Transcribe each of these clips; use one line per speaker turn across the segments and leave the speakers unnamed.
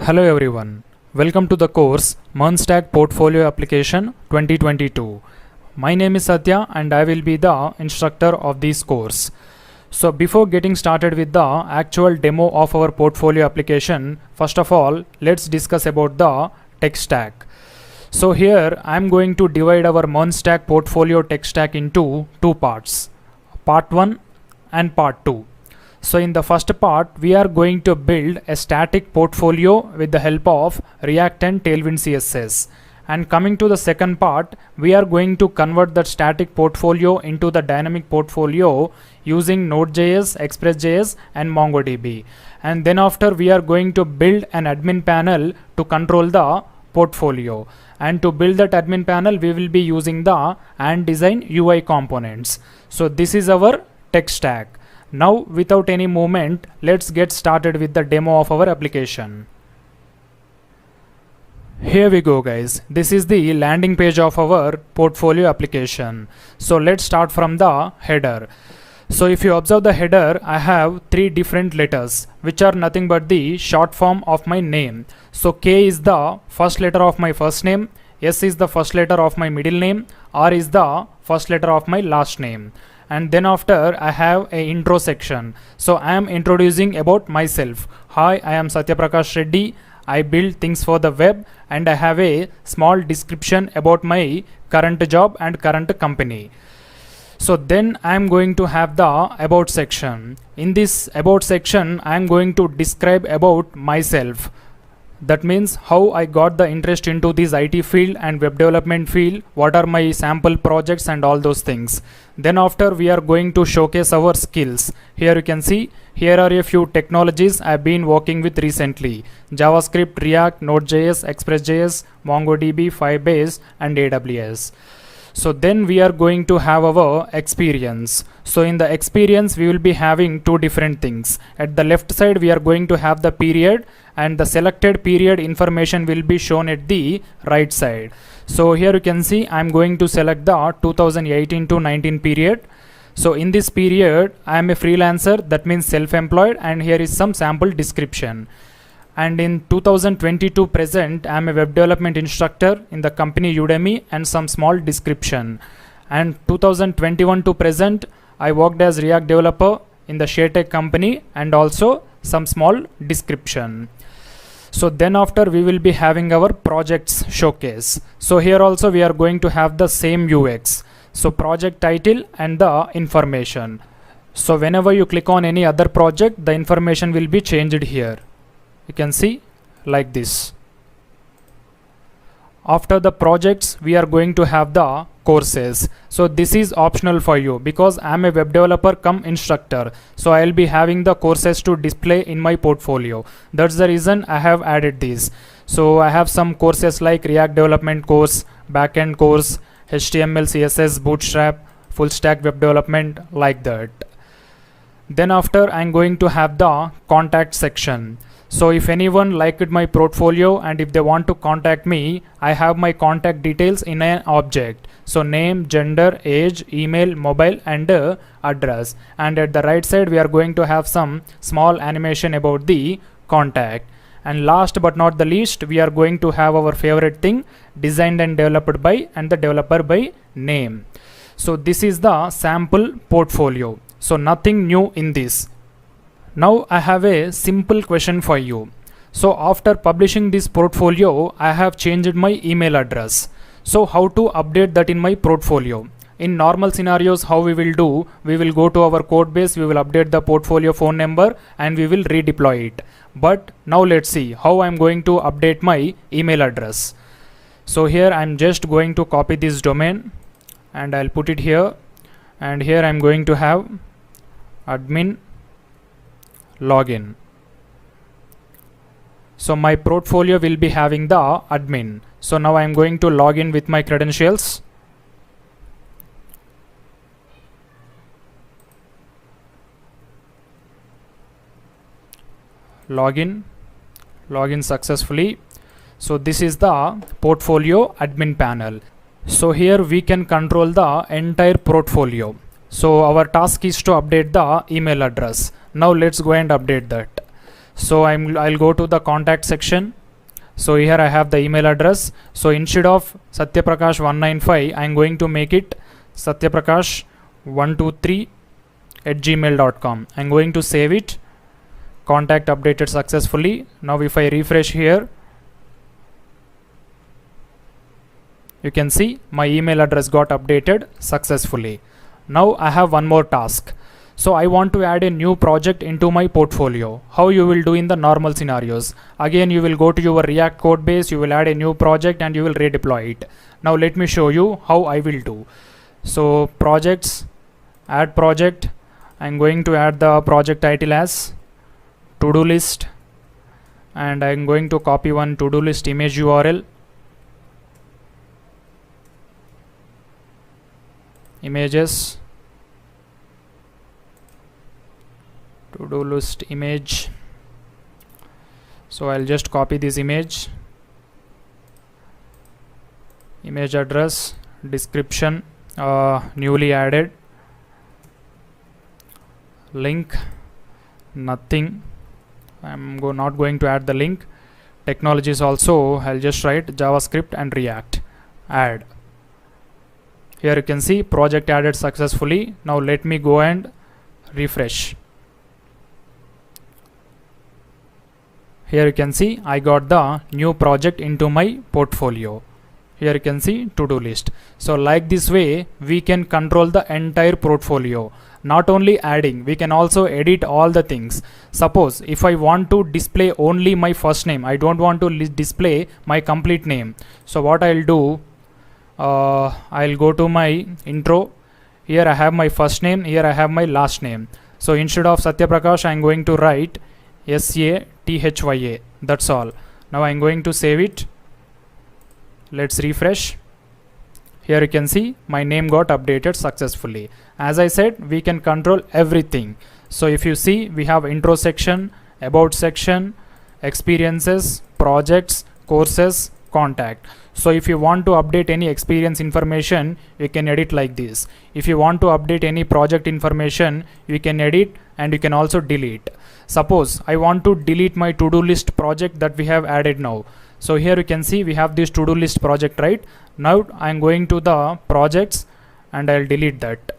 Hello everyone, welcome to the course MERN Stack Portfolio Application 2022. My name is Satya and I will be the instructor of this course. So before getting started with the actual demo of our portfolio application, first of all, let's discuss about the tech stack. So here I am going to divide our MERN Stack portfolio tech stack into two parts, part 1 and part 2. So in the first part, we are going to build a static portfolio with the help of React and Tailwind CSS. And coming to the second part, we are going to convert that static portfolio into the dynamic portfolio using NodeJs, ExpressJS and MongoDB. And then after, we are going to build an admin panel to control the portfolio. And to build that admin panel, we will be using the design UI components. So this is our tech stack. Now without any movement, let's get started with the demo of our application. Here we go guys, this is the landing page of our portfolio application. So let's start from the header. So if you observe the header, I have three different letters which are nothing but the short form of my name. So K is the first letter of my first name, S is the first letter of my middle name, R is the first letter of my last name. And then after, I have a intro section. So I am introducing about myself. Hi, I am Satya Prakash Reddy. I build things for the web and I have a small description about my current job and current company. So then I am going to have the about section. In this about section, I am going to describe about myself. That means how I got the interest into this IT field and web development field, what are my sample projects and all those things. Then after, we are going to showcase our skills. Here you can see, here are a few technologies I have been working with recently. JavaScript, React, Node.js, ExpressJS, MongoDB, Firebase and AWS. So then we are going to have our experience. So in the experience, we will be having two different things. At the left side, we are going to have the period and the selected period information will be shown at the right side. So here you can see I'm going to select the 2018 to 19 period. So in this period, I am a freelancer, that means self-employed, and here is some sample description. And in 2022 present, I am a web development instructor in the company Udemy and some small description. And 2021 to present, I worked as React developer in the ShareTech company and also some small description. So then after, we will be having our projects showcase. So here also we are going to have the same UX. So project title and the information. So whenever you click on any other project, the information will be changed here. You can see like this. After the projects, we are going to have the courses. So this is optional for you because I am a web developer come instructor. So I will be having the courses to display in my portfolio. That's the reason I have added these. So I have some courses like React development course, backend course, HTML, CSS, Bootstrap, full stack web development, like that. Then after, I am going to have the contact section. So if anyone liked my portfolio and if they want to contact me, I have my contact details in an object. So name, gender, age, email, mobile and address. And at the right side, we are going to have some small animation about the contact. And last but not the least, we are going to have our favorite thing, designed and developed by and the developer by name. So this is the sample portfolio. So nothing new in this. Now I have a simple question for you. So after publishing this portfolio, I have changed my email address. So how to update that in my portfolio? In normal scenarios, how we will do, we will go to our code base, we will update the portfolio phone number and we will redeploy it. But now let's see how I'm going to update my email address. So here I'm just going to copy this domain and I'll put it here. And here I'm going to have admin login. So my portfolio will be having the admin. So now I am going to log in with my credentials. Login successfully. So this is the portfolio admin panel. So here we can control the entire portfolio. So our task is to update the email address. Now let's go and update that. So I'll go to the contact section So here I have the email address. So instead of satyaprakash195, I am going to make it satyaprakash123@gmail.com. I am going to save it. Contact updated successfully. Now if I refresh here, you can see my email address got updated successfully. Now I have one more task. So I want to add a new project into my portfolio. How you will do in the normal scenarios? Again, you will go to your React code base, you will add a new project and you will redeploy it. Now let me show you how I will do. So projects, add project. I'm going to add the project title as to-do list, and I'm going to copy one to-do list image URL. Images, to-do list image. So I'll just copy this image address, description, newly added, link, nothing. I'm not going to add the link. Technologies also, I'll just write JavaScript and React, add. Here you can see project added successfully. Now let me go and refresh. Here you can see I got the new project into my portfolio. Here you can see to-do list. So like this way we can control the entire portfolio. Not only adding, we can also edit all the things. Suppose if I want to display only my first name, I don't want to display my complete name. So what I'll do, I'll go to my intro. Here I have my first name, here I have my last name. So instead of Satyaprakash, I'm going to write SATHYA. That's all. Now I'm going to save it. Let's refresh. Here you can see my name got updated successfully. As I said, we can control everything. So if you see, we have intro section, about section, experiences, projects, courses, contact. So if you want to update any experience information, you can edit like this. If you want to update any project information, you can edit and you can also delete. Suppose I want to delete my to-do list project that we have added now. So here you can see we have this to-do list project, right? Now I'm going to the projects and I'll delete that.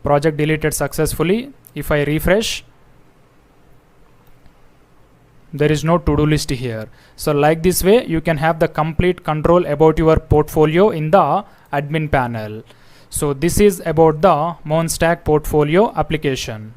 Project deleted successfully. If I refresh, there is no to-do list here. So like this way you can have the complete control about your portfolio in the admin panel. So this is about the MERN Stack portfolio application.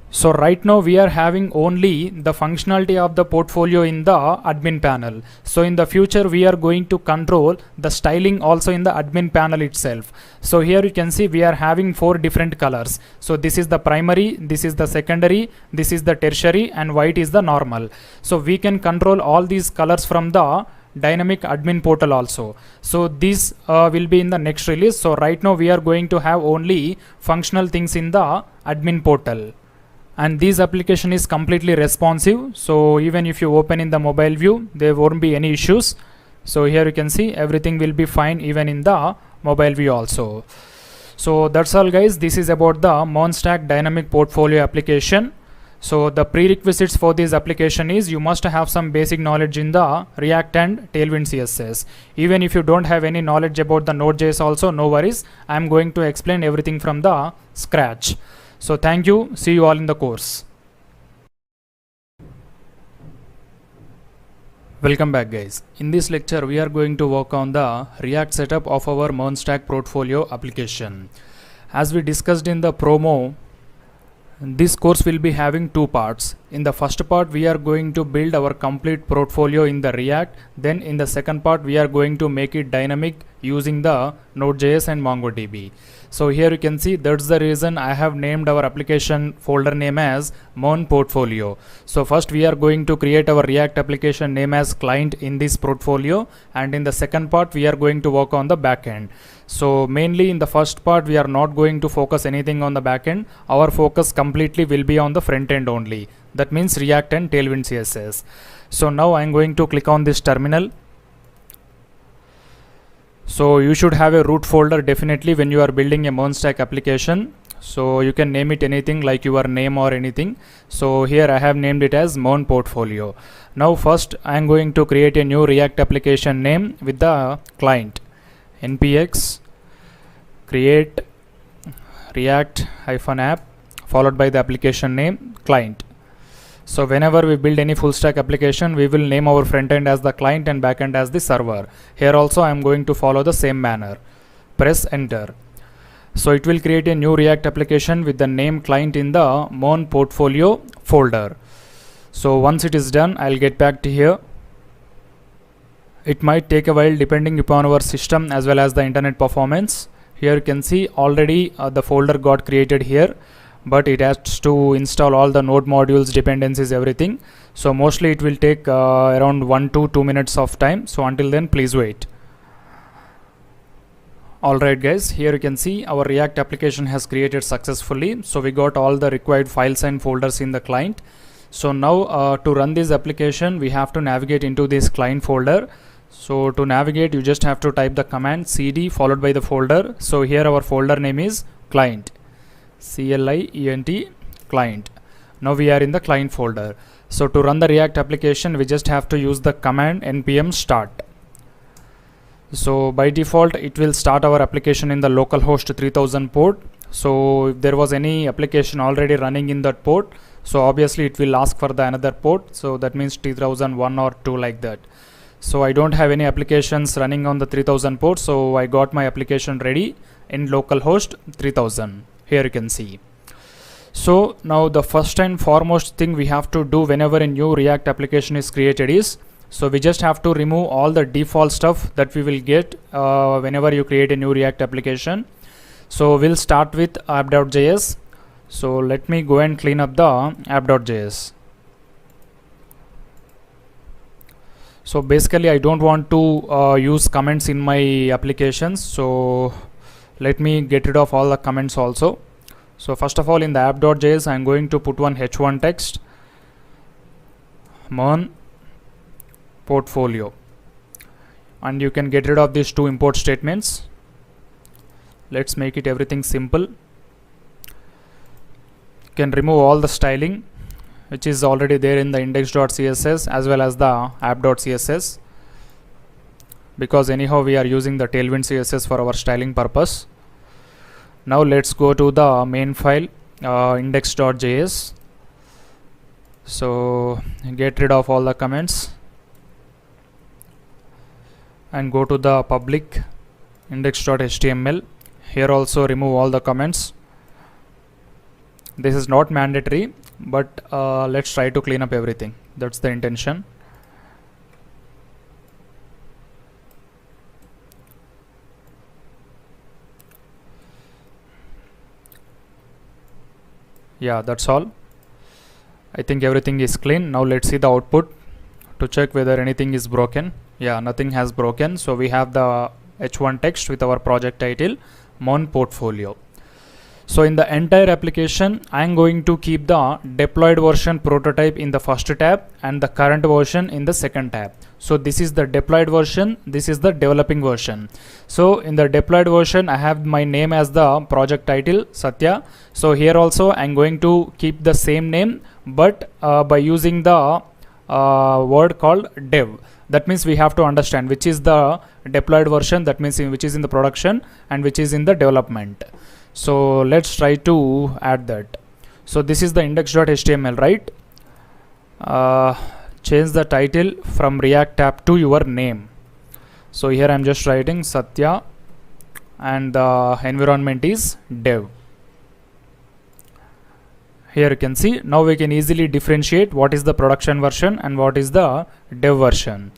So right now we are having only the functionality of the portfolio in the admin panel. So in the future we are going to control the styling also in the admin panel itself. So here you can see we are having 4 different colors. So this is the primary, this is the secondary, this is the tertiary, and white is the normal. So we can control all these colors from the dynamic admin portal also. So this will be in the next release. So right now we are going to have only functional things in the admin portal. And this application is completely responsive. So even if you open in the mobile view, there won't be any issues. So here you can see everything will be fine even in the mobile view also. So that's all guys. This is about the MERN Stack dynamic portfolio application. So the prerequisites for this application is you must have some basic knowledge in the React and Tailwind CSS. Even if you don't have any knowledge about the NodeJs also, no worries. I'm going to explain everything from the scratch. So thank you. See you all in the course. Welcome back guys. In this lecture we are going to work on the React setup of our MERN Stack portfolio application. As we discussed in the promo, this course will be having 2 parts. In the first part we are going to build our complete portfolio in the React. Then in the second part we are going to make it dynamic using the Node.js and MongoDB. So here you can see that's the reason I have named our application folder name as MERN portfolio. So first we are going to create our React application name as client in this portfolio, and in the second part we are going to work on the backend. So mainly in the first part we are not going to focus anything on the backend. Our focus completely will be on the front end only. That means React and Tailwind CSS. So now I'm going to click on this terminal. So you should have a root folder definitely when you are building a MERN Stack application. So you can name it anything like your name or anything. So here I have named it as MERN Portfolio. Now first I am going to create a new React application name with the client. npx create React-app followed by the application name client. So whenever we build any full stack application, we will name our front end as the client and back end as the server. Here also I am going to follow the same manner. Press enter. So it will create a new React application with the name client in the MERN Portfolio folder. So once it is done, I'll get back to here. It might take a while depending upon our system as well as the internet performance. Here you can see already the folder got created here, but it has to install all the node modules, dependencies, everything. So mostly it will take around 1 to 2 minutes of time. So until then, please wait. Alright guys, here you can see our React application has created successfully. So we got all the required files and folders in the client. So now to run this application, we have to navigate into this client folder. So to navigate, you just have to type the command cd followed by the folder. So here our folder name is client. CLIENT client. Now we are in the client folder. So to run the React application, we just have to use the command npm start. So by default, it will start our application in the localhost 3000 port. So if there was any application already running in that port, so obviously it will ask for the another port. So that means 3001 or 2 like that. So I don't have any applications running on the 3000 port. So I got my application ready in localhost 3000. Here you can see. So now the first and foremost thing we have to do whenever a new React application is created is, so we just have to remove all the default stuff that we will get whenever you create a new React application. So we'll start with app.js. So let me go and clean up the app.js. So basically I don't want to use comments in my applications. So let me get rid of all the comments also. So first of all, in the app.js, I'm going to put one h1 text, MERN Portfolio, and you can get rid of these two import statements. Let's make it everything simple. You can remove all the styling which is already there in the index.css as well as the app.css, because anyhow we are using the Tailwind CSS for our styling purpose. Now let's go to the main file index.js. So get rid of all the comments and go to the public index.html. Here also remove all the comments. This is not mandatory, but let's try to clean up everything. That's the intention. Yeah, that's all. I think everything is clean. Now let's see the output to check whether anything is broken. Yeah, nothing has broken. So we have the h1 text with our project title MERN Portfolio. So in the entire application, I am going to keep the deployed version prototype in the first tab and the current version in the second tab. So this is the deployed version, this is the developing version. So in the deployed version, I have my name as the project title Satya. So here also I am going to keep the same name, but by using the word called dev. That means we have to understand which is the deployed version, that means which is in the production and which is in the development. So let's try to add that. So this is the index.html, right? Change the title from React app to your name. So here I'm just writing Satya and the environment is dev. Here you can see, now we can easily differentiate what is the production version and what is the dev version.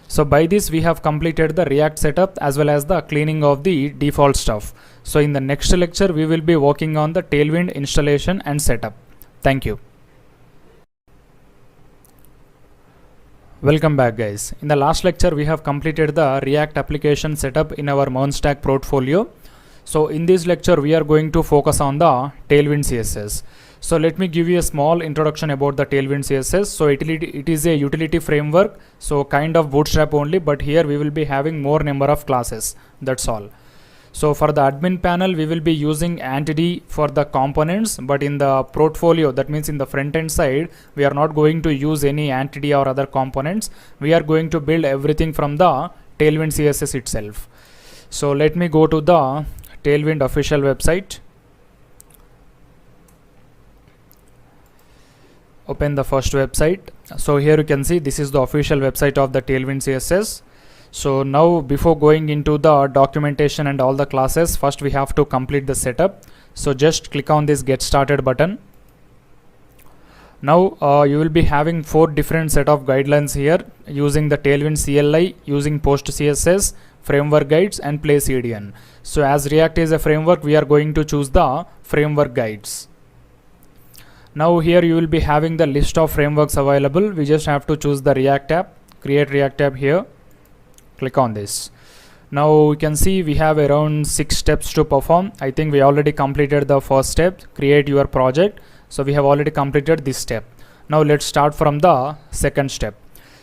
So by this we have completed the React setup as well as the cleaning of the default stuff. So in the next lecture we will be working on the Tailwind installation and setup. Thank you. Welcome back guys. In the last lecture we have completed the React application setup in our MERN Stack portfolio. So in this lecture we are going to focus on the Tailwind CSS. So let me give you a small introduction about the Tailwind CSS. So it is a utility framework, so kind of bootstrap only, but here we will be having more number of classes. That's all. So for the admin panel, we will be using entity for the components, but in the portfolio, that means in the front end side, we are not going to use any entity or other components. We are going to build everything from the Tailwind CSS itself. So let me go to the Tailwind official website. Open the first website. So here you can see this is the official website of the Tailwind CSS. So now before going into the documentation and all the classes, first we have to complete the setup. So just click on this get started button. Now you will be having 4 different set of guidelines here using the Tailwind CLI, using Post CSS, framework guides and Play CDN. So as React is a framework, we are going to choose the framework guides. Now here you will be having the list of frameworks available. We just have to choose the React app, create React app here. Click on this. Now you can see we have around 6 steps to perform. I think we already completed the first step, create your project. So we have already completed this step. Now let's start from the second step.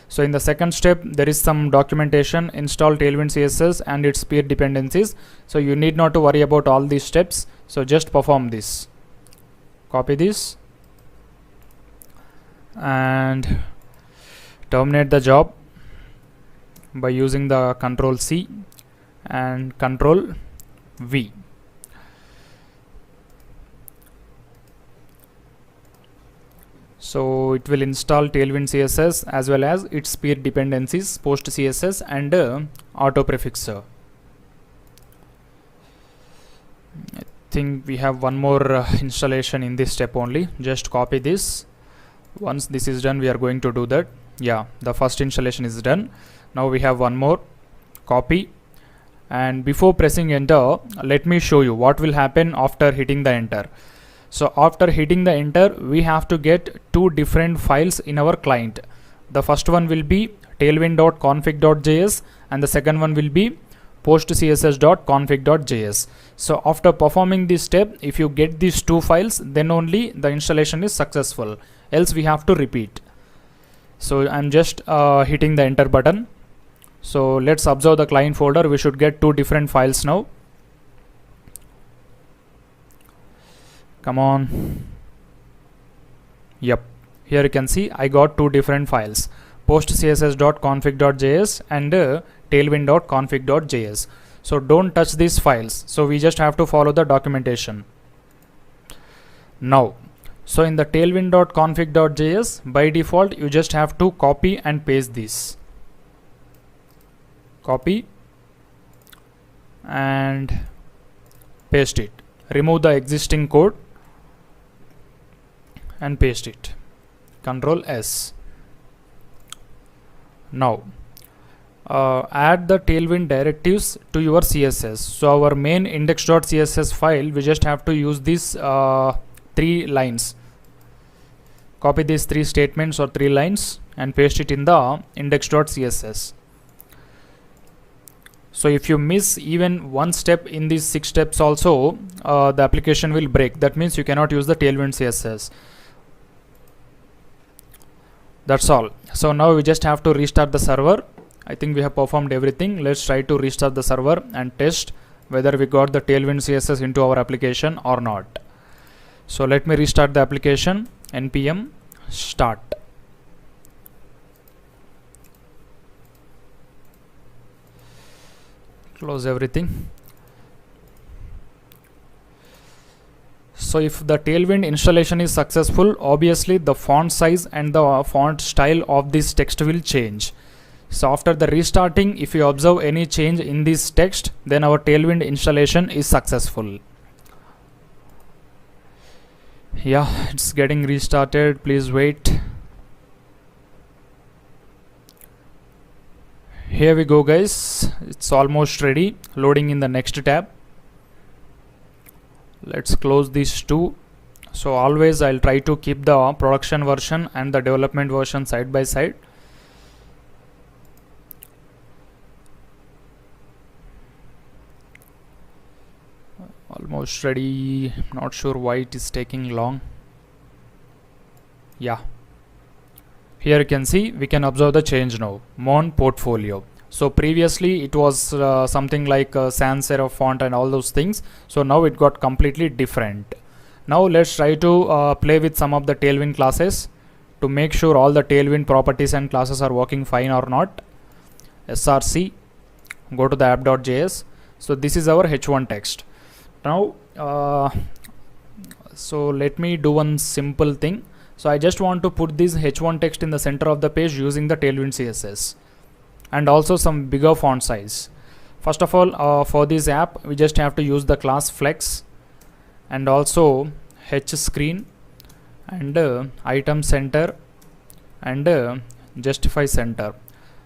So in the second step, there is some documentation, install Tailwind CSS and its peer dependencies. So you need not to worry about all these steps. So just perform this. Copy this and terminate the job by using the Control C and Control V. So it will install Tailwind CSS as well as its peer dependencies, Post CSS and auto prefixer. I think we have one more installation in this step only. Just copy this. Once this is done, we are going to do that. Yeah, the first installation is done. Now we have one more. Copy, and before pressing enter, let me show you what will happen after hitting the enter. So after hitting the enter, we have to get 2 different files in our client. The first one will be tailwind.config.js and the second one will be postcss.config.js. So after performing this step, if you get these 2 files, then only the installation is successful, else we have to repeat. So I'm just hitting the enter button. So let's observe the client folder. We should get 2 different files now. Come on. Yep. Here you can see I got 2 different files, postcss.config.js and tailwind.config.js. So don't touch these files. So we just have to follow the documentation. Now, so in the tailwind.config.js, by default, you just have to copy and paste this. Copy and paste it. Remove the existing code and paste it. Control S. Now add the Tailwind directives to your CSS. So our main index.css file, we just have to use these 3 lines. Copy these 3 statements or 3 lines and paste it in the index.css. So if you miss even one step in these 6 steps also, the application will break. That means you cannot use the Tailwind CSS. That's all. So now we just have to restart the server. I think we have performed everything. Let's try to restart the server and test whether we got the Tailwind CSS into our application or not. So let me restart the application. npm start. Close everything. So if the Tailwind installation is successful, obviously the font size and the font style of this text will change. So after the restarting, if you observe any change in this text, then our Tailwind installation is successful. Yeah, it's getting restarted. Please wait. Here we go, guys. It's almost ready. Loading in the next tab. Let's close these 2. So always I'll try to keep the production version and the development version side by side. Almost ready. Not sure why it is taking long. Yeah. Here you can see we can observe the change now. MERN portfolio. So previously it was something like sans serif font and all those things. So now it got completely different. Now let's try to play with some of the Tailwind classes to make sure all the Tailwind properties and classes are working fine or not. src, go to the app.js. So this is our h1 text. Now so let me do one simple thing. So I just want to put this h1 text in the center of the page using the Tailwind CSS and also some bigger font size. First of all, for this app we just have to use the class flex and also hscreen and item center and justify center.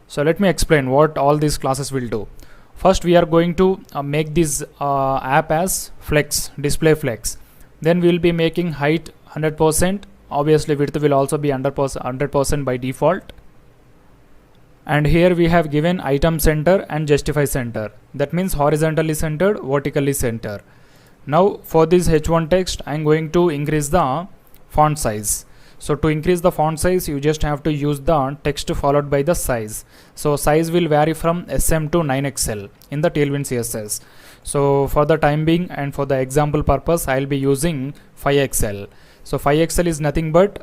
So let me explain what all these classes will do. First we are going to make this app as flex, display flex. Then we will be making height 100%. Obviously width will also be 100% by default. And here we have given item center and justify center. That means horizontally centered, vertically centered. Now for this h1 text I am going to increase the font size. So to increase the font size you just have to use the text followed by the size. So size will vary from SM to 9XL in the Tailwind CSS. So for the time being and for the example purpose I will be using 5XL. So 5XL is nothing but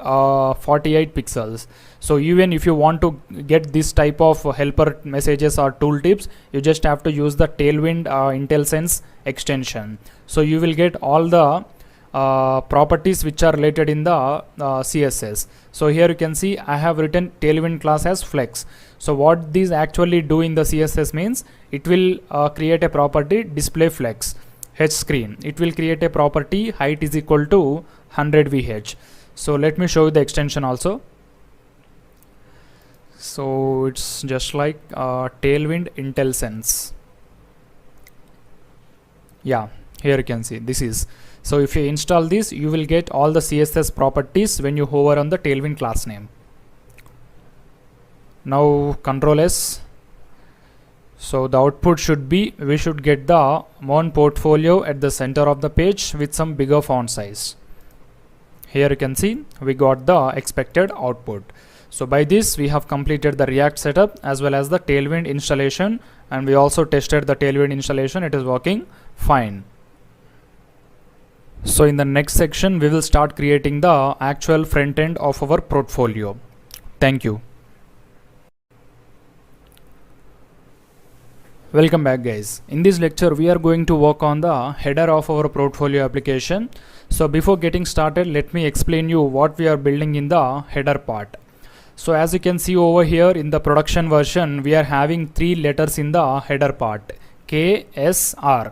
48 pixels. So even if you want to get this type of helper messages or tooltips, you just have to use the Tailwind IntelliSense extension. So you will get all the properties which are related in the CSS. So here you can see I have written Tailwind class as flex. So what these actually do in the CSS means it will create a property display flex. hscreen, it will create a property height is equal to 100 VH. So let me show you the extension also. So it's just like Tailwind IntelliSense. Yeah, here you can see this is. So if you install this you will get all the CSS properties when you hover on the Tailwind class name. Now Control S. So the output should be, we should get the MERN portfolio at the center of the page with some bigger font size. Here you can see we got the expected output. So by this we have completed the React setup as well as the Tailwind installation, and we also tested the Tailwind installation. It is working fine. So in the next section we will start creating the actual front end of our portfolio. Thank you. Welcome back guys. In this lecture we are going to work on the header of our portfolio application. So before getting started, let me explain you what we are building in the header part. So as you can see over here in the production version, we are having 3 letters in the header part, K, S, R.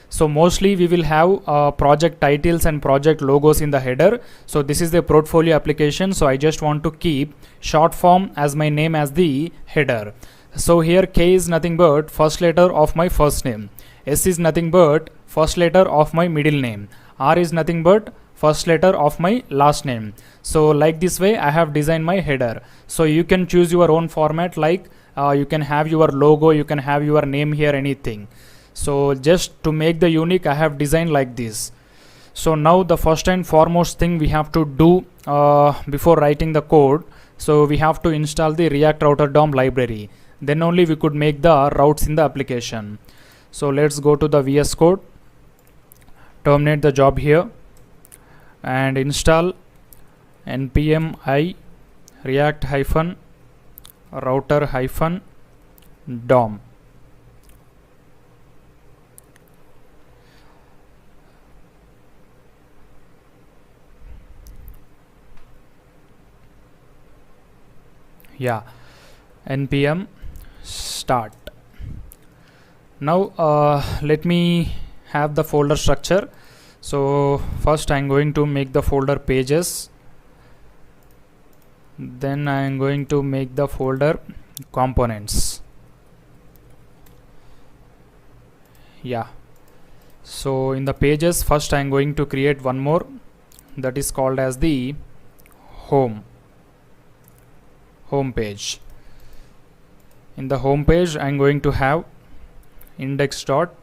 So mostly we will have project titles and project logos in the header. So this is the portfolio application. So I just want to keep short form as my name as the header. So here K is nothing but first letter of my first name. S is nothing but first letter of my middle name. R is nothing but first letter of my last name. So like this way I have designed my header. So you can choose your own format, like you can have your logo, you can have your name here, anything. So just to make the unique I have designed like this. So now the first and foremost thing we have to do before writing the code, so we have to install the React Router DOM library. Then only we could make the routes in the application. So let's go to the VS Code, terminate the job here and install npm I react-router-dom. Yeah, npm start. Now let me have the folder structure. So first I am going to make the folder pages, then I am going to make the folder components. Yeah, so in the pages first I am going to create one more, that is called as the home page. In the home page I am going to have index.js.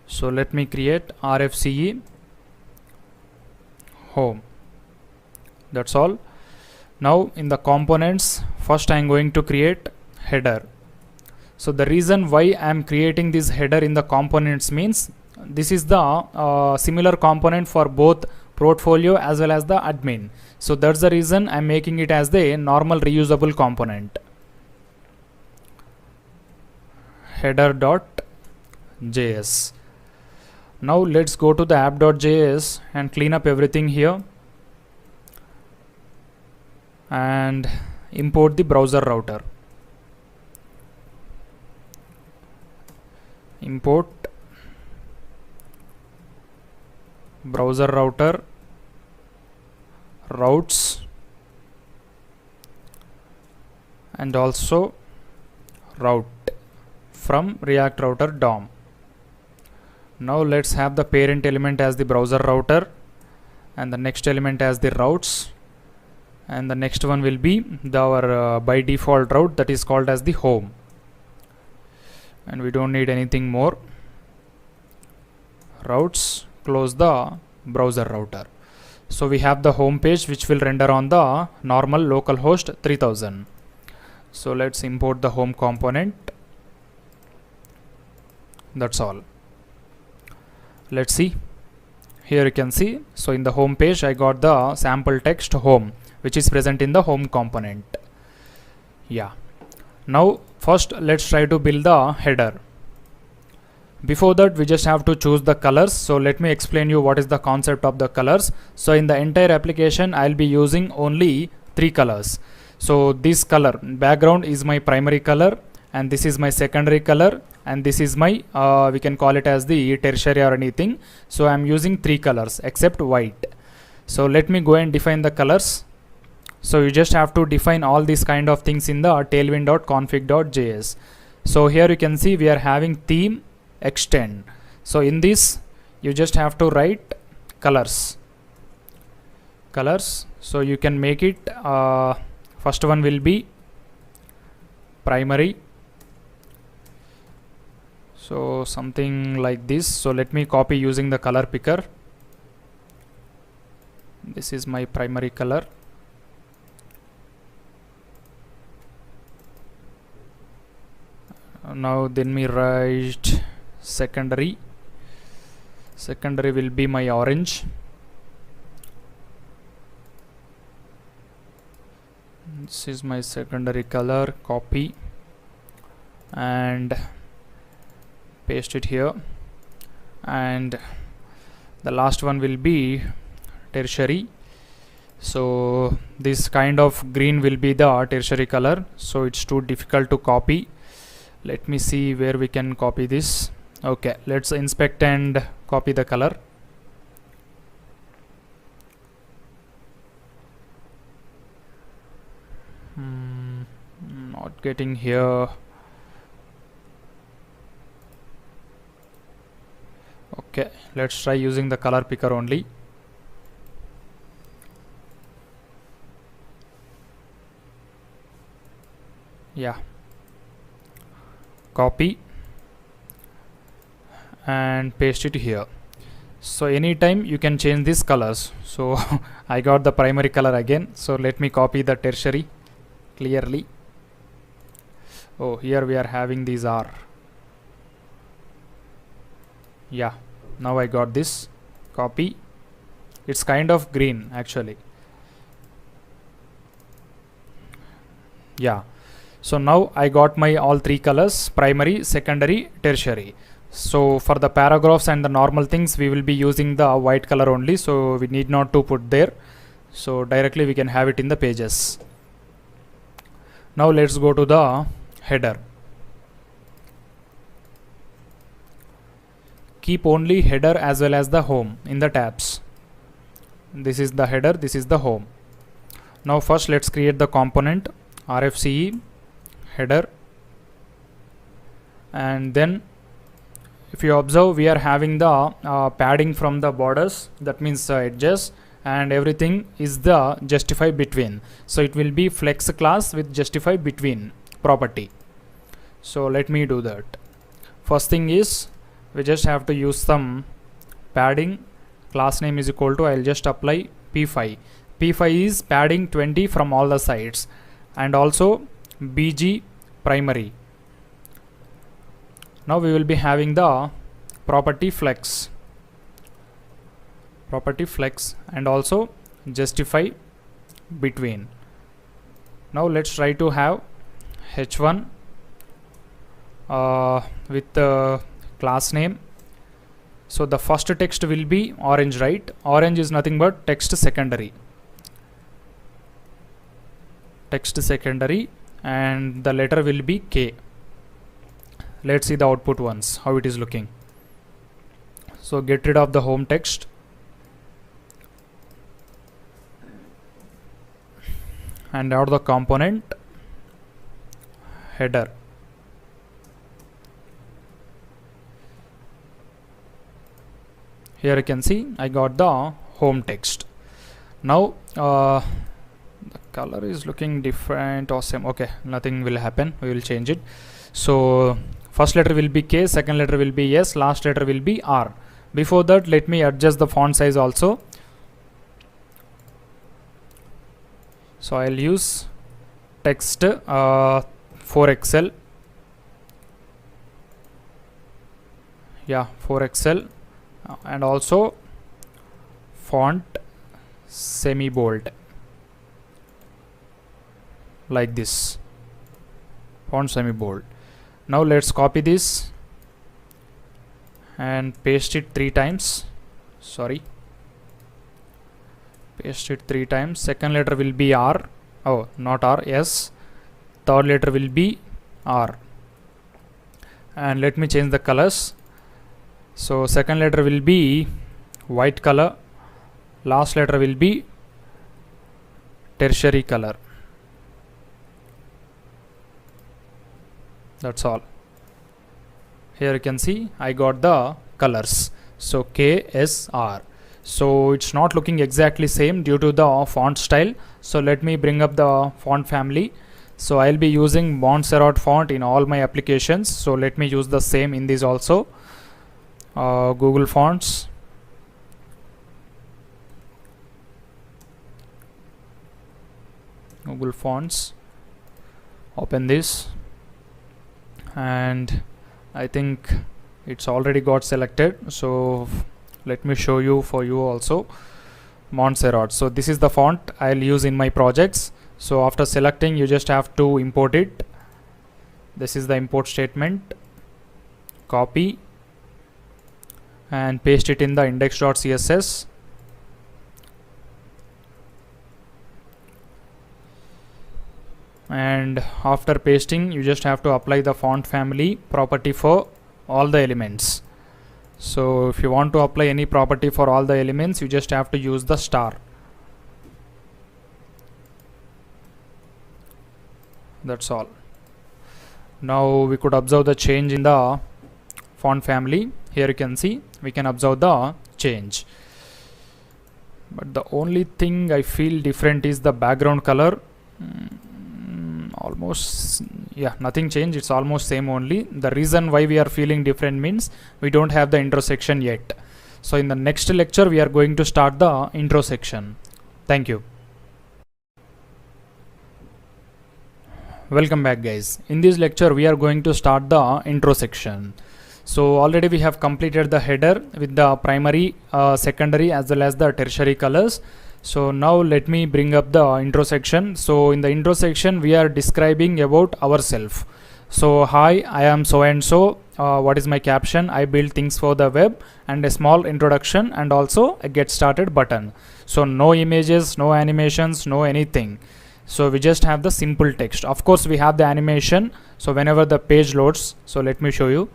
So let me create RFCE home. That's all. Now in the components, first I am going to create header. So the reason why I am creating this header in the components means this is the similar component for both portfolio as well as the admin. So that's the reason I'm making it as the normal reusable component. Header.js. Now let's go to the app.js and clean up everything here and import the browser router. Import browser router routes and also route from React router DOM. Now let's have the parent element as the browser router and the next element as the routes, and the next one will be our by default route that is called as the home, and we don't need anything more. Routes, close the browser router. So we have the home page which will render on the normal localhost 3000. So let's import the home component. That's all. Let's see. Here you can see, so in the home page I got the sample text home which is present in the home component. Yeah. Now first let's try to build the header. Before that we just have to choose the colors. So let me explain you what is the concept of the colors. So in the entire application I'll be using only 3 colors. So this color background is my primary color, and this is my secondary color, and this is my we can call it as the tertiary or anything. So I'm using 3 colors except white. So let me go and define the colors. So you just have to define all these kind of things in the tailwind.config.js. So here you can see we are having theme extend. So in this you just have to write colors. So you can make it first one will be primary, so something like this. So let me copy using the color picker. This is my primary color. Now then we write secondary will be my orange. This is my secondary color, copy and paste it here, and the last one will be tertiary. So this kind of green will be the tertiary color, so it's too difficult to copy. Let me see where we can copy this. Okay, let's inspect and copy the color. Not getting here. Okay, let's try using the color picker only. Yeah, copy and paste it here. So anytime you can change these colors. So I got the primary color again, so let me copy the tertiary clearly. Oh, here we are having these R. Yeah, now I got this. Copy. It's kind of green actually. Yeah, so now I got my all 3 colors: primary, secondary, tertiary. So for the paragraphs and the normal things we will be using the white color only, so we need not to put there. So directly we can have it in the pages. Now let's go to the header. Keep only header as well as the home in the tabs. This is the header, this is the home. Now first let's create the component RFCE header, and then if you observe we are having the padding from the borders, that means edges, and everything is the justify between. So it will be flex class with justify between property. So let me do that. First thing is we just have to use some padding. Class name is equal to, I'll just apply p5. p5 is padding 20 from all the sides, and also bg primary. Now we will be having the property flex and also justify between. Now let's try to have h1 with the class name. So the first text will be orange, right? Orange is nothing but text secondary, and the letter will be K. Let's see the output once, how it is looking. So get rid of the home text and add the component header. Here you can see I got the home text. Now the color is looking different or same. Okay, nothing will happen, we will change it. So first letter will be K, second letter will be S, last letter will be R. Before that, let me adjust the font size also. So I'll use text 4XL. Yeah, 4XL, and also font semi bold, like this, font semi bold. Now let's copy this and paste it 3 times. Paste it 3 times. Second letter will be R. Oh, not R, S. Third letter will be R. And let me change the colors. So second letter will be white color, last letter will be tertiary color. That's all. Here you can see I got the colors. So KSR. So it's not looking exactly same due to the font style. So let me bring up the font family. So I'll be using Montserrat font in all my applications. So let me use the same in this also. Google Fonts. Google Fonts. Open this, and I think it's already got selected. So let me show you for you also. Montserrat. So this is the font I'll use in my projects. So after selecting, you just have to import it. This is the import statement. Copy and paste it in the index.css. And after pasting, you just have to apply the font family property for all the elements. So if you want to apply any property for all the elements, you just have to use the star. That's all. Now we could observe the change in the font family. Here you can see we can observe the change, but the only thing I feel different is the background color. Almost, yeah, nothing changed, it's almost same only. The reason why we are feeling different means we don't have the intro section yet. So in the next lecture we are going to start the intro section. Thank you. Welcome back, guys. In this lecture we are going to start the intro section. So already we have completed the header with the primary, secondary as well as the tertiary colors. So now let me bring up the intro section. So in the intro section we are describing about ourselves. So hi, I am so and so. What is my caption? I build things for the web, and a small introduction and also a get started button. So no images, no animations, no anything. So we just have the simple text. Of course we have the animation. So whenever the page loads, so let me show you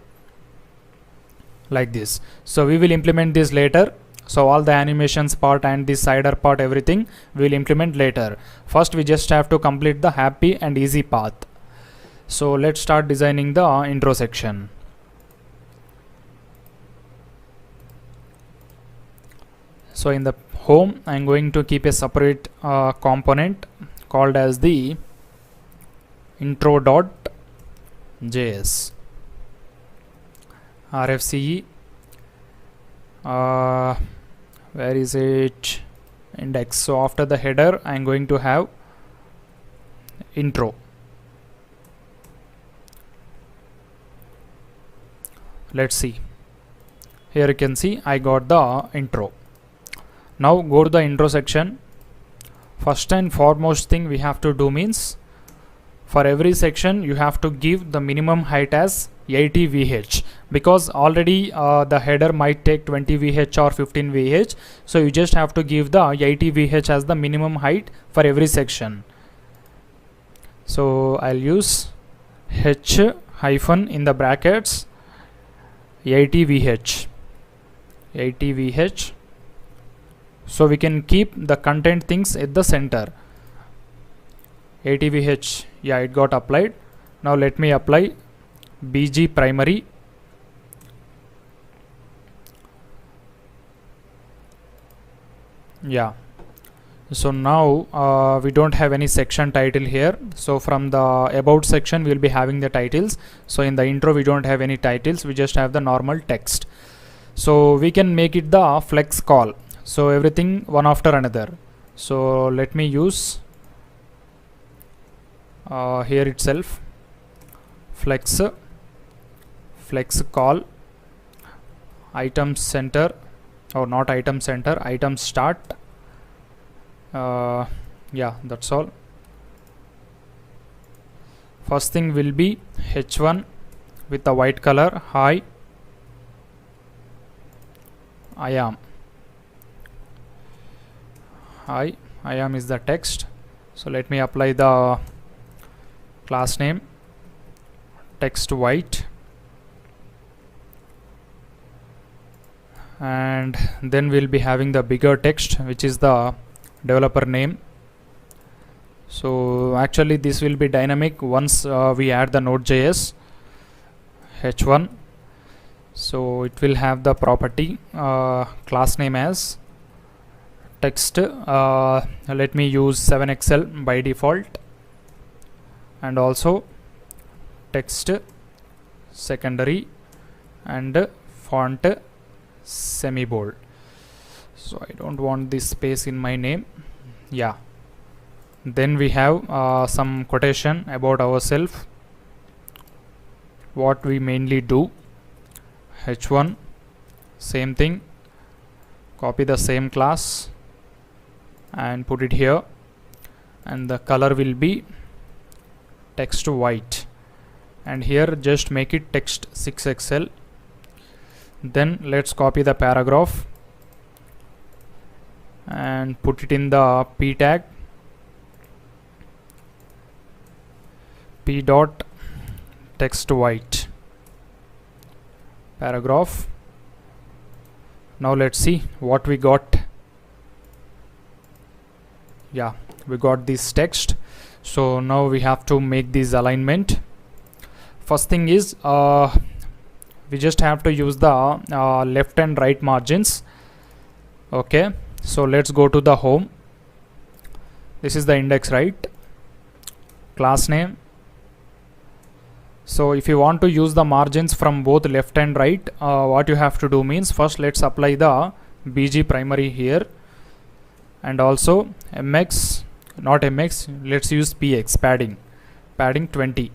like this. So we will implement this later. So all the animations part and the slider part, everything we will implement later. First we just have to complete the happy and easy path. So let's start designing the intro section. So in the home I'm going to keep a separate component called as the intro.js. RFCE, where is it? index. So after the header I am going to have intro. Let's see. Here you can see I got the intro. Now go to the intro section. First and foremost thing we have to do means, for every section you have to give the minimum height as 80 VH, because already the header might take 20 VH or 15 VH, so you just have to give the 80 VH as the minimum height for every section. So I'll use h hyphen in the brackets 80 VH, 80 VH, so we can keep the content things at the center. 80 VH, yeah, it got applied. Now let me apply BG primary. Yeah, so now we don't have any section title here, so from the about section we'll be having the titles. So in the intro we don't have any titles, we just have the normal text. So we can make it the flex call, so everything one after another. So let me use here itself flex call item center, or not item center, item start. Yeah, that's all. First thing will be h1 with the white color. Hi, I am. Hi, I am is the text. So let me apply the class name text white, and then we'll be having the bigger text which is the developer name. So actually this will be dynamic once we add the NodeJs h1. So it will have the property class name as text. Let me use 7XL by default, and also text secondary and font semi-bold. So I don't want this space in my name. Yeah, then we have some quotation about ourselves, what we mainly do. h1, same thing, copy the same class and put it here, and the color will be text white, and here just make it text 6XL. Then let's copy the paragraph and put it in the p tag, p dot text white paragraph. Now let's see what we got. Yeah, we got this text. So now we have to make this alignment. First thing is we just have to use the left and right margins. Okay, so let's go to the home. This is the index, right? Class name. So if you want to use the margins from both left and right, what you have to do means, first let's apply the BG primary here, and also MX, not MX, let's use PX, padding 20.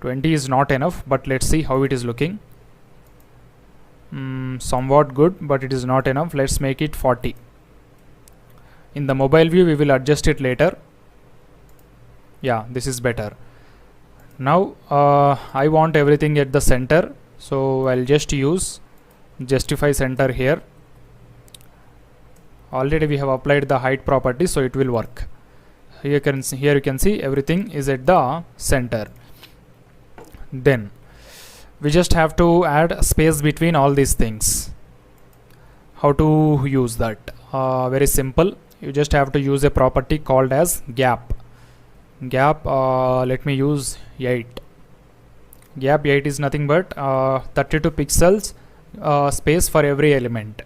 20 is not enough, but let's see how it is looking. Somewhat good, but it is not enough. Let's make it 40. In the mobile view we will adjust it later. Yeah, this is better. Now I want everything at the center, so I'll just use justify center here. Already we have applied the height property, so it will work. Here you can see everything is at the center. Then we just have to add space between all these things. How to use that? Very simple. You just have to use a property called as gap. Let me use 8. Gap 8 is nothing but 32 pixels space for every element.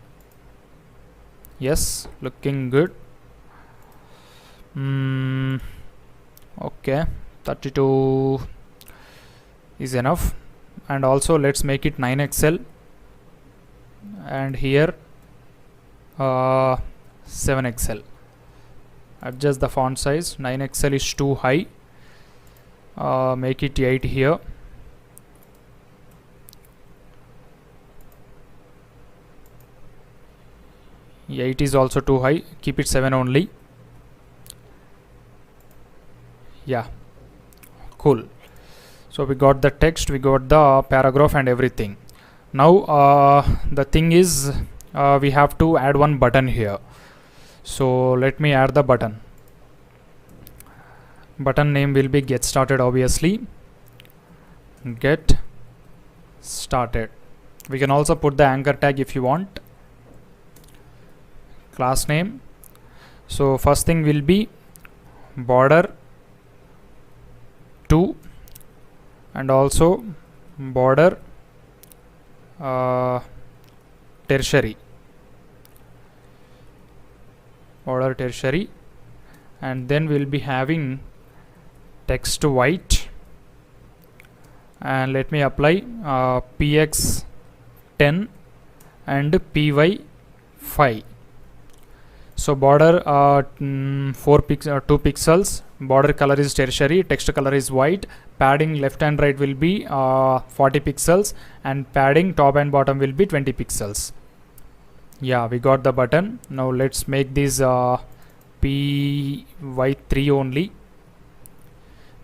Yes, looking good. Okay, 32 is enough. And also let's make it 9XL, and here 7XL. Adjust the font size. 9XL is too high. Make it 8 here. Yeah, 8 is also too high. Keep it 7 only. Yeah, cool. So we got the text, we got the paragraph and everything. Now the thing is, we have to add one button here. So let me add the button. Button name will be get started, obviously. Get started. We can also put the anchor tag if you want. Class name. So first thing will be border 2 and also border tertiary. Border tertiary, and then we'll be having text white, and let me apply px 10 and py 5. So border 2 pixels, border color is tertiary, text color is white, padding left and right will be 40 pixels, and padding top and bottom will be 20 pixels. Yeah, we got the button. Now let's make this py3 only,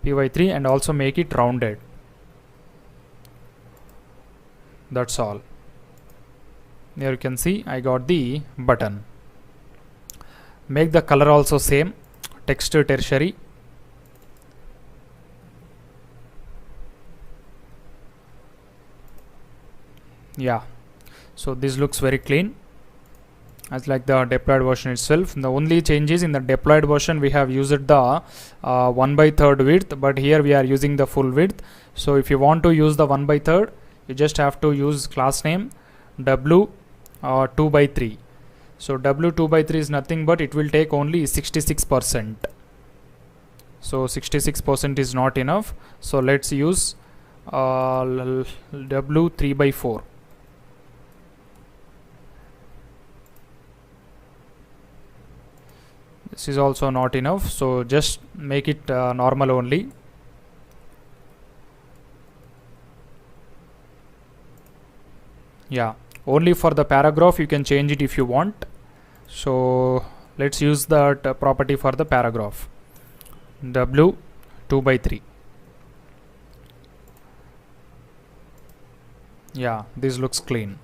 py3, and also make it rounded. That's all. Here you can see I got the button. Make the color also same, text tertiary. Yeah, so this looks very clean, as like the deployed version itself. The only changes in the deployed version, we have used the 1/3 width, but here we are using the full width. So if you want to use the 1/3, you just have to use class name w 2/3. So w 2/3 is nothing but it will take only 66%. So 66% is not enough. So let's use w 3/4. This is also not enough, so just make it normal only. Yeah, only for the paragraph you can change it if you want. So let's use that property for the paragraph, w 2/3. Yeah, this looks clean.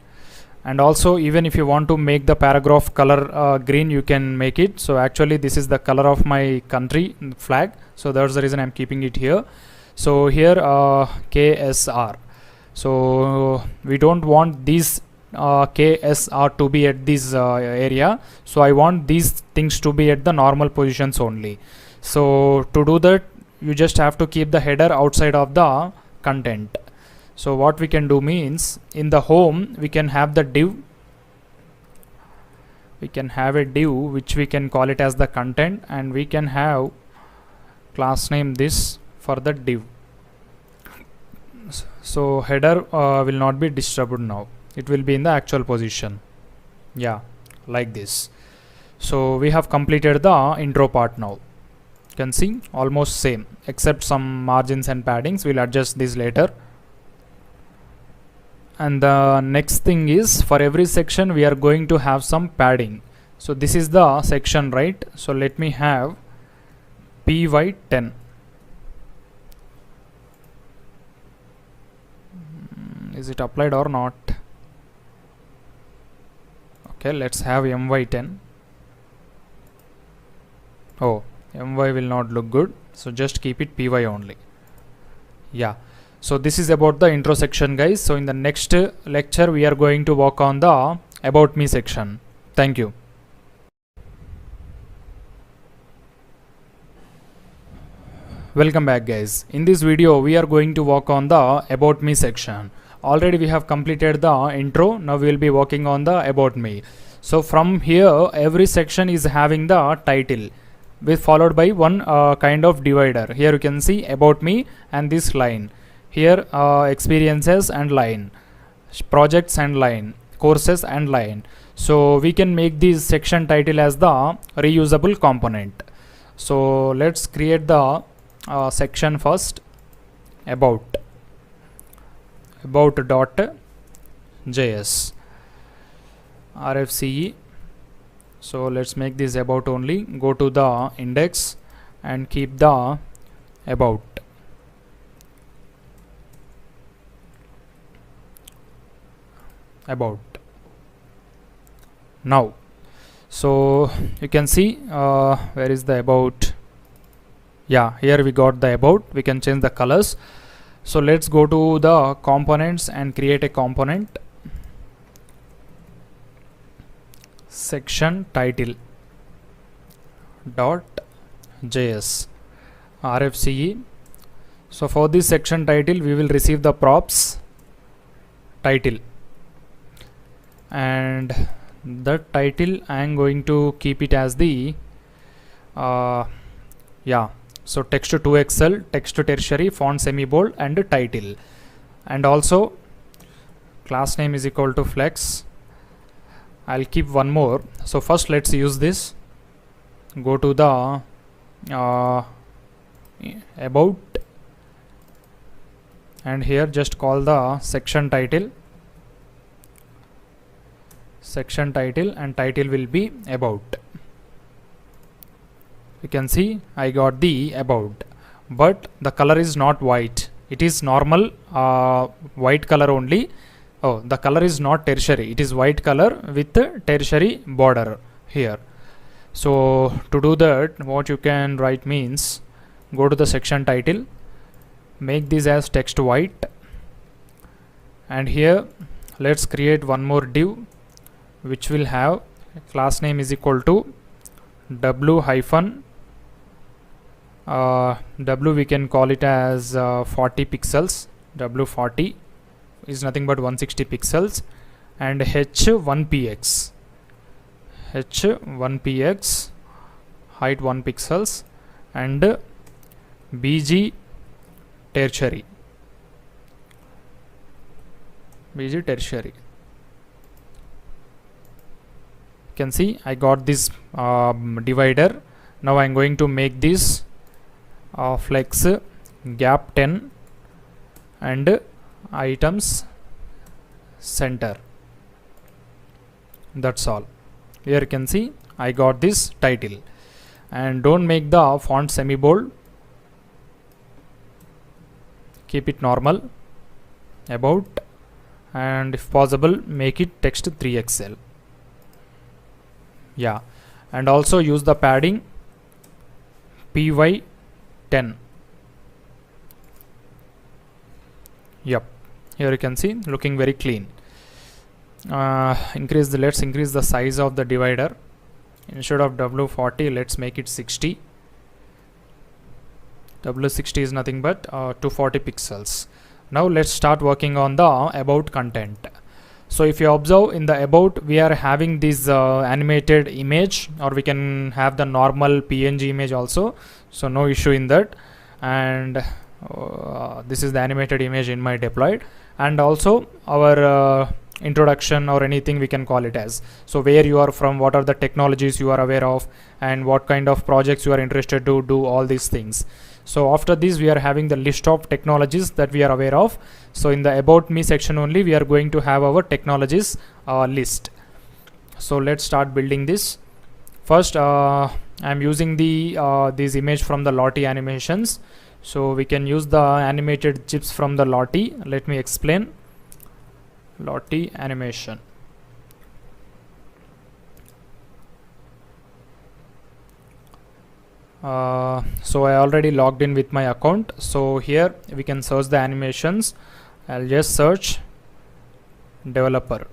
And also, even if you want to make the paragraph color green, you can make it. So actually this is the color of my country flag, so that's the reason I'm keeping it here. So here KSR, so we don't want these KSR to be at this area, so I want these things to be at the normal positions only. So to do that, you just have to keep the header outside of the content. So what we can do means, in the home we can have the div, we can have a div which we can call it as the content, and we can have class name this for the div. So header will not be disturbed now, it will be in the actual position. Yeah, like this. So we have completed the intro part now. You can see almost same except some margins and paddings. We'll adjust this later. And the next thing is, for every section we are going to have some padding. So this is the section, right? So let me have py10. Is it applied or not? Okay, let's have my10. Oh, my will not look good, so just keep it py only. Yeah. So this is about the intro section, guys. So in the next lecture we are going to work on the about me section. Thank you. Welcome back, guys. In this video we are going to work on the about me section. Already we have completed the intro. Now we will be working on the about me. So from here every section is having the title with followed by one kind of divider. Here you can see about me and this line. Here experiences and line, projects and line, courses and line. So we can make this section title as the reusable component. So let's create the section first, about.js rfce. So let's make this about only. Go to the index and keep the about. Now, so you can see where is the about. Yeah, here we got the about. We can change the colors. So let's go to the components and create a component. Section title .js rfce. So for this section title we will receive the props title, and the title I am going to keep it as the so text to 2xl, text to tertiary, font semi bold, and title, and also class name is equal to flex. I'll keep one more. So first let's use this. Go to the about, and here just call the section title, and title will be about. You can see I got the about, but the color is not white. It is normal white color only. Oh, the color is not tertiary. It is white color with tertiary border here. So to do that, what you can write means, go to the section title, make this as text white, and here let's create one more div which will have class name is equal to w hyphen w, we can call it as 40 pixels. W40 is nothing but 160 pixels, and h1px, height 1 pixels, and bg tertiary. You can see I got this divider. Now I am going to make this flex gap 10 and items center. That's all. Here you can see I got this title, and don't make the font semi bold, keep it normal, about, and if possible make it text 3xl. Yeah, and also use the padding py 10. Yep, here you can see looking very clean. Let's increase the size of the divider. Instead of W40, let's make it 60. W60 is nothing but 240 pixels. Now let's start working on the about content. So if you observe in the about, we are having this animated image, or we can have the normal PNG image also, so no issue in that. And this is the animated image in my deployed, and also our introduction or anything we can call it as. So where you are from, what are the technologies you are aware of, and what kind of projects you are interested to do, all these things. So after this we are having the list of technologies that we are aware of. So in the about me section only we are going to have our technologies list. So let's start building this. First I am using the this image from the Lottie animations. So we can use the animated GIFs from the Lottie. Let me explain. Lottie animation. So I already logged in with my account. So here we can search the animations. I'll just search developer.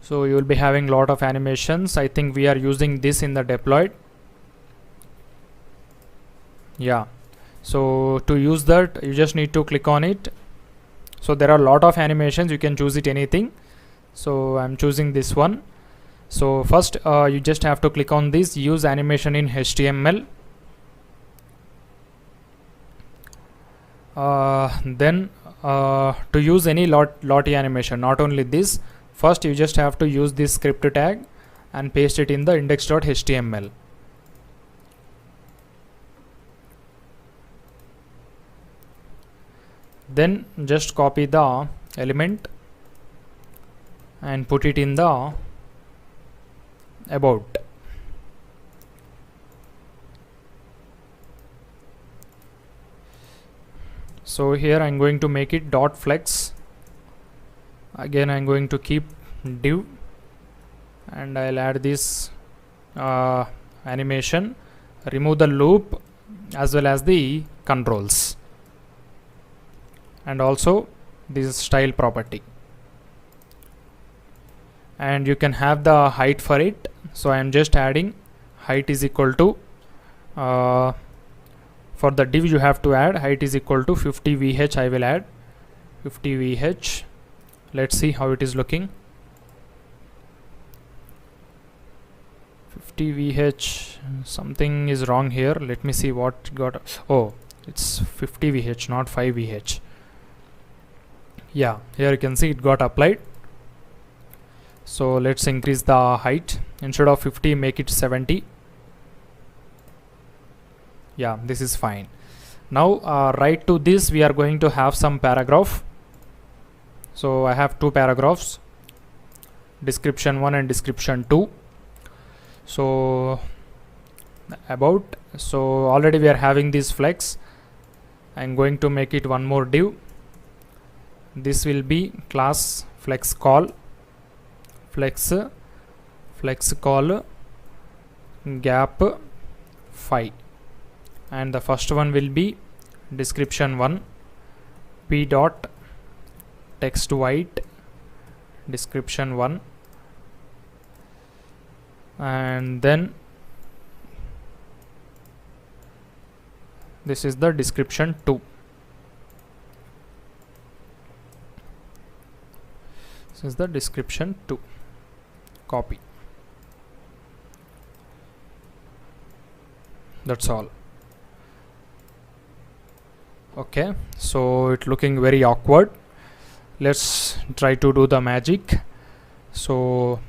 So you will be having lot of animations. I think we are using this in the deployed. Yeah. So to use that, you just need to click on it. So there are a lot of animations, you can choose it anything. So I'm choosing this one. So first you just have to click on this, use animation in HTML. Then to use any lottie animation, not only this, first you just have to use this script tag and paste it in the index.html. Then just copy the element and put it in the about. So here I'm going to make it dot flex. Again I'm going to keep div, and I'll add this animation, remove the loop as well as the controls, and also this style property. And you can have the height for it, so I am just adding height is equal to for the div you have to add height is equal to 50 VH. I will add 50 VH. Let's see how it is looking. 50 VH, something is wrong here. Let me see what got. Oh, it's 50 VH, not 5 VH. Yeah, here you can see it got applied. So let's increase the height. Instead of 50, make it 70. Yeah, this is fine. Now right to this we are going to have some paragraph. So I have two paragraphs, description 1 and description 2. So about, so already we are having this flex. I'm going to make it one more div. This will be class flex call, flex call gap 5, and the first one will be description 1 p dot text white description 1, and then this is the description 2. This is the description 2. Copy. That's all. Okay, so it's looking very awkward. Let's try to do the magic. So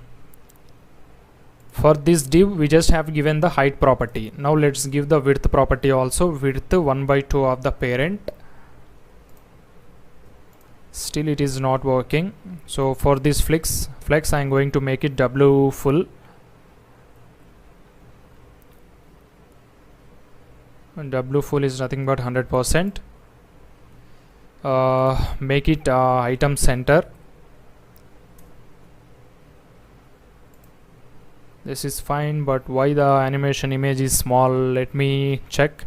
for this div we just have given the height property. Now let's give the width property also, width 1/2 of the parent. Still it is not working. So for this flex I am going to make it W full. And W full is nothing but 100%. Make it item center. This is fine, but why the animation image is small? Let me check.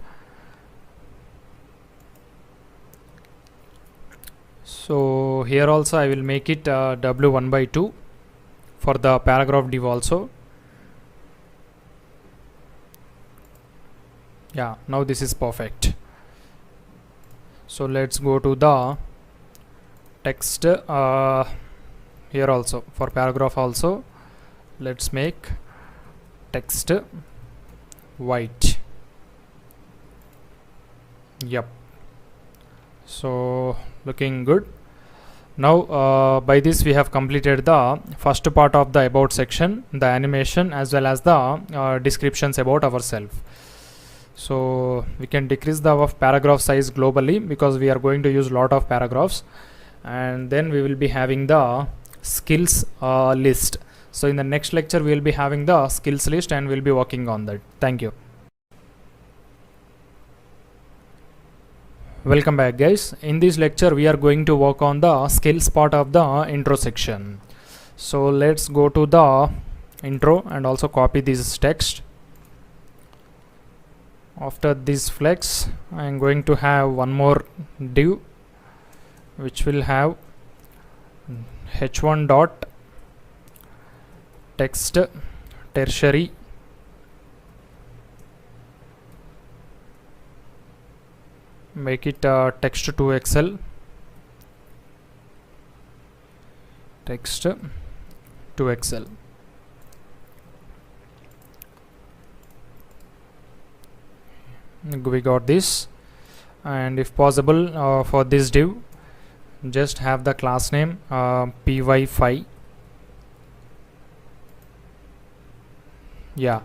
So here also I will make it W 1/2 for the paragraph div also. Yeah, now this is perfect. So let's go to the text here also for paragraph also. Let's make text white. Yep. So looking good. Now by this we have completed the first part of the about section, the animation as well as the descriptions about ourselves. So we can decrease the paragraph size globally because we are going to use lot of paragraphs, and then we will be having the skills list. So in the next lecture we will be having the skills list and we'll be working on that. Thank you. Welcome back guys. In this lecture we are going to work on the skills part of the intro section. So let's go to the intro and also copy this text. After this flex I am going to have one more div which will have h1 dot text tertiary make it text to Excel, text to Excel. We got this, and if possible for this div just have the class name py5. Yeah,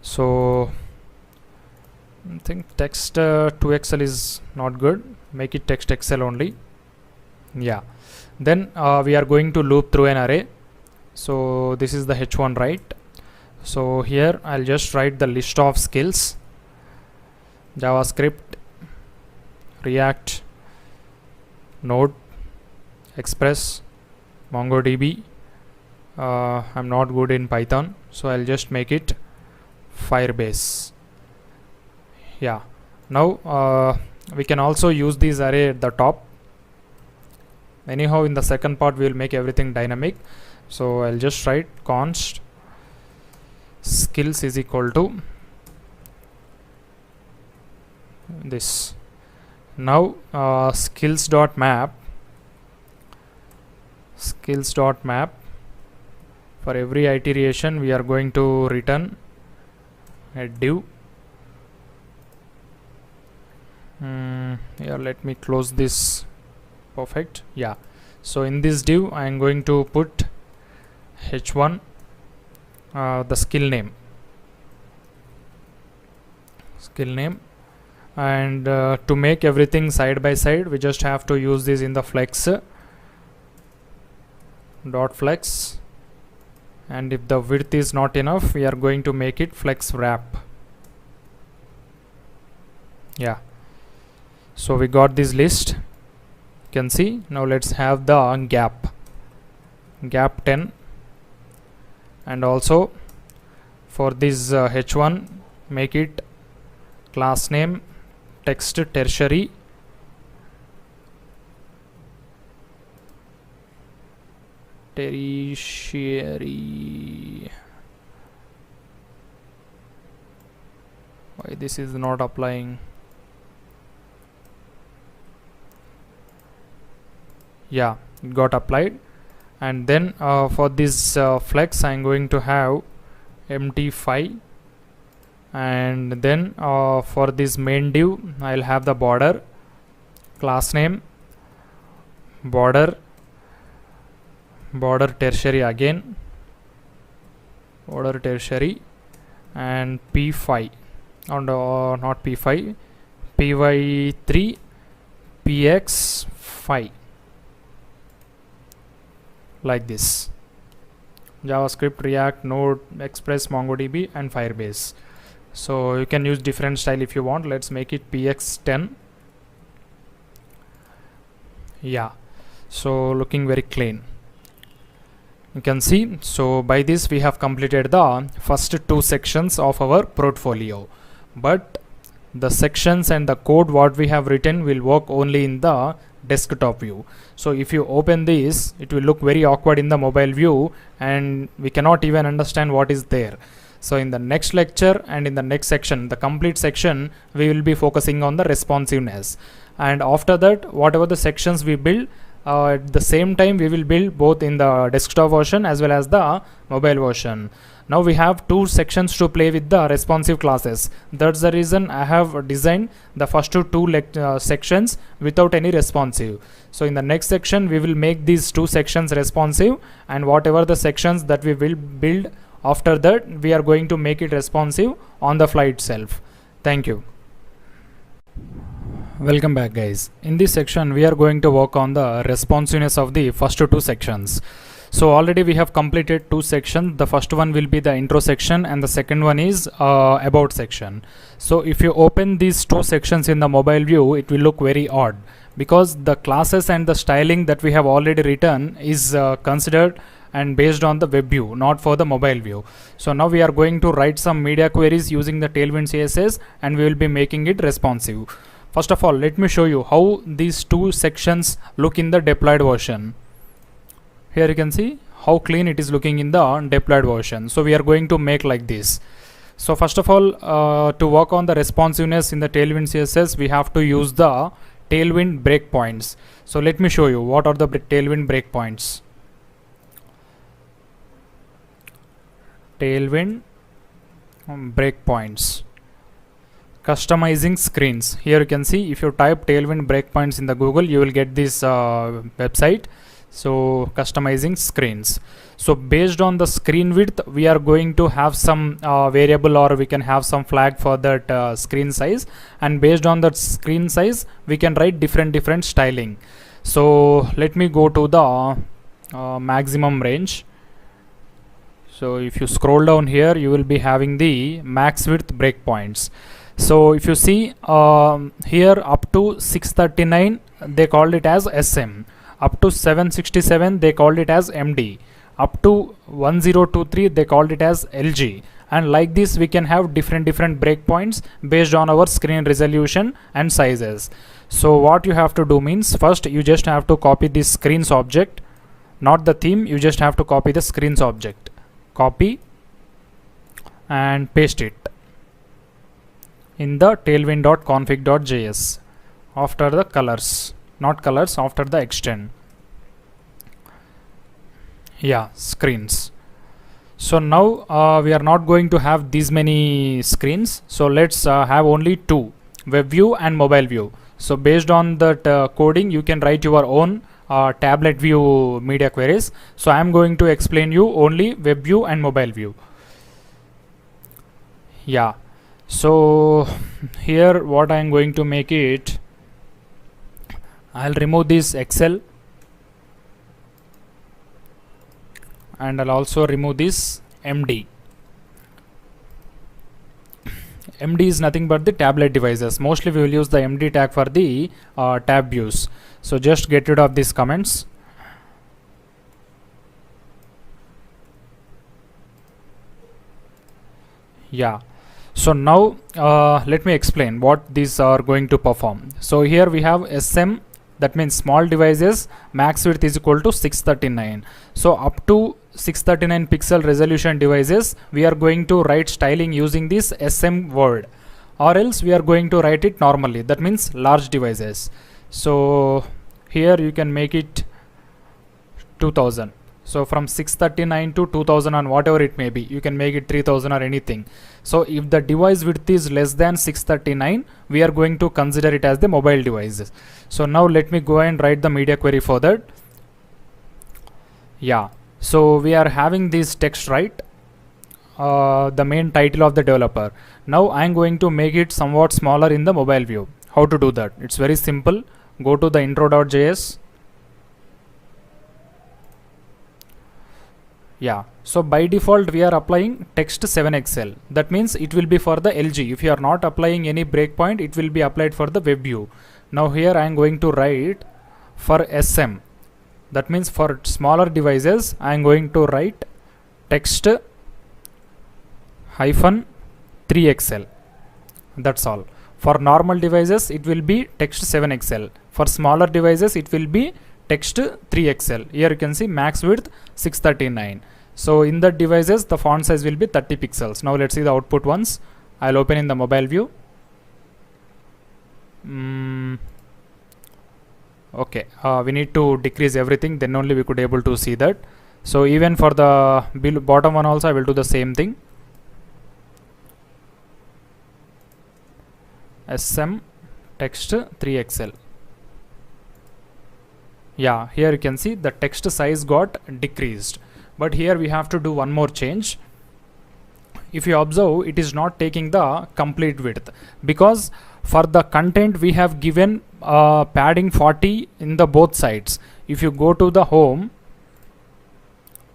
so I think text to Excel is not good, make it text Excel only. Yeah, then we are going to loop through an array. So this is the h1, right? So here I'll just write the list of skills: JavaScript, React, Node, Express, MongoDB. I'm not good in Python, so I'll just make it Firebase. Yeah, now we can also use this array at the top. Anyhow, in the second part we will make everything dynamic, so I'll just write const skills is equal to this. Now skills.map for every iteration we are going to return a div. Here let me close this. Perfect. Yeah, so in this div I am going to put h1 the skill name, and to make everything side by side we just have to use this in the flex dot flex, and if the width is not enough we are going to make it flex wrap. Yeah, so we got this list, you can see. Now let's have the gap 10, and also for this h1 make it class name text tertiary, why this is not applying? Yeah, it got applied. And then for this flex I'm going to have empty5, and then for this main div I'll have the border, class name border tertiary again, border tertiary, and p5 and not p5, py3 px5, like this. JavaScript, React, Node, Express, MongoDB, and Firebase. So you can use different style if you want. Let's make it px10. Yeah, so looking very clean, you can see. So by this we have completed the first two sections of our portfolio, but the sections and the code what we have written will work only in the desktop view. So if you open this, it will look very awkward in the mobile view and we cannot even understand what is there. So in the next lecture and in the next section, the complete section, we will be focusing on the responsiveness, and after that whatever the sections we build, at the same time we will build both in the desktop version as well as the mobile version. Now we have two sections to play with the responsive classes. That's the reason I have designed the first two sections without any responsive. So in the next section we will make these two sections responsive, and whatever the sections that we will build after that we are going to make it responsive on the fly itself. Thank you. Welcome back, guys. In this section we are going to work on the responsiveness of the first two sections. So already we have completed two sections. The first one will be the intro section and the second one is about section. So if you open these two sections in the mobile view, it will look very odd because the classes and the styling that we have already written is considered and based on the web view, not for the mobile view. So now we are going to write some media queries using the Tailwind CSS and we will be making it responsive. First of all, let me show you how these two sections look in the deployed version. Here you can see how clean it is looking in the deployed version. So we are going to make like this. So first of all, to work on the responsiveness in the Tailwind CSS, we have to use the Tailwind breakpoints. So let me show you what are the Tailwind breakpoints. Tailwind breakpoints. Customizing screens. Here you can see, if you type tailwind breakpoints in the Google, you will get this website. So customizing screens. So based on the screen width, we are going to have some variable, or we can have some flag for that screen size, and based on that screen size we can write different styling. So let me go to the maximum range. So if you scroll down here, you will be having the max width breakpoints. So if you see here, up to 639 they called it as SM, up to 767 they called it as MD, up to 1023 they called it as LG, and like this we can have different breakpoints based on our screen resolution and sizes. So what you have to do means, first you just have to copy this screens object, not the theme, you just have to copy the screens object, copy and paste it in the tailwind.config.js after the colors, not colors, after the extend. Yeah, screens. So now we are not going to have these many screens, so let's have only two, web view and mobile view. So based on that coding, you can write your own tablet view media queries. So I am going to explain you only web view and mobile view. Yeah, so here what I am going to make it, I'll remove this Excel, and I'll also remove this MD. MD is nothing but the tablet devices. Mostly we will use the MD tag for the tab views. So just get rid of these comments. Yeah. So now let me explain what these are going to perform. So here we have SM, that means small devices, max width is equal to 639. So up to 639 pixel resolution devices, we are going to write styling using this SM word, or else we are going to write it normally, that means large devices. So here you can make it 2000. So from 639 to 2000 and whatever it may be, you can make it 3000 or anything. So if the device width is less than 639, we are going to consider it as the mobile devices. So now let me go and write the media query for that. Yeah, so we are having this text, right? The main title of the developer. Now I am going to make it somewhat smaller in the mobile view. How to do that? It's very simple. Go to the intro.js. Yeah, so by default we are applying text 7XL. That means it will be for the LG. If you are not applying any breakpoint, it will be applied for the web view. Now here I am going to write for SM. That means for smaller devices I am going to write text hyphen 3XL. That's all. For normal devices it will be text 7XL. For smaller devices it will be text 3XL. Here you can see max width 639. So in the devices the font size will be 30 pixels. Now let's see the output once. I'll open in the mobile view. Okay, we need to decrease everything, then only we could able to see that. So even for the bottom one also I will do the same thing. SM text 3XL. Yeah, here you can see the text size got decreased, but here we have to do one more change. If you observe, it is not taking the complete width, because for the content we have given padding 40 in the both sides. If you go to the home,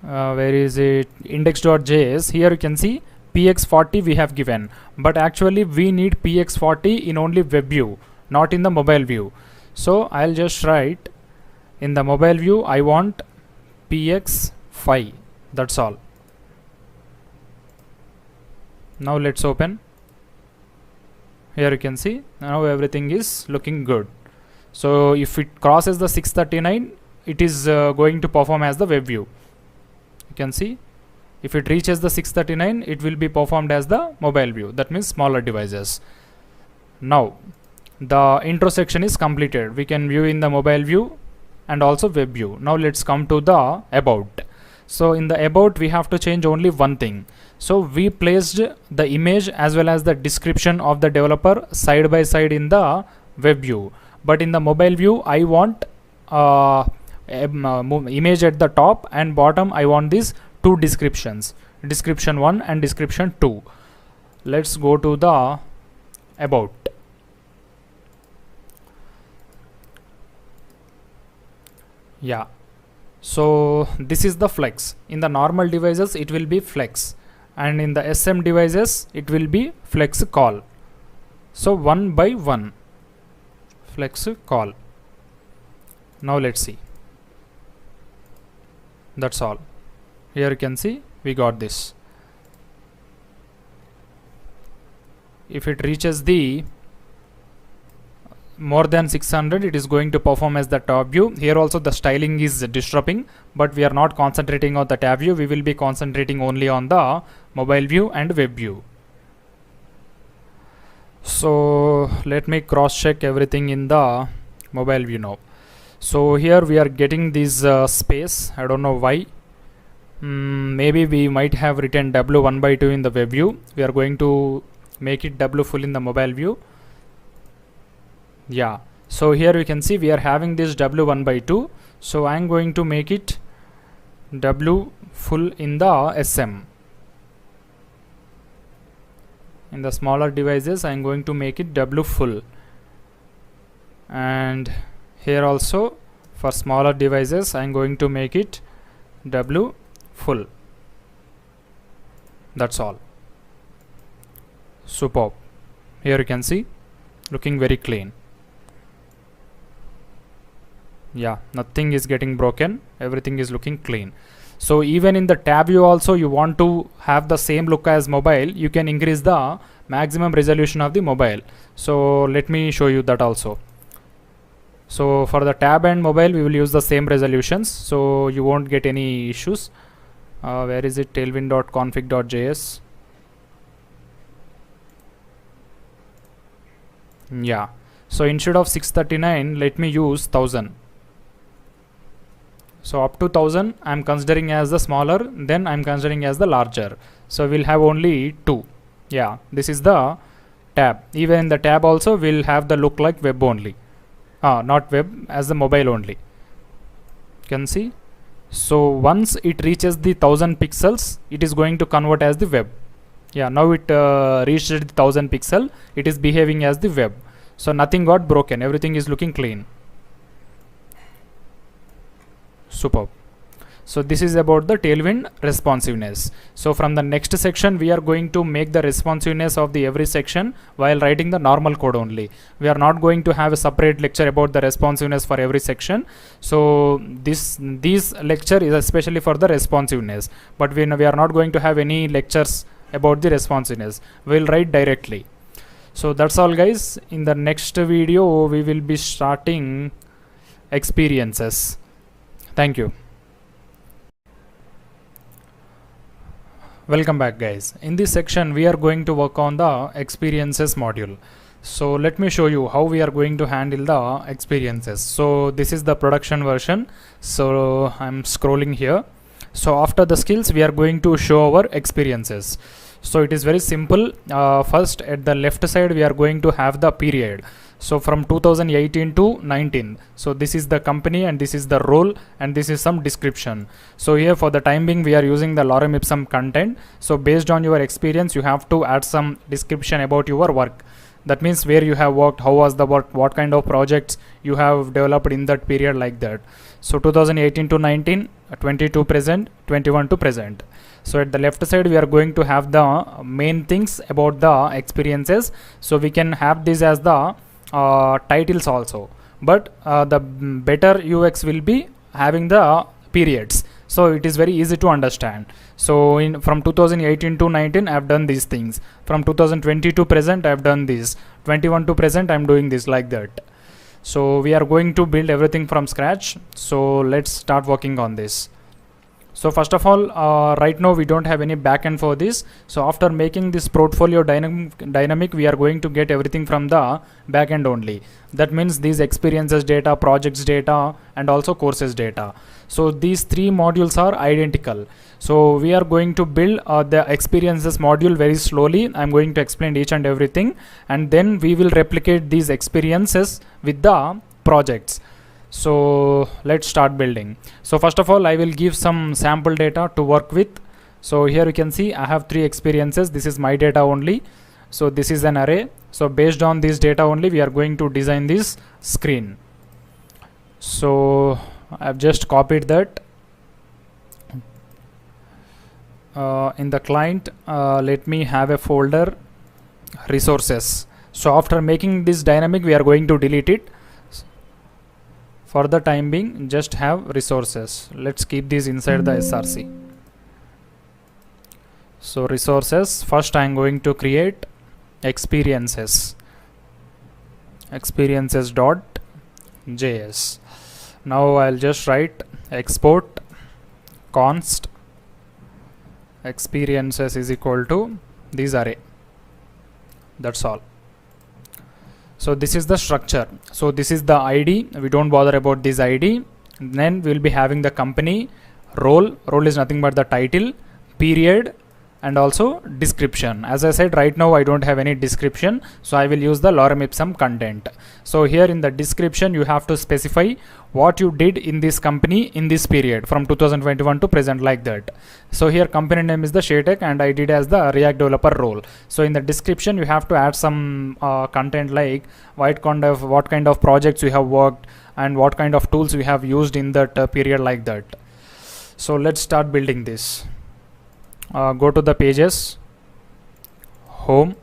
where is it, index.js, here you can see px40 we have given, but actually we need px40 in only web view, not in the mobile view. So I'll just write in the mobile view I want px5, that's all. Now let's open. Here you can see now everything is looking good. So if it crosses the 639, it is going to perform as the web view. You can see if it reaches the 639, it will be performed as the mobile view, that means smaller devices. Now the intro section is completed. We can view in the mobile view and also web view. Now let's come to the about. So in the about we have to change only one thing. So we placed the image as well as the description of the developer side by side in the web view, but in the mobile view I want image at the top, and bottom I want these two descriptions, description 1 and description 2. Let's go to the about. Yeah, so this is the flex. In the normal devices it will be flex, and in the SM devices it will be flex call. So 1 by 1 flex call. Now let's see. That's all. Here you can see we got this. If it reaches the more than 600, it is going to perform as the top view. Here also the styling is disturbing, but we are not concentrating on the tab view. We will be concentrating only on the mobile view and web view. So let me cross check everything in the mobile view now. So here we are getting this space. I don't know why. Maybe we might have written W1 by 2 in the web view. We are going to make it W full in the mobile view. Yeah, so here we can see we are having this W1 by 2. So I am going to make it W full in the SM. In the smaller devices I am going to make it W full, and here also for smaller devices I am going to make it W full. That's all. Superb. Here you can see looking very clean. Yeah, nothing is getting broken, everything is looking clean. So even in the tab view also you want to have the same look as mobile, you can increase the maximum resolution of the mobile. So let me show you that also. So for the tab and mobile we will use the same resolutions, so you won't get any issues. Where is it? tailwind.config.js. Yeah, so instead of 639 let me use 1000. So up to 1000 I am considering as the smaller, then I am considering as the larger. So we'll have only 2. Yeah, this is the tab. Even in the tab also we'll have the look like web only. Not web, as the mobile only. You can see. So once it reaches the 1000 pixels, it is going to convert as the web. Yeah, now it reached the 1000 pixel. It is behaving as the web. So nothing got broken. Everything is looking clean. Superb. So this is about the Tailwind responsiveness. So from the next section we are going to make the responsiveness of the every section while writing the normal code only. We are not going to have a separate lecture about the responsiveness for every section. So this lecture is especially for the responsiveness, but we are not going to have any lectures about the responsiveness. We'll write directly. So that's all guys. In the next video we will be starting experiences. Thank you. Welcome back guys. In this section we are going to work on the experiences module. So let me show you how we are going to handle the experiences. So this is the production version. So I'm scrolling here. So after the skills we are going to show our experiences. So it is very simple. First at the left side we are going to have the period. So from 2018 to 19. So this is the company and this is the role and this is some description. So here for the time being we are using the lorem ipsum content. So based on your experience you have to add some description about your work. That means where you have worked, how was the work, what kind of projects you have developed in that period, like that. So 2018 to 19, 20 to present, 21 to present. So at the left side we are going to have the main things about the experiences. So we can have this as the titles also, but the better UX will be having the periods, so it is very easy to understand. So from 2018 to 19 I have done these things, from 2020 to present I have done this, 21 to present I am doing this, like that. So we are going to build everything from scratch. So let's start working on this. So first of all, right now we don't have any backend for this. So after making this portfolio dynamic, we are going to get everything from the backend only. That means these experiences data, projects data, and also courses data. So these three modules are identical. So we are going to build the experiences module very slowly. I'm going to explain each and everything, and then we will replicate these experiences with the projects. So let's start building. So first of all, I will give some sample data to work with. So here you can see I have three experiences. This is my data only. So this is an array. So based on this data only, we are going to design this screen. So I've just copied that. In the client, let me have a folder resources. So after making this dynamic, we are going to delete it. For the time being, just have resources. Let's keep this inside the src. So resources, first I am going to create experiences .js. Now I'll just write export const experiences is equal to this array. That's all. So this is the structure. So this is the ID. We don't bother about this ID. Then we'll be having the company, role. Role is nothing but the title, period, and also description. As I said, right now I don't have any description, so I will use the lorem ipsum content. So here in the description, you have to specify what you did in this company in this period from 2021 to present, like that. So here company name is the ShareTech, and I did as the React developer role. So in the description, you have to add some content like what kind of projects you have worked and what kind of tools we have used in that period, like that. So let's start building this. Go to the pages, home,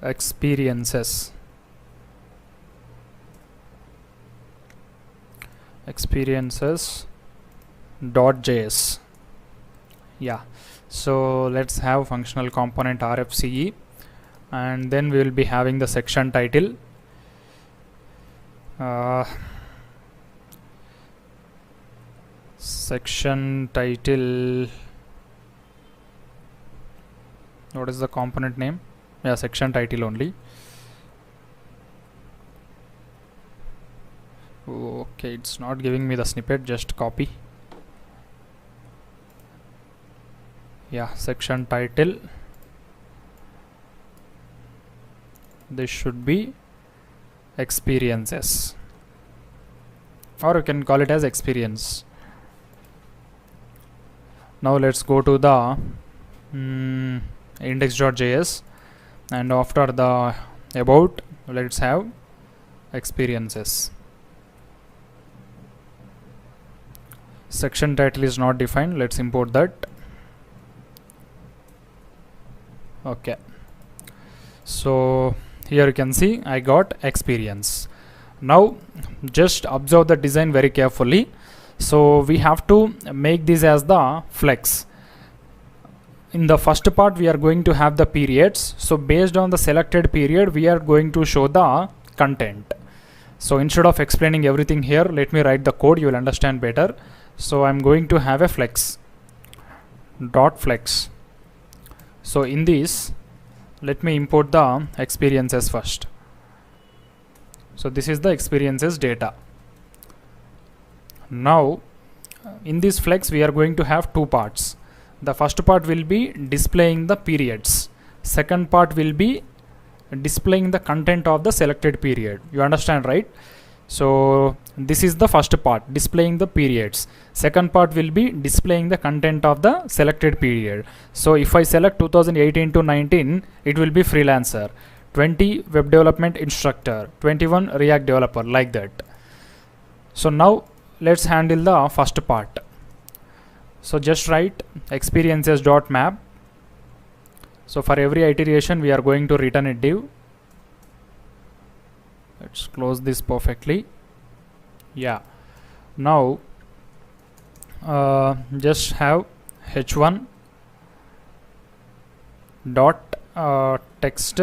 experiences, .js. Yeah, so let's have functional component RFCE, and then we will be having the section title. Section title, what is the component name? Yeah, section title only. Okay, it's not giving me the snippet, just copy. Yeah, section title, this should be experiences, or you can call it as experience. Now let's go to the index.js, and after the about, let's have experiences. Section title is not defined. Let's import that. Okay. So here you can see I got experience. Now just observe the design very carefully. So we have to make this as the flex. In the first part, we are going to have the periods. So based on the selected period, we are going to show the content. So instead of explaining everything here, let me write the code. You will understand better. So I'm going to have a flex dot flex. So in this, let me import the experiences first. So this is the experiences data. Now in this flex, we are going to have two parts. The first part will be displaying the periods. Second part will be displaying the content of the selected period. You understand, right? So this is the first part, displaying the periods. Second part will be displaying the content of the selected period. So if I select 2018 to 19, it will be freelancer, 20 web development instructor, 21 React developer, like that. So now let's handle the first part. So just write experiences.map. So for every iteration, we are going to return a div. Let's close this perfectly. Yeah. Now just have h1 dot text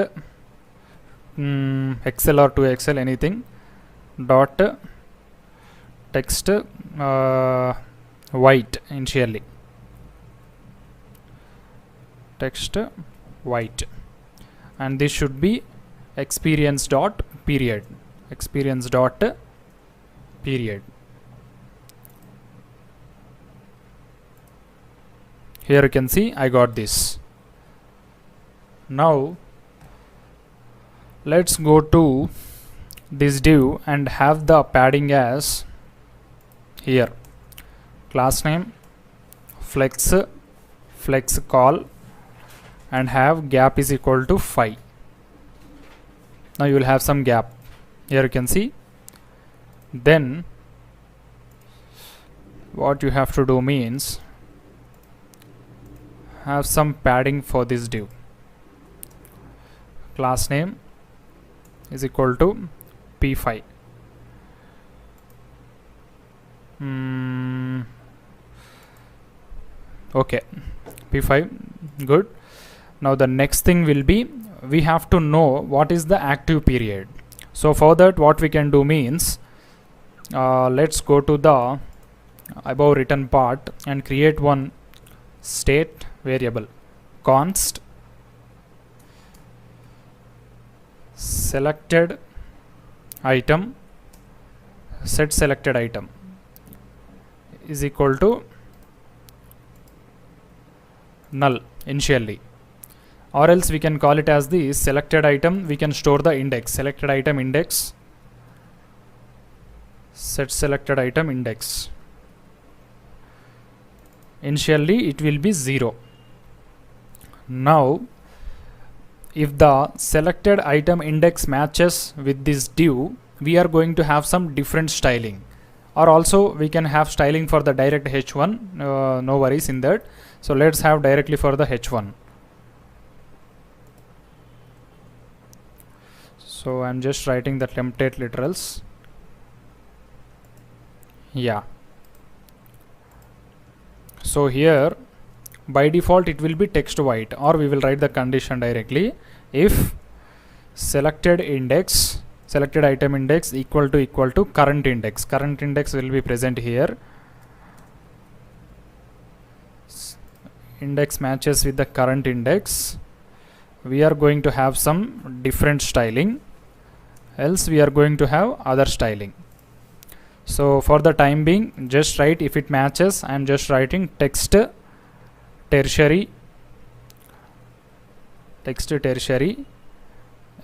Excel or to Excel, anything, dot text white initially, text white, and this should be experience dot period, experience dot period. Here you can see I got this. Now let's go to this div and have the padding as here class name flex call and have gap is equal to 5. Now you will have some gap. Here you can see. Then what you have to do means have some padding for this div. Class name is equal to p5. Okay, p5, good. Now the next thing will be we have to know what is the active period. So for that what we can do means let's go to the above written part and create one state variable const selected item set selected item is equal to null initially, or else we can call it as the selected item. We can store the index selected item index set selected item index. Initially it will be 0. Now if the selected item index matches with this div, we are going to have some different styling, or also we can have styling for the direct h1, no worries in that. So let's have directly for the h1. So I'm just writing the template literals. Yeah, so here by default it will be text white, or we will write the condition directly if selected index selected item index equal to current index will be present here, index matches with the current index, we are going to have some different styling, else we are going to have other styling. So for the time being just write if it matches. I am just writing text tertiary,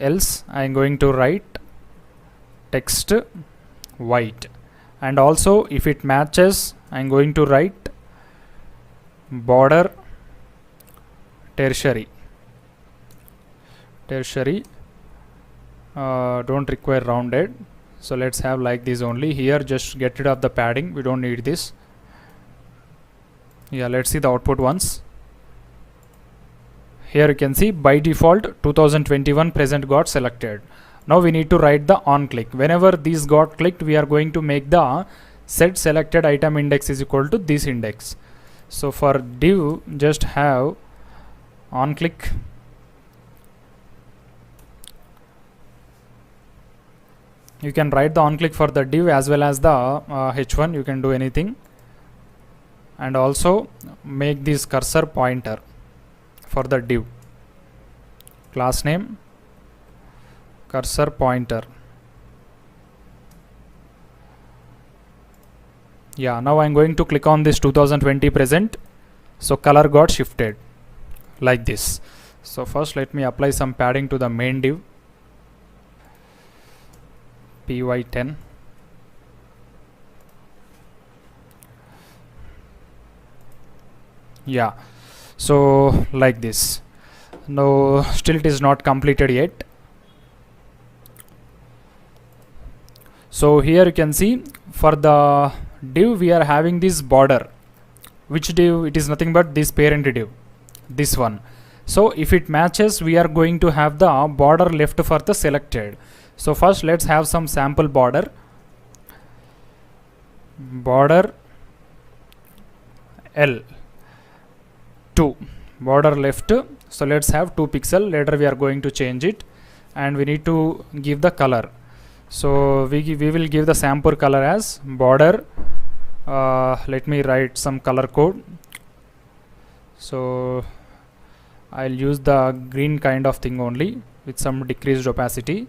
else I am going to write text white, and also if it matches I am going to write border tertiary, don't require rounded. So let's have like this only. Here just get rid of the padding, we don't need this. Yeah, let's see the output once. Here you can see by default 2021 present got selected. Now we need to write the on click. Whenever these got clicked, we are going to make the set selected item index is equal to this index. So for div just have on click. You can write the on click for the div as well as the h1, you can do anything, and also make this cursor pointer for the div, class name cursor pointer. Yeah, now I'm going to click on this 2020 present, so color got shifted like this. So first let me apply some padding to the main div, py10. Yeah, so like this. No, still it is not completed yet. So here you can see for the div we are having this border. Which div? It is nothing but this parent div, this one. So if it matches, we are going to have the border left for the selected. So first let's have some sample border L 2 border left. So let's have 2 pixel. Later we are going to change it, and we need to give the color. So we will give the sample color as border. Let me write some color code. So I'll use the green kind of thing only with some decreased opacity.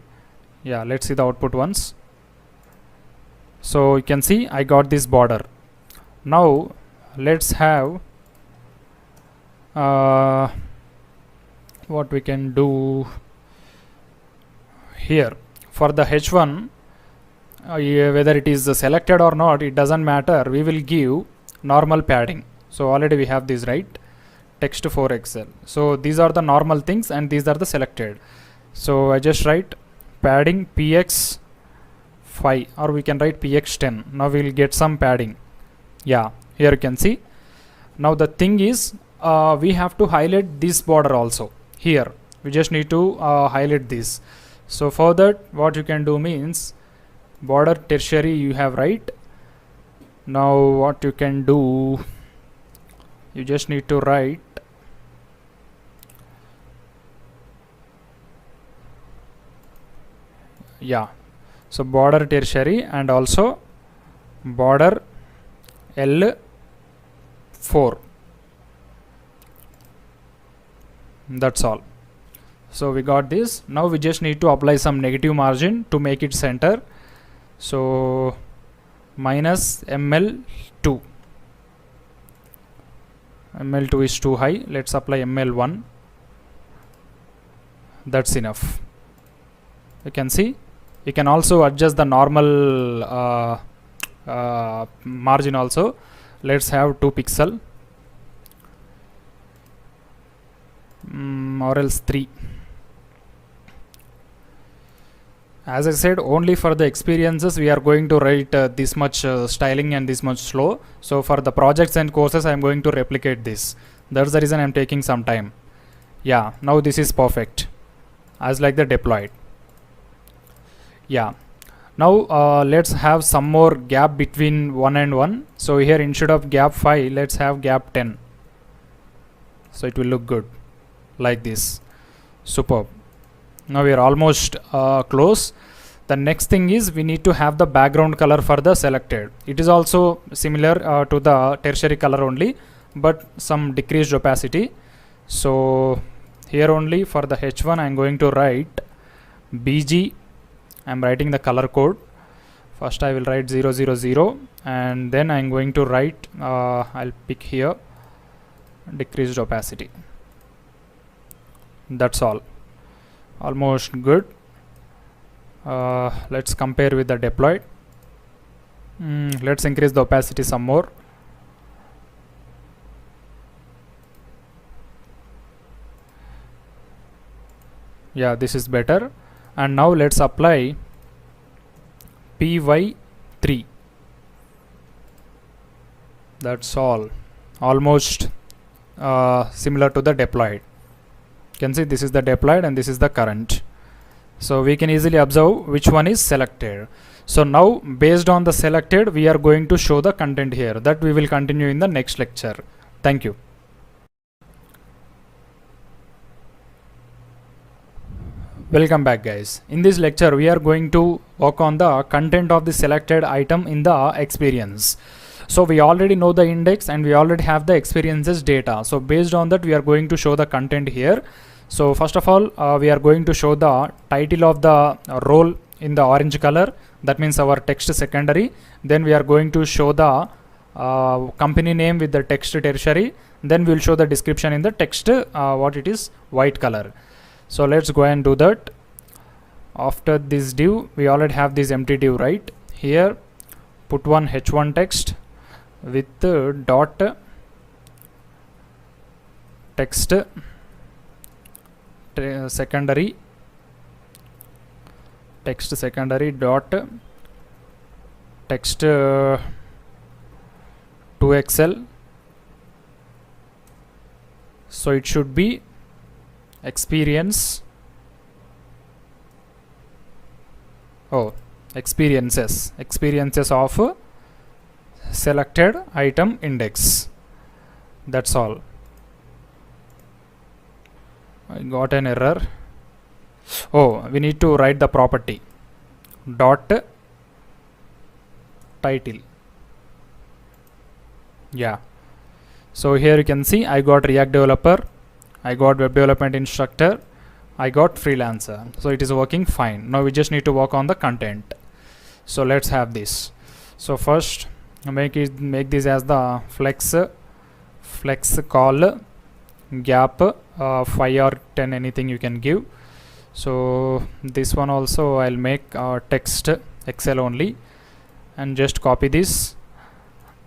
Yeah, let's see the output once. So you can see I got this border. Now let's have what we can do here for the h1, whether it is selected or not, it doesn't matter. We will give normal padding. So already we have this, right? Text 4XL. So these are the normal things and these are the selected. So I just write padding px 5, or we can write px 10. Now we will get some padding. Yeah, here you can see. Now the thing is, we have to highlight this border also. Here we just need to highlight this. So for that, what you can do means border tertiary you have, right? Now what you can do, you just need to write so border tertiary and also border L4. That's all. So we got this. Now we just need to apply some negative margin to make it center. So minus ML2. ML2 is too high. Let's apply ML1. That's enough. You can see. You can also adjust the normal margin also. Let's have 2 pixel or else 3. As I said, only for the experiences we are going to write this much styling and this much slow. So for the projects and courses I am going to replicate this. That's the reason I am taking some time. Yeah, now this is perfect as like the deployed. Yeah, now let's have some more gap between 1 and 1. So here instead of gap 5, let's have gap 10. So it will look good like this. Superb. Now we are almost close. The next thing is we need to have the background color for the selected. It is also similar to the tertiary color only, but some decreased opacity. So here only for the h1 I am going to write bg. I am writing the color code. First I will write 000 and then I am going to write I'll pick here decreased opacity. That's all. Almost good. Let's compare with the deployed. Let's increase the opacity some more. Yeah, this is better. And now let's apply py3. That's all. Almost similar to the deployed. You can see this is the deployed and this is the current. So we can easily observe which one is selected. So now based on the selected we are going to show the content here. That we will continue in the next lecture. Thank you. Welcome back guys. In this lecture we are going to work on the content of the selected item in the experience. So we already know the index and we already have the experiences data. So based on that we are going to show the content here. So first of all we are going to show the title of the role in the orange color. That means our text secondary. Then we are going to show the company name with the text tertiary. Then we will show the description in the text what it is white color. So let's go and do that. After this div we already have this empty div, right? Here put one h1 text with dot text secondary dot text 2xl. So it should be experiences of selected item index. That's all. I got an error. Oh, we need to write the property. dot title. Yeah, so here you can see I got React developer, I got web development instructor, I got freelancer. So it is working fine. Now we just need to work on the content. So let's have this. So first make this as the flex call gap 5 or 10, anything you can give. So this one also I'll make text Excel only, and just copy this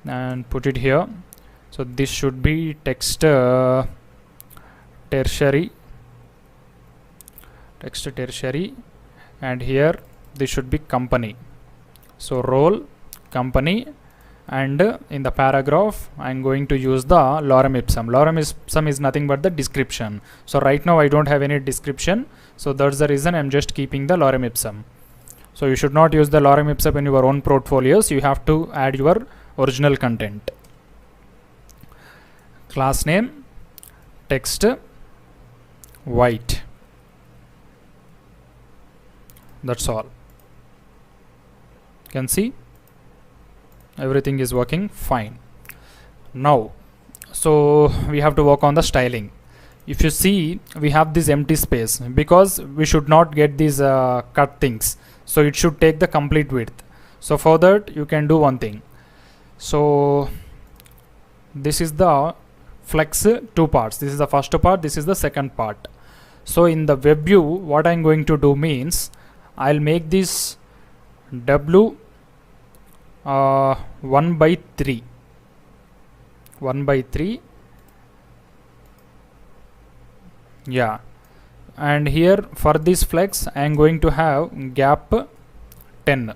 and put it here. So this should be text tertiary, and here this should be company. So role, company, and in the paragraph I'm going to use the lorem ipsum. Lorem ipsum is nothing but the description. So right now I don't have any description, so that's the reason I'm just keeping the lorem ipsum. So you should not use the lorem ipsum in your own portfolios. You have to add your original content. Class name text white. That's all. You can see everything is working fine. Now, so we have to work on the styling. If you see, we have this empty space because we should not get these cut things. So it should take the complete width. So for that you can do one thing. So this is the flex two parts. This is the first part, this is the second part. So in the web view, what I'm going to do means I'll make this W 1 by 3. Yeah, and here for this flex I am going to have gap 10,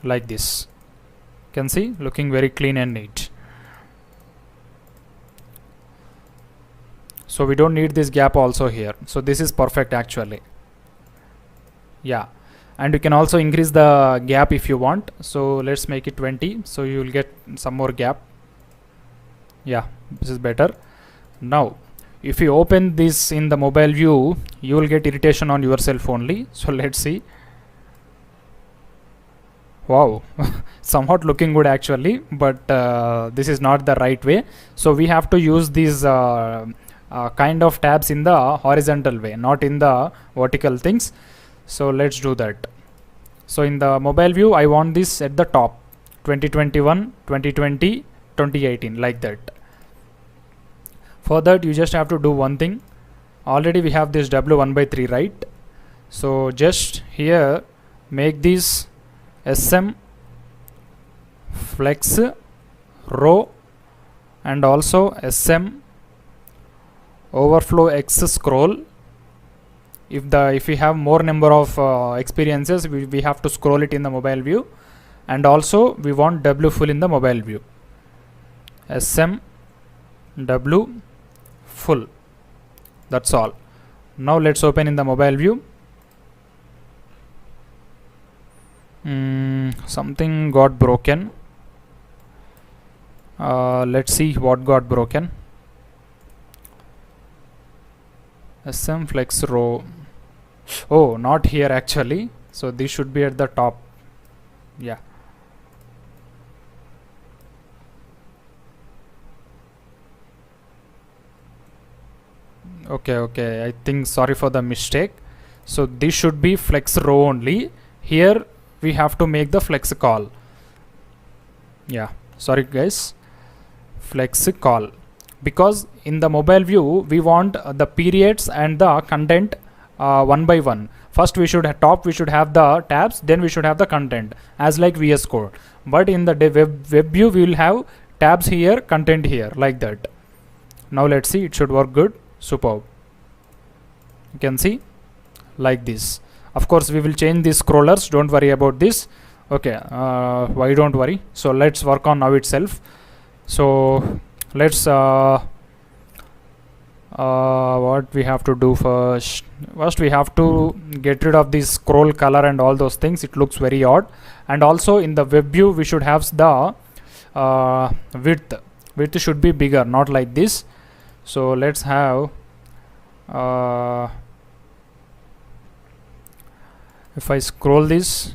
like this. You can see, looking very clean and neat. So we don't need this gap also here. So this is perfect actually. Yeah, and you can also increase the gap if you want. So let's make it 20, so you will get some more gap. Yeah, this is better. Now if you open this in the mobile view, you will get irritation on yourself only. So let's see. Wow, somewhat looking good actually, but this is not the right way. So we have to use these kind of tabs in the horizontal way, not in the vertical things. So let's do that. So in the mobile view I want this at the top, 2021, 2020, 2018, like that. For that you just have to do one thing. Already we have this W1 by 3, right? So just here make this SM flex row and also SM overflow X scroll. If we have more number of experiences, we have to scroll it in the mobile view, and also we want W full in the mobile view. SM W full. That's all. Now let's open in the mobile view. Something got broken. Let's see what got broken. SM flex row. Oh, not here actually. So this should be at the top. Yeah. Okay, I think, sorry for the mistake. So this should be flex row only. Here we have to make the flex call. Yeah, sorry guys, flex call, because in the mobile view we want the periods and the content one by one. First we should have the tabs, then we should have the content, as like VS Code. But in the web view we will have tabs here, content here, like that. Now let's see, it should work good. Superb. You can see, like this. Of course we will change these scrollers, don't worry about this. Okay, why don't worry. So let's work on now itself. So let's what we have to do first we have to get rid of this scroll color and all those things. It looks very odd. And also in the web view we should have the width should be bigger, not like this. So let's have If I scroll this,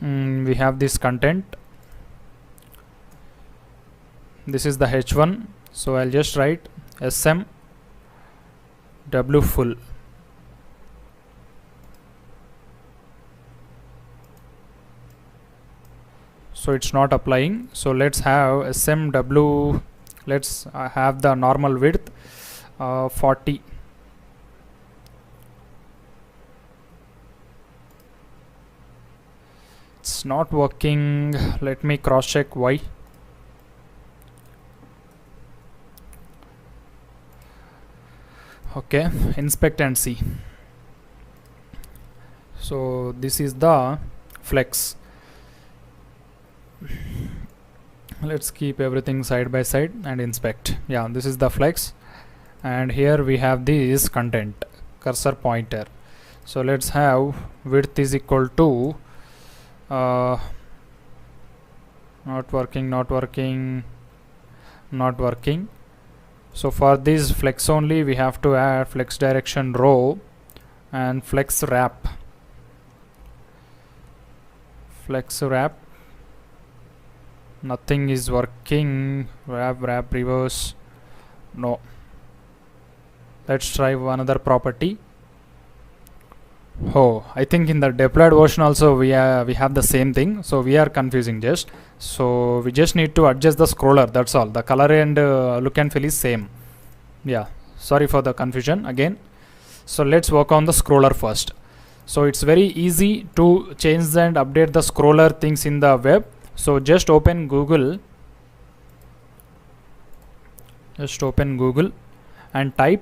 we have this content. This is the h1, so I'll just write sm w full. So it's not applying, so let's have smw, let's have the normal width 40. It's not working. Let me cross check why. Okay, inspect and see. So this is the flex. Let's keep everything side by side and inspect. Yeah, this is the flex, and here we have this content cursor pointer. So let's have width is equal to not working. So for this flex only, we have to add flex direction row and flex wrap. Nothing is working. Wrap reverse. No. Let's try another property. Oh, I think in the deployed version also we have the same thing, so we are confusing just. So we just need to adjust the scroller, that's all. The color and look and feel is same. Yeah, sorry for the confusion again. So let's work on the scroller first. So it's very easy to change and update the scroller things in the web. So just open Google. And type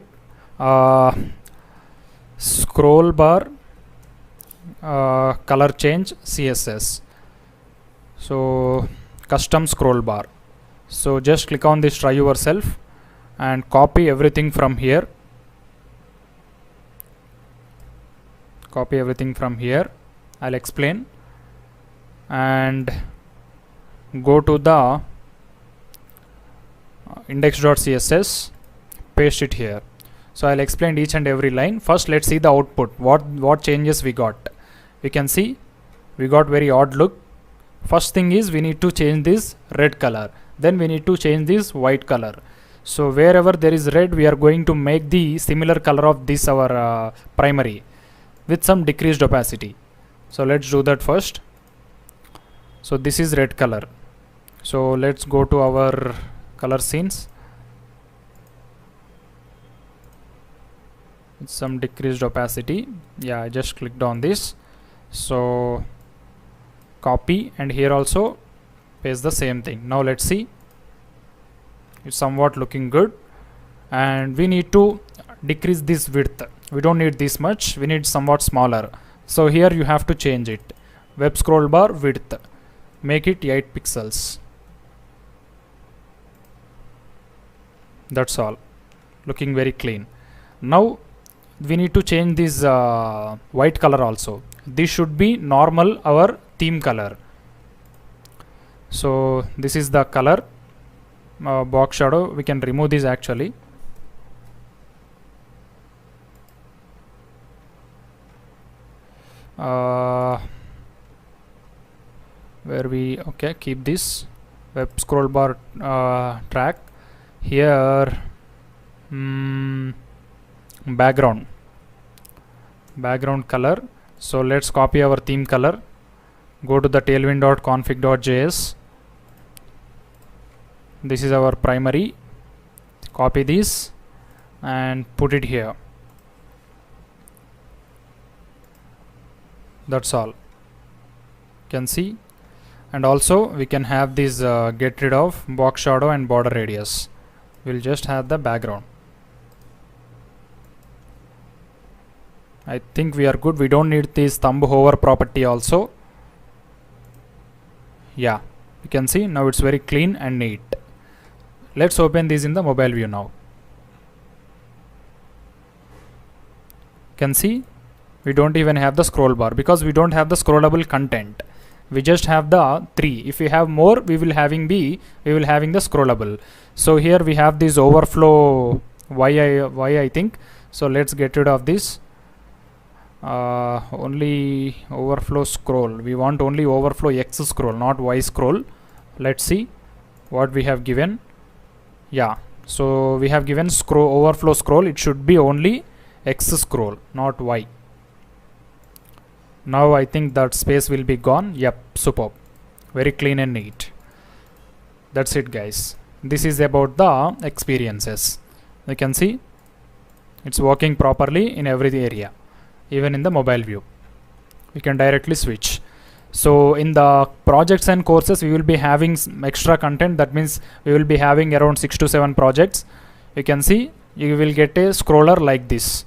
scroll bar color change CSS. So custom scroll bar. So just click on this, try yourself, and copy everything from here. I'll explain. And go to the index.css, paste it here. So I'll explain each and every line. First let's see the output, what changes we got. We can see we got very odd look. First thing is we need to change this red color, then we need to change this white color. So wherever there is red, we are going to make the similar color of this our primary with some decreased opacity. So let's do that first. So this is red color. So let's go to our color scenes. With some decreased opacity. Yeah, I just clicked on this. So copy, and here also paste the same thing. Now let's see. It's somewhat looking good, and we need to decrease this width. We don't need this much, we need somewhat smaller. So here you have to change it. Web scroll bar width, make it 8 pixels. That's all, looking very clean. Now we need to change this white color also. This should be normal our theme color. So this is the color box shadow. We can remove this actually. Keep this web scroll bar track here. Background color. So let's copy our theme color. Go to the tailwind.config.js. This is our primary. Copy this and put it here. That's all. Can see. And also we can have this get rid of box shadow and border radius. We'll just have the background. I think we are good. We don't need this thumb hover property also. Yeah, you can see now it's very clean and neat. Let's open this in the mobile view now. Can see we don't even have the scroll bar because we don't have the scrollable content. We just have the 3. If we have more, we will having the scrollable. So here we have this overflow. Why I think so. Let's get rid of this. only overflow scroll. We want only overflow X scroll, not Y scroll. Let's see what we have given. Yeah, so we have given overflow scroll. It should be only X scroll, not Y. Now I think that space will be gone. Yep, superb, very clean and neat. That's it, guys. This is about the experiences. You can see it's working properly in every area, even in the mobile view. We can directly switch. So in the projects and courses, we will be having some extra content. That means we will be having around 6 to 7 projects. You can see you will get a scroller like this.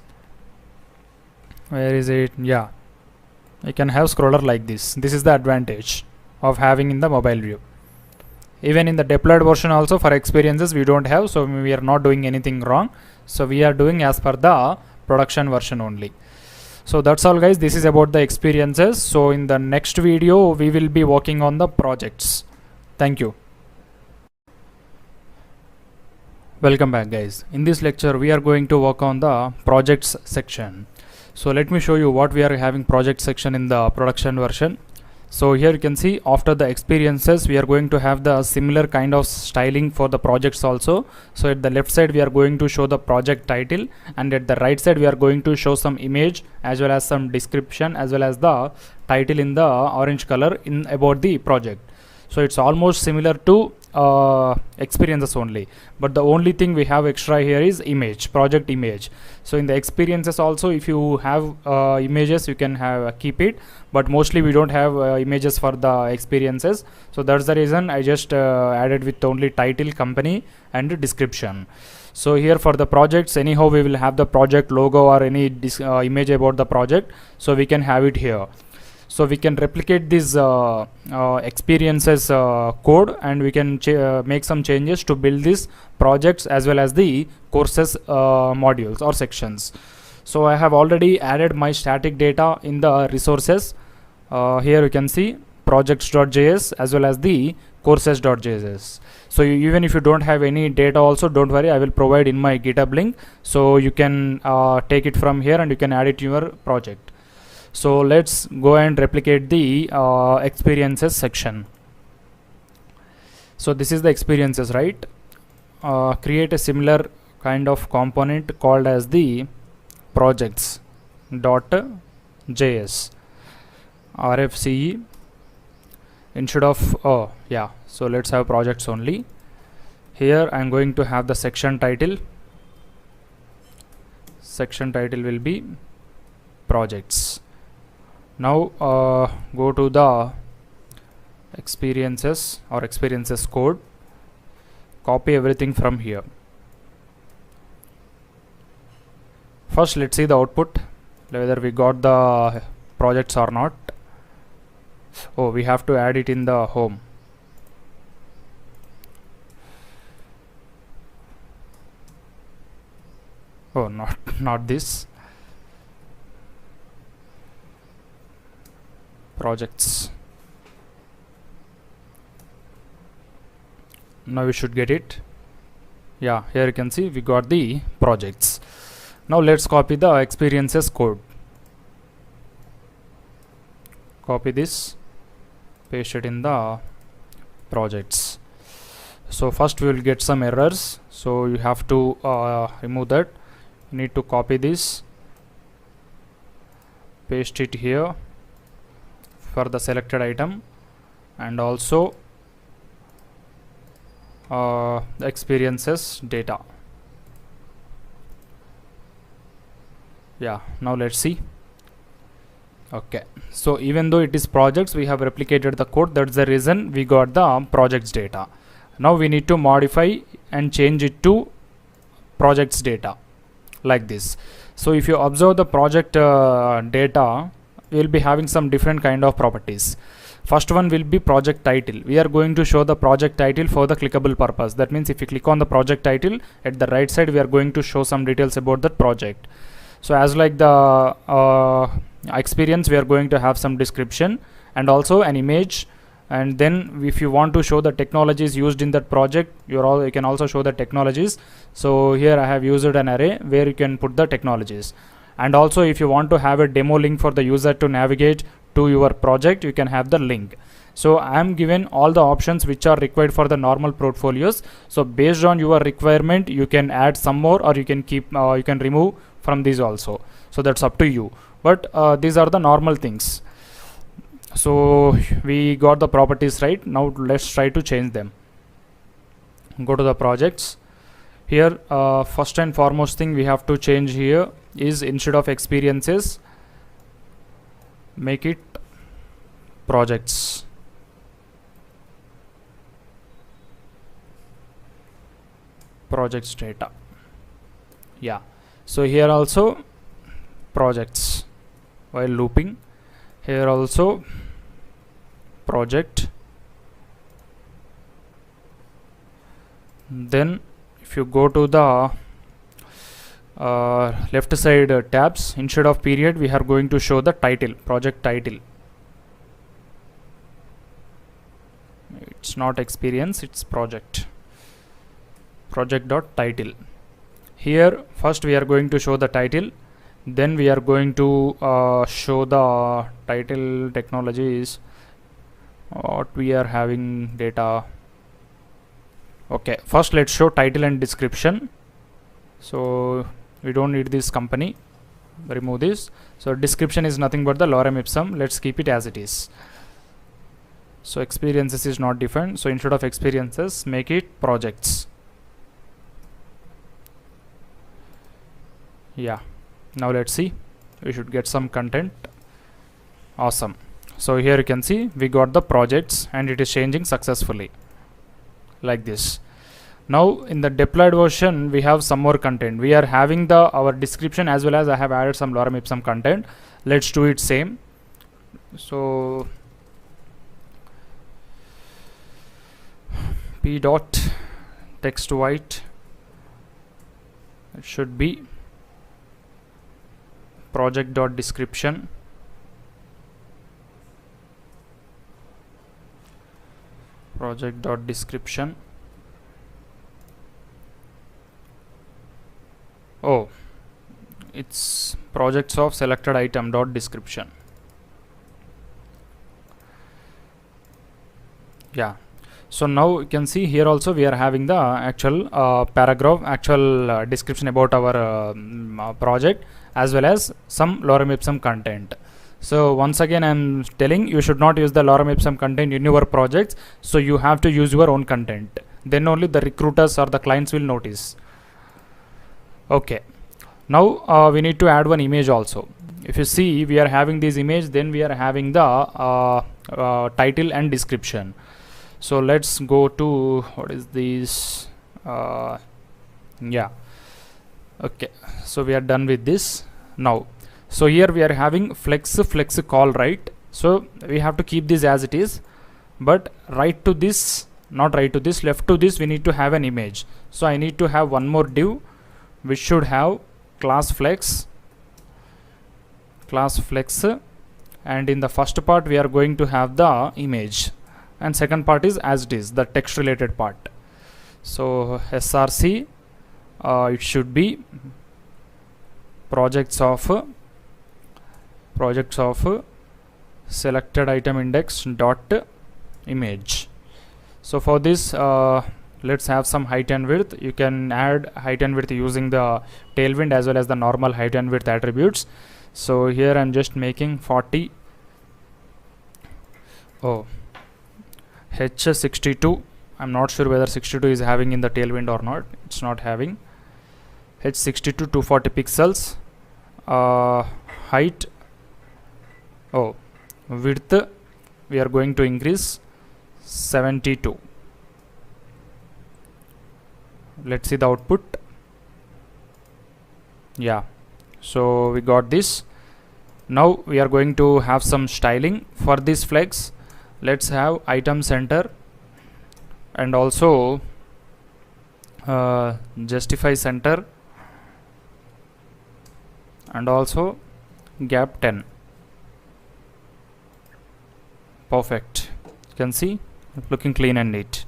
Where is it? Yeah, you can have scroller like this. This is the advantage of having in the mobile view. Even in the deployed version also, for experiences we don't have, so we are not doing anything wrong. So we are doing as per the production version only. So that's all, guys. This is about the experiences. So in the next video we will be working on the projects. Thank you. Welcome back, guys. In this lecture we are going to work on the projects section. So let me show you what we are having project section in the production version. So here you can see after the experiences we are going to have the similar kind of styling for the projects also. So at the left side we are going to show the project title, and at the right side we are going to show some image as well as some description as well as the title in the orange color in about the project. So it's almost similar to experiences only, but the only thing we have extra here is image, project image. So in the experiences also, if you have images, you can have keep it, but mostly we don't have images for the experiences. So that's the reason I just added with only title, company and description. So here for the projects, anyhow we will have the project logo or any image about the project, so we can have it here. So we can replicate this experiences code, and we can make some changes to build these projects as well as the courses modules or sections. So I have already added my static data in the resources. Here you can see projects.js as well as the courses.js. So even if you don't have any data also, don't worry, I will provide in my GitHub link, so you can take it from here and you can add it to your project. So let's go and replicate the experiences section. So this is the experiences, right? Create a similar kind of component called as the projects.js RFCE instead of so let's have projects only. Here I'm going to have the section title. Section title will be projects. Now go to the experiences or experiences code, copy everything from here. First let's see the output, whether we got the projects or not. Oh, we have to add it in the home. Oh, not this. Projects. Now we should get it. Yeah, here you can see we got the projects. Now let's copy the experiences code. Copy this, paste it in the projects. So first we will get some errors, so you have to remove that. You need to copy this, paste it here for the selected item, and also the experiences data. Yeah, now let's see. Okay, so even though it is projects, we have replicated the code. That's the reason we got the projects data. Now we need to modify and change it to projects data like this. So if you observe the project data, we will be having some different kind of properties. First one will be project title. We are going to show the project title for the clickable purpose. That means if you click on the project title, at the right side we are going to show some details about that project. So as like the experience, we are going to have some description and also an image, and then if you want to show the technologies used in that project, you can also show the technologies. So here I have used an array where you can put the technologies, And also if you want to have a demo link for the user to navigate to your project, you can have the link. So I am given all the options which are required for the normal portfolios. So based on your requirement, you can add some more, or you can keep you can remove from these also. So that's up to you, but these are the normal things. So we got the properties right. Now let's try to change them. Go to the projects. Here first and foremost thing we have to change here is, instead of experiences, make it projects. Projects data. Yeah, so here also projects while looping. Here also project. Then if you go to the left side tabs, instead of period we are going to show the title, project title. It's not experience, it's project dot title. Here first we are going to show the title, then we are going to show the title technologies, what we are having data. Okay, first let's show title and description. So we don't need this company, remove this. So description is nothing but the lorem ipsum, let's keep it as it is. So experiences is not defined, so instead of experiences make it projects. Yeah, now let's see, we should get some content. Awesome. So here you can see we got the projects and it is changing successfully like this. Now in the deployed version we have some more content. We are having our description, as well as I have added some lorem ipsum content. Let's do it same. So p dot text white, it should be project dot description. Project dot description. Oh, it's projects of selected item dot description. Yeah, so now you can see here also we are having the actual paragraph, actual description about our project, as well as some lorem ipsum content. So once again I'm telling, you should not use the lorem ipsum content in your projects, so you have to use your own content, then only the recruiters or the clients will notice. Okay, now we need to add one image also. If you see, we are having this image, then we are having the title and description. So let's go to, what is this, yeah, okay, so we are done with this now. So here we are having flex call, right? So we have to keep this as it is, but right to this, not right to this, left to this, we need to have an image. So I need to have one more div which should have class flex, and in the first part we are going to have the image, and second part is as it is, the text related part. So src, it should be projects of selected item index dot image. So for this let's have some height and width. You can add height and width using the tailwind as well as the normal height and width attributes. So here I'm just making 40. Oh, h62, I'm not sure whether 62 is having in the tailwind or not. It's not having. h62 240 pixels. Height, oh, width we are going to increase 72. Let's see the output. Yeah, so we got this. Now we are going to have some styling for this flex. Let's have item center and also justify center and also gap 10. Perfect. You can see looking clean and neat.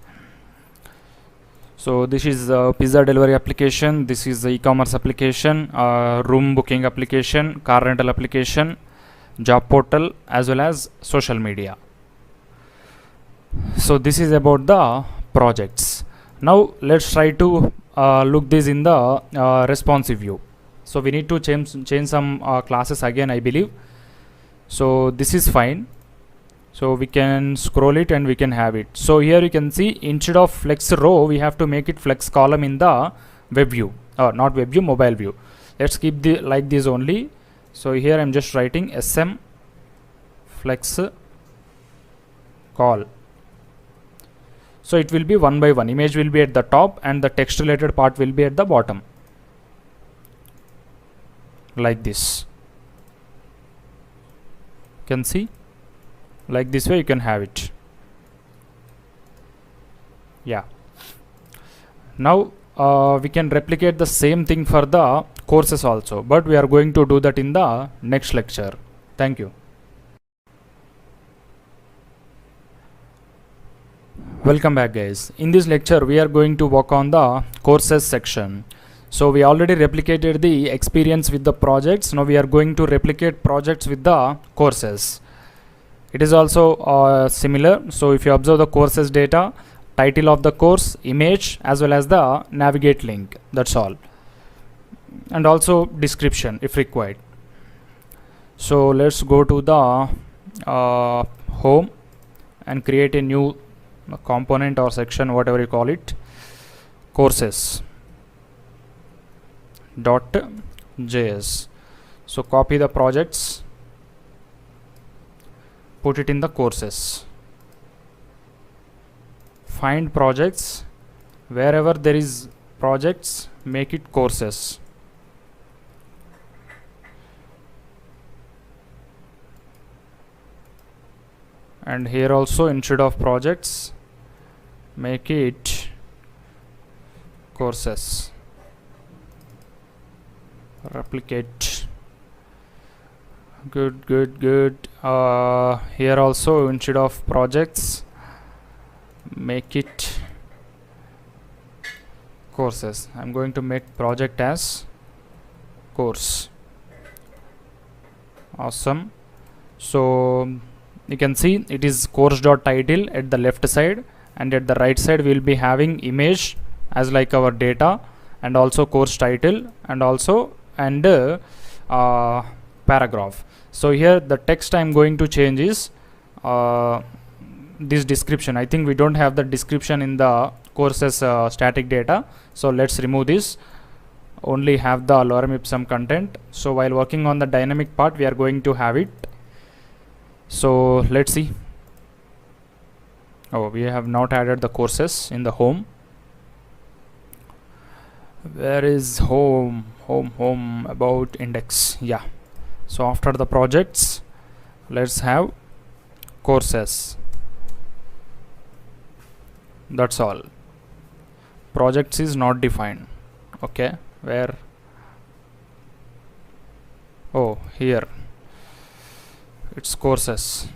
So this is a pizza delivery application, this is the e-commerce application, room booking application, car rental application, job portal, as well as social media. So this is about the projects. Now let's try to look this in the responsive view. So we need to change some classes again, I believe. So this is fine. So we can scroll it and we can have it. So here you can see instead of flex row, we have to make it flex column in the web view, or not web view, mobile view. Let's keep the like this only. So here I'm just writing sm flex call. So it will be one by one. Image will be at the top and the text related part will be at the bottom, like this. You can see, like this way you can have it. Yeah. Now we can replicate the same thing for the courses also, but we are going to do that in the next lecture. Thank you. Welcome back, guys. In this lecture we are going to work on the courses section. So we already replicated the experience with the projects. Now we are going to replicate projects with the courses. It is also similar. So if you observe the courses data, title of the course, image, as well as the navigate link, that's all, and also description if required. So let's go to the home and create a new component or section, whatever you call it, courses .js. So copy the projects, put it in the courses, find projects, wherever there is projects, make it courses. And here also instead of projects, make it courses. Replicate. Good. Here also instead of projects, make it courses. I'm going to make project as course. Awesome. So you can see it is course.title at the left side, and at the right side we will be having image as like our data, and also course title, and also paragraph. So here the text I'm going to change is this description. I think we don't have the description in the courses static data, so let's remove this, only have the lorem ipsum content. So while working on the dynamic part we are going to have it. So let's see. Oh, we have not added the courses in the home. Where is home? Home about index. Yeah. So after the projects, let's have courses. That's all. Projects is not defined. Okay. Where? Oh, here. It's courses.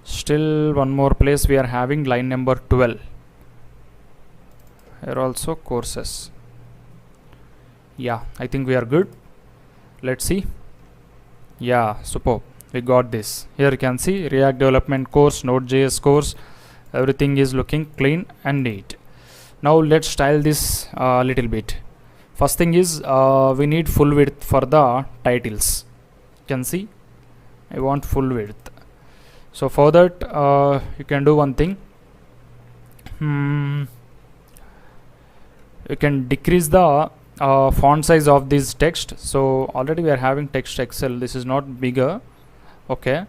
Still one more place we are having line number 12. Here also courses. Yeah, I think we are good. Let's see. Yeah, superb. We got this. Here you can see React development course, NodeJs course. Everything is looking clean and neat. Now let's style this a little bit. First thing is we need full width for the titles. You can see I want full width. So for that you can do one thing. You can decrease the font size of this text. So already we are having text Excel. This is not bigger. Okay.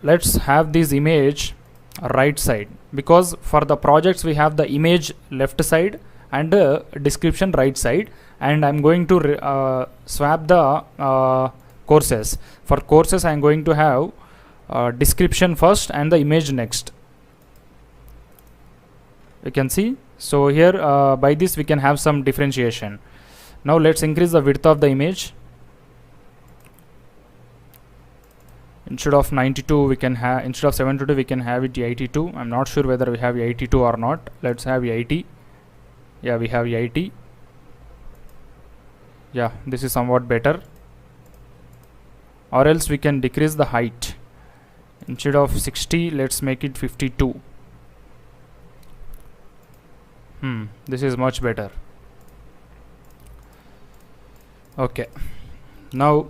Let's have this image right side, because for the projects we have the image left side and description right side, and I'm going to swap the courses. For courses I'm going to have description first and the image next. You can see. So here by this we can have some differentiation. Now let's increase the width of the image. Instead of 92 we can have, instead of 72 we can have it 82. I'm not sure whether we have 82 or not. Let's have 80. Yeah, we have 80. Yeah, this is somewhat better. Or else we can decrease the height. Instead of 60, let's make it 52. This is much better. Okay, now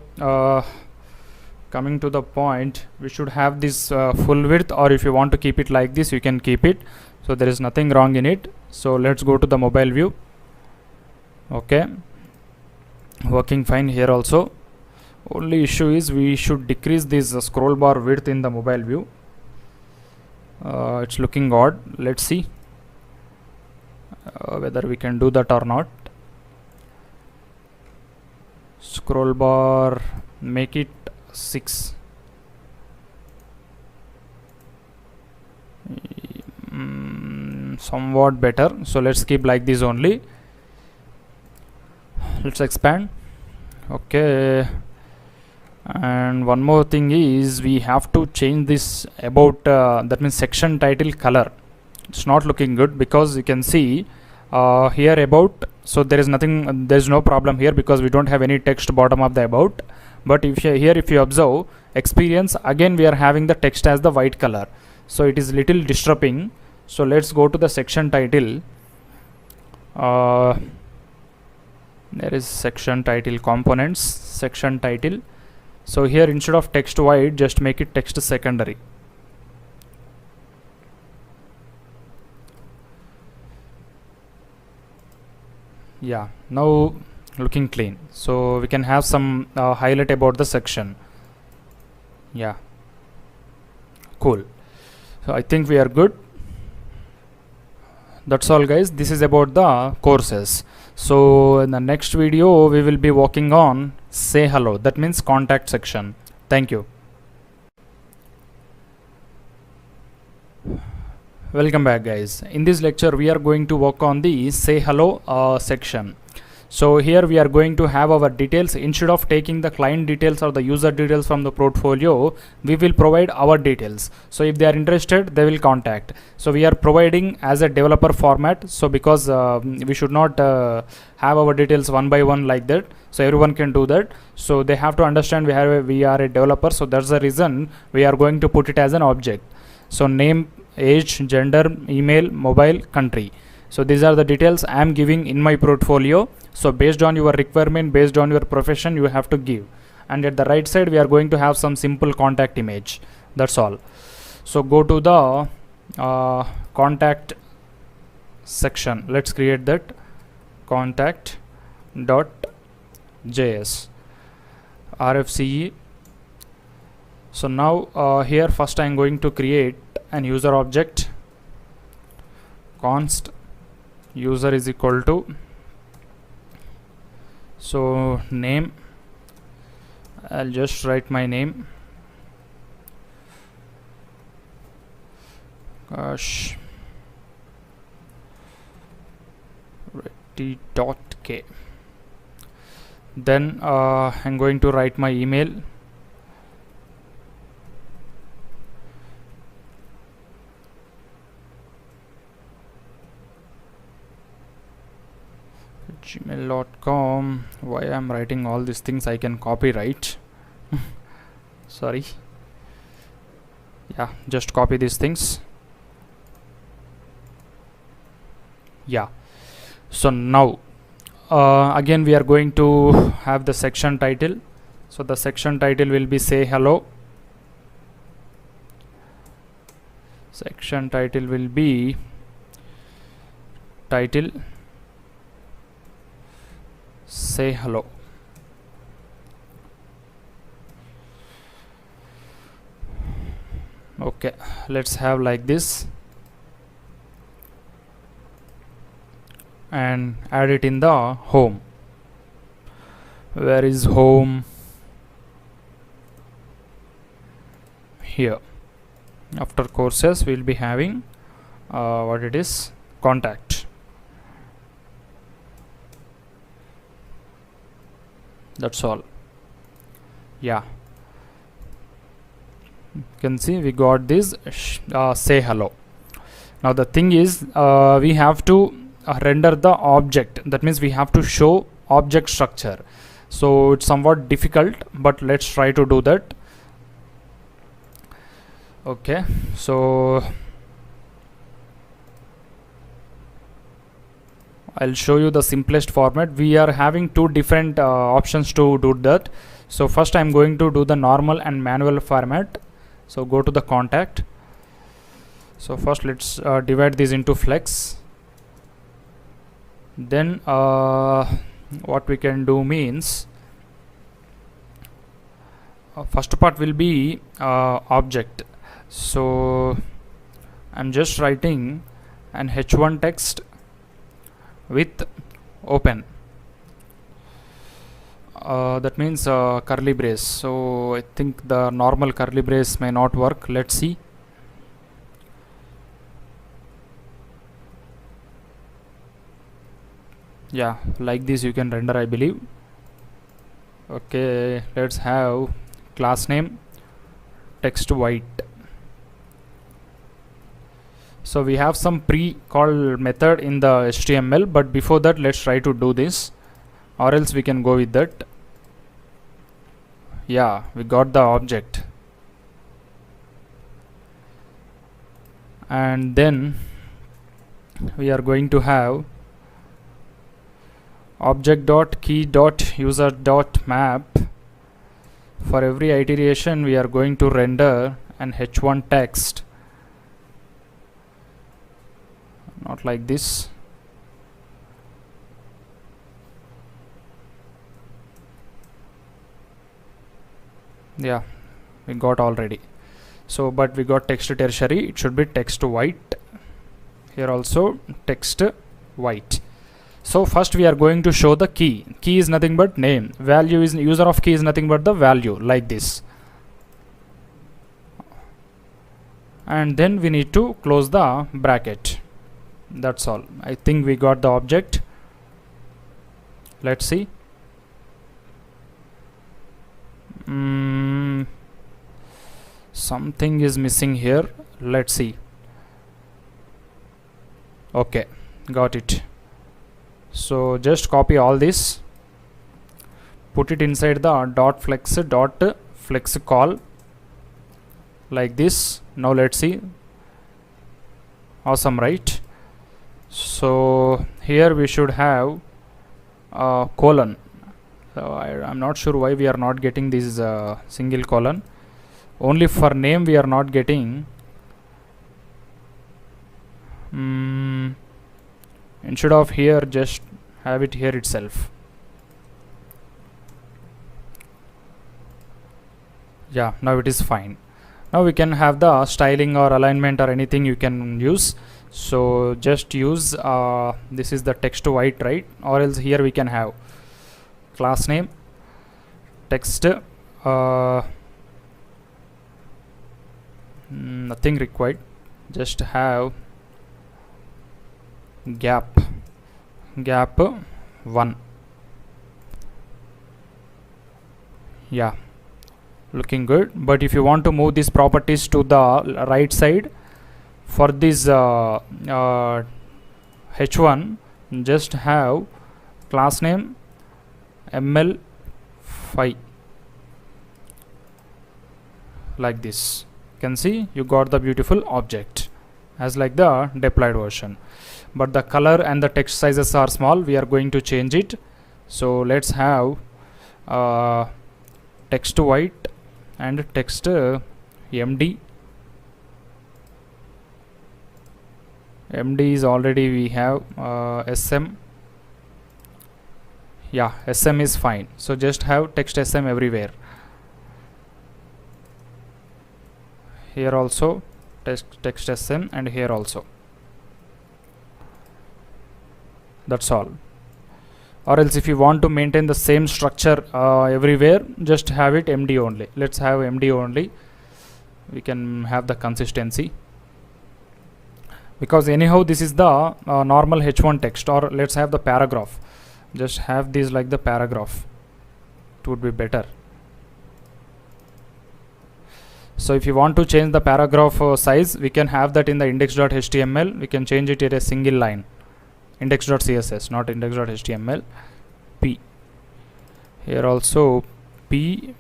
coming to the point, we should have this full width, or if you want to keep it like this, you can keep it. So there is nothing wrong in it. So let's go to the mobile view. Okay, working fine here also. Only issue is we should decrease this scroll bar width in the mobile view. It's looking odd. Let's see whether we can do that or not. Scroll bar, make it 6. Somewhat better. So let's keep like this only. Let's expand. Okay, and one more thing is we have to change this about that means section title color. It's not looking good because you can see here about, so there is nothing, there is no problem here because we don't have any text bottom of the about. But if you here, if you observe experience, again we are having the text as the white color, so it is little disturbing. So let's go to the section title. There is section title components, section title. So here instead of text white, just make it text secondary. Yeah, now looking clean. So we can have some highlight about the section. Yeah, cool. So I think we are good. That's all guys, this is about the courses. So in the next video we will be working on say hello, that means contact section. Thank you. Welcome back guys. In this lecture we are going to work on the say hello section. So here we are going to have our details. Instead of taking the client details or the user details from the portfolio, we will provide our details. So if they are interested, they will contact. So we are providing as a developer format. So because we should not have our details one by one like that, so everyone can do that. So they have to understand we are a developer. So that's the reason we are going to put it as an object. So name, age, gender, email, mobile, country. So these are the details I am giving in my portfolio. So based on your requirement, based on your profession, you have to give. And at the right side, we are going to have some simple contact image. That's all. So go to the contact section. Let's create that contact.js RFCE. So now here first I am going to create an user object. Const user is equal to, so name, I'll just write my name, gosh, ready.k. Then I'm going to write my email. gmail.com. Why I'm writing all these things? I can copyright. Sorry. Yeah, just copy these things. Yeah. So now again we are going to have the section title. So the section title will be say hello. Section title will be title say hello. Okay, let's have like this and add it in the home. Where is home? Here. After courses we'll be having what it is, contact. That's all. Yeah. You can see we got this say hello. Now the thing is, we have to render the object. That means we have to show object structure. So it's somewhat difficult, but let's try to do that. Okay, so I'll show you the simplest format. We are having two different options to do that. So first I'm going to do the normal and manual format. So go to the contact. So first let's divide this into flex. Then what we can do means, first part will be object. So I'm just writing an h1 text with open. That means curly brace. So I think the normal curly brace may not work. Let's see. Yeah, like this you can render, I believe. Okay, let's have class name text white. So we have some pre-called method in the HTML, but before that let's try to do this, or else we can go with that. Yeah, we got the object. And then we are going to have object.key.user.map. For every iteration we are going to render an h1 text, not like this. Yeah, we got already. So but we got text tertiary, it should be text white. Here also text white. So first we are going to show the key. Key is nothing but name. Value is user of key is nothing but the value, like this. And then we need to close the bracket. That's all. I think we got the object. Let's see. Something is missing here. Let's see. Okay, got it. So just copy all this, put it inside the .flex call, like this. Now let's see. Awesome, right? So here we should have colon. So I'm not sure why we are not getting this single colon. Only for name we are not getting. Instead of here, just have it here itself. Yeah, now it is fine. Now we can have the styling or alignment or anything you can use. So just use this is the text white, right? Or else here we can have class name text nothing required, just have gap 1. Yeah, looking good. But if you want to move these properties to the right side, for this h1 just have class name ml5, like this. You can see you got the beautiful object as like the deployed version. But the color and the text sizes are small. We are going to change it. So let's have text white and text md. md is already we have sm. Yeah, sm is fine. So just have text sm everywhere. Here also text sm, and here also. That's all. Or else if you want to maintain the same structure everywhere, just have it md only. Let's have md only. We can have the consistency, because anyhow this is the normal h1 text. Or let's have the paragraph. Just have these like the paragraph. It would be better. So if you want to change the paragraph size, we can have that in the index.html. We can change it in a single line. Index.css, not index.html. P. Here also P.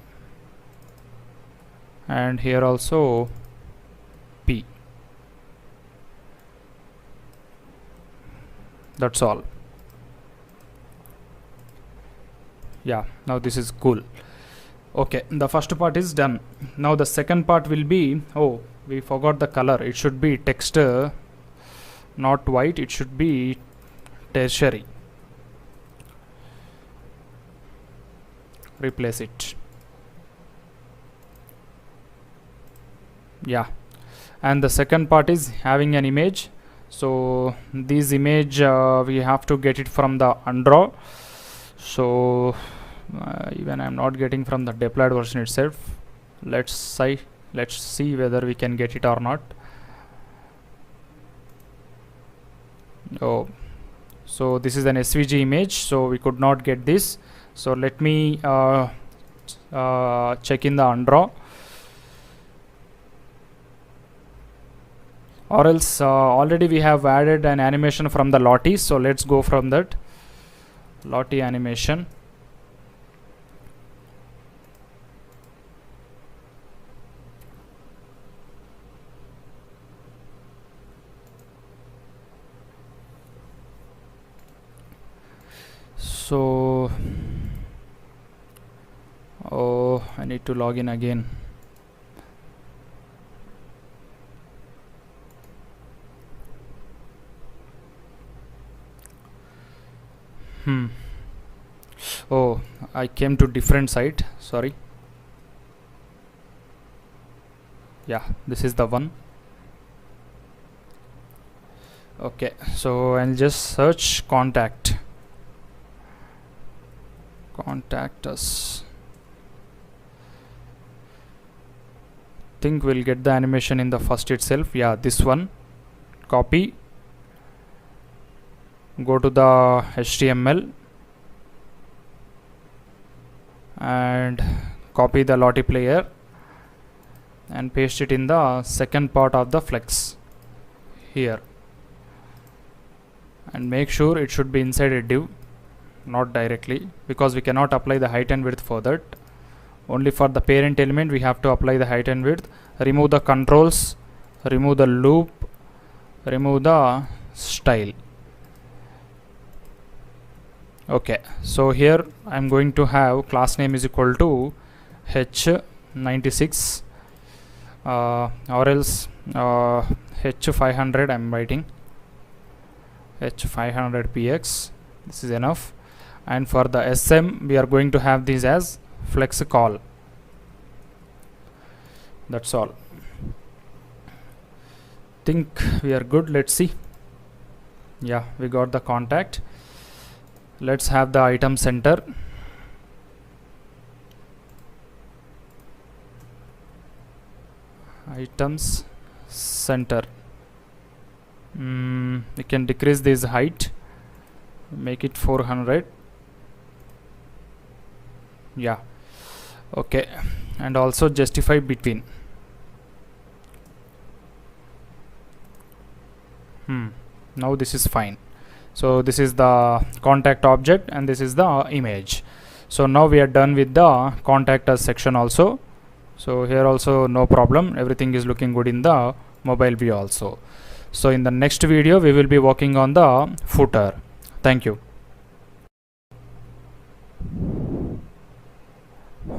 And here also P. That's all. Yeah, now this is cool. Okay, the first part is done. Now the second part will be, oh, we forgot the color. It should be text, not white, it should be tertiary. Replace it. Yeah, and the second part is having an image. So this image we have to get it from the undraw. So even I'm not getting from the deployed version itself. Let's see whether we can get it or not. Oh, so this is an SVG image, so we could not get this. So let me check in the undraw, or else already we have added an animation from the Lottie. So let's go from that Lottie animation. So oh, I need to log in again. Oh, I came to different site, sorry. Yeah, this is the one. Okay, so I'll just search contact us. Think we'll get the animation in the first itself. Yeah, this one. Copy, go to the HTML and copy the Lottie player and paste it in the second part of the flex here, and make sure it should be inside a div, not directly, because we cannot apply the height and width for that. Only for the parent element we have to apply the height and width. Remove the controls, remove the loop, remove the style. Okay, so here I'm going to have class name is equal to h96 or else h500. I'm writing h500px. This is enough. And for the SM we are going to have this as flex call. That's all. Think we are good. Let's see. Yeah, we got the contact. Let's have the item center. Items center. We can decrease this height, make it 400. Yeah, okay, and also justify between. Now this is fine. So this is the contact object and this is the image. So now we are done with the contact us section also. So here also no problem, everything is looking good in the mobile view also. So in the next video we will be working on the footer. Thank you.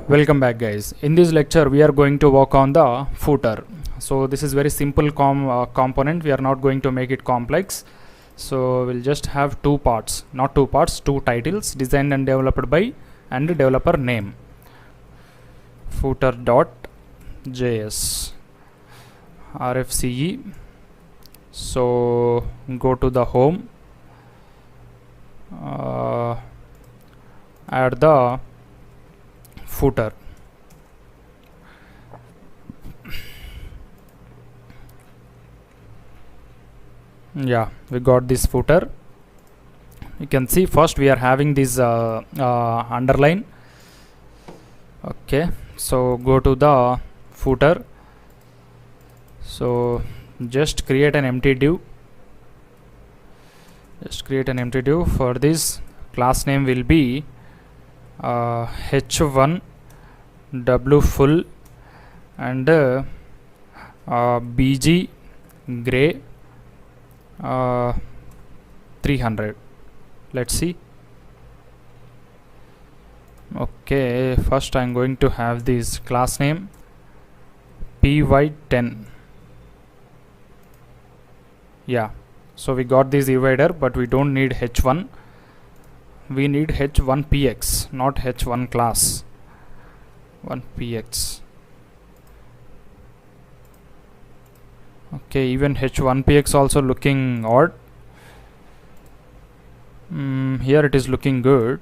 Welcome back guys. In this lecture we are going to work on the footer. So this is very simple component. We are not going to make it complex. So we'll just have two parts, not two parts, two titles, designed and developed by and developer name. Footer.js RFCE. So go to the home, add the footer. Yeah, we got this footer. You can see first we are having this underline. Okay, so go to the footer, So just create an empty div. For this. Class name will be h1 w full and bg gray 300. Let's see. Okay, first I'm going to have this class name py10. Yeah, so we got this divider, but we don't need h1. We need h1px, not h1 class. 1px. Okay, even h1px also looking odd. Here it is looking good.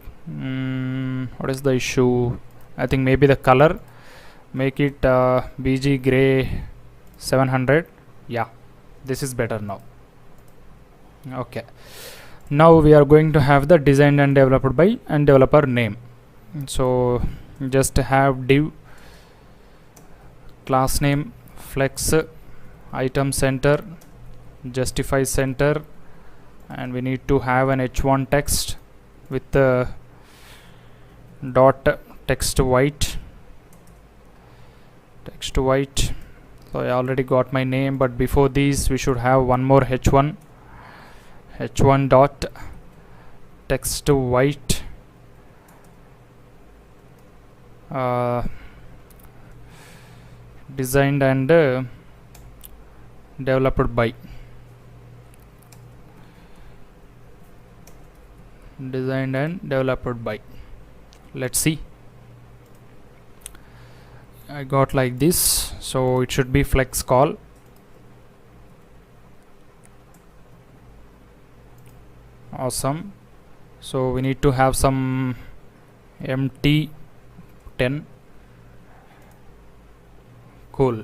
What is the issue? I think maybe the color. Make it bg gray 700. Yeah, this is better now. Okay, now we are going to have the designed and developed by and developer name. So just have div class name flex item center justify center, and we need to have an h1 text with the dot text white. So I already got my name, but before these we should have one more h1 dot text white designed and developed by. Let's see. I got like this, so it should be flex call. Awesome. So we need to have some MT10. Cool.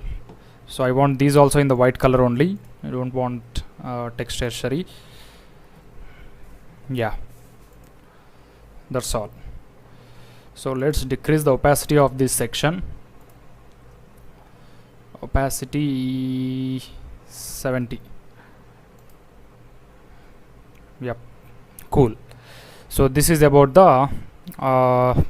So I want these also in the white color only. I don't want text tertiary. Yeah, that's all. So let's decrease the opacity of this section. Opacity 70. Yep, cool. So this is about the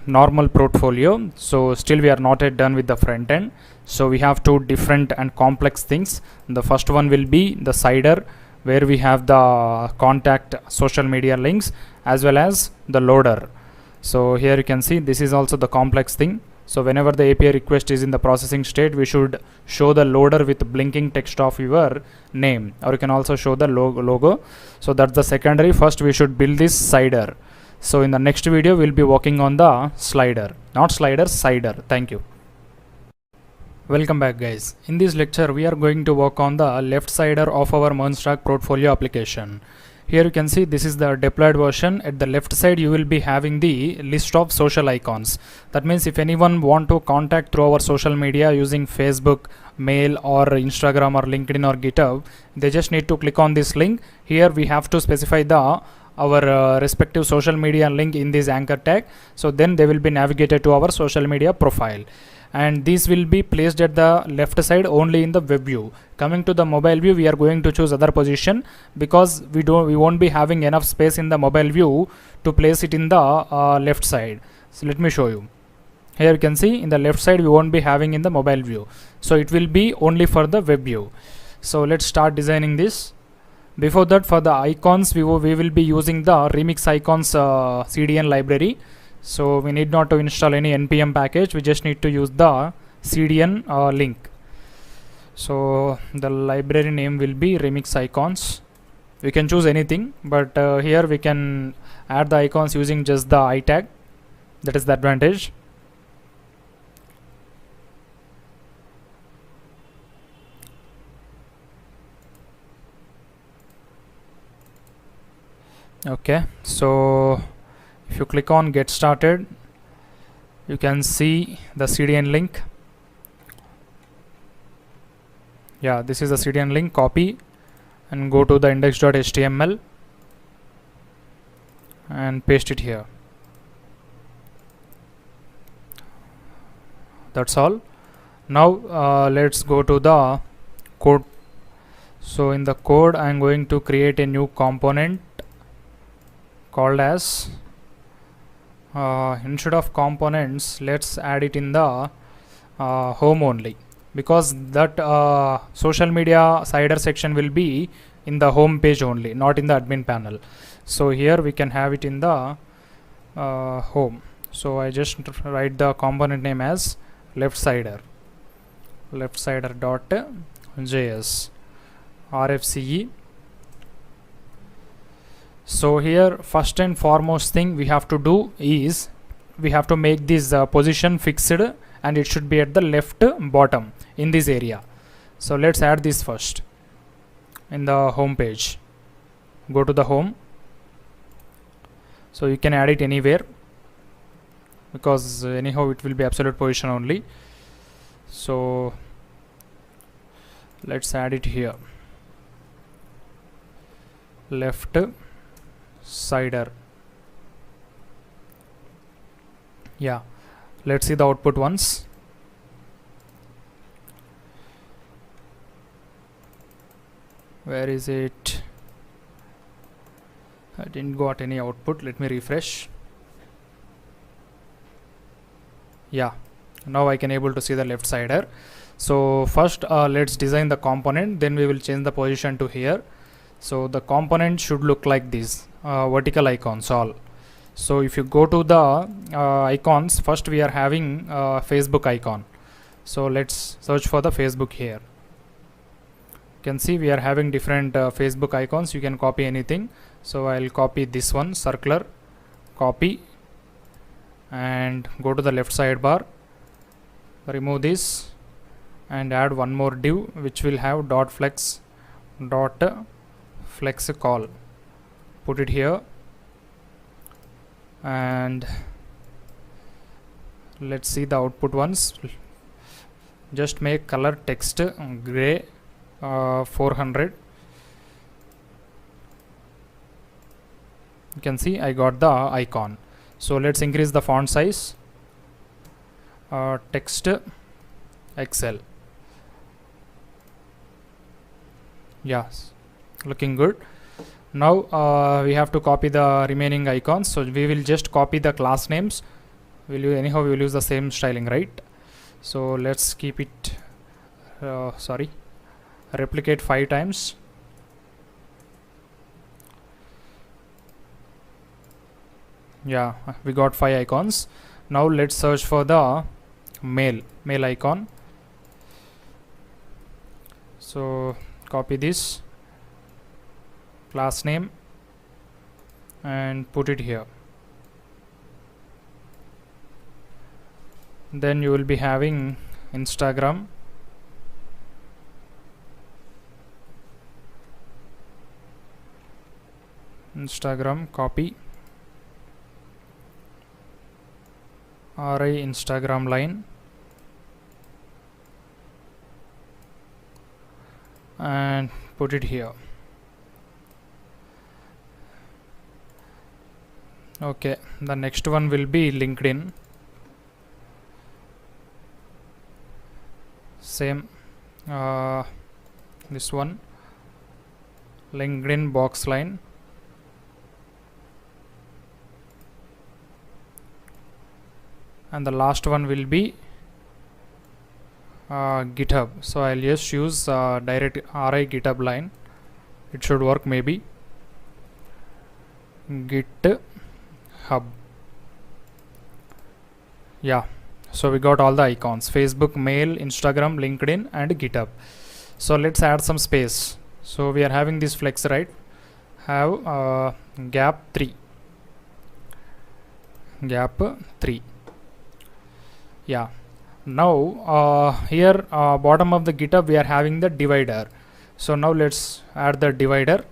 normal portfolio. So still we are not yet done with the front end. So we have two different and complex things. The first one will be the cider, where we have the contact social media links as well as the loader. So here you can see this is also the complex thing. So whenever the API request is in the processing state, we should show the loader with blinking text of your name, or you can also show the logo. So that's the secondary. First we should build this cider. So in the next video we'll be working on the slider, not slider, cider. Thank you. Welcome back, guys. In this lecture we are going to work on the left sider of our MERN Stack portfolio application. Here you can see this is the deployed version. At the left side you will be having the list of social icons. That means if anyone want to contact through our social media using Facebook, mail or Instagram or LinkedIn or GitHub, they just need to click on this link. Here we have to specify our respective social media link in this anchor tag. So then they will be navigated to our social media profile, and these will be placed at the left side only in the web view. Coming to the mobile view, we are going to choose other position because we won't be having enough space in the mobile view to place it in the left side. So let me show you. Here you can see in the left side we won't be having in the mobile view, so it will be only for the web view. So let's start designing this. Before that, for the icons we will be using the remix icons CDN library. So we need not to install any npm package, we just need to use the CDN link. So the library name will be remix icons. We can choose anything, but here we can add the icons using just the I tag. That is the advantage. Okay, so if you click on get started, you can see the CDN link. Yeah, this is the CDN link. Copy and go to the index.html and paste it here. That's all. Now let's go to the code So in the code I am going to create a new component called as instead of components, let's add it in the home only, because that social media cider section will be in the home page only, not in the admin panel. So here we can have it in the home. So I just write the component name as leftcider dot js rfce. So here first and foremost thing we have to do is we have to make this position fixed, and it should be at the left bottom in this area. So let's add this first in the home page. Go to the home. So you can add it anywhere, because anyhow it will be absolute position only. So let's add it here, left cider. Yeah, let's see the output once. Where is it? I didn't got any output. Let me refresh. Yeah, now I can able to see the left cider. So first let's design the component, then we will change the position to here. So the component should look like this, vertical icons all. So if you go to the icons, first we are having Facebook icon. So let's search for the Facebook here. You can see we are having different Facebook icons. You can copy anything. So I'll copy this one, circular, copy, and go to the left sidebar, remove this and add one more div which will have dot flex call. Put it here, and let's see the output once. Just make color text gray 400. You can see I got the icon. So let's increase the font size, text XL. Yes, looking good. Now we have to copy the remaining icons. So we will just copy the class names. Anyhow we will use the same styling, right? So let's keep it replicate 5 times. Yeah, we got 5 icons. Now let's search for the mail icon. So copy this class name and put it here. Then you will be having Instagram, copy, RI Instagram line, and put it here. Okay, the next one will be LinkedIn. Same, this one, LinkedIn box line, and the last one will be GitHub. So I'll just use direct RI GitHub line. It should work maybe. GitHub. Yeah. So we got all the icons: Facebook, mail, Instagram, LinkedIn, and GitHub. So let's add some space. So we are having this flex, right? Have gap 3. Yeah. Now here bottom of the GitHub we are having the divider. So now let's add the divider.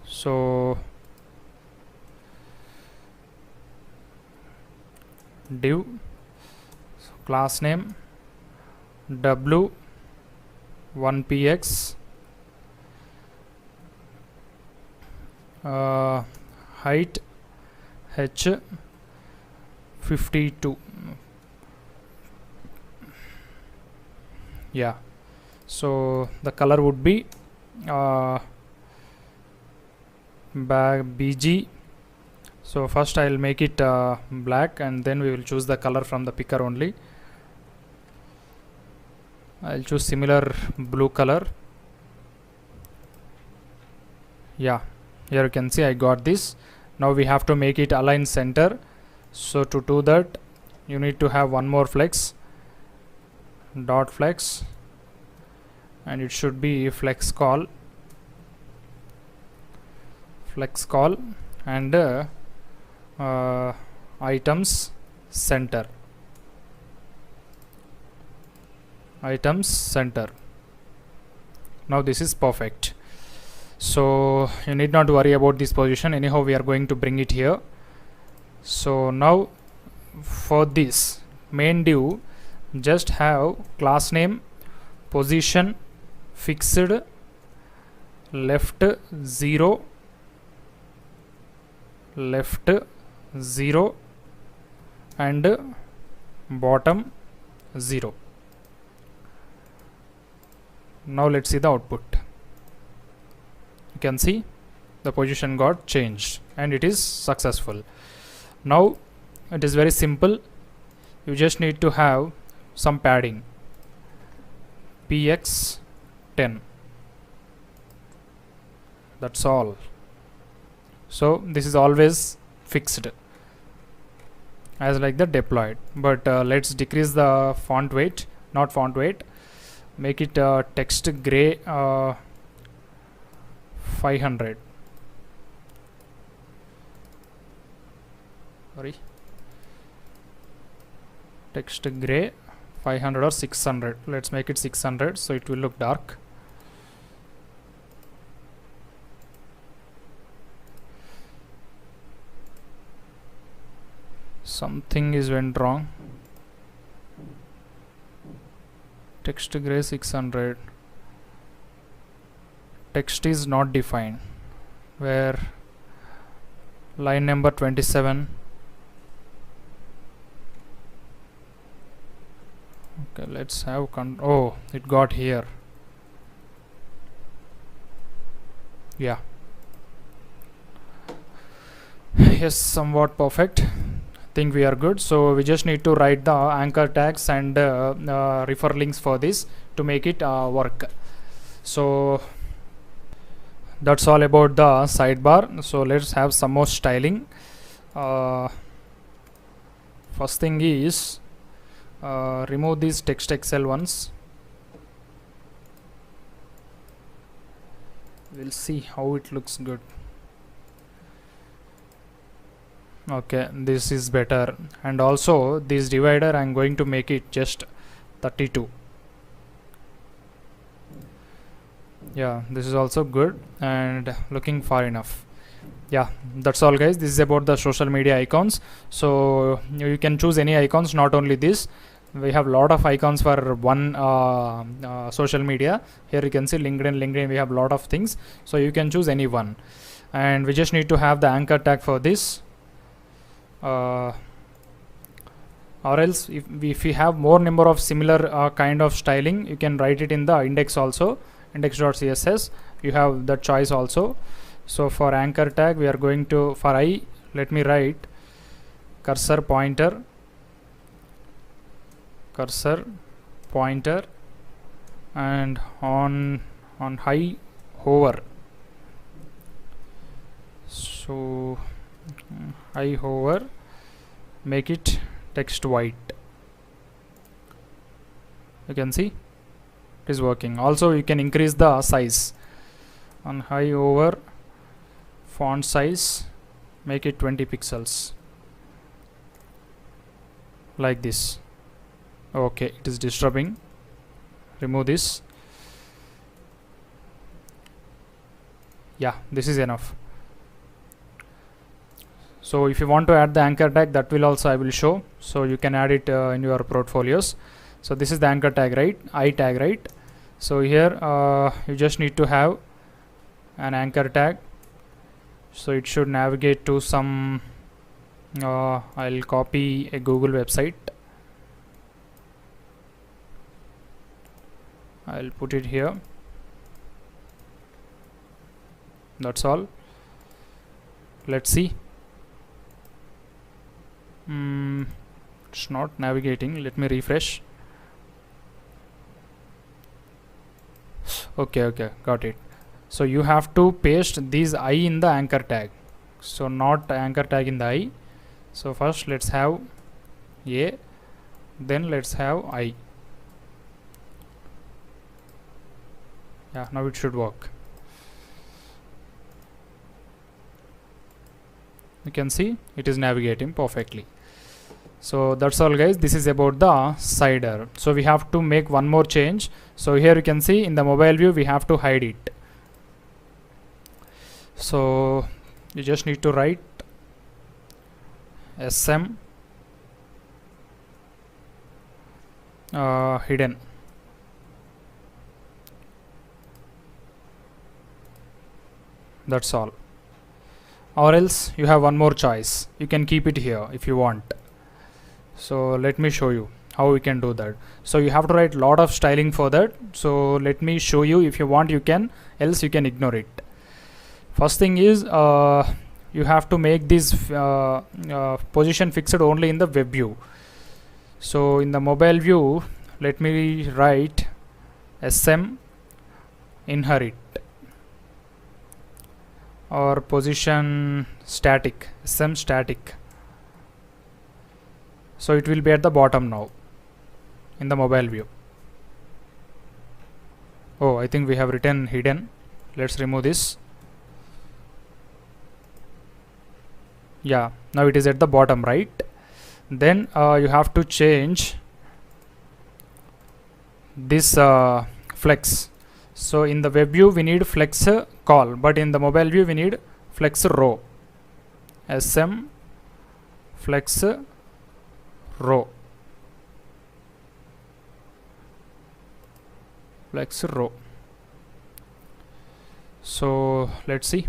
So div, so class name w1px, height h52. Yeah, So the color would be BG. So first I'll make it black, and then we will choose the color from the picker only. I'll choose similar blue color. Yeah, here you can see I got this. Now we have to make it align center. So to do that, you need to have one more flex, dot flex, and it should be flex call and items center. Now this is perfect. So you need not worry about this position, anyhow we are going to bring it here. So now for this main div, just have class name, position, fixed, left 0, and bottom 0. Now let's see the output. You can see the position got changed and it is successful. Now it is very simple. You just need to have some padding, px 10. That's all. So this is always fixed as like the deployed, but let's decrease the font weight, not font weight, make it text gray 500. Sorry, text gray 500 or 600. Let's make it 600 so it will look dark. Something is went wrong. Text gray 600. Text is not defined. Where line number 27. Okay, let's have oh, it got here. Yeah. Yes, somewhat perfect. Think we are good. So we just need to write the anchor tags and refer links for this to make it work. So that's all about the sidebar. So let's have some more styling. First thing is remove these text excel ones. We'll see how it looks good. Okay, this is better. And also this divider I'm going to make it just 32. Yeah, this is also good and looking far enough. Yeah, that's all guys. This is about the social media icons. So you can choose any icons, not only this. We have lot of icons for one social media. Here you can see LinkedIn we have lot of things, so you can choose any one. And we just need to have the anchor tag for this. Or else if we have more number of similar kind of styling, you can write it in the index also, index.css. You have that choice also. So for anchor tag we are going to, for I, let me write cursor pointer and on high hover. So high hover, make it text white. You can see it is working. Also you can increase the size. On high hover, font size, make it 20 pixels like this. Okay, it is disturbing. Remove this. Yeah, this is enough. So if you want to add the anchor tag, that will also I will show, so you can add it in your portfolios. So this is the anchor tag, right? I tag, right? So here you just need to have an anchor tag, so it should navigate to some I'll copy a Google website. I'll put it here. That's all. Let's see. It's not navigating. Let me refresh. Okay, got it. So you have to paste these I in the anchor tag. So not anchor tag in the I. So first let's have A, then let's have I. Yeah, now it should work. You can see it is navigating perfectly. So that's all guys, this is about the cider. So we have to make one more change. So here you can see in the mobile view we have to hide it. So you just need to write sm hidden. That's all. Or else you have one more choice, you can keep it here if you want. So let me show you how we can do that. So you have to write lot of styling for that. So let me show you. If you want you can, else you can ignore it. First thing is you have to make this position fixed only in the web view. So in the mobile view, let me write sm inherit or position static, sm static. So it will be at the bottom now in the mobile view. Oh, I think we have written hidden. Let's remove this. Yeah, now it is at the bottom, right? Then you have to change this flex. So in the web view we need flex call, but in the mobile view we need flex row. Sm flex row. Flex row. So let's see.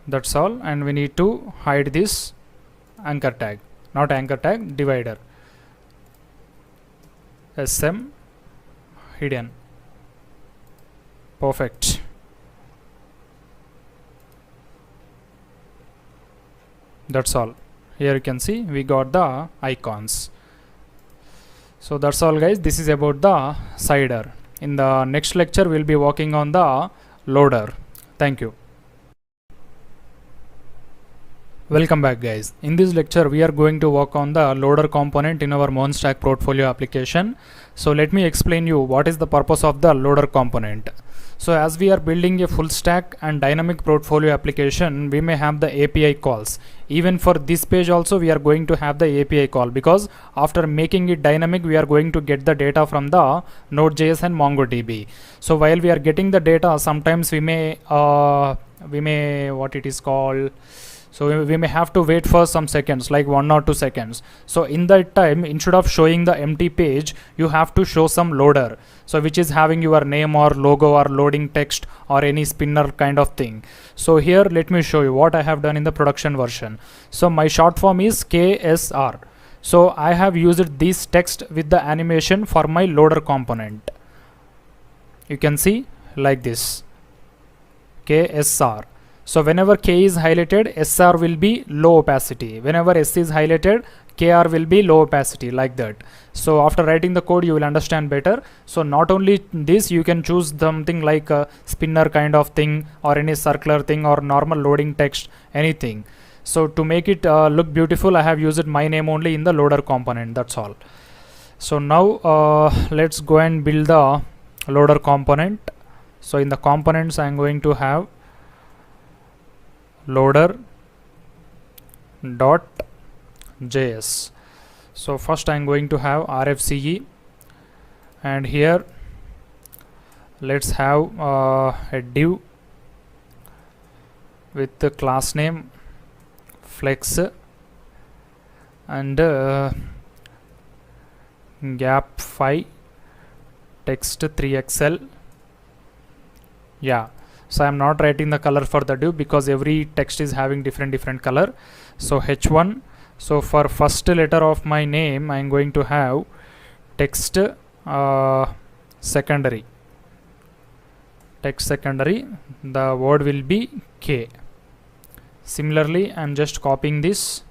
That's all, and we need to hide this anchor tag, not anchor tag, divider. Sm hidden. Perfect. That's all. Here you can see we got the icons. So that's all guys, this is about the cider. In the next lecture we'll be working on the loader. Thank you. Welcome back guys. In this lecture we are going to work on the loader component in our MERN Stack portfolio application. So let me explain you what is the purpose of the loader component. So as we are building a full stack and dynamic portfolio application, we may have the API calls. Even for this page also we are going to have the API call, because after making it dynamic we are going to get the data from the NodeJs and MongoDB. So while we are getting the data, sometimes we may what it is called, so we may have to wait for some seconds, like 1 or 2 seconds. So in that time, instead of showing the empty page, you have to show some loader, so which is having your name or logo or loading text or any spinner kind of thing. So here let me show you what I have done in the production version. So my short form is KSR. So I have used this text with the animation for my loader component. You can see like this, KSR. So whenever K is highlighted, SR will be low opacity. Whenever S is highlighted, KR will be low opacity, like that. So after writing the code you will understand better. So not only this, you can choose something like a spinner kind of thing or any circular thing or normal loading text, anything. So to make it look beautiful, I have used my name only in the loader component, that's all. So now let's go and build the loader component. So in the components I am going to have loader dot js. So first I am going to have RFCE, and here let's have a div with the class name flex and gap 5 text 3xl. Yeah. So I am not writing the color for the div because every text is having different color. So h1. So for first letter of my name I am going to have text secondary, text secondary, the word will be K. Similarly, I'm just copying this.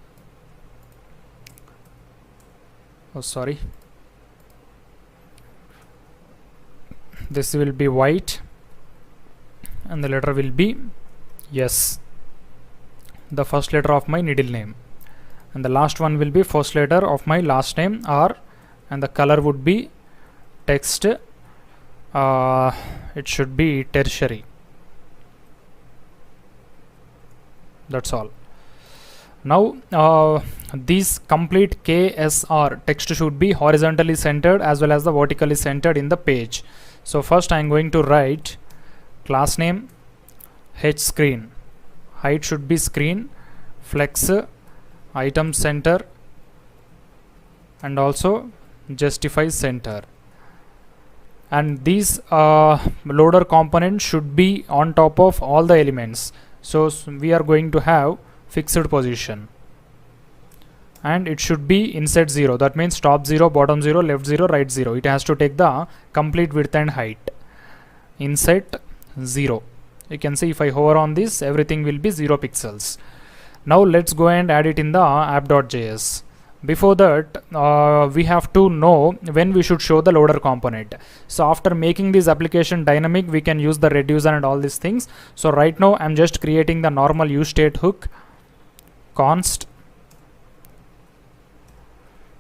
Oh, sorry. This will be white and the letter will be S, the first letter of my middle name, and the last one will be first letter of my last name R, and the color would be text, it should be tertiary. That's all. Now these complete KSR text should be horizontally centered as well as the vertically centered in the page. So first I am going to write class name H screen, height should be screen, flex, item center, and also justify center. And these loader components should be on top of all the elements. So we are going to have fixed position, and it should be inside 0. That means top 0, bottom 0, left 0, right 0. It has to take the complete width and height. Inside 0. You can see if I hover on this, everything will be 0 pixels. Now let's go and add it in the app.js. Before that, we have to know when we should show the loader component. So after making this application dynamic, we can use the reducer and all these things. So right now I'm just creating the normal useState hook, const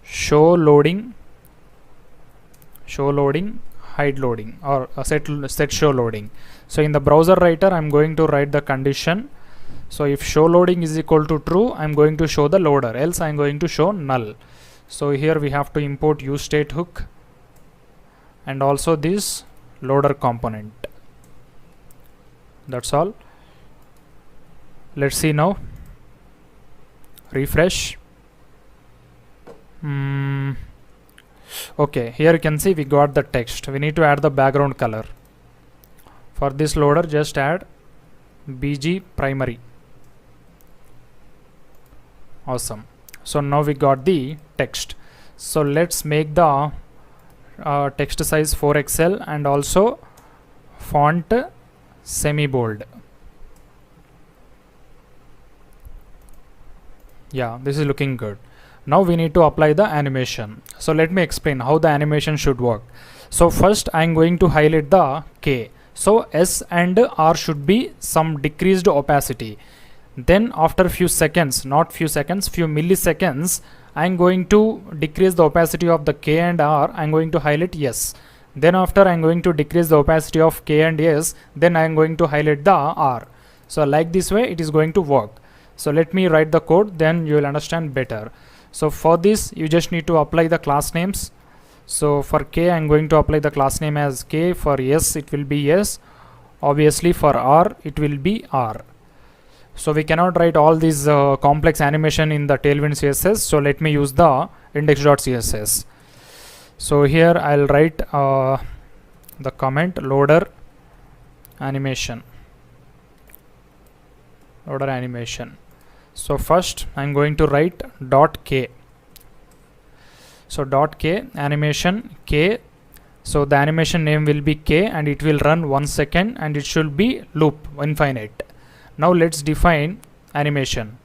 show loading, hide loading, or set show loading. So in the browser writer, I'm going to write the condition. So if show loading is equal to true, I'm going to show the loader, else I'm going to show null. So here we have to import useState hook and also this loader component. That's all. Let's see now. Refresh. Okay, here you can see we got the text. We need to add the background color. For this loader, just add bg primary. Awesome. So now we got the text. So let's make the text size 4XL and also font semi bold. Yeah, this is looking good. Now we need to apply the animation. So let me explain how the animation should work. So first I am going to highlight the K. So S and R should be some decreased opacity. Then after few seconds, not few seconds, few milliseconds, I am going to decrease the opacity of the K and R. I am going to highlight S. Then after I am going to decrease the opacity of K and S. Then I am going to highlight the R. So like this way it is going to work. So let me write the code, then you will understand better. So for this you just need to apply the class names. So for K I am going to apply the class name as K. For S it will be S. Obviously for R it will be R. So we cannot write all these complex animation in the Tailwind CSS. So let me use the index.css. So here I'll write the comment loader animation. Loader animation. So first I'm going to write .k. So .k animation K. So the animation name will be K and it will run 1 second and it should be loop infinite. Now let's define animation.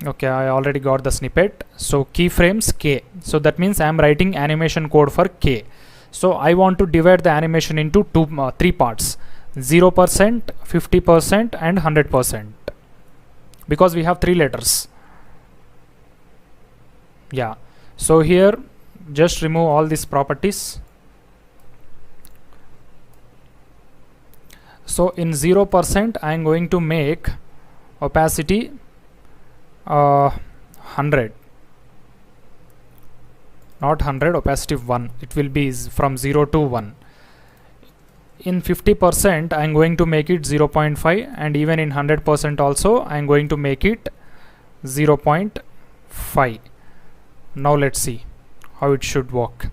Okay, I already got the snippet. So keyframes K. So that means I am writing animation code for K. So I want to divide the animation into three parts: 0%, 50%, and 100%. Because we have 3 letters. Yeah. So here just remove all these properties. So in 0% I am going to make opacity 100, not 100, opacity 1. It will be from 0 to 1. In 50% I am going to make it 0.5, and even in 100% also I am going to make it 0.5. Now let's see how it should work.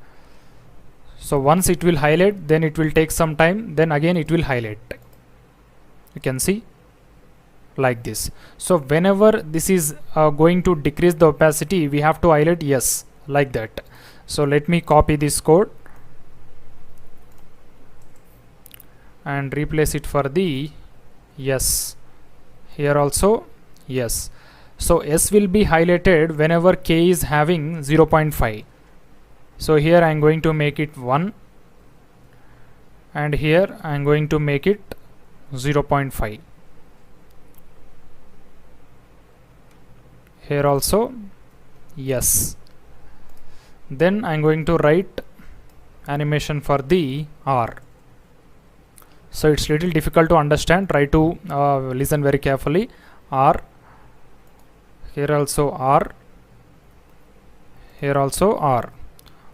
So once it will highlight, then it will take some time, then again it will highlight. You can see like this. So whenever this is going to decrease the opacity, we have to highlight yes, like that. So let me copy this code and replace it for the yes. Here also yes. So S will be highlighted whenever K is having 0.5. So here I am going to make it 1, and here I am going to make it 0.5. Here also yes. Then I am going to write animation for the R. So it's little difficult to understand. Try to listen very carefully. R. Here also R. Here also R.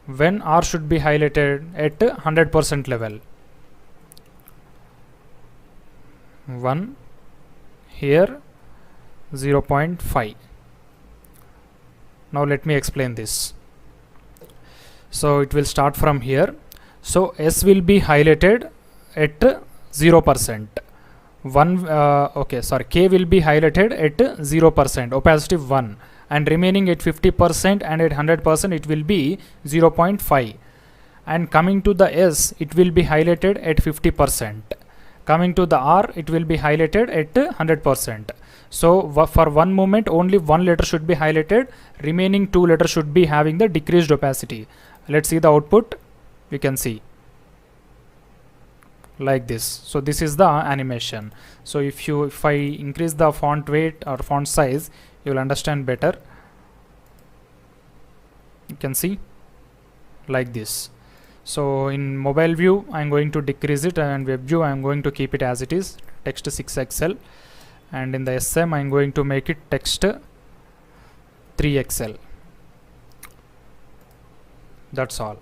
When R should be highlighted at 100% level. 1. Here 0.5. Now let me explain this. So it will start from here. So S will be highlighted at 0%. K will be highlighted at 0%, opacity 1, and remaining at 50% and at 100% it will be 0.5. And coming to the S, it will be highlighted at 50%. Coming to the R, it will be highlighted at 100%. So for one moment only one letter should be highlighted, remaining two letters should be having the decreased opacity. Let's see the output. We can see like this. So this is the animation. So if I increase the font weight or font size, you will understand better. You can see like this. So in mobile view I am going to decrease it, and web view I am going to keep it as it is, text 6XL, and in the SM I am going to make it text 3XL. That's all.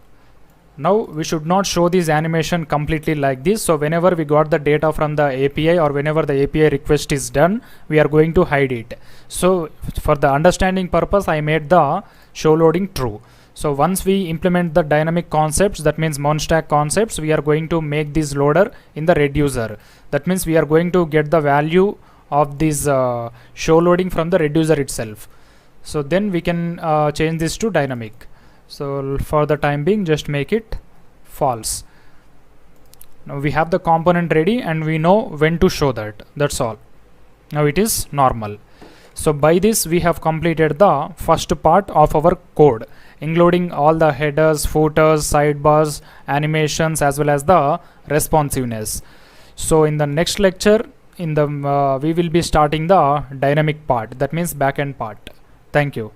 Now we should not show this animation completely like this. So whenever we got the data from the API or whenever the API request is done, we are going to hide it. So for the understanding purpose, I made the show loading true. So once we implement the dynamic concepts, that means MERN Stack concepts, we are going to make this loader in the reducer. That means we are going to get the value of this show loading from the reducer itself. So then we can change this to dynamic. So for the time being, just make it false. Now we have the component ready and we know when to show that. That's all. Now it is normal. So by this we have completed the first part of our code, including all the headers, footers, sidebars, animations, as well as the responsiveness. So in the next lecture, we will be starting the dynamic part, that means backend part. Thank you.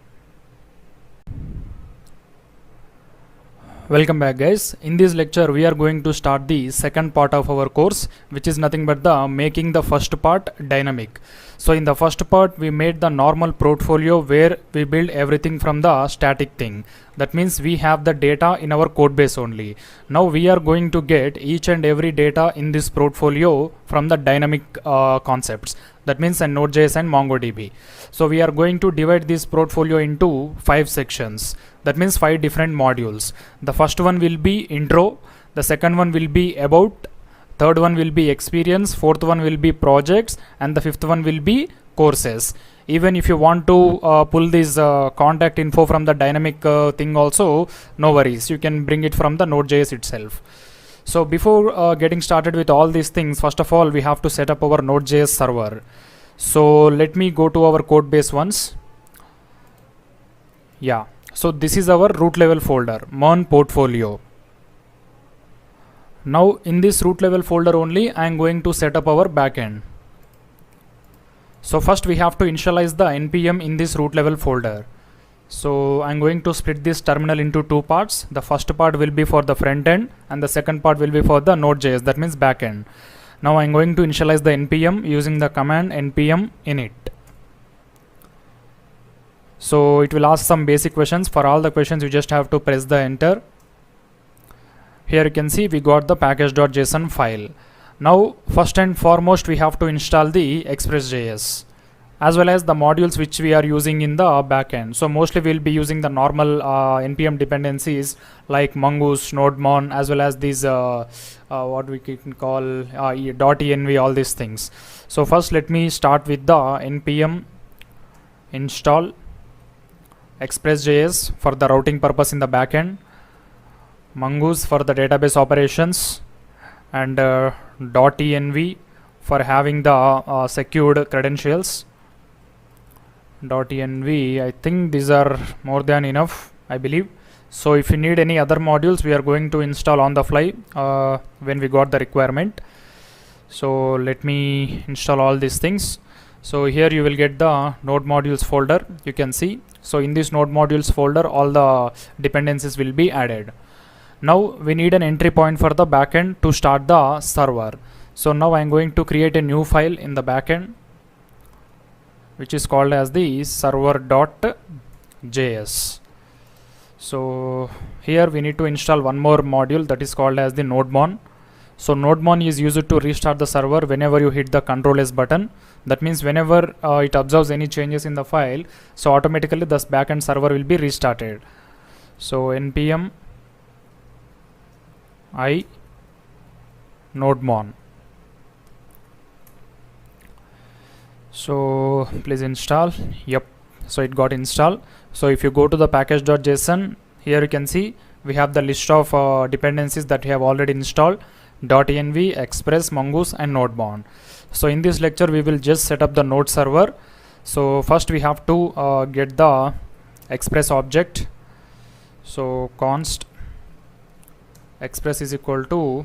Welcome back, guys. In this lecture we are going to start the second part of our course, which is nothing but the making the first part dynamic. So in the first part we made the normal portfolio where we build everything from the static thing. That means we have the data in our code base only. Now we are going to get each and every data in this portfolio from the dynamic concepts. That means a NodeJs and MongoDB. So we are going to divide this portfolio into 5 sections. That means 5 different modules. The first one will be intro, the second one will be about, third one will be experience, fourth one will be projects, and the fifth one will be courses. Even if you want to pull this contact info from the dynamic thing also, no worries, you can bring it from the NodeJs itself. So before getting started with all these things, first of all we have to set up our NodeJs server. So let me go to our code base once. Yeah, so this is our root level folder, MERN portfolio. Now in this root level folder only I am going to set up our backend. So first we have to initialize the npm in this root level folder. So I'm going to split this terminal into 2 parts. The first part will be for the front end and the second part will be for the Node.js, that means backend. Now I'm going to initialize the npm using the command npm init. So it will ask some basic questions. For all the questions you just have to press the enter. Here you can see we got the package.json file. Now first and foremost we have to install the express.js as well as the modules which we are using in the backend. So mostly we'll be using the normal npm dependencies like mongoose, nodemon, as well as these what we can call .env, all these things. So first let me start with the npm install Express.js for the routing purpose in the backend, Mongoose for the database operations, and .env for having the secured credentials. .env, I think these are more than enough, I believe. So if you need any other modules, we are going to install on the fly when we got the requirement. So let me install all these things. So here you will get the node modules folder, you can see. So in this node modules folder, all the dependencies will be added. Now we need an entry point for the backend to start the server. So now I am going to create a new file in the backend, which is called as the server.js. So here we need to install one more module that is called as the NodeMon. So NodeMon is used to restart the server whenever you hit the Ctrl S button. That means whenever it observes any changes in the file, so automatically this backend server will be restarted. So npm I NodeMon. So please install. Yep, so it got installed. So if you go to the package.json, here you can see we have the list of dependencies that we have already installed: .env, Express, Mongoose, and NodeMon. So in this lecture we will just set up the node server. So first we have to get the Express object. So const Express is equal to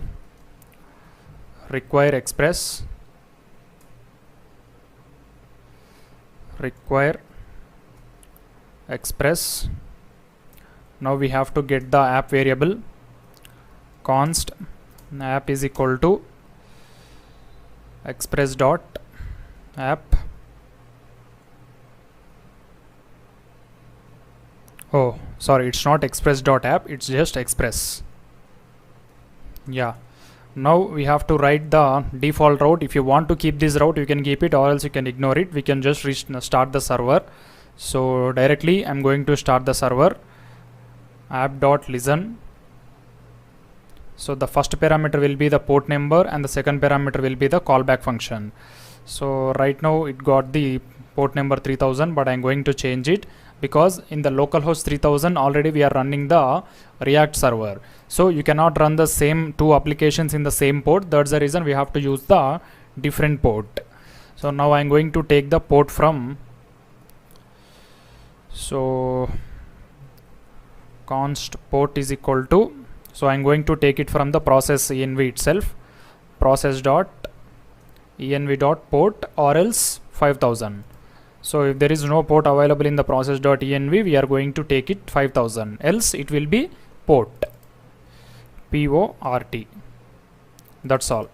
require Express, require Express. Now we have to get the app variable. Const app is equal to express dot app. Oh, sorry, it's not express dot app, it's just express. Yeah, now we have to write the default route. If you want to keep this route, you can keep it, or else you can ignore it. We can just start the server. So directly I'm going to start the server. App.listen. So the first parameter will be the port number and the second parameter will be the callback function. So right now it got the port number 3000, but I'm going to change it because in the localhost 3000 already we are running the React server. So you cannot run the same two applications in the same port. That's the reason we have to use the different port. So now I'm going to take the port from, so const port is equal to, so I'm going to take it from the process env itself, process dot env dot port, or else 5000. So if there is no port available in the process dot env, we are going to take it 5000, else it will be port, port. That's all.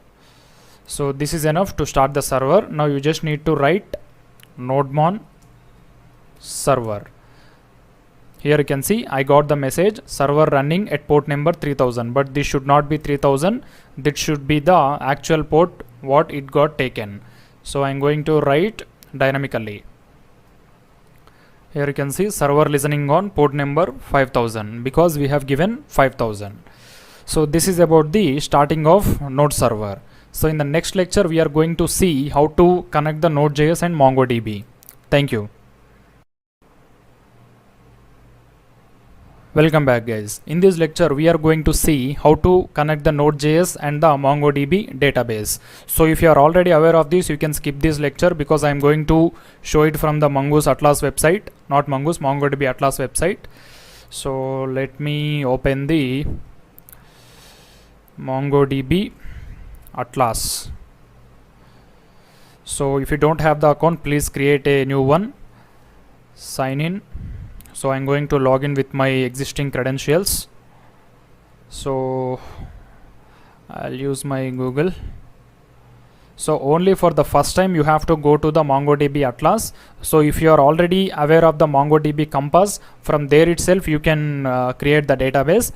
So this is enough to start the server. Now you just need to write NodeMon server. Here you can see I got the message server running at port number 3000, but this should not be 3000. This should be the actual port what it got taken. So I'm going to write dynamically. Here you can see server listening on port number 5000 because we have given 5000. So this is about the starting of node server. So in the next lecture we are going to see how to connect the NodeJs and MongoDB. Thank you. Welcome back, guys. In this lecture we are going to see how to connect the NodeJs and the MongoDB database. So if you are already aware of this, you can skip this lecture because I am going to show it from the Mongoose Atlas website, not Mongoose, MongoDB Atlas website. So let me open the MongoDB Atlas. So if you don't have the account, please create a new one, sign in. So I'm going to log in with my existing credentials. So I'll use my Google. So only for the first time you have to go to the MongoDB Atlas. So if you are already aware of the MongoDB Compass, from there itself you can create the database.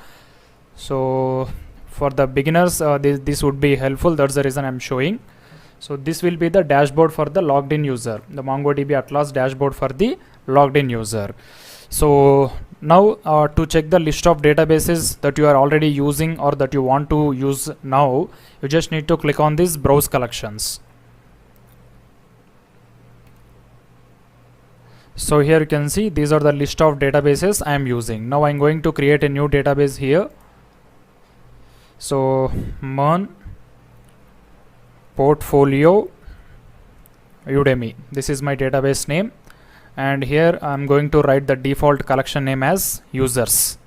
So for the beginners this would be helpful. That's the reason I'm showing. So this will be the dashboard for the logged in user, the MongoDB Atlas dashboard for the logged in user. So now to check the list of databases that you are already using or that you want to use now, you just need to click on this browse collections. So here you can see these are the list of databases I am using. Now I'm going to create a new database here. So MERN Portfolio Udemy, this is my database name, and here I'm going to write the default collection name as users.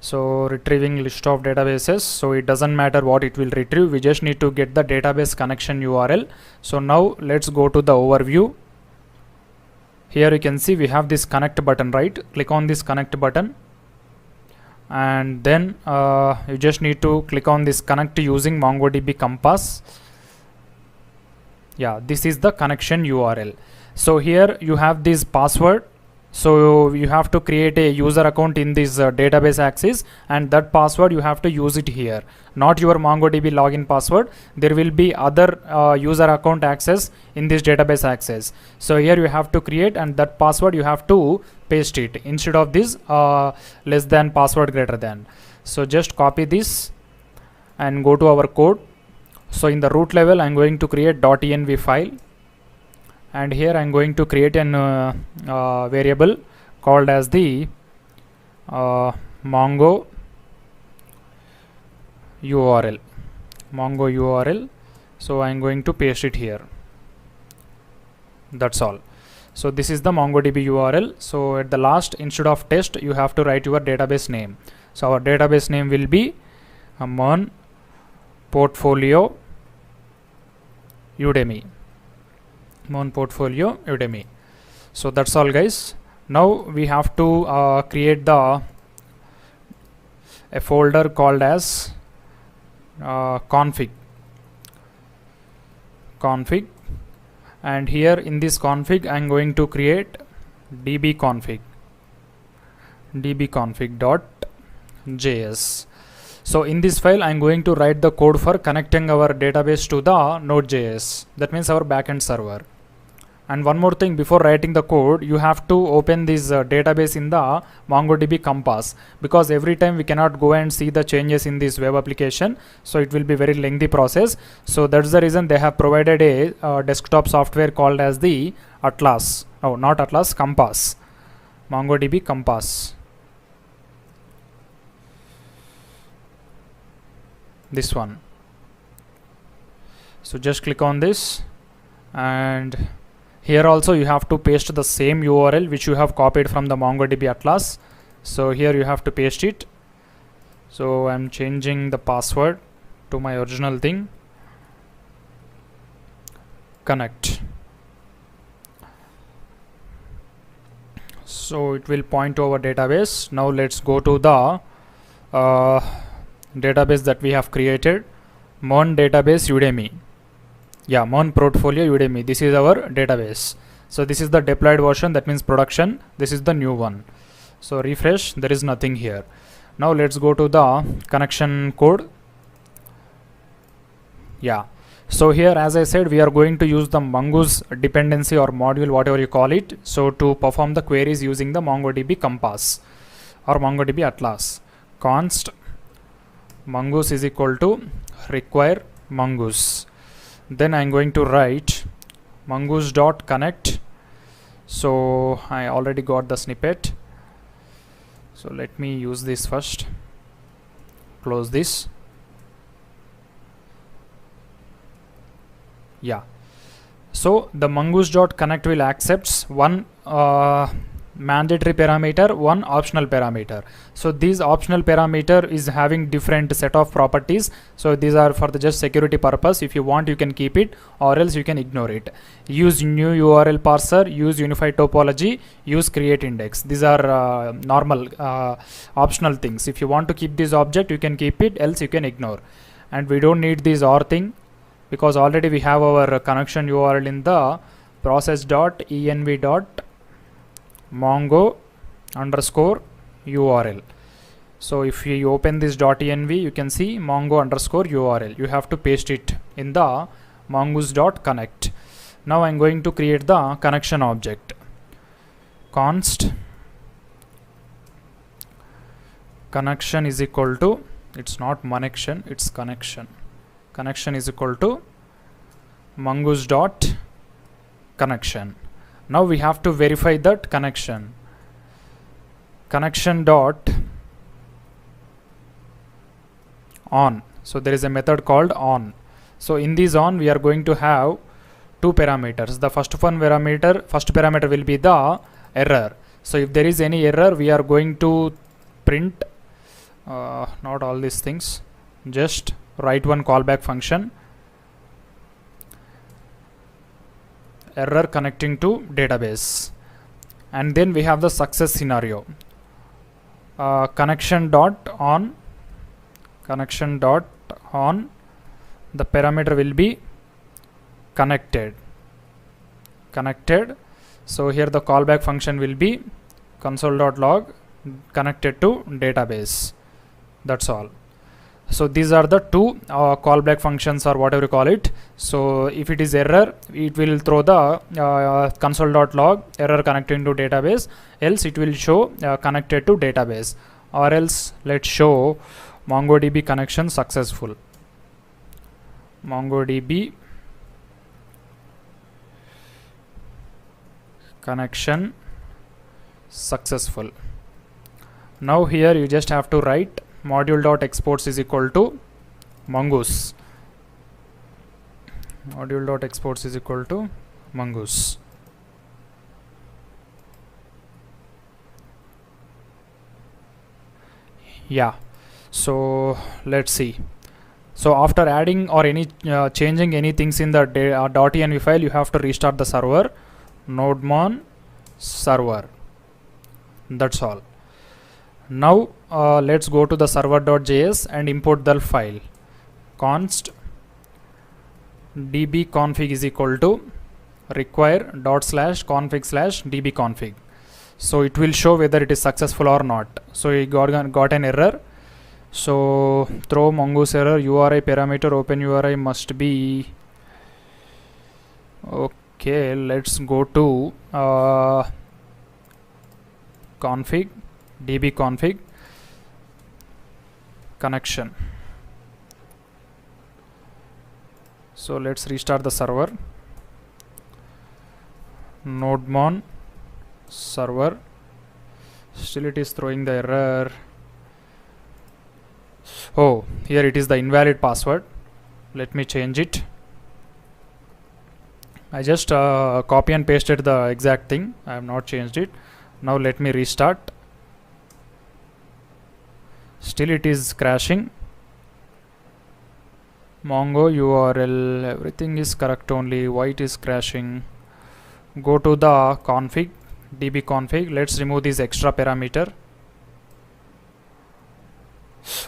So retrieving list of databases, so it doesn't matter what it will retrieve, we just need to get the database connection URL. So now let's go to the overview. Here you can see we have this connect button, right? Click on this connect button, and then you just need to click on this connect using MongoDB Compass. Yeah, this is the connection URL. So here you have this password. So you have to create a user account in this database access, and that password you have to use it here, not your MongoDB login password. There will be other user account access in this database access. So here you have to create, and that password you have to paste it instead of this less than password greater than. So just copy this and go to our code. So in the root level I'm going to create .env file, and here I'm going to create an variable called as the Mongo URL. So I'm going to paste it here. That's all. So this is the MongoDB URL. So at the last, instead of test, you have to write your database name. So our database name will be MERN Portfolio Udemy. MERN Portfolio Udemy. So that's all, guys. Now we have to create a folder called as config, and here in this config I'm going to create dbconfig.js. So in this file I'm going to write the code for connecting our database to the NodeJs, that means our backend server. And one more thing, before writing the code, you have to open this database in the MongoDB Compass, because every time we cannot go and see the changes in this web application, so it will be very lengthy process. So that's the reason they have provided a desktop software called as the Atlas. Oh, not Atlas, Compass. MongoDB Compass. This one. So just click on this, and here also you have to paste the same URL which you have copied from the MongoDB Atlas. So here you have to paste it. So I'm changing the password to my original thing. Connect. So it will point to our database. Now let's go to the database that we have created, MERN database Udemy. Yeah, MERN Portfolio Udemy. This is our database. So this is the deployed version, that means production. This is the new one. So refresh, there is nothing here. Now let's go to the connection code. Yeah. So here, as I said, we are going to use the Mongoose dependency or module, whatever you call it. So to perform the queries using the MongoDB Compass or MongoDB Atlas. Const Mongoose is equal to require Mongoose. Then I'm going to write mongoose.connect. So I already got the snippet. So let me use this first. Close this. Yeah. So the mongoose.connect will accepts one mandatory parameter, one optional parameter. So these optional parameter is having different set of properties. So these are for the just security purpose. If you want, you can keep it, or else you can ignore it. Use new URL parser, use unified topology, use create index. These are normal optional things. If you want to keep this object, you can keep it, else you can ignore. And we don't need this or thing, because already we have our connection URL in the process.env.mongo_URL. So if you open this .env, you can see mongo_URL. You have to paste it in the mongoose.connect. Now I'm going to create the connection object. Const connection is equal to, it's not connection, it's connection. Connection is equal to mongoose dot connection. Now we have to verify that connection. Connection dot on. So there is a method called on. So in this on we are going to have two parameters. The first parameter will be the error. So if there is any error, we are going to print not all these things, just write one callback function, error connecting to database. And then we have the success scenario. Connection dot on, the parameter will be connected. So here the callback function will be console.log connected to database. That's all. So these are the two callback functions, or whatever you call it. So if it is error, it will throw the console.log error connecting to database, else it will show connected to database, or else let's show MongoDB connection successful. MongoDB connection successful. Now here you just have to write module.exports is equal to mongoose. Module.exports is equal to mongoose. Yeah, so let's see. So after adding or any changing any things in the .env file, you have to restart the server, NodeMon server. That's all. Now let's go to the server.js and import the file. Const dbconfig is equal to require ./config/dbconfig. So it will show whether it is successful or not. So it got an error. So throw mongoose error, URI parameter open URI must be okay. Let's go to config dbconfig connection. So let's restart the server, NodeMon server. Still it is throwing the error. Oh, here it is the invalid password. Let me change it. I just copy and pasted the exact thing. I have not changed it. Now let me restart. Still it is crashing. Mongo URL, everything is correct, only why it is crashing. Go to the config dbconfig. Let's remove this extra parameter.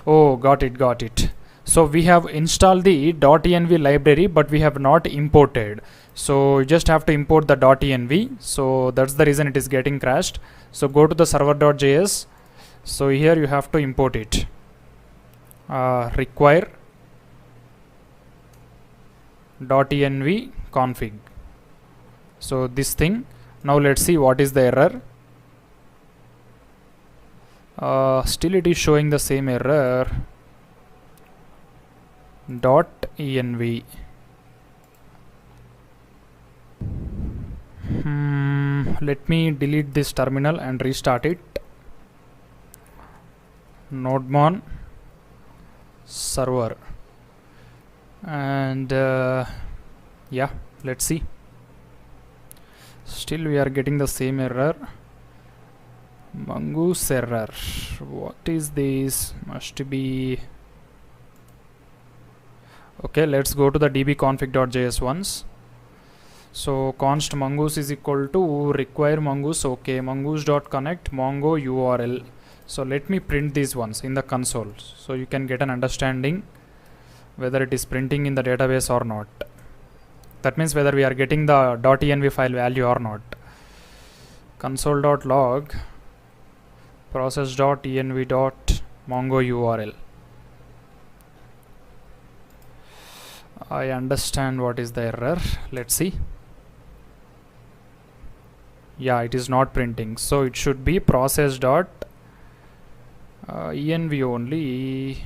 Oh, got it. So we have installed the .env library, but we have not imported. So you just have to import the .env. So that's the reason it is getting crashed. So go to the server.js. So here you have to import it. Require .env config. So this thing. Now let's see what is the error. Still it is showing the same error. .env. Let me delete this terminal and restart it. NodeMon server, and yeah, let's see. Still we are getting the same error. Mongoose error. What is this? Must be okay. Let's go to the dbconfig.js once. So const mongoose is equal to require mongoose. Okay, mongoose.connect mongo URL. So let me print these ones in the console, so you can get an understanding whether it is printing in the database or not. That means whether we are getting the .env file value or not. Console.log process.env.mongo URL. I understand what is the error. Let's see. Yeah, it is not printing, so it should be process.env only.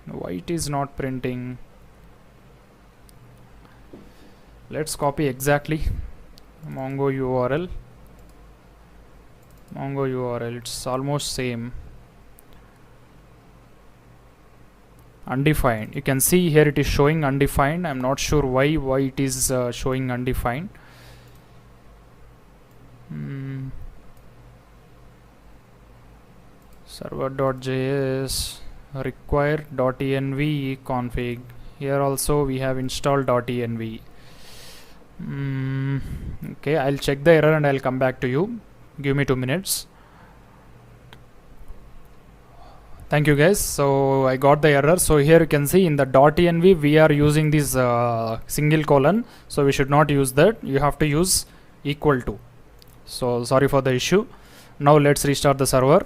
Why it is not printing? Let's copy exactly Mongo URL. It's almost same. Undefined, you can see here it is showing undefined. I'm not sure why it is showing undefined. Server.js require.env config. Here also we have installed .env. Okay, I'll check the error and I'll come back to you. Give me 2 minutes. Thank you guys. So I got the error. So here you can see in the .env we are using this single colon. So we should not use that. You have to use equal to. So sorry for the issue. Now let's restart the server.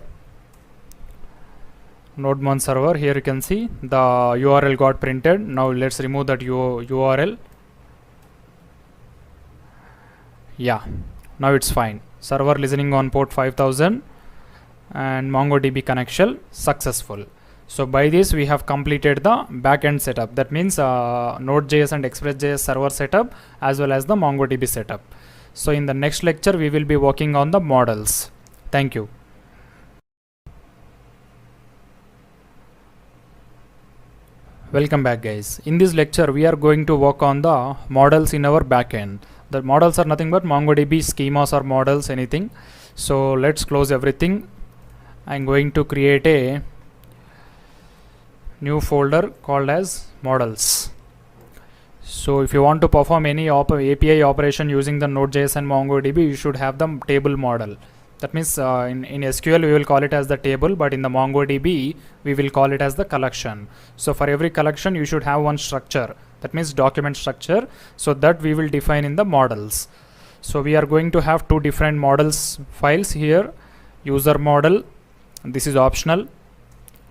NodeMon server. Here you can see the URL got printed. Now let's remove that URL. Yeah, now it's fine. Server listening on port 5000 and MongoDB connection successful. So by this we have completed the backend setup. That means Node.js and Express.js server setup as well as the MongoDB setup. So in the next lecture we will be working on the models. Thank you. Welcome back guys. In this lecture we are going to work on the models in our backend. The models are nothing but MongoDB schemas or models, anything. So let's close everything. I'm going to create a new folder called as models. So if you want to perform any API operation using the Node.js and MongoDB, you should have the table model. That means in SQL we will call it as the table, but in the MongoDB we will call it as the collection. So for every collection you should have one structure, that means document structure, so that we will define in the models. So we are going to have two different models files here. User model, this is optional,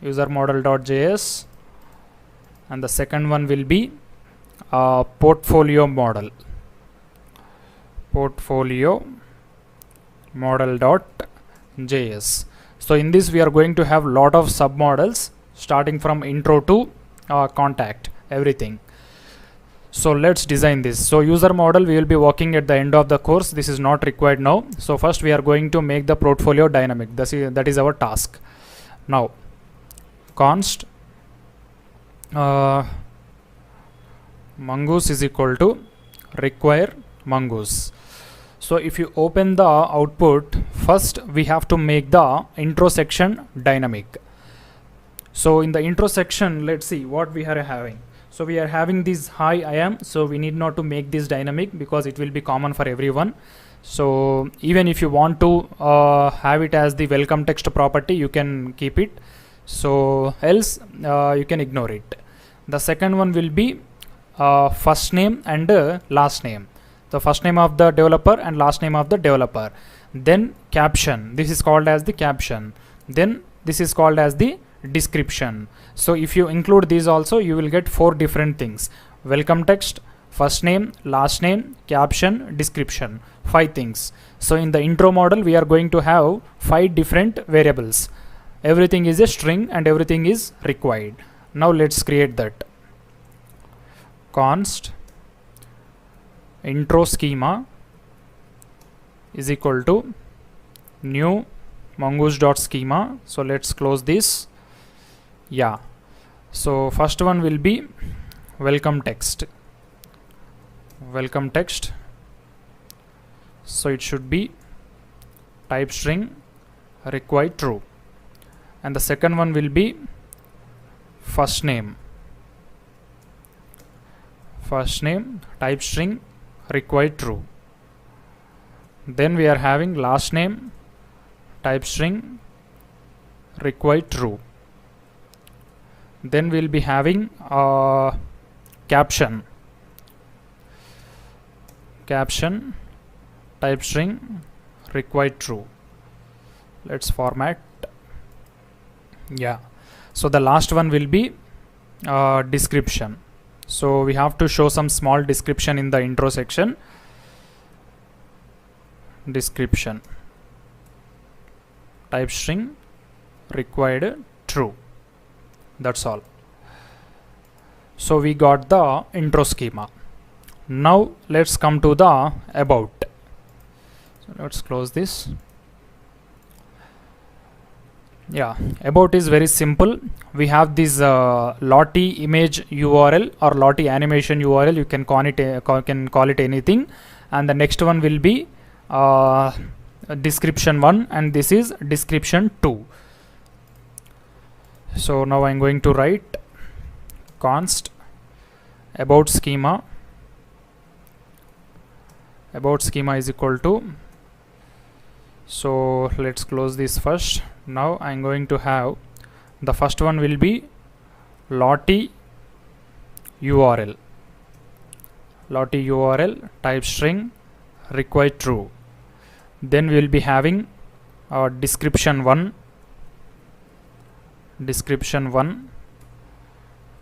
user model.js, and the second one will be portfolio model, model.js. So in this we are going to have lot of submodels starting from intro to contact, everything. So let's design this. So user model we will be working at the end of the course. This is not required now. So first we are going to make the portfolio dynamic. That is our task. Now const mongoose is equal to require mongoose. So if you open the output, first we have to make the intro section dynamic. So in the intro section, let's see what we are having. So we are having this hi I am, so we need not to make this dynamic because it will be common for everyone. So even if you want to have it as the welcome text property, you can keep it. So else you can ignore it. The second one will be first name and last name. The first name of the developer and last name of the developer. Then caption, this is called as the caption. Then this is called as the description. So if you include these also, you will get 4 different things: welcome text, first name, last name, caption, description, 5 things. So in the intro model we are going to have 5 different variables. Everything is a string and everything is required. Now let's create that. Const intro schema is equal to new mongoose.schema. So let's close this. Yeah, so first one will be welcome text. So it should be type string required true, and the second one will be first name type string required true. Then we are having last name type string required true. Then we'll be having caption type string required true. Let's format. Yeah, so the last one will be description. So we have to show some small description in the intro section. Description type string required true. That's all. So we got the intro schema. Now let's come to the about. So let's close this. Yeah, about is very simple. We have this Lottie image URL or Lottie animation URL. You can call it anything, and the next one will be description 1, and this is description 2. So now I'm going to write const about schema. About schema is equal to, so let's close this first. Now I'm going to have the first one will be Lottie URL. Lottie URL type string require true. Then we will be having description 1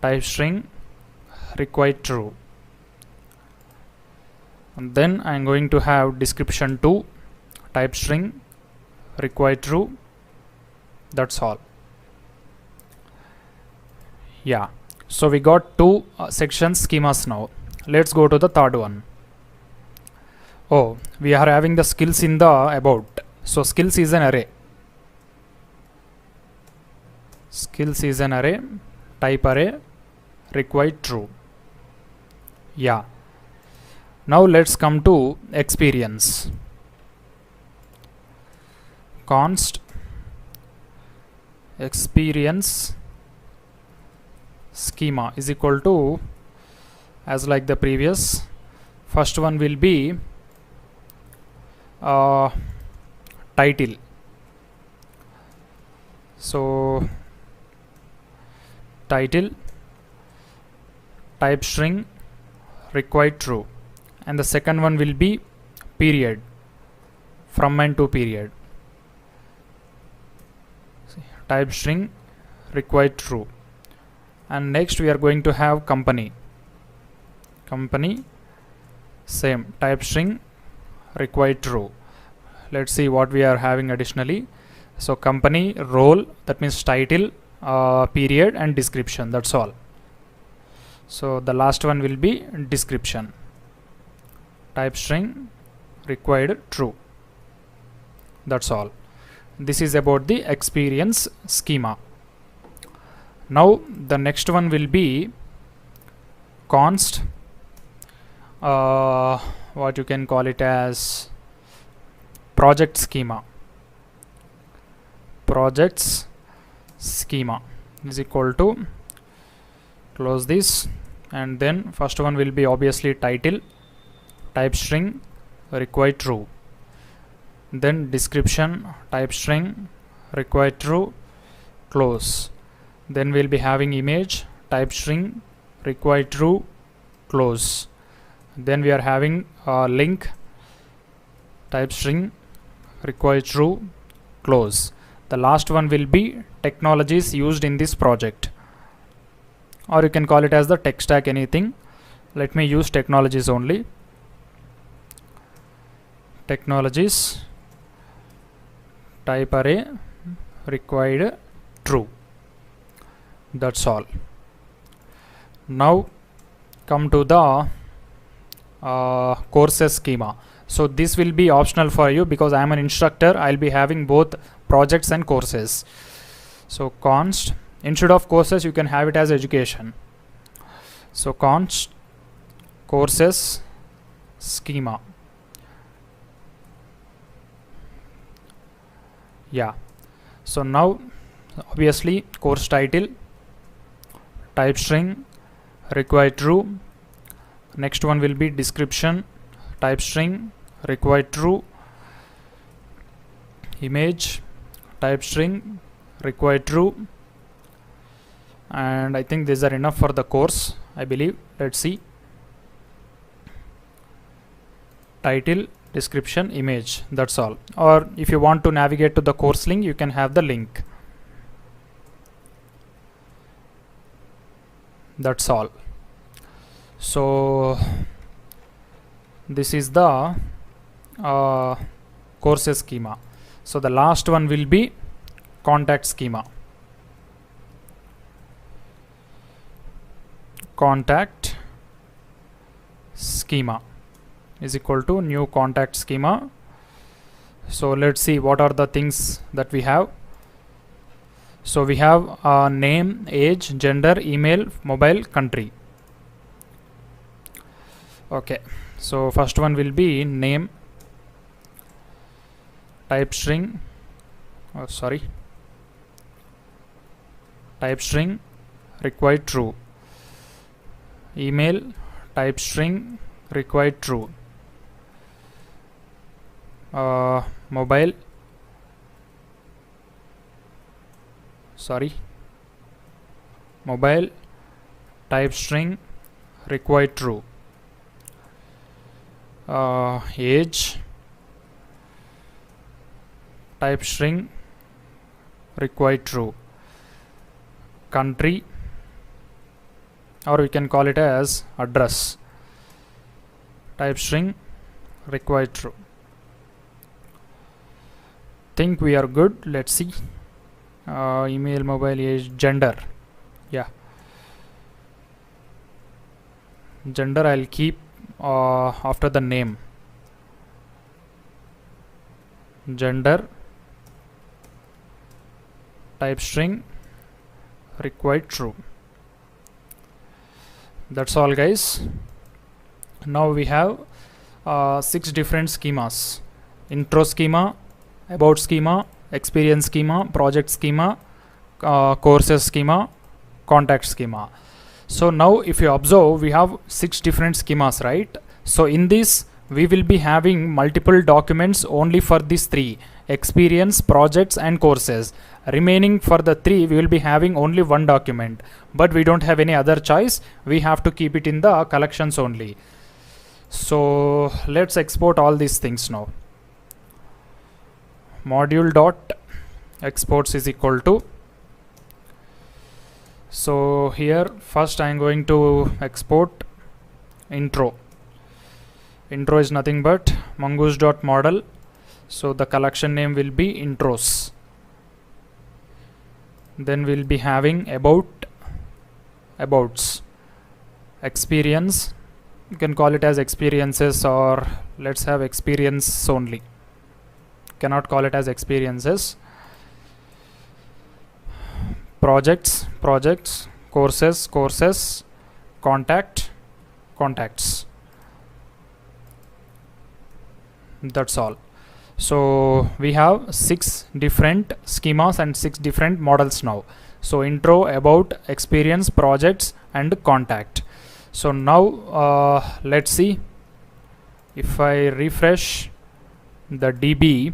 type string require true. And then I'm going to have description 2 type string require true. That's all. Yeah, so we got two section schemas now. Let's go to the third one. Oh, we are having the skills in the about. So skills is an array. Skills is an array, type array, required true. Yeah. Now let's come to experience. Const experience schema is equal to, as like the previous, first one will be title. So title type string required true, and the second one will be period, from and to period, type string required true. And next we are going to have company, same type string required true. Let's see what we are having additionally. So company, role, that means title, period and description, that's all. So the last one will be description, type string required true. That's all. This is about the experience schema. Now the next one will be const what you can call it as project schema. Projects schema is equal to, close this, and then first one will be obviously title type string required true, then description type string required true, close. Then we'll be having image type string required true, close. Then we are having link type string required true, close. The last one will be technologies used in this project, or you can call it as the tech stack, anything. Let me use technologies only. Technologies type array required true. That's all. Now come to the courses schema. So this will be optional for you because I am an instructor. I'll be having both projects and courses. So const, instead of courses you can have it as education. So const courses schema. Yeah. So now obviously course title type string required true. Next one will be description type string required true. Image type string required true. And I think these are enough for the course, I believe. Let's see. Title, description, image, that's all. Or if you want to navigate to the course link, you can have the link. That's all. So this is the courses schema. So the last one will be contact schema. Contact schema is equal to new contact schema. So let's see what are the things that we have. So we have name, age, gender, email, mobile, country. Okay, so first one will be name, type string, type string required true, email type string required true, mobile type string required true, age type string required true, country, or we can call it as address, type string required true. Think we are good. Let's see. Email, mobile, age, gender. Yeah, gender I'll keep after the name. Gender type string required true. That's all, guys. Now we have 6 different schemas: intro schema, about schema, experience schema, project schema, courses schema, contact schema. So now if you observe, we have 6 different schemas, right? So in this we will be having multiple documents only for these 3: experience, projects and courses. Remaining for the 3 we will be having only one document, but we don't have any other choice. We have to keep it in the collections only. So let's export all these things now. Module dot exports is equal to, so here first I am going to export intro. Intro is nothing but mongoose dot model, so the collection name will be intros. Then we'll be having abouts, experience, you can call it as experiences, or let's have experience only, cannot call it as experiences. Projects, courses, contacts. That's all. So we have 6 different schemas and 6 different models now. So intro, about, experience, projects and contact. So now let's see. If I refresh the DB,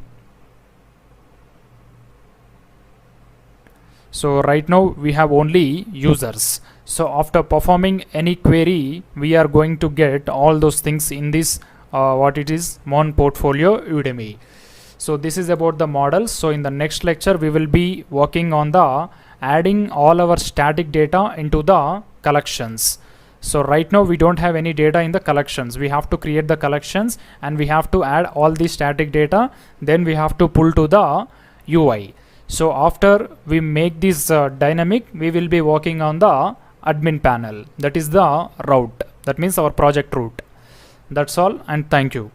so right now we have only users. So after performing any query, we are going to get all those things in this MERN portfolio Udemy. So this is about the models. So in the next lecture we will be working on the adding all our static data into the collections. So right now we don't have any data in the collections. We have to create the collections and we have to add all the static data, then we have to pull to the UI. So after we make this dynamic, we will be working on the admin panel, that is the route, that means our project route. That's all, and thank you.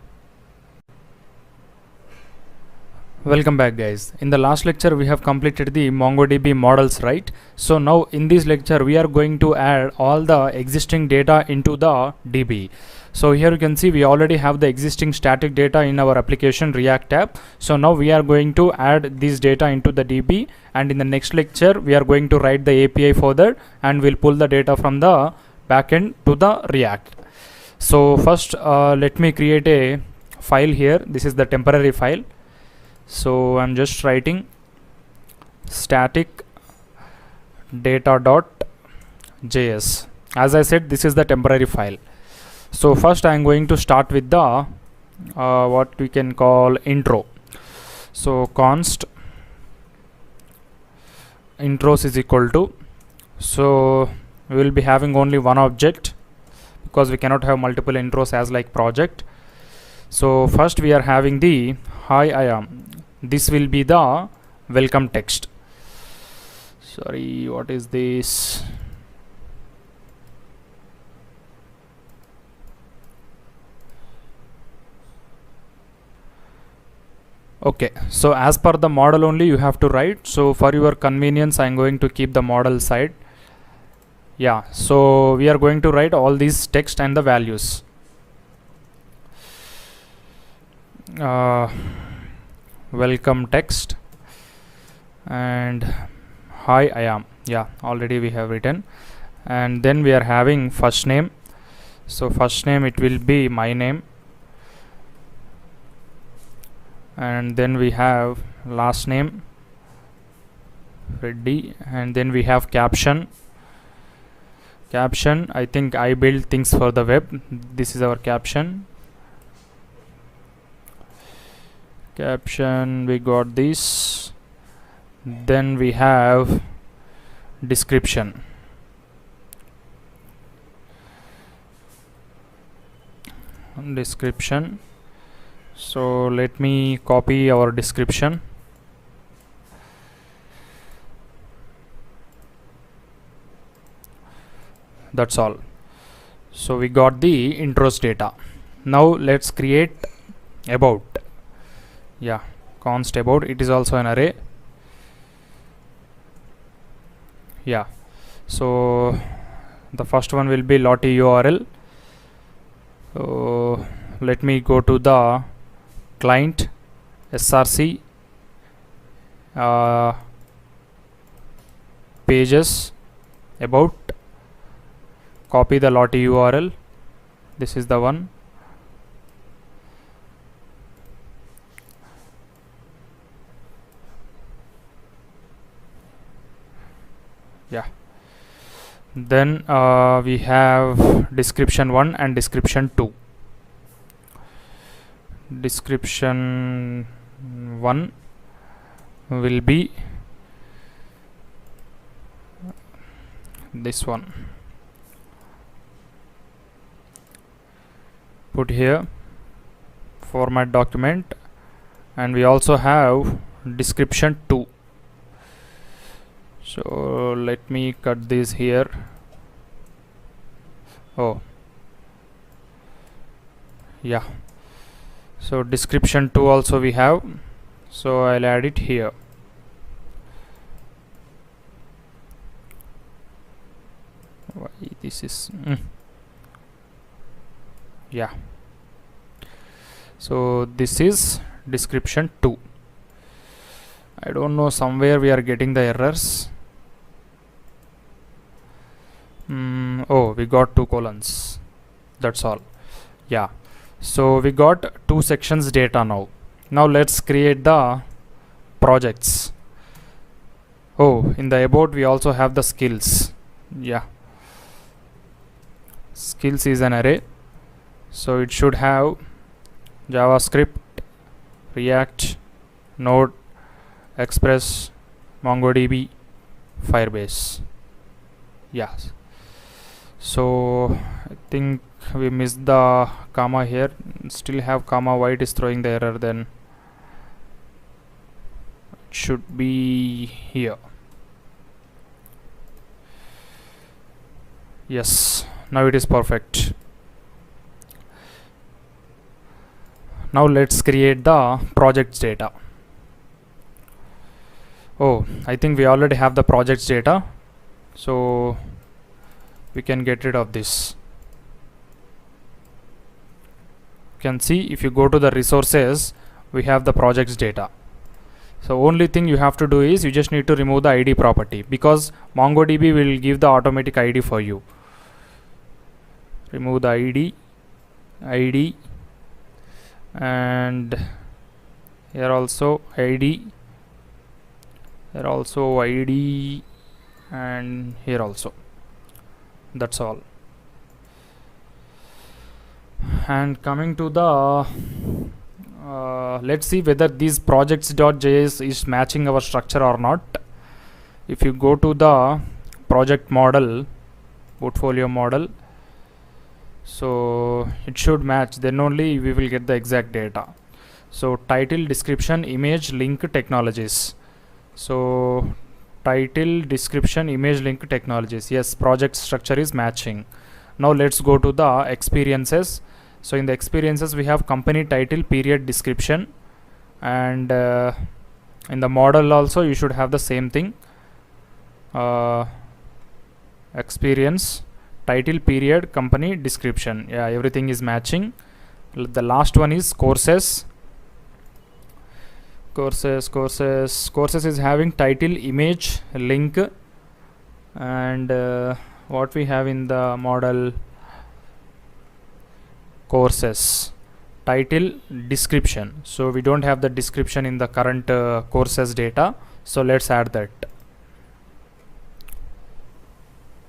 Welcome back, guys. In the last lecture we have completed the MongoDB models, right? So now in this lecture we are going to add all the existing data into the DB. So here you can see we already have the existing static data in our application React app. So now we are going to add this data into the DB, and in the next lecture we are going to write the API for that, and we'll pull the data from the backend to the React. So first let me create a file here. This is the temporary file. So I'm just writing static data.js. As I said, this is the temporary file. So first I'm going to start with the what we can call intro. So const intros is equal to, so we will be having only one object because we cannot have multiple intros as like project. So first we are having the hi I am. This will be the welcome text. Sorry, what is this? Okay, so as per the model only you have to write. So for your convenience I'm going to keep the model side. Yeah, so we are going to write all these text and the values. Welcome text and hi I am. Yeah, already we have written. And then we are having first name. So first name it will be my name, and then we have last name Reddy, and then we have caption. I think I build things for the web. This is our caption. We got this. Then we have description. So let me copy our description. That's all. So we got the intros data. Now let's create about. Yeah, const about. It is also an array. Yeah, so the first one will be lottie URL. So let me go to the client src pages about, copy the lottie URL. This is the one. Yeah, then we have description 1 and description 2. Description 1 will be this one. Put here format document, and we also have description 2. So let me cut this here. Oh yeah, so description 2 also we have, so I'll add it here. Why this is yeah, so this is description 2. I don't know, somewhere we are getting the errors. Oh, we got 2 colons. That's all. Yeah, so we got 2 sections data now. Now let's create the projects. Oh, in the about we also have the skills. Yeah, skills is an array, so it should have JavaScript, React, Node, Express, MongoDB, Firebase. Yes, so I think we missed the comma here. Still have comma. Why it is throwing the error? Then it should be here. Yes, now it is perfect. Now let's create the projects data. Oh, I think we already have the projects data, so we can get rid of this. You can see if you go to the resources, we have the projects data. So only thing you have to do is you just need to remove the ID property, because MongoDB will give the automatic ID for you. Remove the ID, and here also ID, here also ID, and here also. That's all. And coming to the let's see whether these projects.js is matching our structure or not. If you go to the project model, portfolio model, so it should match, then only we will get the exact data. So title, description, image, link, technologies. So title, description, image, link, technologies. Yes, project structure is matching. Now let's go to the experiences. So in the experiences we have company title, period, description, and in the model also you should have the same thing. Experience, title, period, company, description. Yeah, everything is matching. The last one is courses. Courses is having title, image, link, and what we have in the model, courses, title, description. So we don't have the description in the current courses data, so let's add that.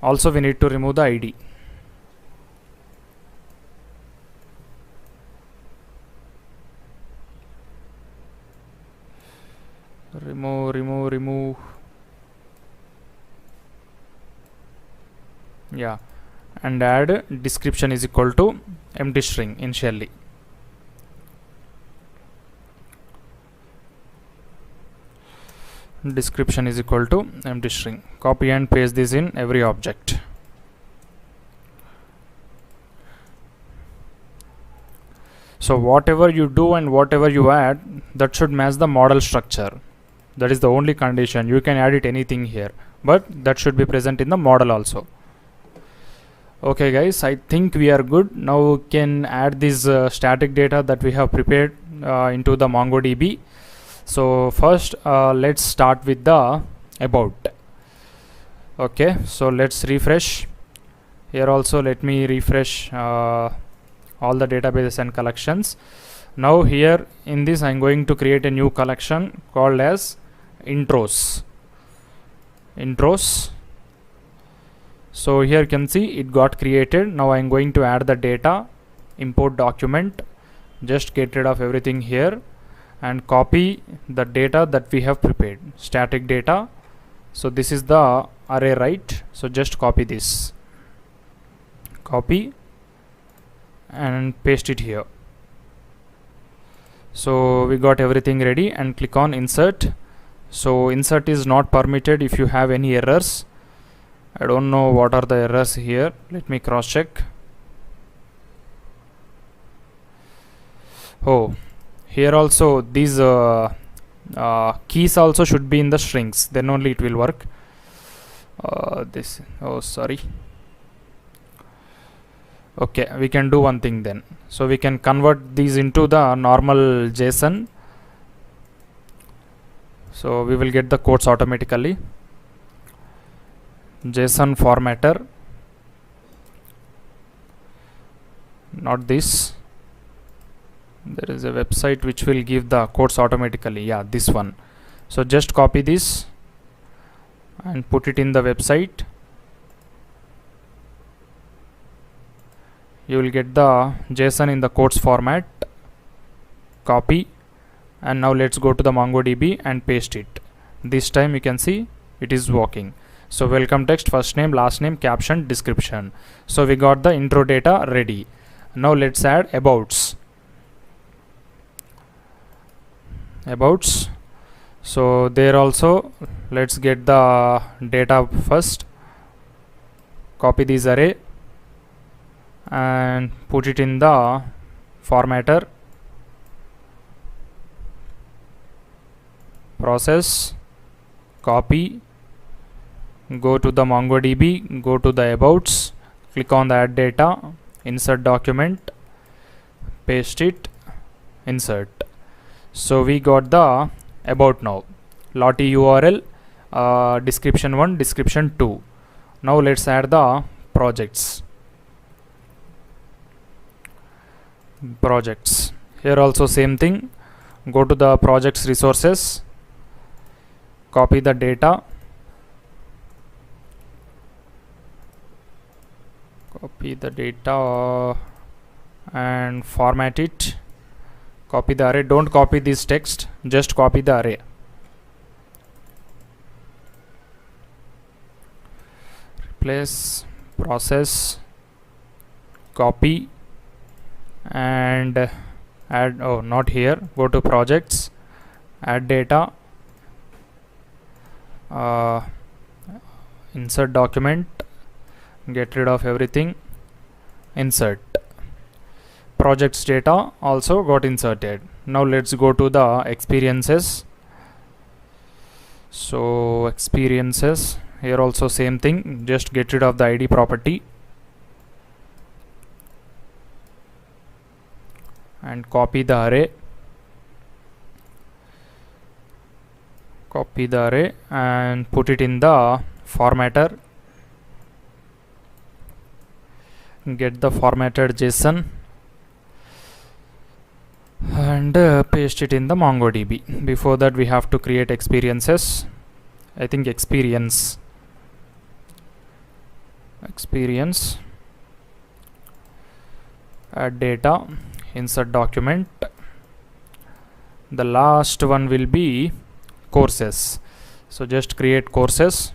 Also we need to remove the ID. Remove. Yeah, and add description is equal to empty string initially. Description is equal to empty string. Copy and paste this in every object. So whatever you do and whatever you add, that should match the model structure. That is the only condition. You can add it anything here, but that should be present in the model also. Okay guys, I think we are good. Now we can add this static data that we have prepared into the MongoDB. So first let's start with the about. Okay, so let's refresh. Here also let me refresh all the databases and collections. Now here in this I'm going to create a new collection called as intros. So here you can see it got created. Now I'm going to add the data, import document, just get rid of everything here and copy the data that we have prepared, static data. So this is the array, right? So just copy this, copy and paste it here. So we got everything ready and click on insert. So insert is not permitted if you have any errors. I don't know what are the errors here. Let me cross check. Oh, here also these keys also should be in the strings, then only it will work. Sorry. Okay, we can do one thing then. So we can convert these into the normal JSON. So we will get the codes automatically. JSON formatter, not this. There is a website which will give the codes automatically. Yeah, this one. So just copy this and put it in the website. You will get the JSON in the codes format. Copy, and now let's go to the MongoDB and paste it. This time you can see it is working. So welcome text, first name, last name, caption, description. So we got the intro data ready. Now let's add abouts. So there also let's get the data first. Copy this array and put it in the formatter. Process, copy, go to the MongoDB, go to the abouts, click on the add data, insert document, paste it, insert. So we got the about now. Lottie URL, description 1, description 2. Now let's add the projects. Here also same thing. Go to the projects resources, copy the data, and format it. Copy the array. Don't copy this text, just copy the array. Replace, process, copy and add. Oh, not here. Go to projects, add data, insert document, get rid of everything, insert. projects data also got inserted. Now let's go to the experiences. So experiences, here also same thing, just get rid of the ID property and copy the array and put it in the formatter. Get the formatted JSON and paste it in the MongoDB. Before that we have to create experiences. I think experience add data, insert document. The last one will be courses. So just create courses.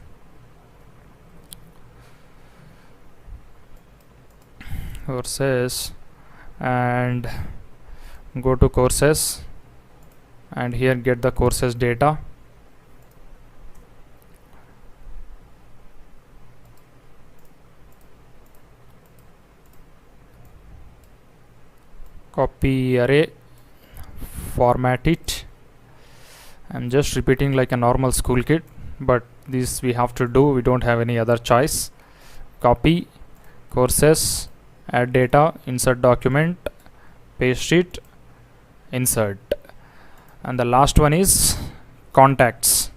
And go to courses and here get the courses data. Copy array, format it. I'm just repeating like a normal school kid, but this we have to do, we don't have any other choice. Copy courses, add data, insert document, paste it, insert. And the last one is contacts.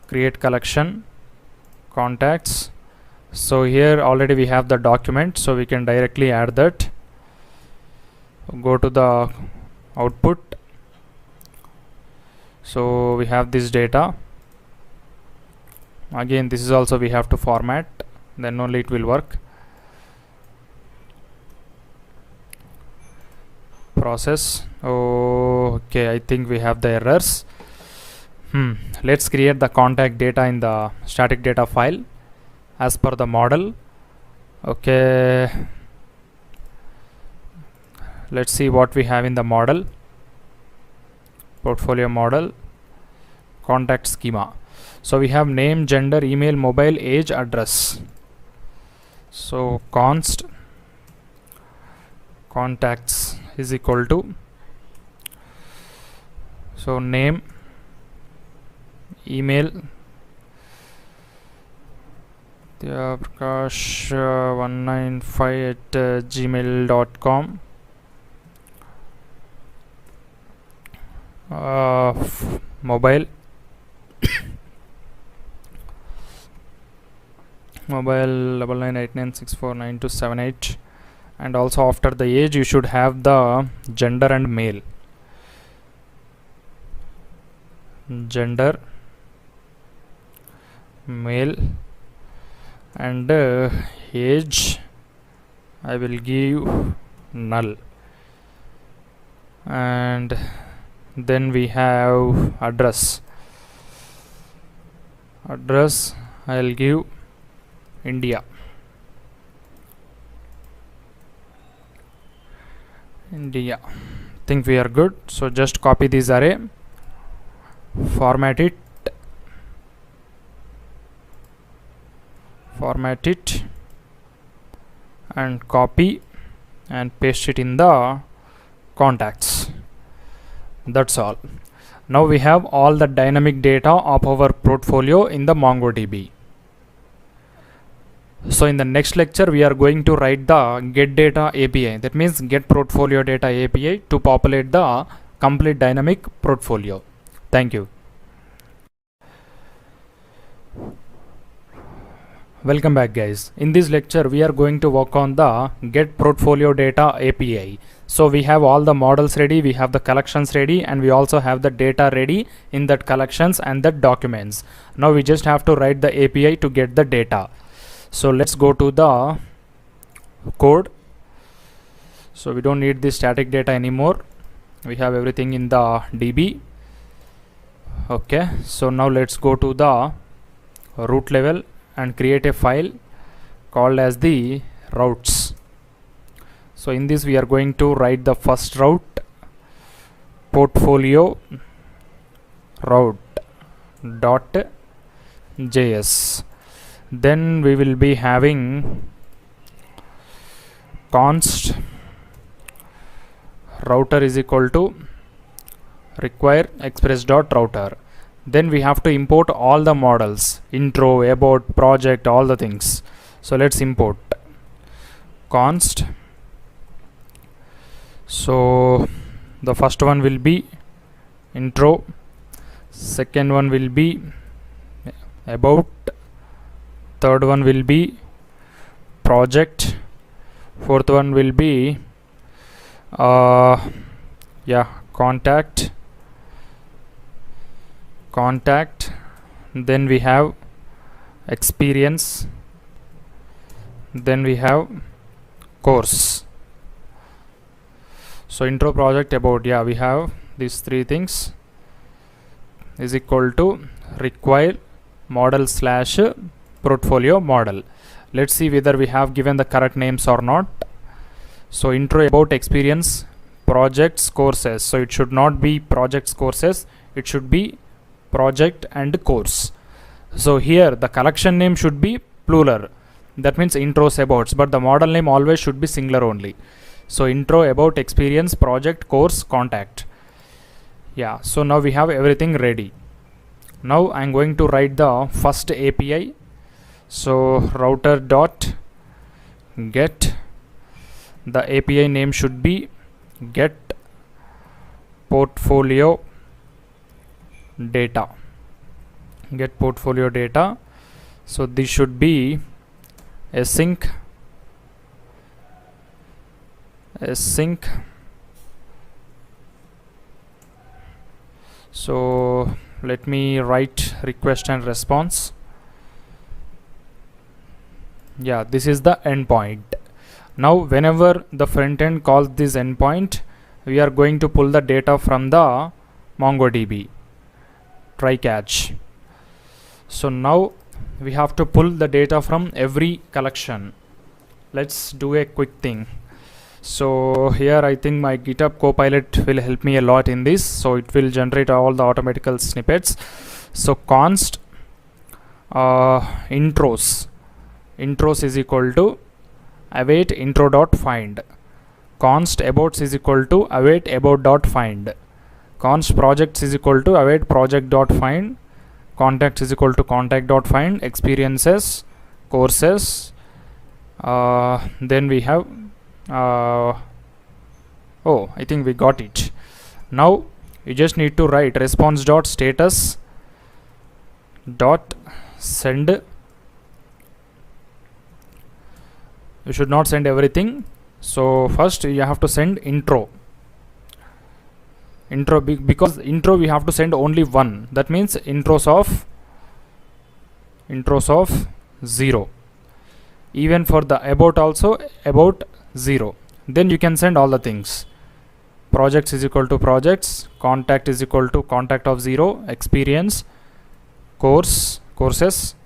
Create collection, contacts. So here already we have the document, so we can directly add that. Go to the output. So we have this data. Again, this is also we have to format, then only it will work. Process. Okay, I think we have the errors. Let's create the contact data in the static data file as per the model. Okay, let's see what we have in the model. Portfolio model, contact schema. So we have name, gender, email, mobile, age, address. So const contacts is equal to, so name, email, prakash195@gmail.com, mobile mobile 9989649278, and also after the age you should have the gender and male. Gender, male, and age I will give null. And then we have address. I'll give India. Think we are good. So just copy this array, format it, and copy and paste it in the contacts. That's all. Now we have all the dynamic data of our portfolio in the MongoDB. So in the next lecture we are going to write the get data API, that means get portfolio data API, to populate the complete dynamic portfolio. Thank you. Welcome back guys. In this lecture we are going to work on the get portfolio data API. So we have all the models ready, we have the collections ready, and we also have the data ready in that collections and the documents. Now we just have to write the API to get the data. So let's go to the code. So we don't need this static data anymore, we have everything in the DB. Okay, so now let's go to the root level and create a file called as the routes. So in this we are going to write the first route, portfolio route.js. Then we will be having const router is equal to require express dot router. Then we have to import all the models, intro, about, project, all the things. So let's import const. So the first one will be intro, second one will be about, third one will be project, fourth one will be contact, then we have experience, then we have course. So intro, project, about, we have these three things is equal to require model slash portfolio model. Let's see whether we have given the correct names or not. So intro, about, experience, projects, courses. So it should not be projects, courses, it should be project and course. So here the collection name should be plural, that means intros, abouts, but the model name always should be singular only. So intro, about, experience, project, course, contact. So now we have everything ready. Now I'm going to write the first API. So router dot get, the API name should be get portfolio data. So this should be async. So let me write request and response. This is the endpoint. Now whenever the front end calls this endpoint, we are going to pull the data from the MongoDB. Try catch. So now we have to pull the data from every collection. Let's do a quick thing. So here I think my GitHub Copilot will help me a lot in this. So it will generate all the automatical snippets. So const intros is equal to await intro dot find. Const abouts is equal to await about dot find. Const projects is equal to await project dot find. Contact is equal to contact dot find. Experiences, courses, then we have I think we got it. Now you just need to write response dot status dot send. You should not send everything. So first you have to send intro because intro we have to send only one, that means intros of 0. Even for the about also about 0. Then you can send all the things. Projects is equal to projects, contact is equal to contact of 0, experience, courses.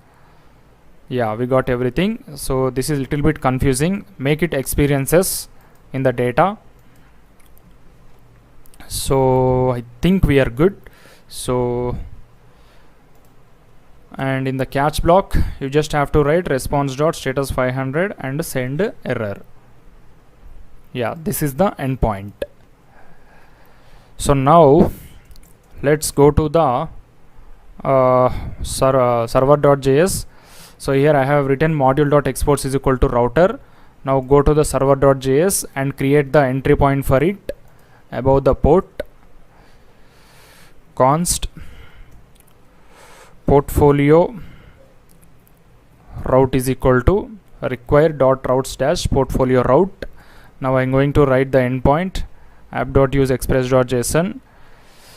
We got everything. So this is a little bit confusing. Make it experiences in the data. So I think we are good. So and in the catch block you just have to write response dot status 500 and send error. This is the endpoint. So now let's go to the server.js. So here I have written module.exports is equal to router. Now go to the server.js and create the entry point for it above the port. Const portfolio route is equal to require dot routes dash portfolio route. Now I'm going to write the endpoint app.use express.json.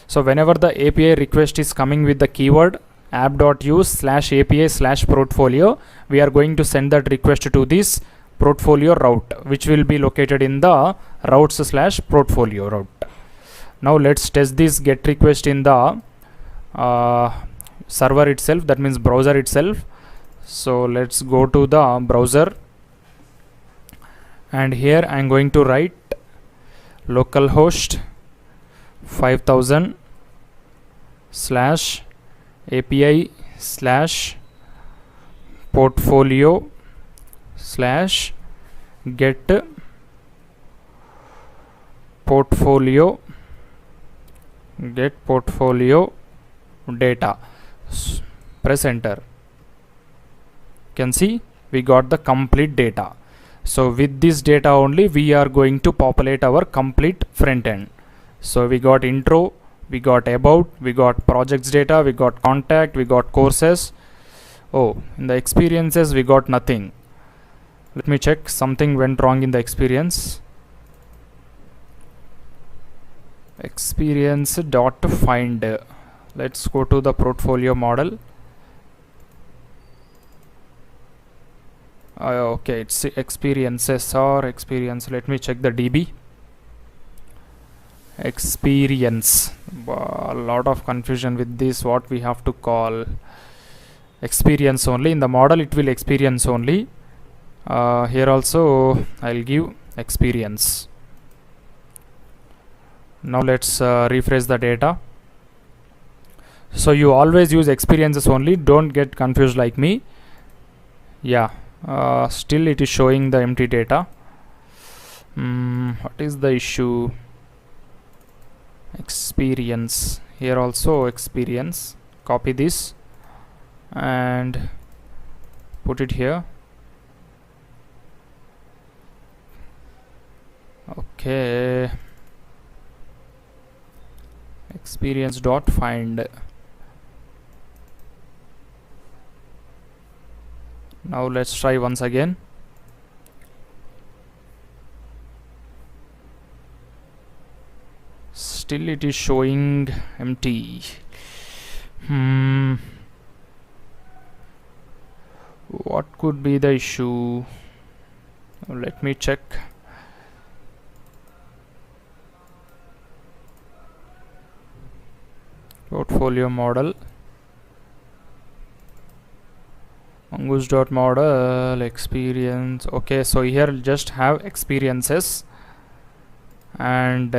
So whenever the API request is coming with the keyword app.use/API/portfolio, we are going to send that request to this portfolio route, which will be located in the routes/portfolio route. Now let's test this get request in the server itself, that means browser itself. So let's go to the browser, and here I'm going to write localhost 5000/API/portfolio/get portfolio data. Press enter. You can see we got the complete data. So with this data only we are going to populate our complete front end. So we got intro, we got about, we got projects data, we got contact, we got courses. Oh, in the experiences we got nothing. Let me check, something went wrong in the experience. Experience dot find. Let's go to the portfolio model. Okay, it's experiences or experience. Let me check the DB. Experience. A lot of confusion with this. What we have to call experience only. In the model it will experience only. Here also I'll give experience. Now let's refresh the data. So you always use experiences only, don't get confused like me. Yeah, still it is showing the empty data. What is the issue? Experience, here also experience. Copy this and put it here. Okay, experience dot find. Now let's try once again. Still it is showing empty. What could be the issue? Let me check. Portfolio model, mongoose.model experience. Okay, so here just have experiences, and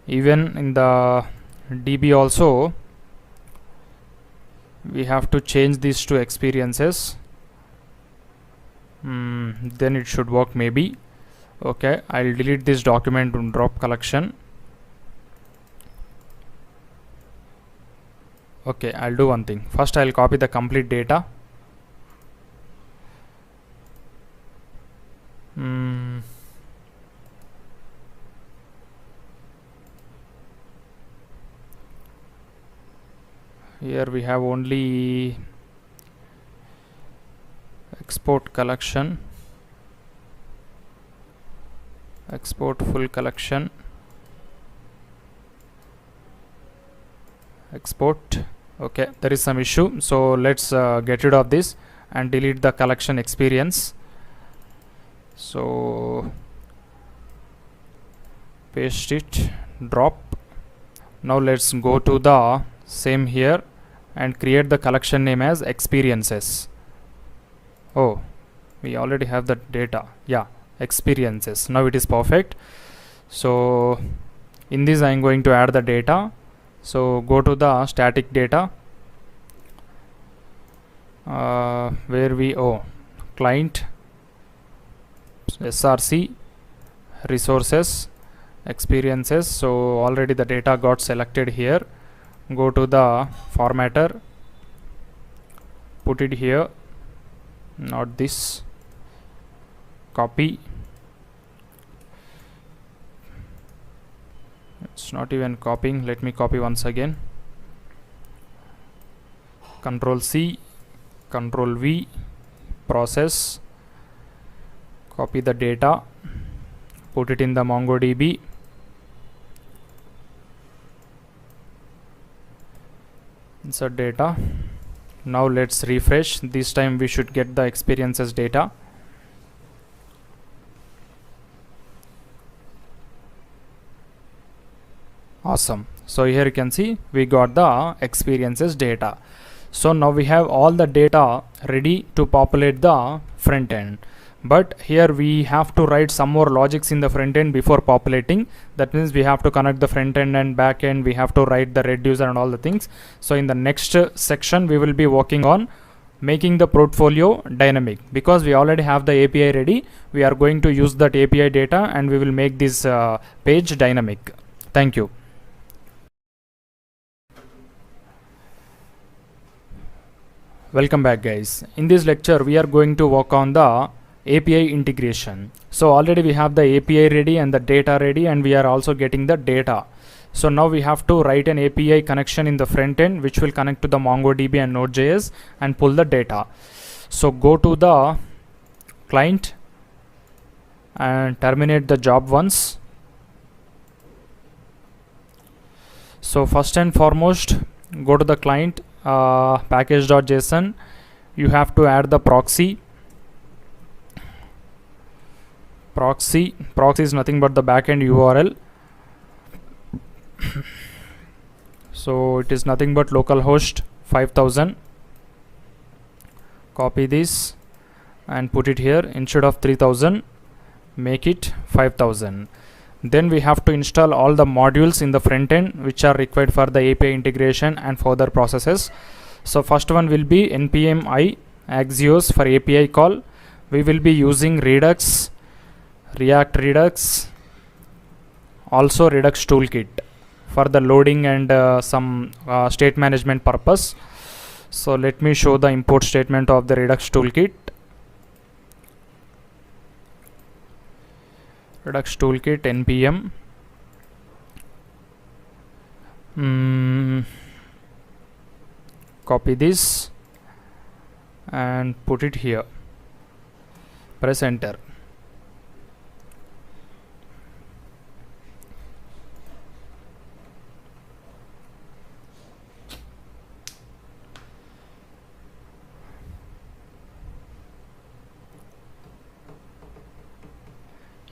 even in the DB also we have to change this to experiences. Then it should work maybe. Okay, I'll delete this document and drop collection. Okay, I'll do one thing. First I'll copy the complete data. Here we have only export collection, export full collection, export. Okay, there is some issue, so let's get rid of this and delete the collection experience. So paste it, drop. Now let's go to the same here and create the collection name as experiences. Oh, we already have the data. Yeah, experiences. Now it is perfect. So in this I am going to add the data. So go to the static data, where we client src resources experiences. So already the data got selected here. Go to the formatter, put it here, not this, copy. It's not even copying. Let me copy once again. Control C, Control V, process, copy the data, put it in the MongoDB. Insert data. Now let's refresh. This time we should get the experiences data. Awesome. So here you can see we got the experiences data. So now we have all the data ready to populate the front end, but here we have to write some more logics in the front end before populating. That means we have to connect the front end and back end. We have to write the reducer and all the things. So in the next section we will be working on making the portfolio dynamic. Because we already have the API ready, we are going to use that API data and we will make this page dynamic. Thank you. Welcome back, guys. In this lecture we are going to work on the API integration. So already we have the API ready and the data ready, and we are also getting the data. So now we have to write an API connection in the front end which will connect to the MongoDB and NodeJs and pull the data. So go to the client and terminate the job once. So first and foremost, go to the client, package.json. You have to add the proxy. Proxy is nothing but the backend URL. So it is nothing but localhost 5000. Copy this and put it here. Instead of 3000, make it 5000. Then we have to install all the modules in the front end which are required for the API integration and further processes. So first one will be npm I Axios for API call. We will be using Redux, React Redux, also Redux toolkit for the loading and some state management purpose. So let me show the import statement of the Redux toolkit. Redux toolkit npm copy this and put it here. Press enter.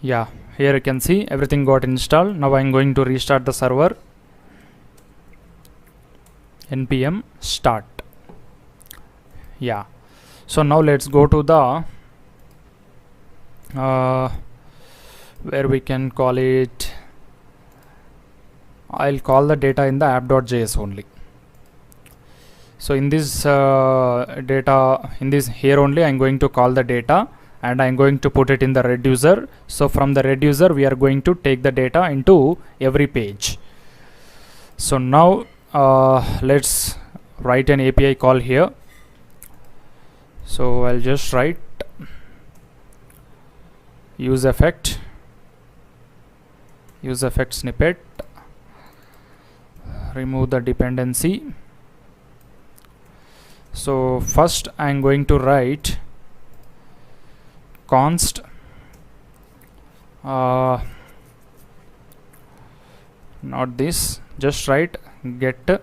Yeah, here you can see everything got installed. Now I'm going to restart the server. Npm start. Yeah, so now let's go to the where we can call it. I'll call the data in the app.js only. So in this data, in this here only, I'm going to call the data and I'm going to put it in the reducer. So from the reducer we are going to take the data into every page. So now let's write an API call here. So I'll just write use effect snippet, remove the dependency. So first I'm going to write const not this, just write get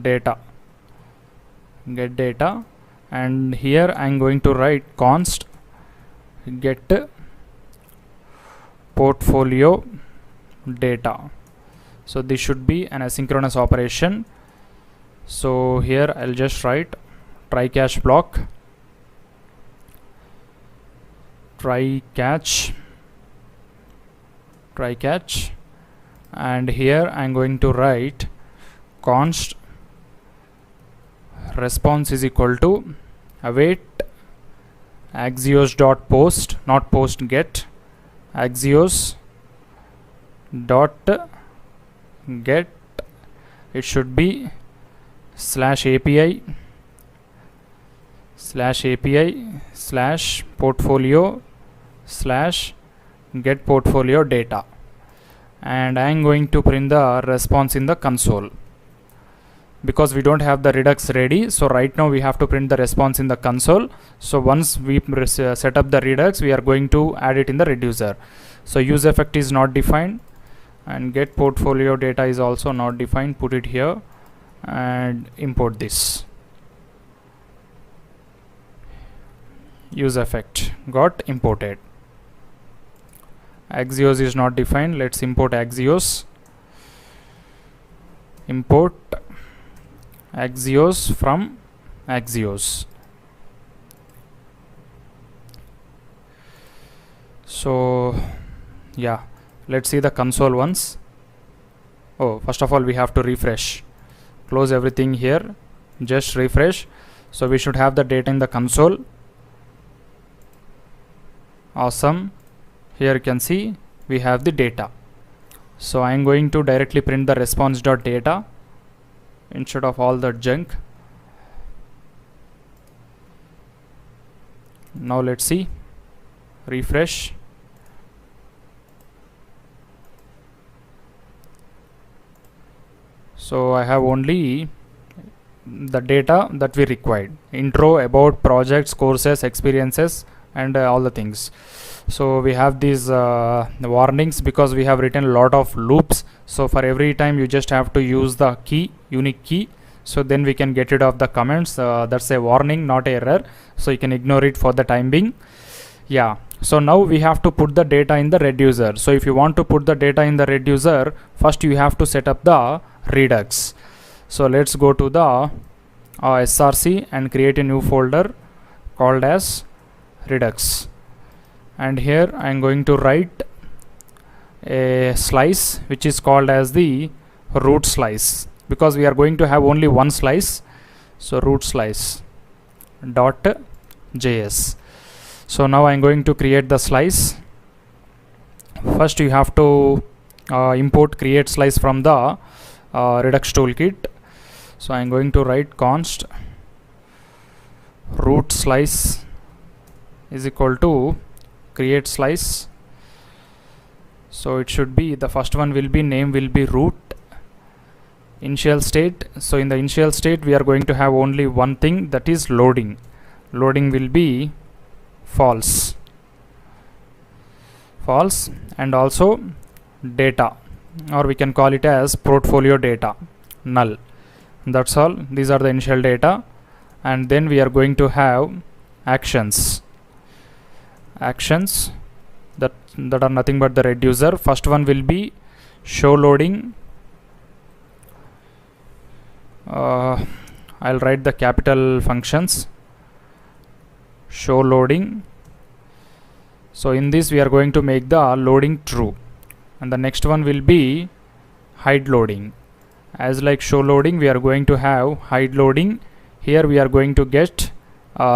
data, and here I'm going to write const get portfolio data. So this should be an asynchronous operation. So here I'll just write try catch block, try catch, and here I'm going to write const response is equal to await axios dot post, not post get, axios dot get, it should be /API / portfolio / get portfolio data, and I am going to print the response in the console because we don't have the Redux ready. So right now we have to print the response in the console. So once we set up the Redux, we are going to add it in the reducer. So use effect is not defined and get portfolio data is also not defined. Put it here and import this. Use effect got imported. Axios is not defined. Let's import Axios. Import Axios from Axios. So yeah, let's see the console once. Oh, first of all we have to refresh. Close everything here, just refresh. So we should have the data in the console. Awesome. Here you can see we have the data. So I am going to directly print the response.data instead of all that junk. Now let's see, refresh. So I have only the data that we required: intro, about, projects, courses, experiences, and all the things. So we have these warnings because we have written a lot of loops. So for every time you just have to use the key, unique key. So then we can get rid of the comments. That's a warning, not an error. So you can ignore it for the time being. Yeah. So now we have to put the data in the reducer. So if you want to put the data in the reducer, first you have to set up the Redux. So let's go to the src and create a new folder called as Redux. And here I am going to write a slice which is called as the root slice, because we are going to have only one slice. So root slice dot js. So now I am going to create the slice. First you have to import create slice from the Redux toolkit. So I am going to write const root slice is equal to create slice. So it should be, the first one will be, name will be root, initial state. So in the initial state we are going to have only one thing, that is loading. Loading will be false, and also data, or we can call it as portfolio data, null. That's all. These are the initial data. And then we are going to have actions that are nothing but the reducer. First one will be show loading. I'll write the capital functions, show loading. So in this we are going to make the loading true. And the next one will be hide loading. As like show loading, we are going to have hide loading. Here we are going to get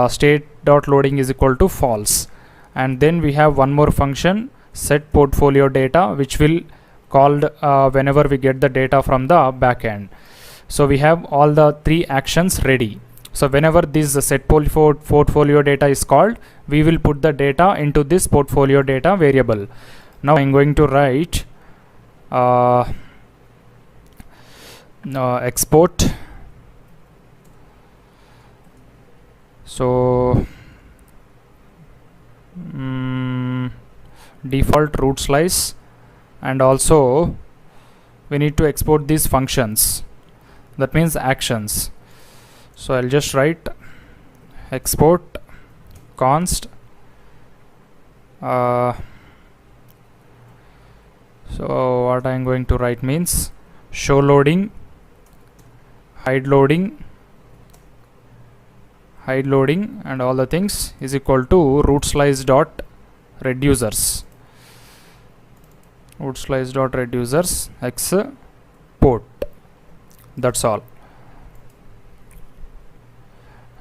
state.loading is equal to false. And then we have one more function, set portfolio data, which will called whenever we get the data from the backend. So we have all the three actions ready. So whenever this set portfolio data is called, we will put the data into this portfolio data variable. Now I'm going to write export. So default root slice, and also we need to export these functions, that means actions. So I'll just write export const so what I'm going to write means show loading, hide loading, and all the things is equal to root slice dot reducers, export. That's all.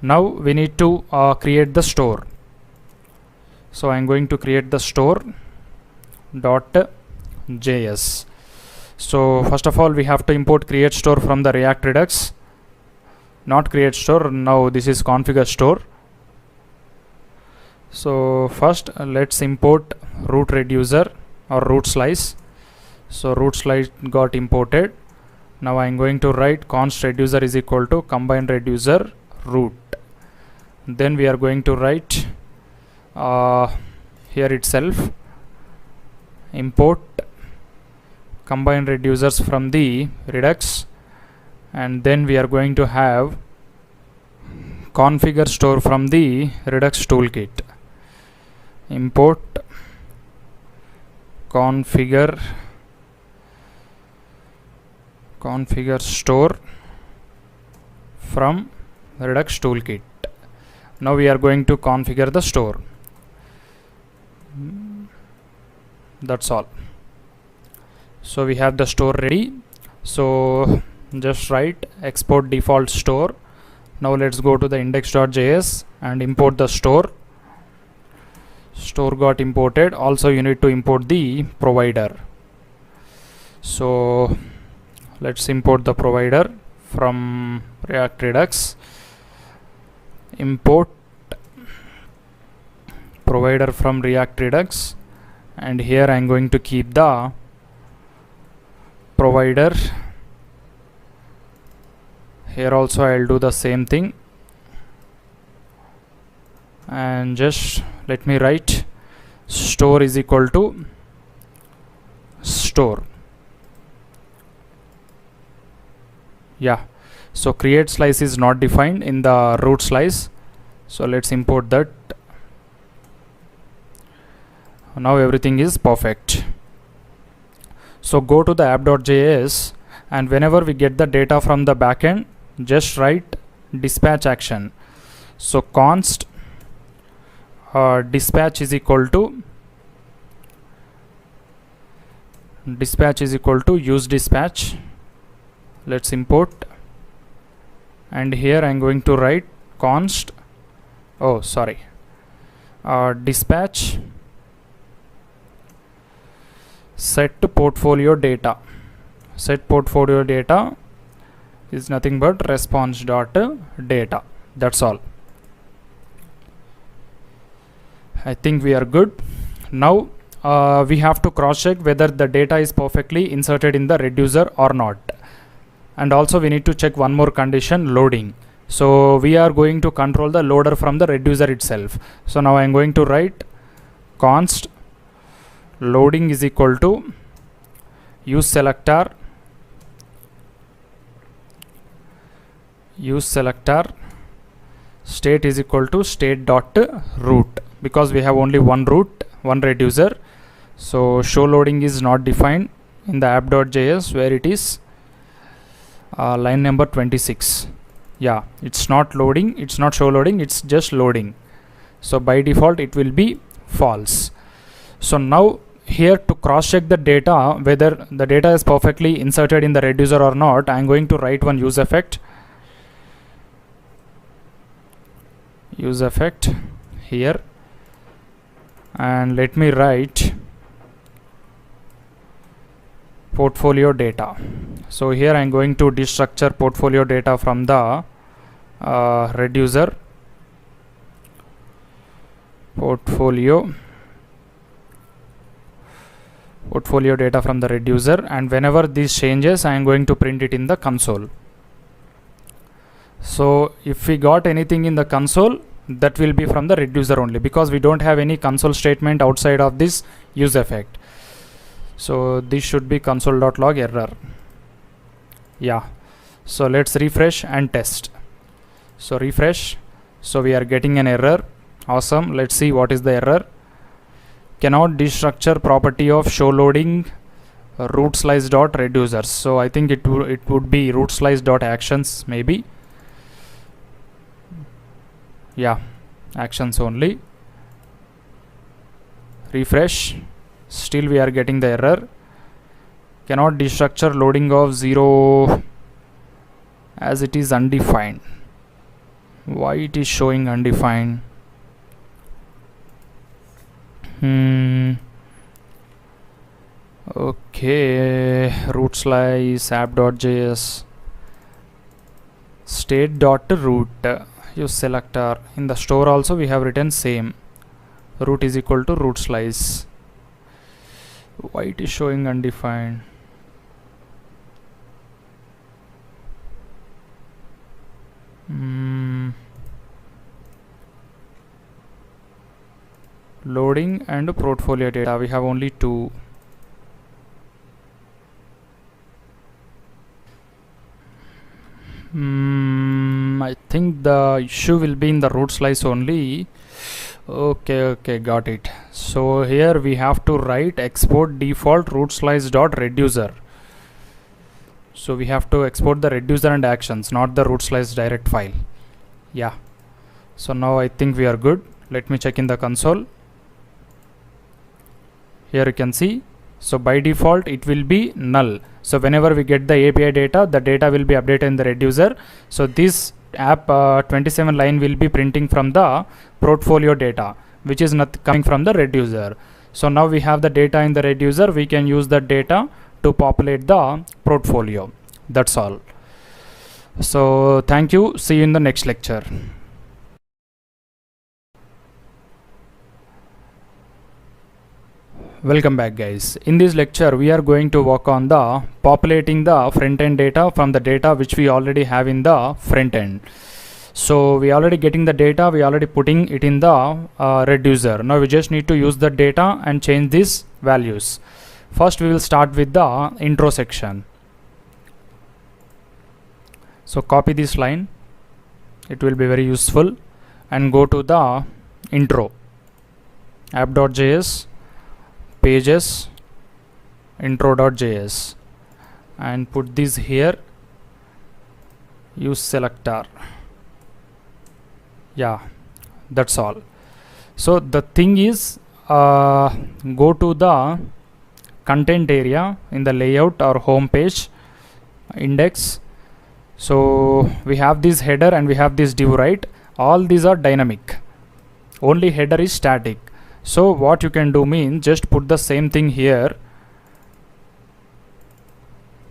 Now we need to create the store. So I'm going to create the store dot js. So first of all we have to import create store from the React Redux, not create store. Now this is configure store. So first let's import root reducer or root slice. So root slice got imported. Now I'm going to write const reducer is equal to combine reducer root. Then we are going to write here itself import combine reducers from the Redux, and then we are going to have configure store from the Redux toolkit. Import configure store from Redux toolkit. Now we are going to configure the store. That's all. So we have the store ready. So just write export default store Now let's go to the index.js and import the store. Store got imported. Also you need to import the provider. So let's import the provider from React Redux. Import provider from React Redux, and here I'm going to keep the provider. Here also I'll do the same thing, and just let me write store is equal to store. Yeah, so create slice is not defined in the root slice, so let's import that. Now everything is perfect. So go to the app.js, and whenever we get the data from the backend, just write dispatch action. So const dispatch is equal to use dispatch. Let's import, and here I'm going to write const dispatch set portfolio data. Set portfolio data is nothing but response.data. That's all. I think we are good. Now we have to cross check whether the data is perfectly inserted in the reducer or not. And also we need to check one more condition, loading. So we are going to control the loader from the reducer itself. So now I'm going to write const loading is equal to use selector state is equal to state dot root, because we have only one root, one reducer. So show loading is not defined in the app.js, where it is line number 26. Yeah, it's not loading, it's not show loading, it's just loading. So by default it will be false. So now here, to cross check the data whether the data is perfectly inserted in the reducer or not, I'm going to write one use effect here, and let me write portfolio data. So here I'm going to destructure portfolio data from the reducer. Portfolio data from the reducer, and whenever this changes I am going to print it in the console. So if we got anything in the console, that will be from the reducer only, because we don't have any console statement outside of this use effect. So this should be console.log error. Yeah, so let's refresh and test. So refresh, so we are getting an error. Awesome. Let's see what is the error. Cannot destructure property of show loading root slice dot reducers. So I think it would be root slice dot actions, maybe. Yeah, actions only. Refresh, still we are getting the error. Cannot destructure loading of 0 as it is undefined. Why it is showing undefined? Okay, root slice app.js state.root use selector. In the store also we have written same, root is equal to root slice. Why it is showing undefined? Loading and portfolio data, we have only two. I think the issue will be in the root slice only. Okay, got it. So here we have to write export default root slice dot reducer. So we have to export the reducer and actions, not the root slice direct file. Yeah, so now I think we are good. Let me check in the console. Here you can see, so by default it will be null. So whenever we get the API data, the data will be updated in the reducer. So this app 27 line will be printing from the portfolio data, which is not coming from the reducer. So now we have the data in the reducer, we can use the data to populate the portfolio. That's all. So thank you, see you in the next lecture. Welcome back, guys. In this lecture we are going to work on the populating the front-end data from the data which we already have in the front end. So we already getting the data, we already putting it in the reducer. Now we just need to use the data and change these values. First we will start with the intro section. So copy this line, it will be very useful, and go to the intro, app.js, pages, intro.js, and put this here, use selector. Yeah, that's all. So the thing is, go to the content area in the layout or home page, index. So we have this header and we have this div, right? All these are dynamic, only header is static. So what you can do means just put the same thing here.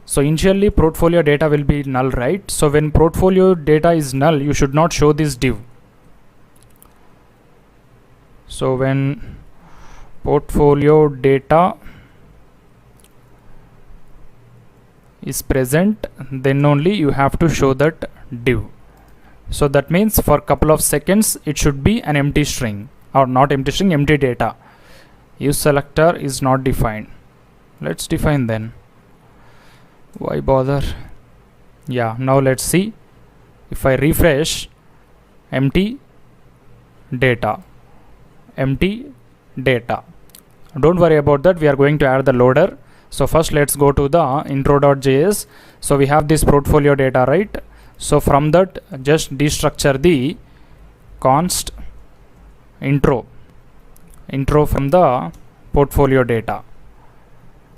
So initially portfolio data will be null, right? So when portfolio data is null, you should not show this div. So when portfolio data is present, then only you have to show that div. So that means for a couple of seconds it should be an empty string, or not empty string, empty data. Use selector is not defined. Let's define then. Why bother? Yeah, now let's see. If I refresh, empty data, empty data. Don't worry about that, we are going to add the loader. So first let's go to the intro.js. So we have this portfolio data, right? So from that just destructure the const intro from the portfolio data,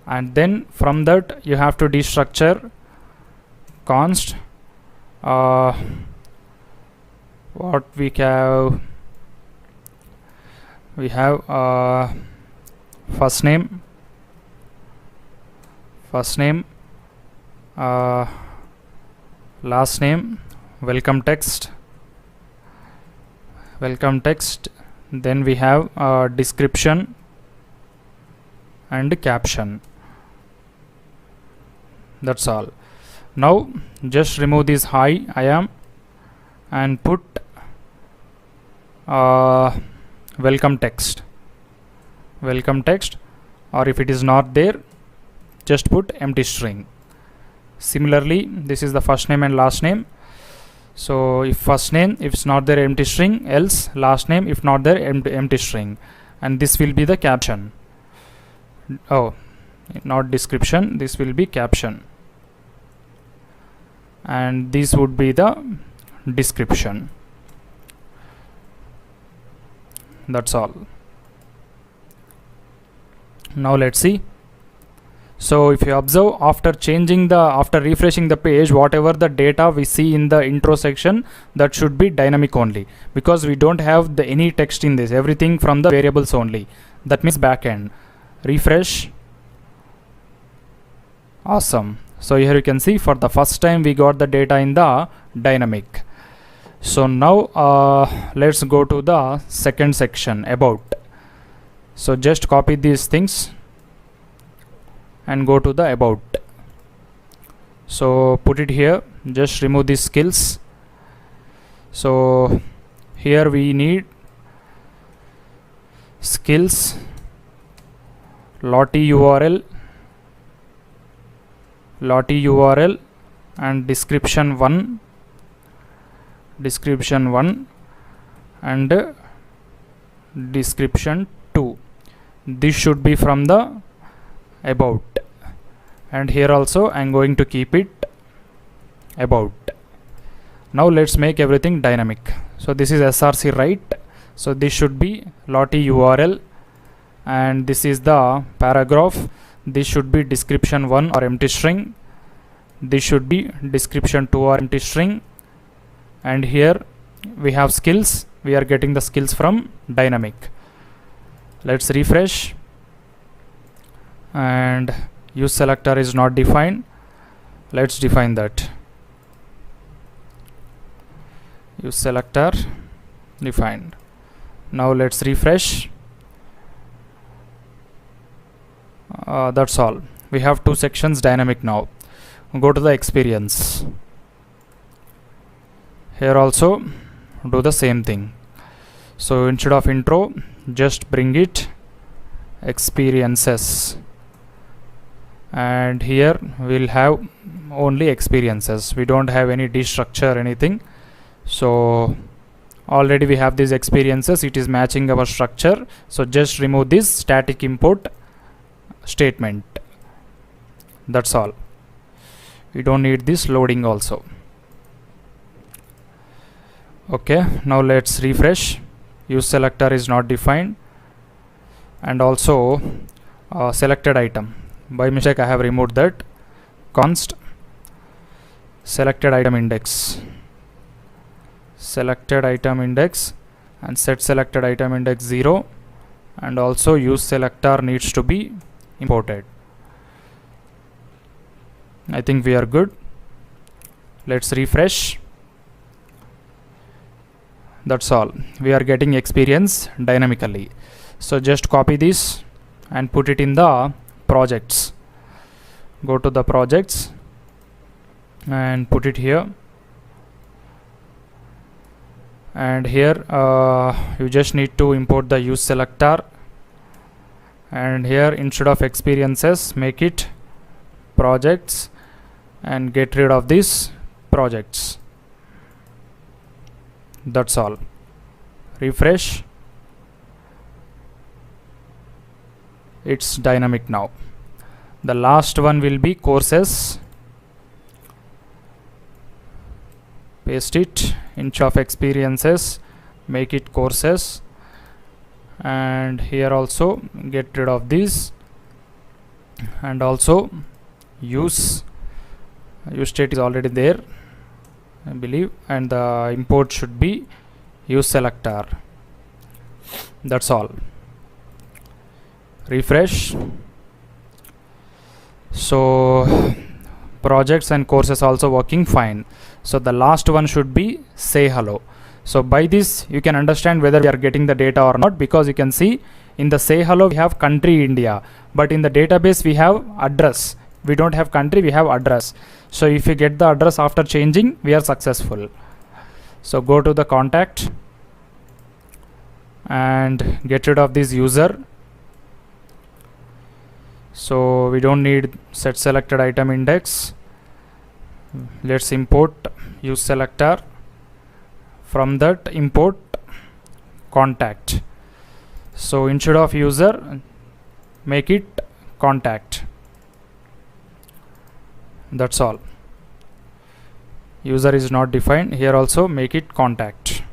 and then from that you have to destructure const what we have first name, last name, welcome text, then we have description and caption. That's all. Now just remove this hi, I am, and put welcome text, or if it is not there, just put empty string. Similarly, this is the first name and last name. So if first name, if it's not there, empty string, else last name, if not there, empty string, and this will be the caption. Oh, not description, this will be caption, and this would be the description. That's all. Now let's see. So if you observe, after refreshing the page, whatever the data we see in the intro section, that should be dynamic only, because we don't have any text in this, everything from the variables only. That means backend. Refresh. Awesome. So here you can see for the first time we got the data in the dynamic. So now let's go to the second section, about. So just copy these things and go to the about. So put it here, just remove these skills. So here we need skills, lottie URL, and description 1, and description 2. This should be from the about, and here also I am going to keep it about. Now let's make everything dynamic. So this is src, right? So this should be lottie URL, and this is the paragraph. This should be description 1 or empty string. This should be description 2 or empty string, and here we have skills. We are getting the skills from dynamic. Let's refresh, and use selector is not defined. Let's define that. Use selector defined. Now let's refresh. That's all. We have two sections dynamic now. Go to the experience. Here also do the same thing. So instead of intro, just bring it experiences, and here we'll have only experiences. We don't have any destructure, anything. So already we have these experiences. It is matching our structure. So just remove this static import statement. That's all. We don't need this loading also. Okay, now let's refresh. Use selector is not defined, and also selected item. By mistake I have removed that. Const selected item index. Selected item index, and set selected item index 0, and also use selector needs to be imported. I think we are good. Let's refresh. That's all. We are getting experience dynamically. So just copy this and put it in the projects. Go to the projects and put it here. And here you just need to import the use selector, and here instead of experiences make it projects, and get rid of these projects. That's all. Refresh. It's dynamic now. The last one will be courses. Paste it. Inch of experiences, make it courses, and here also get rid of these, and also use state is already there, I believe, and the import should be use selector. That's all. Refresh. So projects and courses also working fine. So the last one should be say hello. So by this you can understand whether we are getting the data or not, because you can see in the say hello we have country India, but in the database we have address. We don't have country, we have address. So if you get the address after changing, we are successful. So go to the contact and get rid of this user. So we don't need set selected item index. Let's import use selector. From that import contact. So instead of user, make it contact. That's all. User is not defined. Here also make it contact.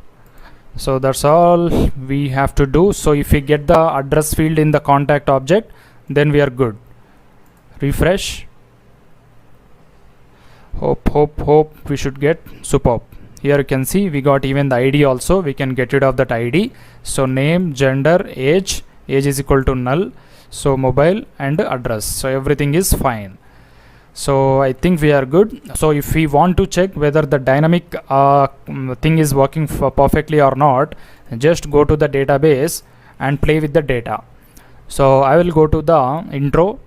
So that's all we have to do. So if we get the address field in the contact object, then we are good. Refresh. Hope we should get superb. Here you can see we got even the ID also. We can get rid of that ID. So name, gender, age is equal to null. So mobile and address. So everything is fine. So I think we are good. So if we want to check whether the dynamic thing is working perfectly or not, just go to the database and play with the data. So I will go to the intro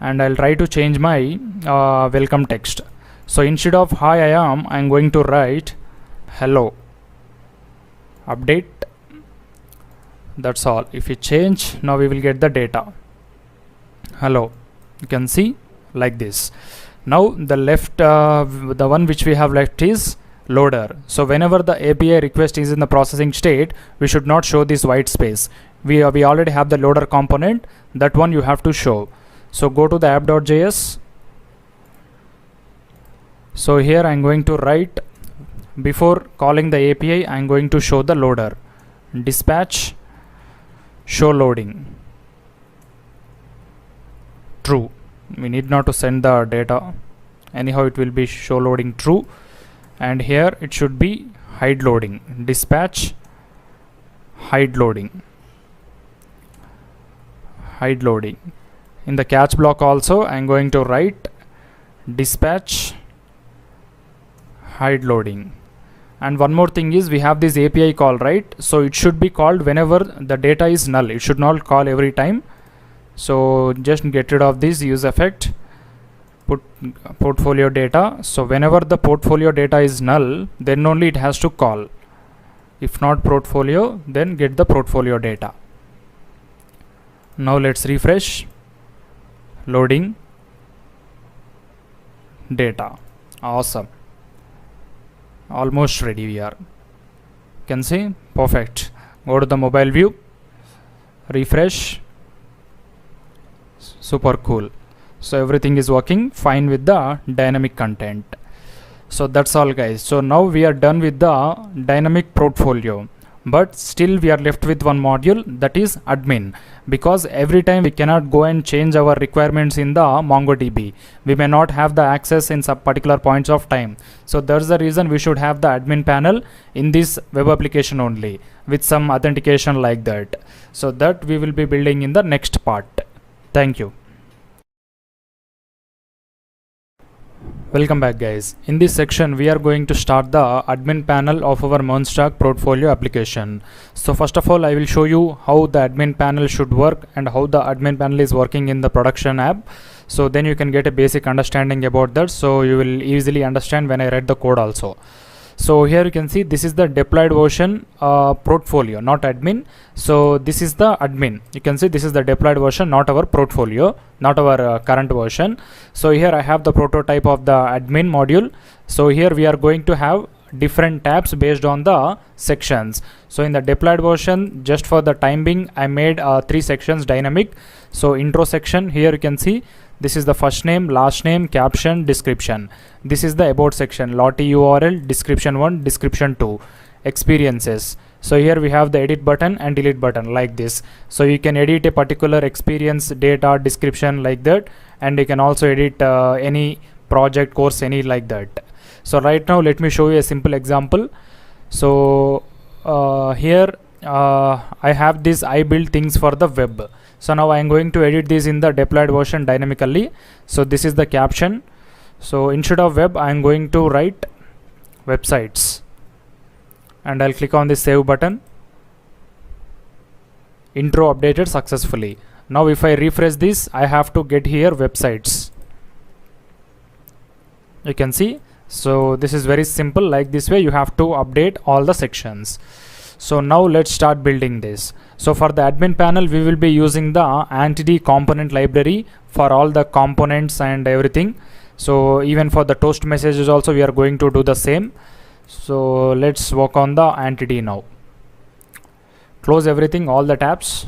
and I'll try to change my welcome text. So instead of hi I'm going to write hello. Update. That's all. If you change, now we will get the data. Hello. You can see like this. Now the left, the one which we have left is loader. So whenever the API request is in the processing state, we should not show this white space. We already have the loader component. That one you have to show. So go to the app.js. So here I'm going to write, before calling the API, I'm going to show the loader. Dispatch show loading. True. We need not to send the data. Anyhow, it will be show loading true. and here it should be hide loading, dispatch hide loading. In the catch block also I am going to write dispatch hide loading. And one more thing is, we have this API call, right? So it should be called whenever the data is null. It should not call every time. So just get rid of this use effect, put portfolio data. So whenever the portfolio data is null, then only it has to call. If not portfolio, then get the portfolio data. Now let's refresh. Loading data. Awesome. Almost ready we are. Can see, perfect. Go to the mobile view, refresh. Super cool. So everything is working fine with the dynamic content. So that's all, guys. So now we are done with the dynamic portfolio, but still we are left with one module, that is admin, because every time we cannot go and change our requirements in the MongoDB. We may not have the access in some particular points of time. So that's the reason we should have the admin panel in this web application only, with some authentication like that. So that we will be building in the next part. Thank you. Welcome back, guys. In this section we are going to start the admin panel of our MERN Stack portfolio application. So first of all, I will show you how the admin panel should work and how the admin panel is working in the production app. So then you can get a basic understanding about that, so you will easily understand when I write the code also. So here you can see this is the deployed version portfolio, not admin. So this is the admin. You can see this is the deployed version, not our portfolio, not our current version. So here I have the prototype of the admin module. So here we are going to have different tabs based on the sections. So in the deployed version, just for the time being, I made 3 sections dynamic. So intro section, here you can see this is the first name, last name, caption, description. This is the about section, lottie URL, description 1, description 2, experiences. So here we have the edit button and delete button like this. So you can edit a particular experience data description like that, and you can also edit any project course, any like that. So right now let me show you a simple example. So here I have this I build things for the web. So now I am going to edit this in the deployed version dynamically. So this is the caption. So instead of web, I am going to write websites, and I'll click on the save button. Intro updated successfully. Now if I refresh this, I have to get here websites. You can see. So this is very simple. Like this way you have to update all the sections. So now let's start building this. So for the admin panel, we will be using the entity component library for all the components and everything. So even for the toast messages also we are going to do the same. So let's work on the entity now. Close everything, all the tabs.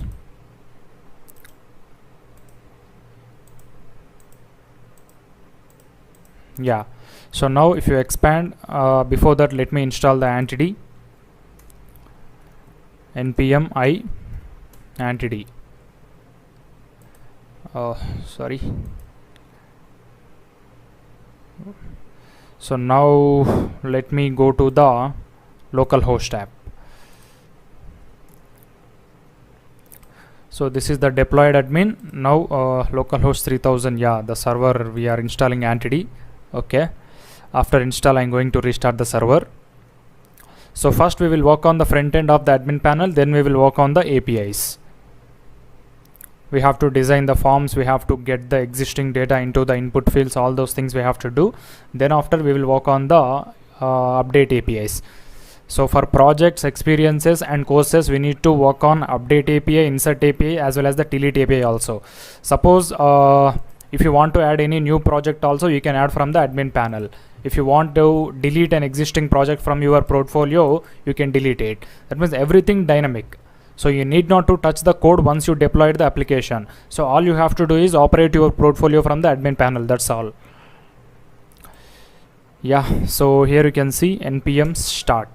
Yeah. So now if you expand, before that let me install the entity. npm I entity. Sorry. So now let me go to the localhost app. So this is the deployed admin. Now localhost 3000, yeah, the server we are installing entity. Okay, after install I'm going to restart the server. So first we will work on the front end of the admin panel, then we will work on the APIs. We have to design the forms, we have to get the existing data into the input fields, all those things we have to do. Then after we will work on the update APIs. So for projects, experiences and courses, we need to work on update API, insert API as well as the delete API also. Suppose if you want to add any new project also, you can add from the admin panel. If you want to delete an existing project from your portfolio, you can delete it. That means everything dynamic. So you need not to touch the code once you deployed the application. So all you have to do is operate your portfolio from the admin panel. That's all. Yeah, so here you can see npm start.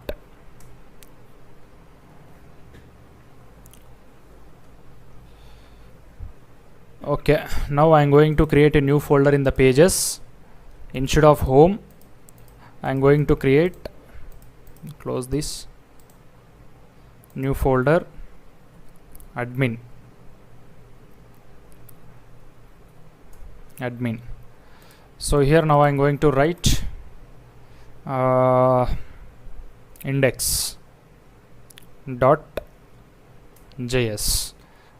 Okay, now I'm going to create a new folder in the pages. Instead of home, I'm going to create, close this, new folder, admin. So here now I'm going to write index.js.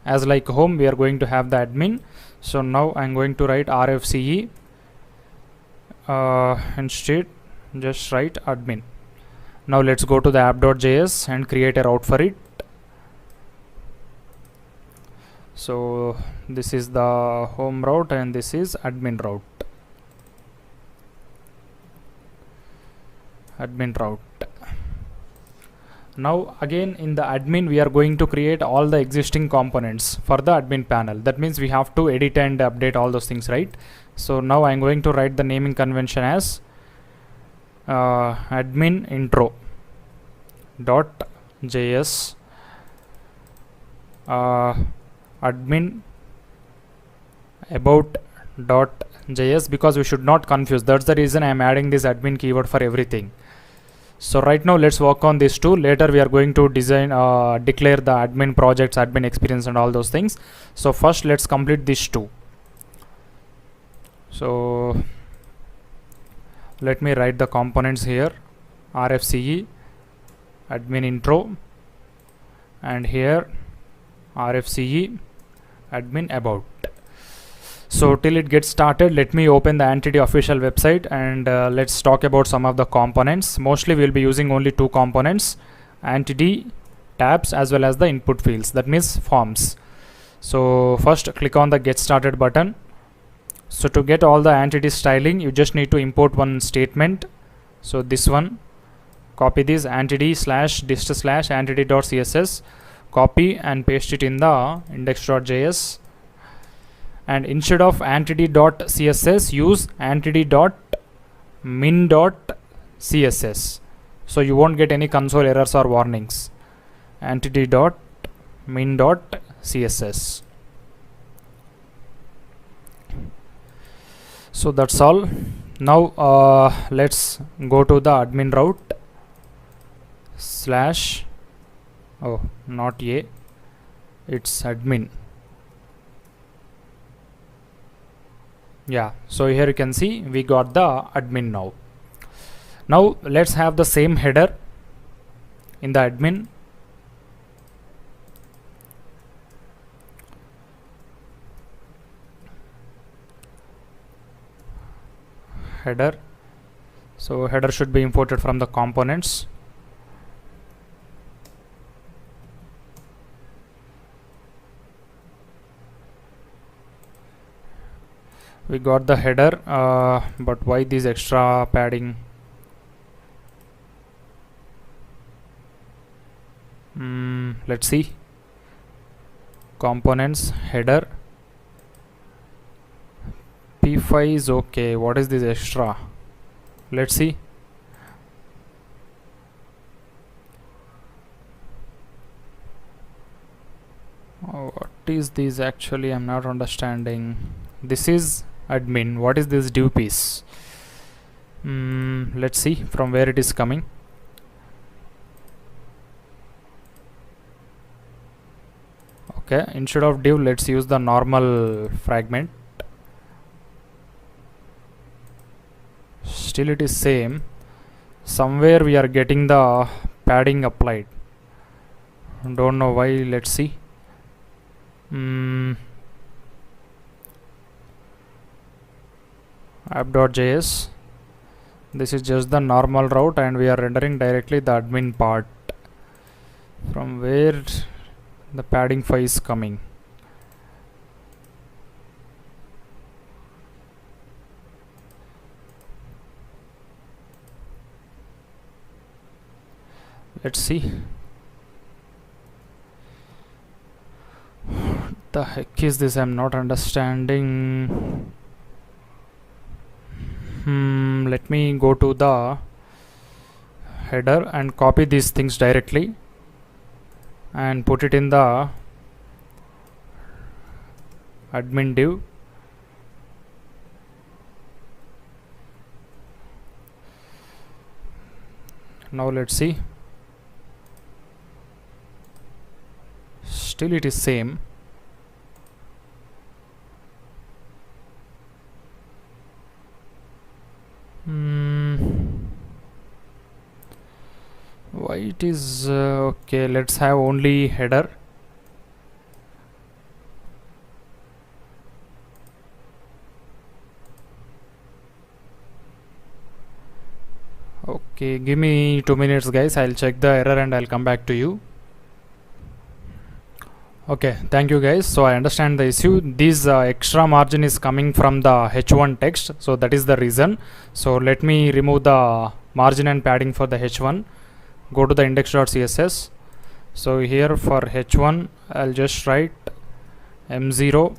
As like home, we are going to have the admin. So now I'm going to write rfce, instead just write admin. Now let's go to the app.js and create a route for it. So this is the home route and this is admin route. Now again in the admin we are going to create all the existing components for the admin panel. That means we have to edit and update all those things, right? So now I'm going to write the naming convention as admin intro dot js admin about dot js, because we should not confuse. That's the reason I'm adding this admin keyword for everything. So right now let's work on this too. Later we are going to design declare the admin projects, admin experience and all those things. So first let's complete this two. So let me write the components here, rfce admin intro, and here rfce admin about. So till it gets started, let me open the entity official website and let's talk about some of the components. Mostly we'll be using only two components, entity tabs as well as the input fields, that means forms. So first click on the get started button. So to get all the entity styling, you just need to import one statement. So this one, copy this entity slash dist slash entity.css, copy and paste it in the index.js. And instead of entity.css, use entity.min.css. So you won't get any console errors or warnings. Entity.min.css. So that's all. Now let's go to the admin route slash, oh not a, it's admin. Yeah, so here you can see we got the admin now. Now let's have the same header in the admin. Header. So header should be imported from the components. We got the header, but why this extra padding? Let's see. Components, header, p5 is okay. What is this extra? Let's see. What is this actually? I'm not understanding. This is admin. What is this div piece? Let's see from where it is coming. Okay, instead of div, let's use the normal fragment. Still it is same. Somewhere we are getting the padding applied. Don't know why. Let's see. App.js. This is just the normal route and we are rendering directly the admin part. From where the padding file is coming? Let's see. What the heck is this? I'm not understanding. Let me go to the header and copy these things directly and put it in the admin div. Now let's see. Still it is same. Why it is okay, let's have only header. Okay, give me 2 minutes guys, I'll check the error and I'll come back to you. Okay, thank you guys. So I understand the issue. This extra margin is coming from the h1 text, so that is the reason. So let me remove the margin and padding for the h1. Go to the index.css. So here for h1 I'll just write m0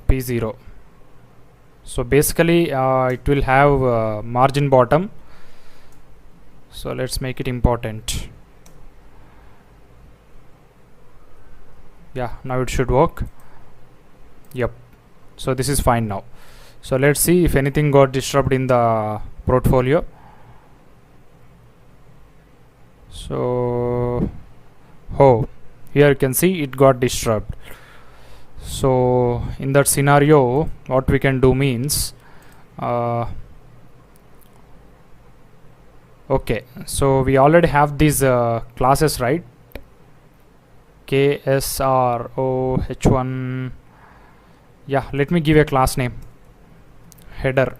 p0. So basically it will have margin bottom, so let's make it important. Yeah, now it should work. Yep, so this is fine now. So let's see if anything got disturbed in the portfolio. So here you can see it got disturbed. So in that scenario what we can do means okay, so we already have these classes, right? ksroh1. Yeah, let me give a class name, header.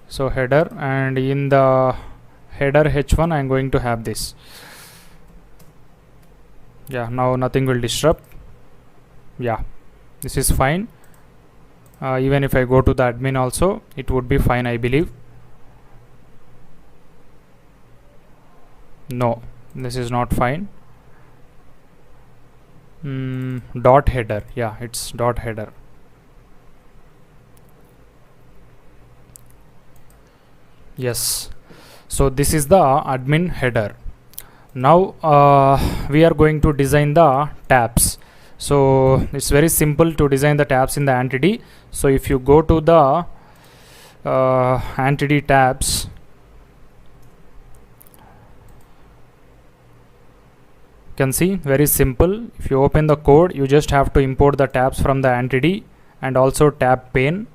So header, and in the header h1 I'm going to have this. Yeah, now nothing will disrupt. Yeah, this is fine. Even if I go to the admin also, it would be fine, I believe. No, this is not fine. Dot header. Yeah, it's dot header. Yes, so this is the admin header. Now we are going to design the tabs. So it's very simple to design the tabs in the entity. So if you go to the entity tabs, you can see very simple. If you open the code, you just have to import the tabs from the entity and also tab pane.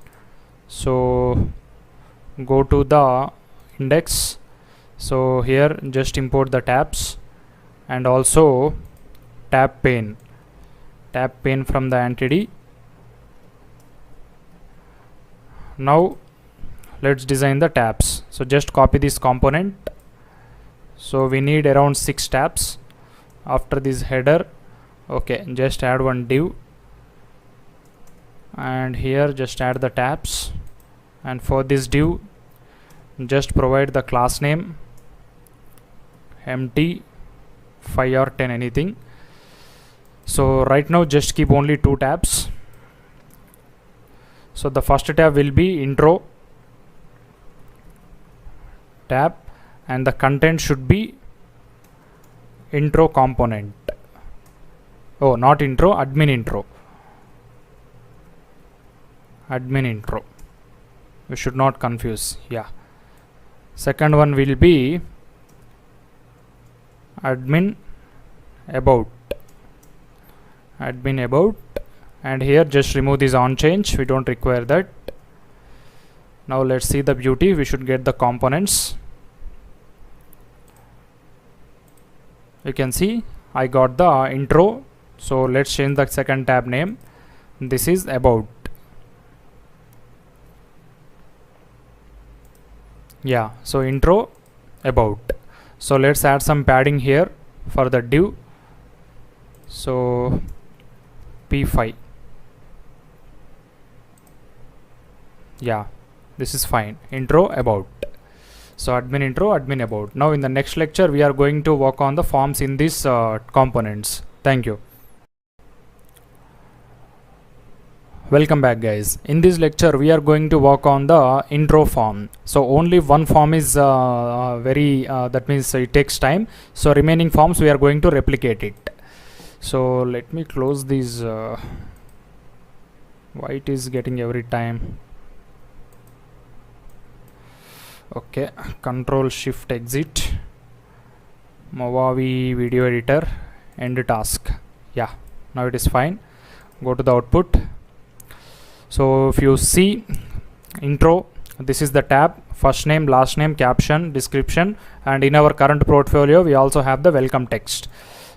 So go to the index. So here just import the tabs and also tab pane from the entity. Now let's design the tabs. So just copy this component. So we need around 6 tabs. After this header, okay, just add one div, and here just add the tabs, and for this div just provide the class name empty 5 or 10, anything. So right now just keep only 2 tabs. So the first tab will be intro tab, and the content should be intro component. Oh, not intro, admin intro. Admin intro. We should not confuse. Yeah. Second one will be admin about. Admin about, and here just remove this on change. We don't require that. Now let's see the beauty. We should get the components. You can see I got the intro. So let's change the second tab name. This is about. Yeah, so intro about. So let's add some padding here for the div. So p5. Yeah, this is fine. Intro about. So admin intro, admin about. Now in the next lecture we are going to work on the forms in these components. Thank you. Welcome back guys. In this lecture we are going to work on the intro form. So only one form is that means it takes time. So remaining forms we are going to replicate it. So let me close these. Why it is getting every time? Okay, control shift exit, Movavi video editor, end task. Yeah, now it is fine. Go to the output. So if you see intro, this is the tab, first name, last name, caption, description, and in our current portfolio we also have the welcome text.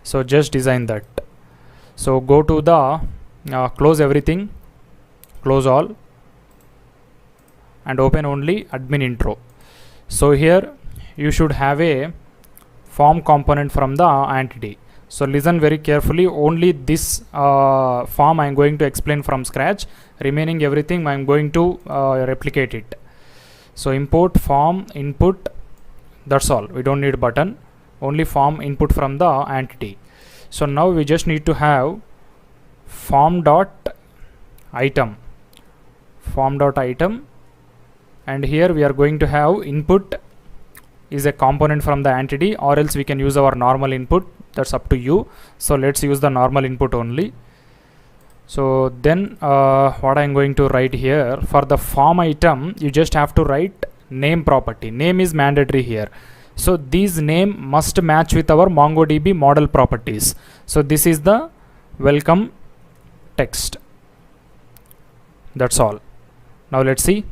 So just design that. So go to the close everything, close all, and open only admin intro. So here you should have a form component from the entity. So listen very carefully, only this form I am going to explain from scratch, remaining everything I am going to replicate it. So import form input, that's all, we don't need button, only form input from the entity. So now we just need to have form.item, and here we are going to have input is a component from the entity, or else we can use our normal input, that's up to you. So let's use the normal input only. So then what I'm going to write here, for the form item you just have to write name property. Name is mandatory here. So these name must match with our MongoDB model properties. So this is the welcome text, that's all. Now let's see.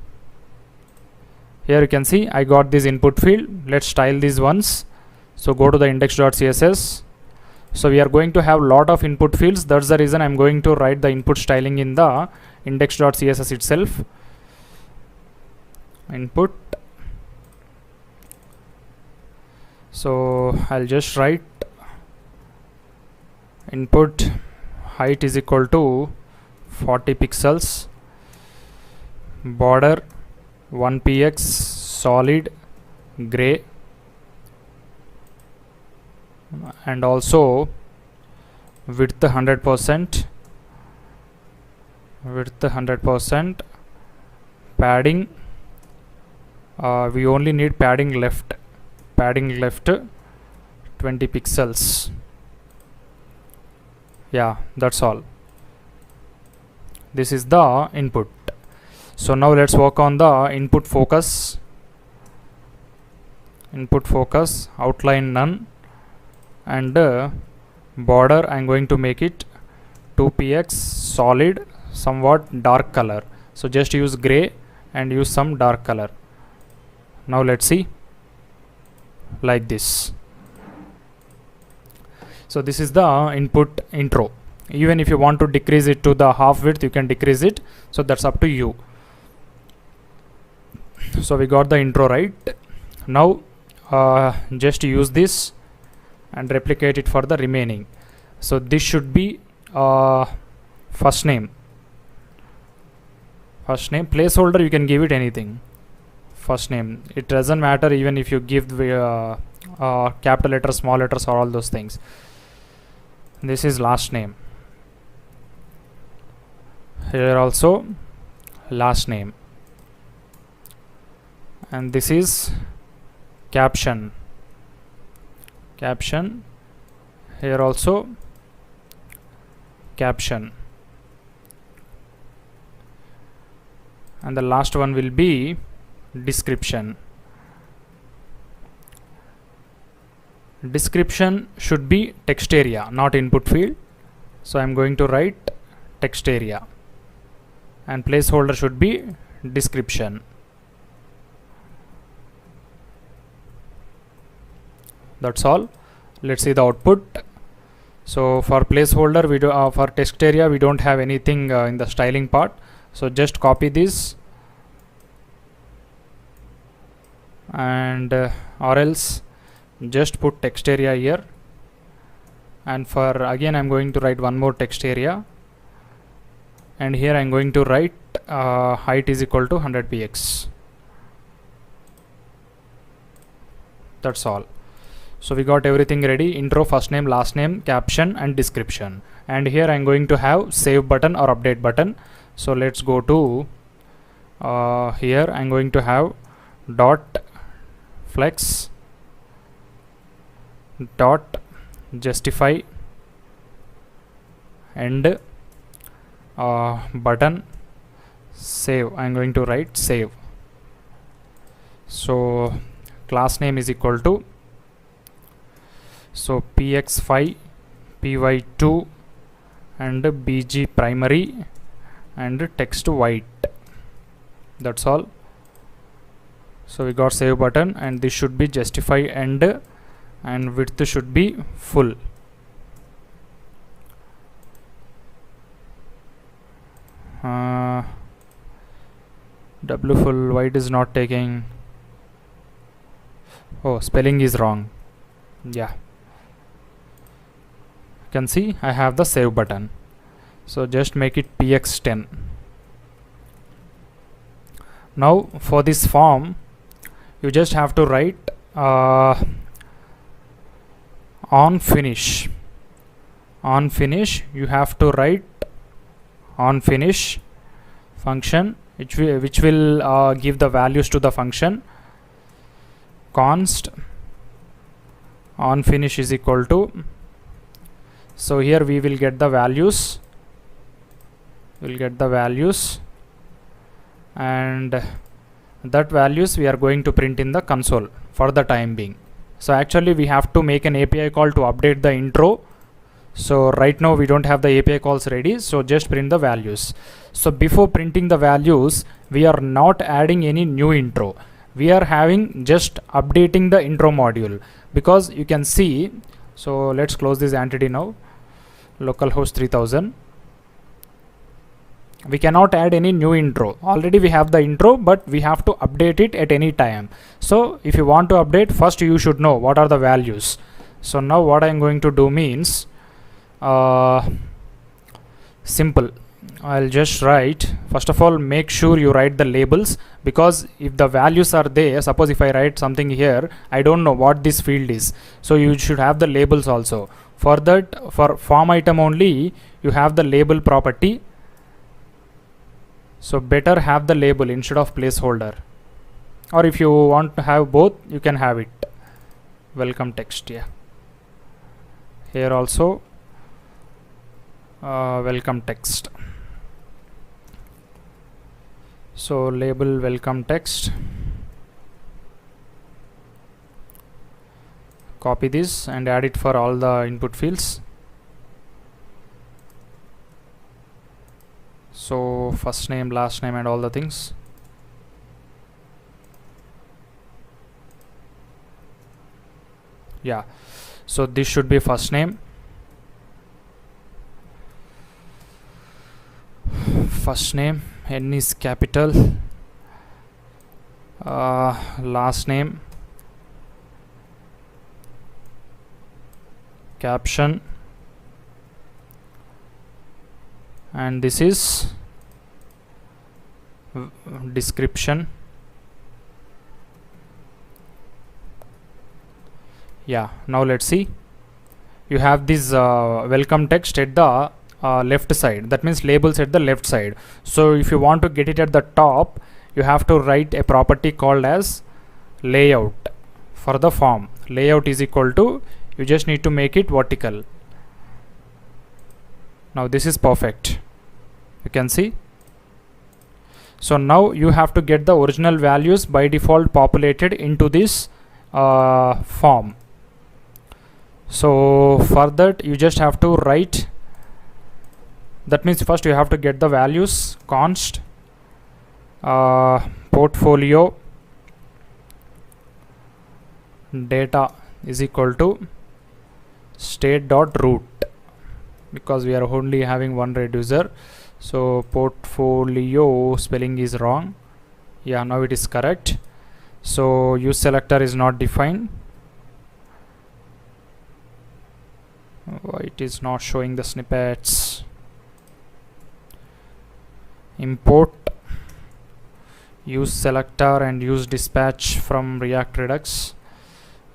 Here you can see I got this input field. Let's style these ones. So go to the index.css. So we are going to have lot of input fields, that's the reason I'm going to write the input styling in the index.css itself. Input. So I'll just write input height is equal to 40 pixels, border 1px solid gray, and also width 100%, padding, we only need padding left 20 pixels. Yeah, that's all. This is the input. So now let's work on the input focus. Outline none, and border I'm going to make it 2px solid, somewhat dark color. So just use gray and use some dark color. Now let's see, like this. So this is the input intro. Even if you want to decrease it to the half width, you can decrease it, so that's up to you. So we got the intro right. Now just use this and replicate it for the remaining. So this should be first name, placeholder you can give it anything. First name, it doesn't matter even if you give the capital letters, small letters, or all those things. This is last name, here also last name, and this is caption, here also caption, and the last one will be description. Description should be text area, not input field. So I'm going to write text area, and placeholder should be description. That's all. Let's see the output. So for placeholder we do for text area we don't have anything in the styling part. So just copy this and or else just put text area here, and for again I'm going to write one more text area, and here I'm going to write height is equal to 100px. That's all. So we got everything ready: intro, first name, last name, caption, and description. And here I'm going to have save button or update button. So let's go to here I'm going to have dot flex dot justify and button save. I'm going to write save. So class name is equal to, so px5 py2 and bg primary and text white. That's all. So we got save button, and this should be justify end, and width should be full. W full, white is not taking. Oh, spelling is wrong. Yeah, you can see I have the save button. So just make it px10. Now for this form, you just have to write on finish. On finish, you have to write on finish function, which will give the values to the function. Const on finish is equal to, so here we will get the values. We'll get the values, and that values we are going to print in the console for the time being. So actually we have to make an API call to update the intro. So right now we don't have the API calls ready, so just print the values. So before printing the values, we are not adding any new intro. We are having just updating the intro module, because you can see. So let's close this entity now, localhost 3000. We cannot add any new intro. Already we have the intro, but we have to update it at any time. So if you want to update, first you should know what are the values. So now what I'm going to do means, simple. I'll just write, first of all, make sure you write the labels, because if the values are there, suppose if I write something here, I don't know what this field is. So you should have the labels also. For that, for form item only, you have the label property. So better have the label instead of placeholder, or if you want to have both, you can have it. Welcome text, yeah. Here also welcome text. So label welcome text. Copy this and add it for all the input fields. So first name, last name, and all the things. Yeah, so this should be first name. First name, N is capital. Last name, caption, and this is description. Yeah, now let's see. You have this welcome text at the left side, that means labels at the left side. So if you want to get it at the top, you have to write a property called as layout for the form. Layout is equal to, you just need to make it vertical. Now this is perfect, you can see. So now you have to get the original values by default populated into this form. So for that, you just have to write, that means first you have to get the values. Const portfolio data is equal to state.root, because we are only having one reducer. So portfolio spelling is wrong. Yeah, now it is correct. So use selector is not defined. Why it is not showing the snippets? Import use selector and use dispatch from React Redux.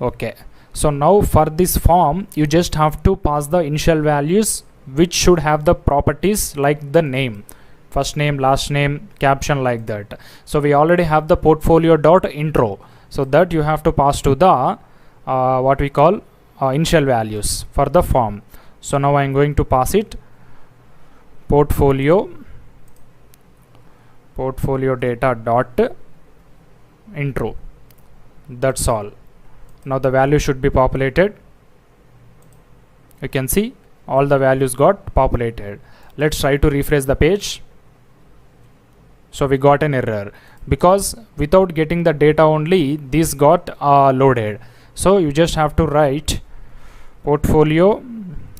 Okay, so now for this form, you just have to pass the initial values, which should have the properties like the name, first name, last name, caption, like that. So we already have the portfolio.intro, so that you have to pass to the what we call initial values for the form. So now I am going to pass it portfolio data dot intro. That's all. Now the value should be populated. You can see all the values got populated. Let's try to refresh the page. So we got an error because without getting the data only, this got loaded. So you just have to write portfolio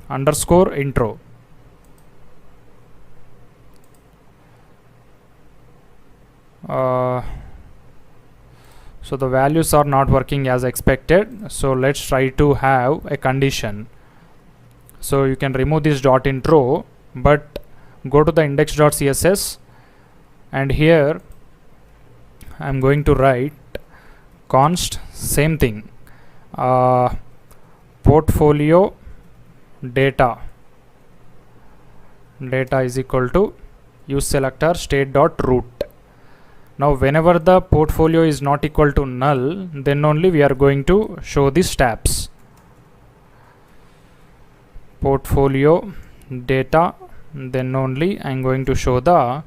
underscore intro. So the values are not working as expected. So let's try to have a condition. So you can remove this dot intro, but go to the index.css, and here I'm going to write const same thing, portfolio data is equal to use selector state.root. Now whenever the portfolio is not equal to null, then only we are going to show these tabs. Portfolio data, then only I'm going to show the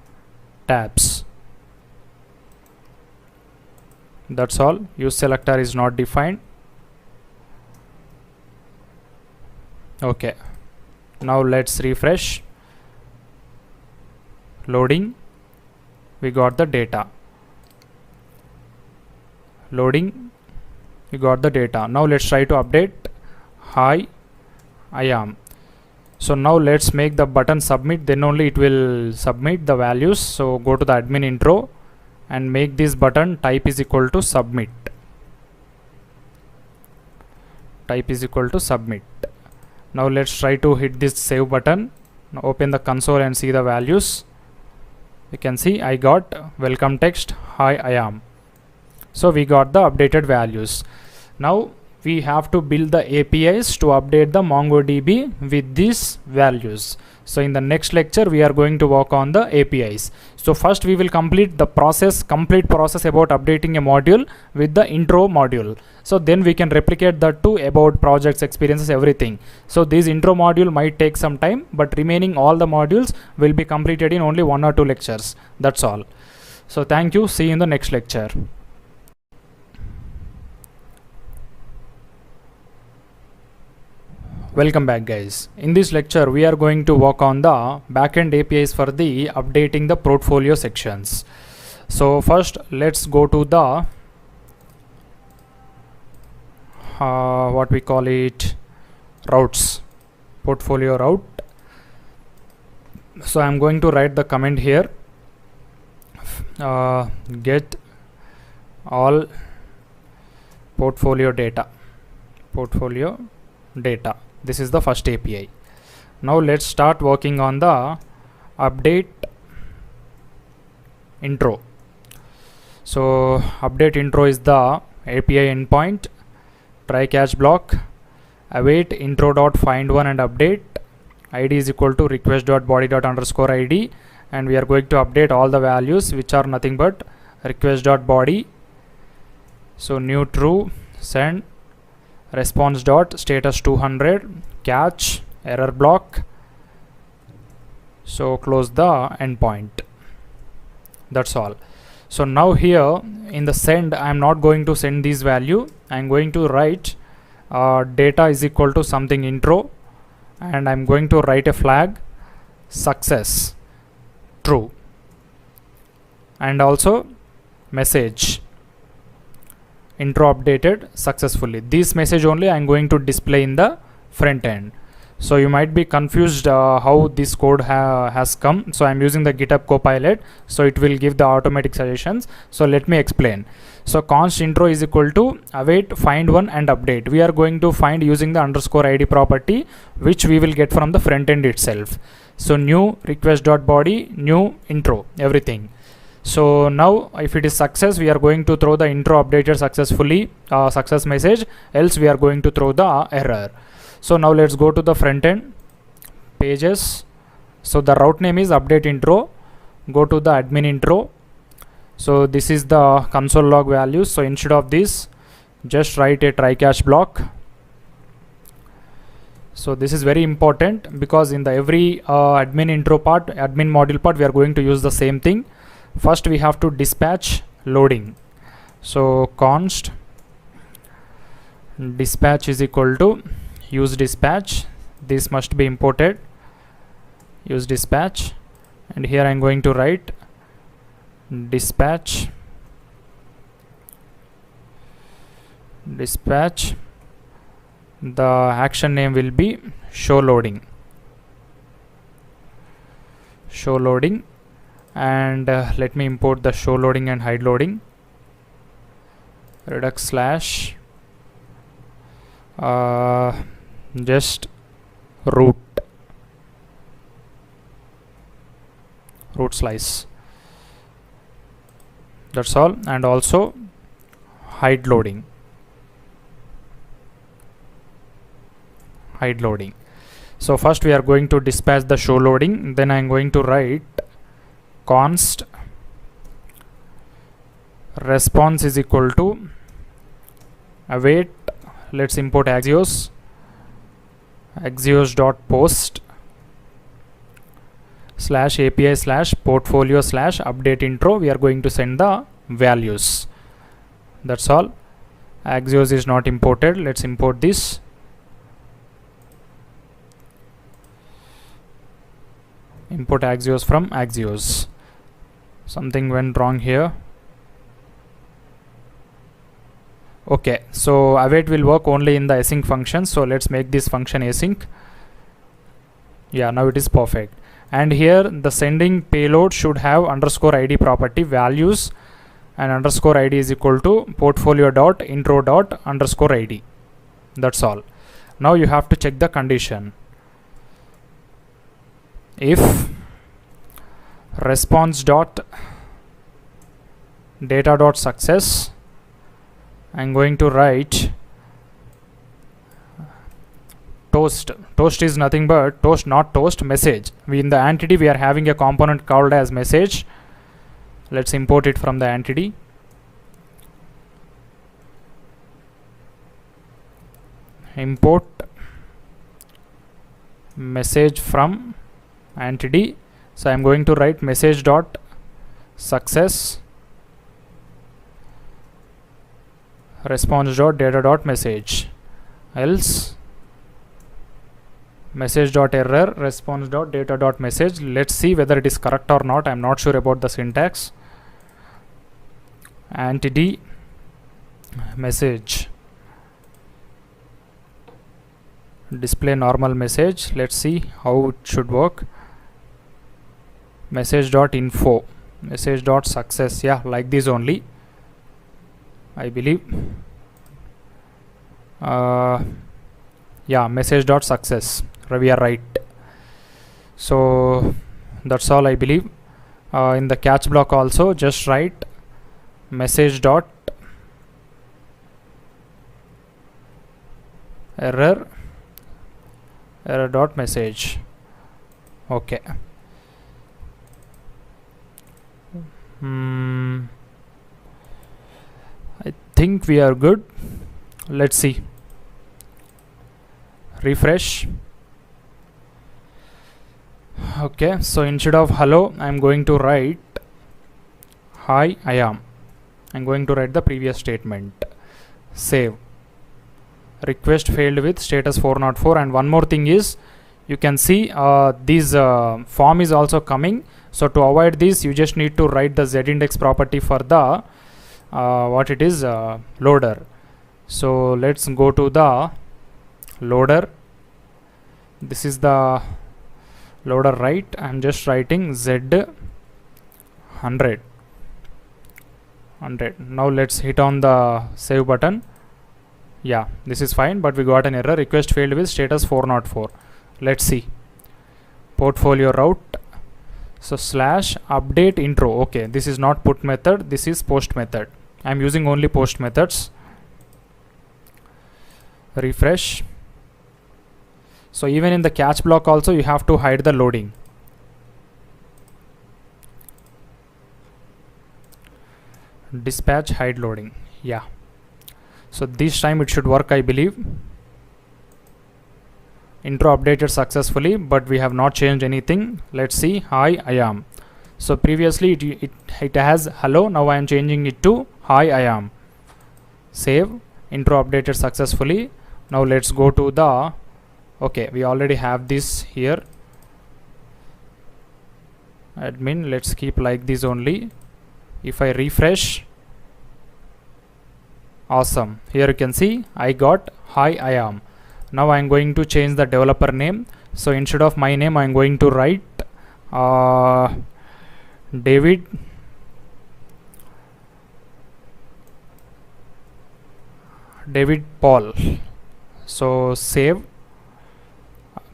tabs. That's all. Use selector is not defined. Okay, now let's refresh. Loading, we got the data. Loading, we got the data. Now let's try to update. Hi, I am. So now let's make the button submit, then only it will submit the values. So go to the admin intro and make this button type is equal to submit. Type is equal to submit. Now let's try to hit this save button. Now open the console and see the values. You can see I got welcome text, hi I am. So we got the updated values. Now we have to build the APIs to update the MongoDB with these values. So in the next lecture we are going to work on the APIs. So first we will complete the complete process about updating a module with the intro module. So then we can replicate that to about projects, experiences, everything. So this intro module might take some time, but remaining all the modules will be completed in only 1 or 2 lectures. That's all. So thank you. See you in the next lecture. Welcome back guys. In this lecture we are going to work on the backend APIs for the updating the portfolio sections. So first let's go to the what we call it, routes, portfolio route. So I'm going to write the comment here, get all portfolio data. This is the first API. Now let's start working on the update intro. So update intro is the API endpoint, try catch block, await intro.find1 and update, id is equal to request.body._id, and we are going to update all the values which are nothing but request.body. So new true, send, response dot status 200, catch, error block. So close the endpoint. That's all. So now here in the send, I am not going to send this value. I am going to write data is equal to something intro, and I am going to write a flag success true, and also message intro updated successfully. This message only I am going to display in the front end. So you might be confused how this code has come. So I am using the GitHub Copilot, so it will give the automatic suggestions. So let me explain. So const intro is equal to await find1 and update. We are going to find using the _id property, which we will get from the front end itself. So new request.body, new intro, everything. So now if it is success, we are going to throw the intro updated successfully success message, else we are going to throw the error. So now let's go to the front end pages. So the route name is update intro. Go to the admin intro. So this is the console log values. So instead of this, just write a try catch block. So this is very important because in the every admin intro part, admin module part, we are going to use the same thing. First we have to dispatch loading. So const dispatch is equal to use dispatch. This must be imported, use dispatch, and here I'm going to write dispatch the action name will be show loading, and let me import the show loading and hide loading. Redux slash just root slice, that's all, and also hide loading. So first we are going to dispatch the show loading, then I am going to write const response is equal to await. Let's import axios dot post slash API slash portfolio slash update intro. We are going to send the values, that's all. Axios is not imported, let's import this. Import axios from axios. Something went wrong here. Okay, so await will work only in the async function, so let's make this function async. Yeah, now it is perfect. And here the sending payload should have underscore id property values, and underscore id is equal to portfolio dot intro dot underscore id. That's all. Now you have to check the condition. If response dot data dot success, I'm going to write toast. Toast is nothing but toast, not toast, message. In the entity we are having a component called as message. Let's import it from the entity. Import message from entity. So I'm going to write message dot success response dot data dot message, else message dot error response dot data dot message. Let's see whether it is correct or not. I'm not sure about the syntax. Entity message display normal message. Let's see how it should work. Message dot info message dot success. Yeah, like this only, I believe. Yeah, message dot success, we are right. So that's all, I believe. In the catch block also just write message dot error dot message. Okay. I think we are good. Let's see. Refresh. Okay, so instead of hello, I'm going to write hi, I am. I'm going to write the previous statement. Save. Request failed with status 404. And one more thing is, you can see this form is also coming. So to avoid this, you just need to write the z-index property for the loader. So let's go to the loader. This is the loader, right? I'm just writing z100. Now let's hit on the save button. Yeah, this is fine, but we got an error. Request failed with status 404. Let's see. Portfolio route. So slash update intro. Okay, this is not put method, this is post method. I'm using only post methods. Refresh. So even in the catch block also you have to hide the loading. Dispatch hide loading. Yeah. So this time it should work, I believe. Intro updated successfully, but we have not changed anything. Let's see. Hi, I am. So previously it has hello. Now I am changing it to hi, I am. Save. intro updated successfully. Now let's go to the, okay, we already have this here. Admin, let's keep like this only. If I refresh, awesome, here you can see I got hi I am. Now I'm going to change the developer name. So instead of my name, I'm going to write David Paul. So save,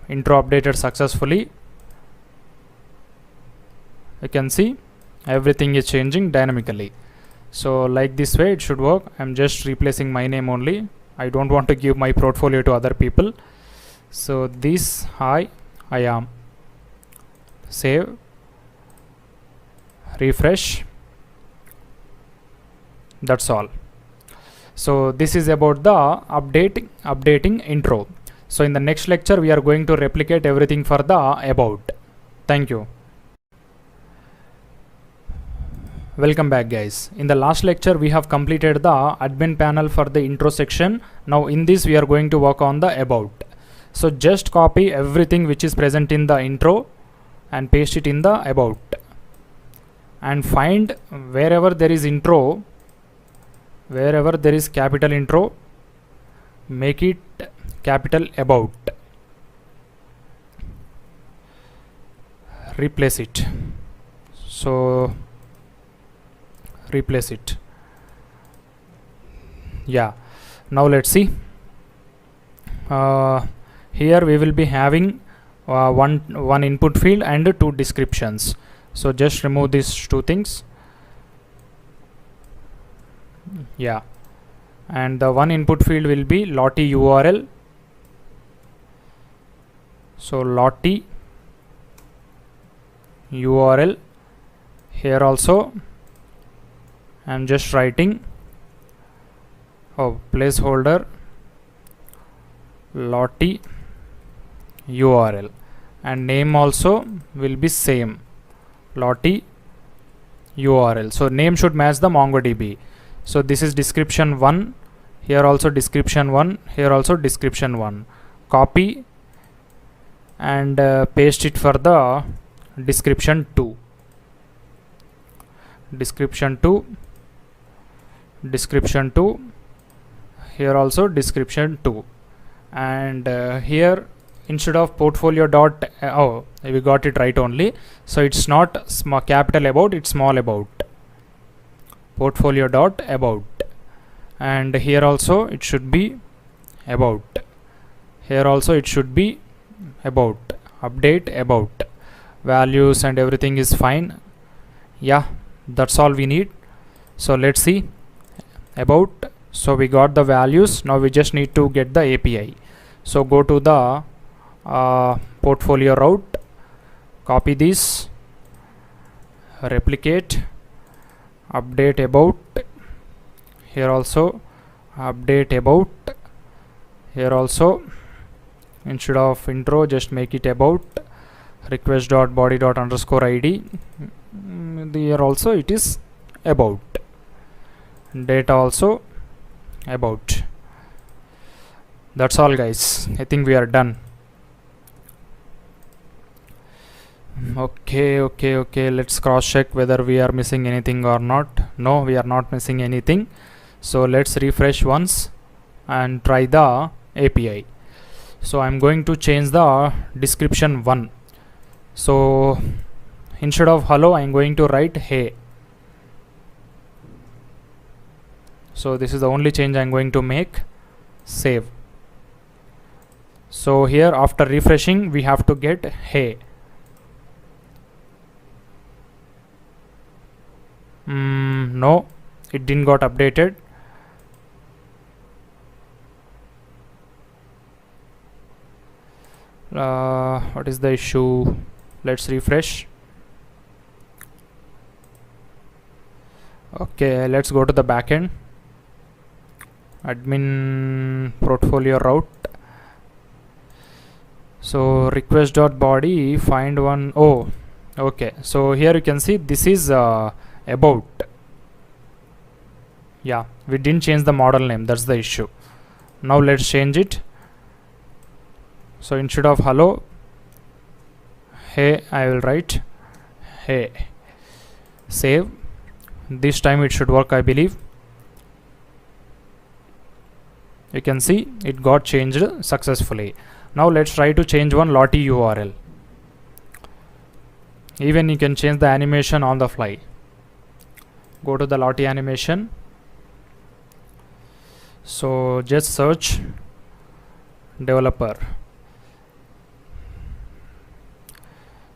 intro updated successfully. You can see everything is changing dynamically. So like this way it should work. I'm just replacing my name only. I don't want to give my portfolio to other people. So this hi I am, save, refresh. That's all. So this is about the updating intro. So in the next lecture we are going to replicate everything for the about. Thank you. Welcome back guys. In the last lecture we have completed the admin panel for the intro section. Now in this we are going to work on the about. So just copy everything which is present in the intro and paste it in the about, and find wherever there is intro, wherever there is capital intro, make it capital about, replace it. So replace it. Yeah, now let's see. Here we will be having one input field and two descriptions. So just remove these two things. Yeah, and the one input field will be lottie URL. So lottie URL. Here also I'm just writing placeholder lottie URL, and name also will be same, lottie URL. So name should match the MongoDB. So this is description 1, here also description 1, here also description 1. Copy and paste it for the description 2. Description 2, description 2, here also description 2. And here instead of portfolio dot, oh, we got it right only. So it's not capital about, it's small about, portfolio dot about. And here also it should be about, here also it should be about, update about, values and everything is fine. Yeah, that's all we need. So let's see about. So we got the values. Now we just need to get the API. So go to the portfolio route, copy this, replicate, update about, here also update about, here also instead of intro just make it about, request.body._id, here also it is about, data also about. That's all guys, I think we are done. Okay, let's cross check whether we are missing anything or not. No, we are not missing anything. So let's refresh once and try the API. So I'm going to change the description 1. So instead of hello I'm going to write hey. So this is the only change I'm going to make. Save. So here after refreshing we have to get hey. No, it didn't got updated. What is the issue? Let's refresh. Okay, let's go to the backend. Admin portfolio route. So request.body find one. Oh, okay. So here you can see this is about. Yeah, we didn't change the model name, that's the issue. Now let's change it. So instead of hello, hey, I will write hey. Save. This time it should work, I believe. You can see it got changed successfully. Now let's try to change one Lottie URL. Even you can change the animation on the fly. Go to the Lottie animation. So just search developer.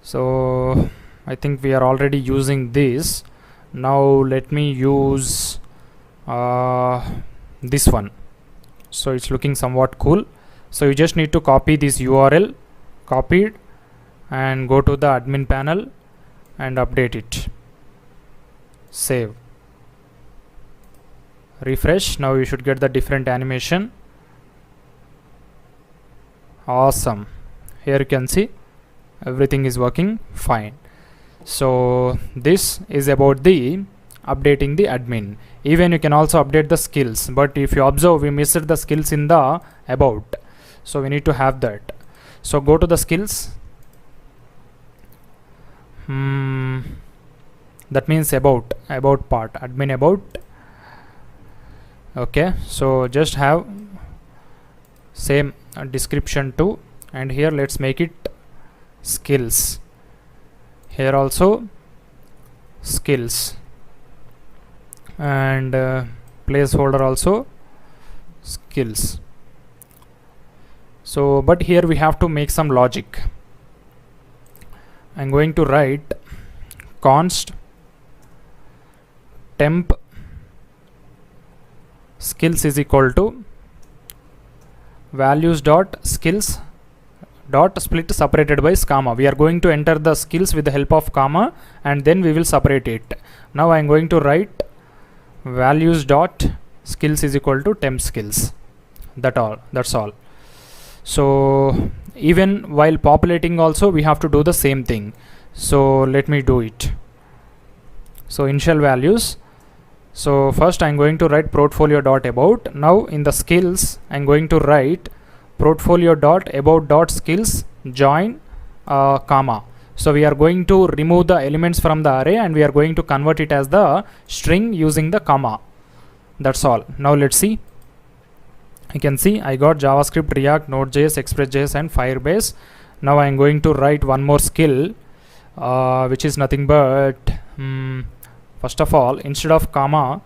So I think we are already using this. Now let me use this one. So it's looking somewhat cool. So you just need to copy this URL, copy it, and go to the admin panel and update it. Save. Refresh. Now you should get the different animation. Awesome. Here you can see everything is working fine. So this is about the updating the admin. Even you can also update the skills, but if you observe, we missed the skills in the about, so we need to have that. So go to the skills. That means about part, admin about. Okay, so just have same description too, and here let's make it skills. Here also skills, and placeholder also skills. So but here we have to make some logic. I'm going to write const temp skills is equal to values dot skills dot split separated by comma. We are going to enter the skills with the help of comma, and then we will separate it. Now I am going to write values dot skills is equal to temp skills. That's all. So even while populating also we have to do the same thing. So let me do it. So initial values. So first I am going to write portfolio dot about. Now in the skills I am going to write portfolio dot about dot skills join comma. So we are going to remove the elements from the array and we are going to convert it as the string using the comma. That's all. Now let's see. You can see I got JavaScript, React, NodeJs, ExpressJS and Firebase. Now I am going to write one more skill which is nothing but first of all, instead of comma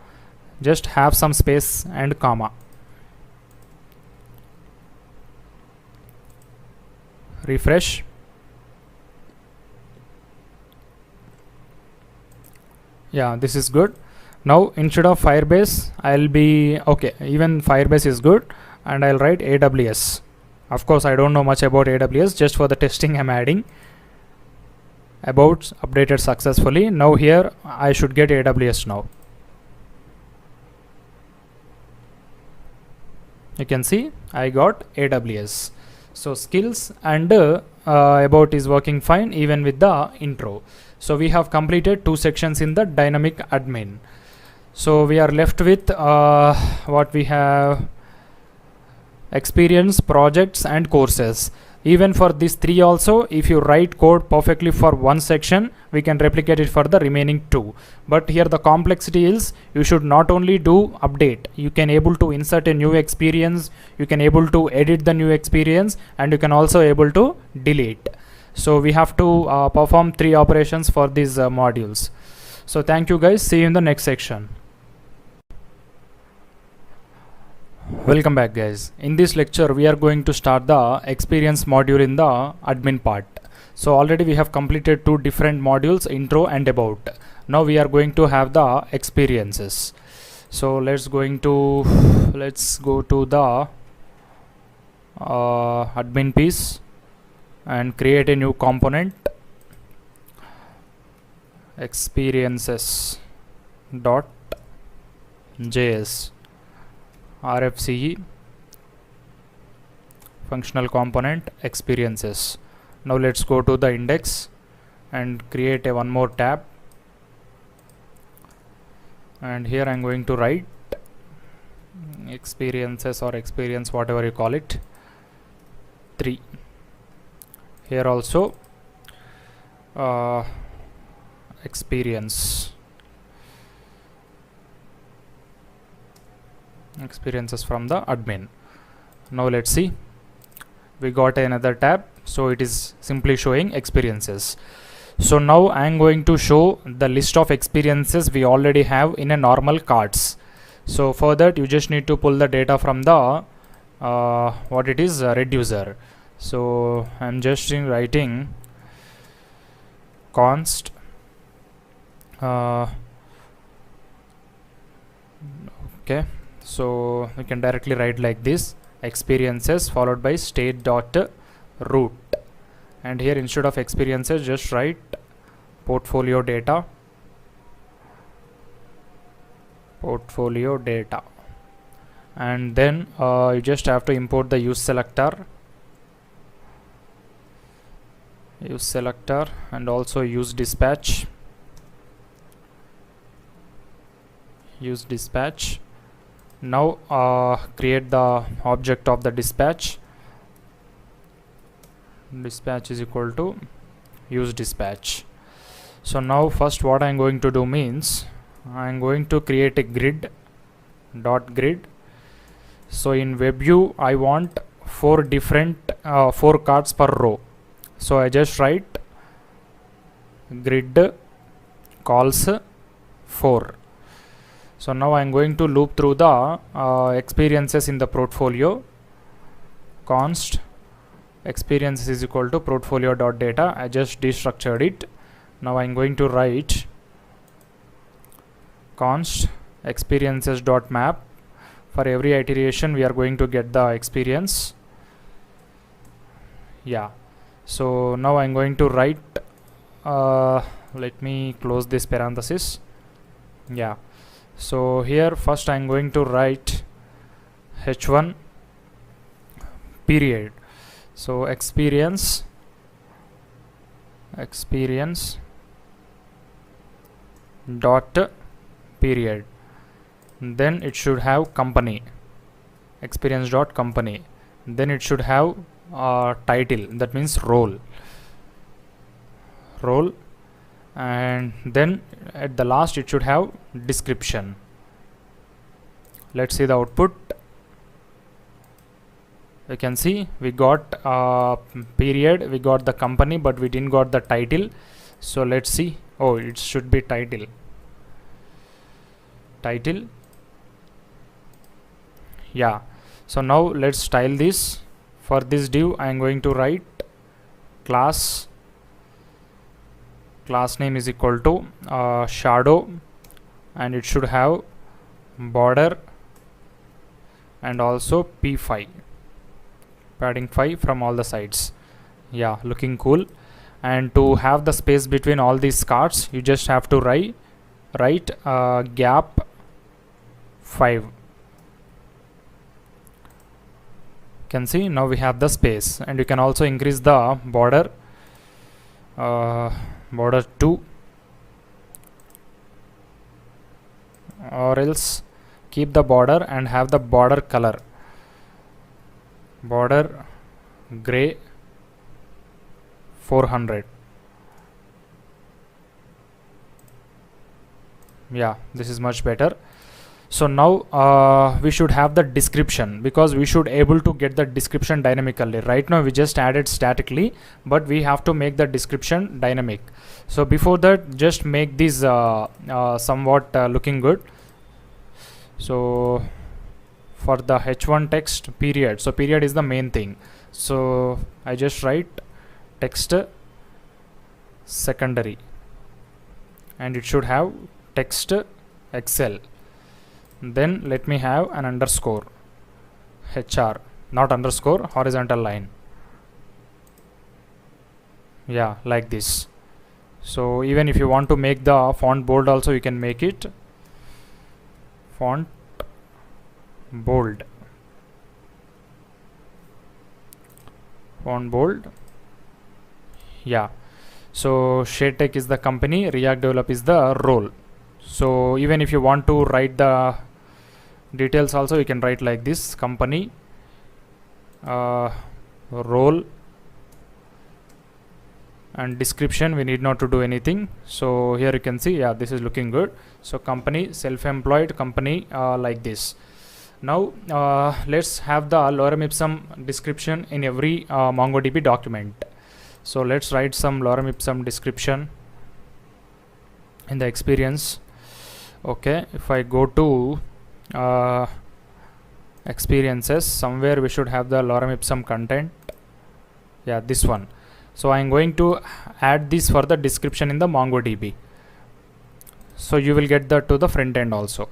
just have some space and comma. Refresh. Yeah, this is good. Now instead of Firebase I'll be okay, even Firebase is good, and I'll write AWS. Of course I don't know much about AWS, just for the testing I'm adding. About updated successfully. Now here I should get AWS now. You can see I got AWS. So skills and about is working fine even with the intro. So we have completed 2 sections in the dynamic admin. So we are left with what we have: experience, projects and courses. Even for these 3 also, if you write code perfectly for one section, we can replicate it for the remaining 2. But here the complexity is you should not only do update, you can able to insert a new experience, you can able to edit the new experience, and you can also able to delete. So we have to perform 3 operations for these modules. So thank you guys, see you in the next section. Welcome back guys. In this lecture we are going to start the experience module in the admin part. So already we have completed 2 different modules, intro and about. Now we are going to have the experiences. So let's go to the admin piece and create a new component, experiences dot JS RFCE functional component experiences. Now let's go to the index and create a one more tab, and here I'm going to write experiences or experience, whatever you call it, 3. Here also experiences from the admin. Now let's see, we got another tab, so it is simply showing experiences. So now I am going to show the list of experiences we already have in a normal cards. So for that you just need to pull the data from the reducer. So I'm just writing const okay, so we can directly write like this, experiences followed by state dot root, and here instead of experiences just write portfolio data, and then you just have to import the use selector and also use dispatch. Now create the object of the dispatch. Dispatch is equal to use dispatch. So now first what I'm going to do means I'm going to create a grid. So in WebView I want 4 cards per row. So I just write grid calls 4. So now I'm going to loop through the experiences in the portfolio. Const experience is equal to portfolio.data. I just destructured it. Now I'm going to write const experiences.map. For every iteration we are going to get the experience. Yeah. So now I'm going to write let me close this parenthesis. Yeah. So here first I'm going to write h1 period. So experience dot period, then it should have company, experience dot company, then it should have title, that means role, and then at the last it should have description. Let's see the output. We can see we got period, we got the company, but we didn't got the title. So let's see. Oh, it should be title. Yeah. So now let's style this. For this div I am going to write class name is equal to shadow, and it should have border and also p5, padding 5 from all the sides. Yeah, looking cool. And to have the space between all these cards you just have to write gap 5. Can see now we have the space, and you can also increase the border 2, or else keep the border and have the border color gray 400. Yeah, this is much better. So now we should have the description, because we should able to get the description dynamically. Right now we just added statically, but we have to make the description dynamic. So before that, just make this somewhat looking good. So for the h1 text period, so period is the main thing, so I just write text secondary, and it should have text Excel. Then let me have an underscore HR, not underscore, horizontal line. Yeah, like this. So even if you want to make the font bold also, you can make it font bold. Yeah. So ShadeTech is the company, React Develop is the role. So even if you want to write the Details also you can write like this: company, role, and description. We need not to do anything. So here you can see, yeah, this is looking good. So company, self-employed company, like this. Now let's have the lorem ipsum description in every MongoDB document. So let's write some lorem ipsum description in the experience. Okay, if I go to experiences, somewhere we should have the lorem ipsum content. Yeah, this one. So I'm going to add this for the description in the MongoDB. So you will get that to the front end also.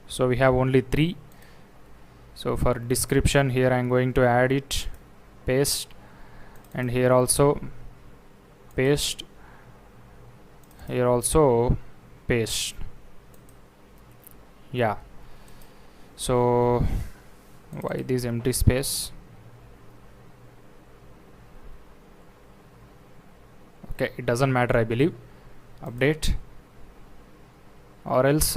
So we have only 3. So for description, here I'm going to add it, paste, and here also paste, here also paste. Yeah, so why this empty space? Okay, it doesn't matter, I believe. Update, or else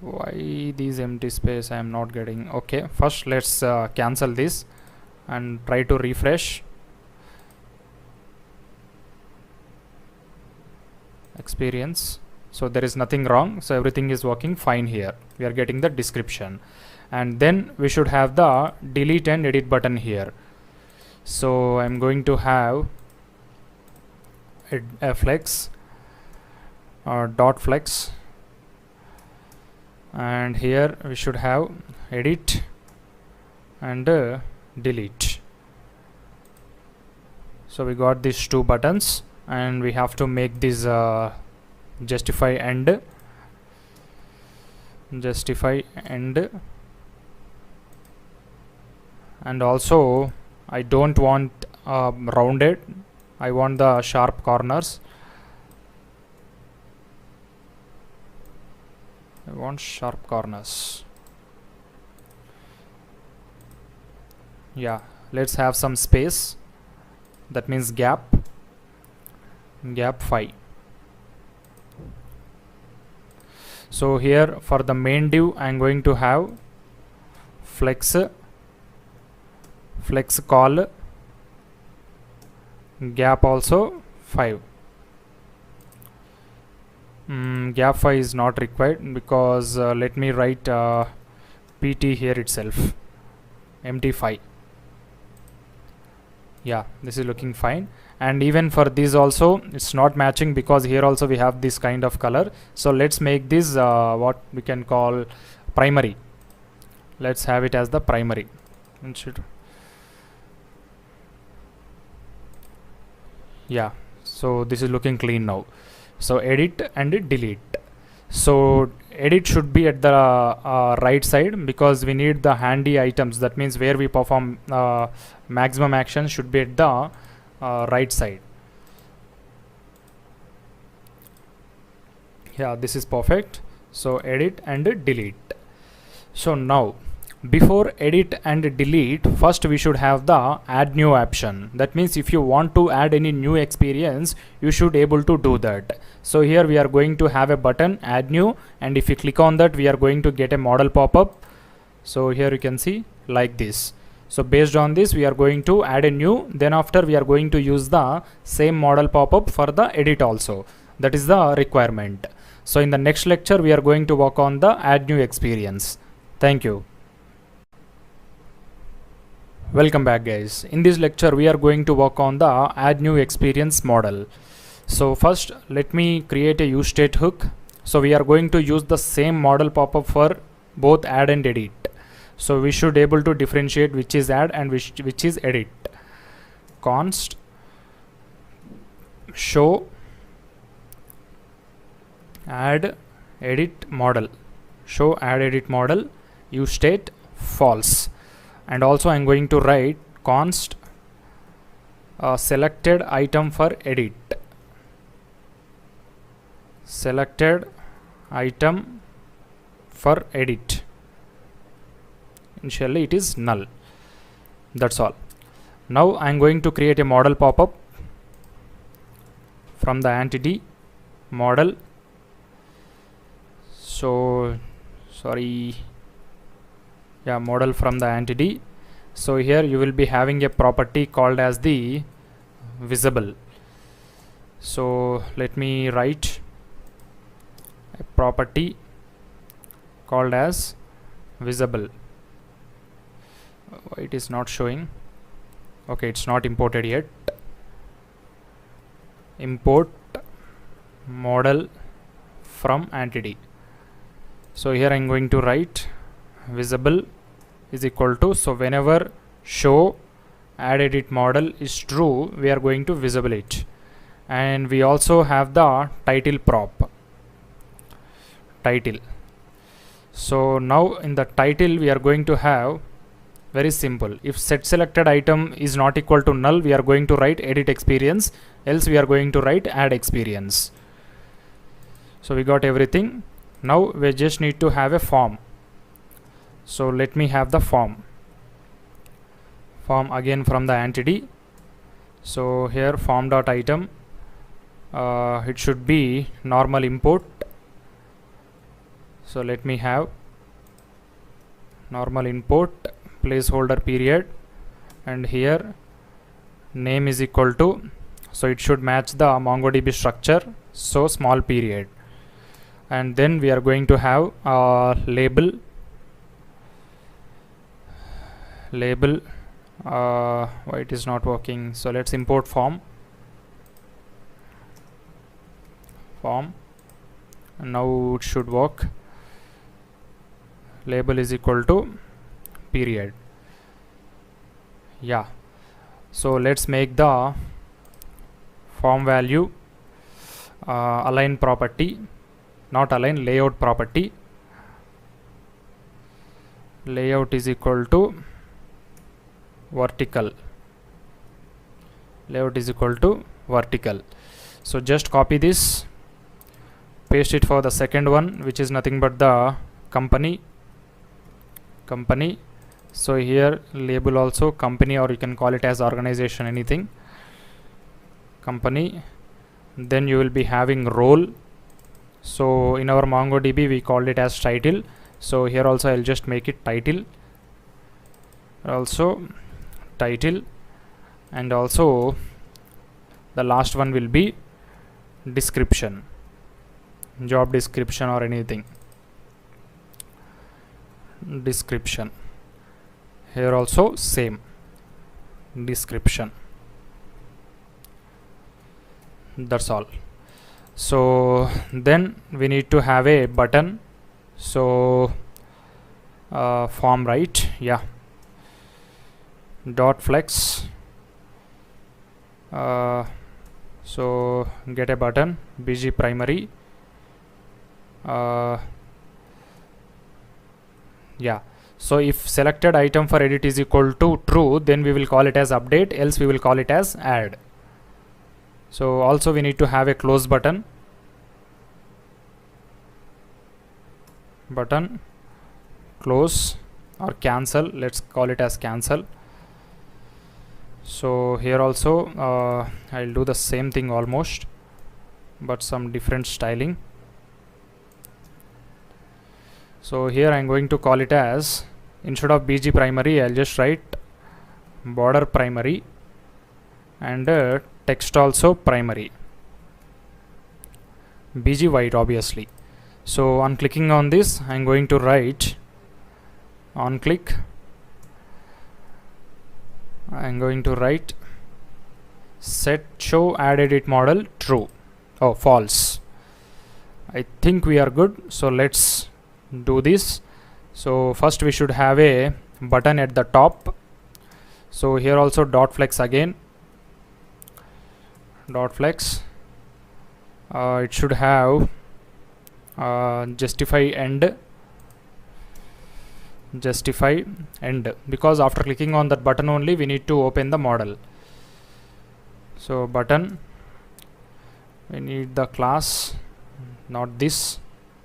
why these empty space I am not getting. Okay, first let's cancel this and try to refresh. Experience. So there is nothing wrong, so everything is working fine here. We are getting the description, and then we should have the delete and edit button here. So I'm going to have a flex dot flex, and here we should have edit and delete. So we got these 2 buttons, and we have to make this justify end, and also I don't want rounded, I want the sharp corners. I want sharp corners. Yeah, let's have some space, that means gap 5. So here for the main div I'm going to have flex call, gap also 5. Gap 5 is not required, because let me write pt here itself, empty 5. Yeah, this is looking fine. And even for this also it's not matching, because here also we have this kind of color. So let's make this what we can call primary. Let's have it as the primary. Yeah, so this is looking clean now. So edit and delete. So edit should be at the right side, because we need the handy items. That means where we perform maximum action should be at the right side. Yeah, this is perfect. So edit and delete. So now before edit and delete, first we should have the add new option. That means if you want to add any new experience, you should able to do that. So here we are going to have a button add new, and if you click on that, we are going to get a model pop-up. So here you can see like this. So based on this, we are going to add a new, then after we are going to use the same model pop-up for the edit also. That is the requirement. So in the next lecture, we are going to work on the add new experience. Thank you. Welcome back, guys. In this lecture we are going to work on the add new experience model. So first let me create a use state hook. So we are going to use the same model pop-up for both add and edit. So we should able to differentiate which is add and which is edit. Const show add edit model, show add edit model, use state false. And also I'm going to write const selected item for edit, selected item for edit. Initially it is null. That's all. Now I'm going to create a model pop-up from the entity model So sorry, yeah, model from the entity. So here you will be having a property called as the visible. So let me write a property called as visible. It is not showing. Okay, it's not imported yet. Import model from entity. So here I'm going to write visible is equal to, so whenever show add edit model is true, we are going to visible it. And we also have the title prop, title. So now in the title we are going to have very simple, if set selected item is not equal to null, we are going to write edit experience, else we are going to write add experience. So we got everything. Now we just need to have a form. So let me have the form again from the entity. So here form dot item, it should be normal import. So let me have normal import placeholder period, and here name is equal to, so it should match the MongoDB structure, so small period. And then we are going to have label why it is not working. So let's import form, and now it should work. Label is equal to period. Yeah, so let's make the form value align property, not align, layout property. Layout is equal to vertical. Layout is equal to vertical. So just copy this, paste it for the second one, which is nothing but the company. So here label also company, or you can call it as organization, anything, company. Then you will be having role. So in our MongoDB we called it as title, so here also I'll just make it title, also title, and also the last one will be description, job description or anything, description. Here also same, description. That's all. So then we need to have a button. So form, right? Yeah, dot flex. So get a button, bg primary. Yeah, so if selected item for edit is equal to true, then we will call it as update, else we will call it as add. So also we need to have a close button, close or cancel, let's call it as cancel. So here also I'll do the same thing almost, but some different styling. So here I'm going to call it as, instead of bg primary, I'll just write border primary, and text also primary, bg white obviously. So on clicking on this, I'm going to write, on click, I'm going to write set show add edit model true, oh false. I think we are good, so let's do this. So first we should have a button at the top. So here also dot flex again, dot flex. It should have justify end, because after clicking on that button only we need to open the model. So button, we need the class, not this,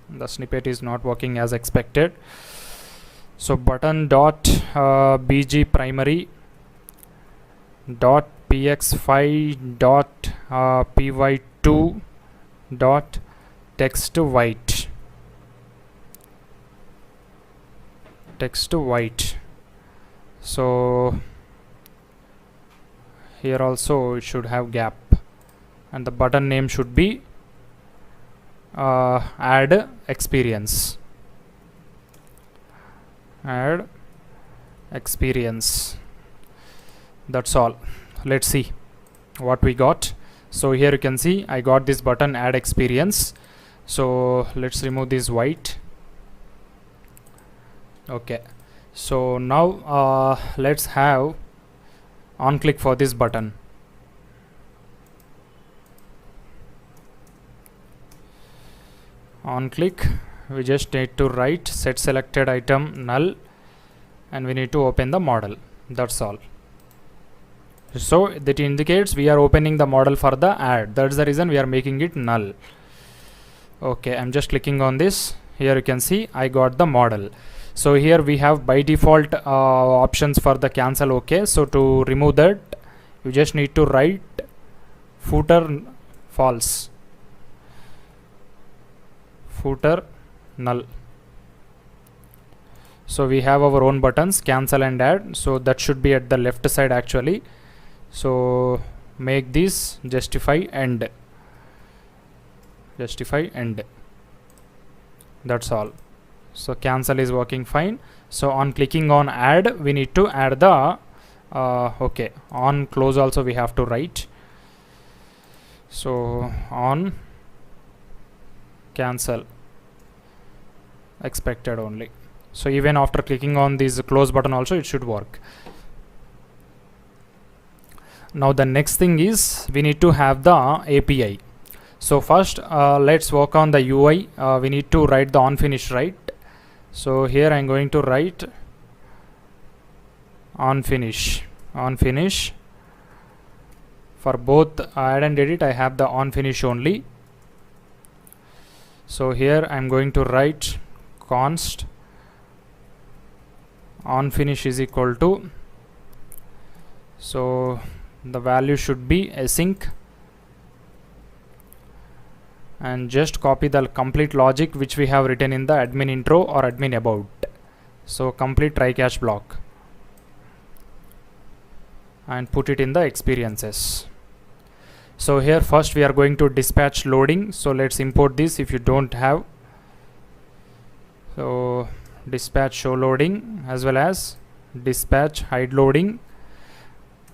the snippet is not working as expected. So button dot bg primary dot px5 dot py2 dot text white. text white. So here also it should have gap, and the button name should be add experience. Add experience. That's all. Let's see what we got. So here you can see I got this button add experience. So let's remove this white. Okay, so now let's have on click for this button. On click, we just need to write set selected item null, and we need to open the model. That's all. So that indicates we are opening the model for the add. That's the reason we are making it null. Okay, I'm just clicking on this. Here you can see I got the model. So here we have by default options for the cancel. Okay, so to remove that, you just need to write footer false, footer null. So we have our own buttons cancel and add, so that should be at the left side actually. So make this justify end, justify end. That's all. So cancel is working fine. So on clicking on add, we need to add the okay, on close also we have to write. So on cancel expected only. So even after clicking on this close button also it should work. Now the next thing is we need to have the API. So first let's work on the UI. We need to write the on finish, right? So here I'm going to write on finish. On finish. For both add and edit I have the on finish only. So here I'm going to write const on finish is equal to, so the value should be async, and just copy the complete logic which we have written in the admin intro or admin about. So complete try catch block and put it in the experiences. So here first we are going to dispatch loading. So let's import this if you don't have. So dispatch show loading as well as dispatch hide loading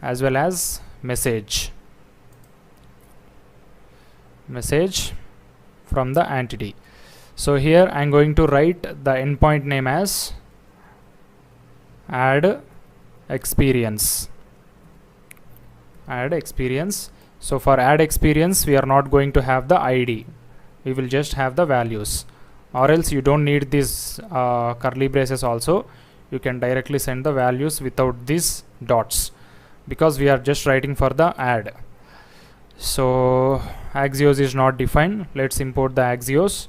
as well as message from the entity. So here I'm going to write the endpoint name as add experience. Add experience. So for add experience we are not going to have the ID, we will just have the values, or else you don't need these curly braces also. You can directly send the values without these dots, because we are just writing for the add. So Axios is not defined. Let's import the Axios.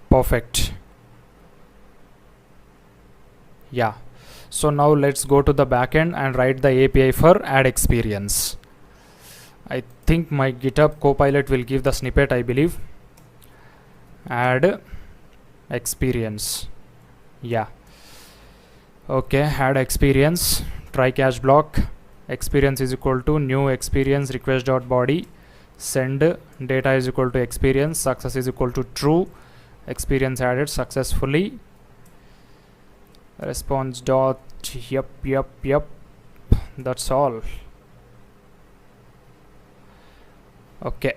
Perfect. Yeah. So now let's go to the backend and write the API for add experience. I think my GitHub Copilot will give the snippet, I believe. Add experience. Yeah. Okay, add experience, try catch block, experience is equal to new experience request dot body, send data is equal to experience, success is equal to true, experience added successfully, response dot yep. That's all. Okay.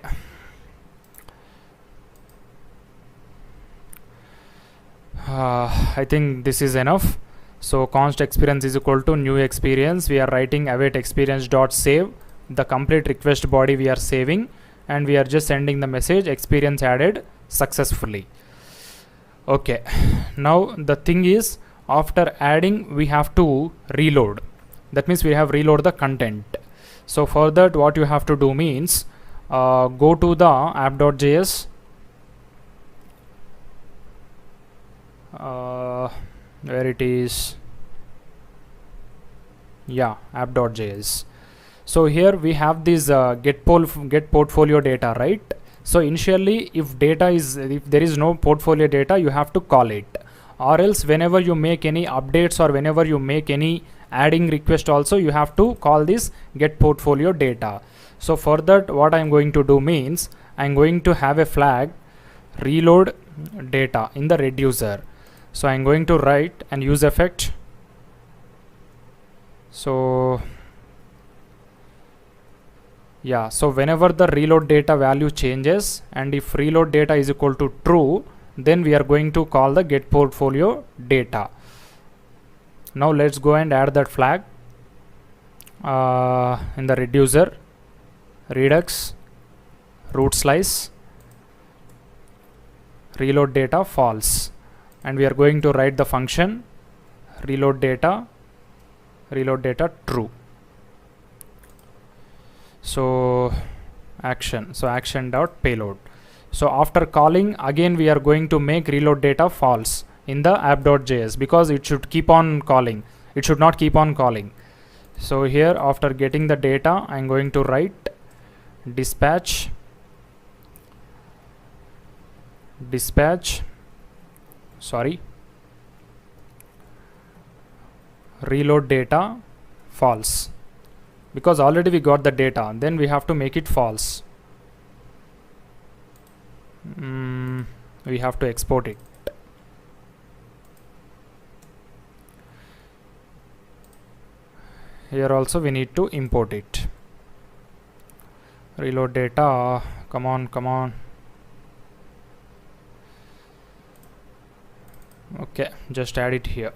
I think this is enough. So const experience is equal to new experience. We are writing await experience dot save, the complete request body we are saving, and we are just sending the message experience added successfully. Okay. Now the thing is, after adding we have to reload. That means we have reload the content. So for that what you have to do means go to the app.js, where it is, yeah, app.js. So here we have this get portfolio data, right? So initially if there is no portfolio data, you have to call it, or else whenever you make any updates or whenever you make any adding request also, you have to call this get portfolio data. So for that, what I'm going to do means I'm going to have a flag reload data in the reducer. So I'm going to write and use effect. So yeah, so whenever the reload data value changes, and if reload data is equal to true, then we are going to call the get portfolio data. Now let's go and add that flag in the reducer, redux, root slice, reload data false, and we are going to write the function reload data true. So action, so action dot payload. So after calling again, we are going to make reload data false in the app.js, because it should keep on calling, it should not keep on calling. So here, after getting the data, I'm going to write dispatch reload data false, because already we got the data, then we have to make it false. We have to export it. Here also we need to import it. Reload data, come on. Okay, just add it here.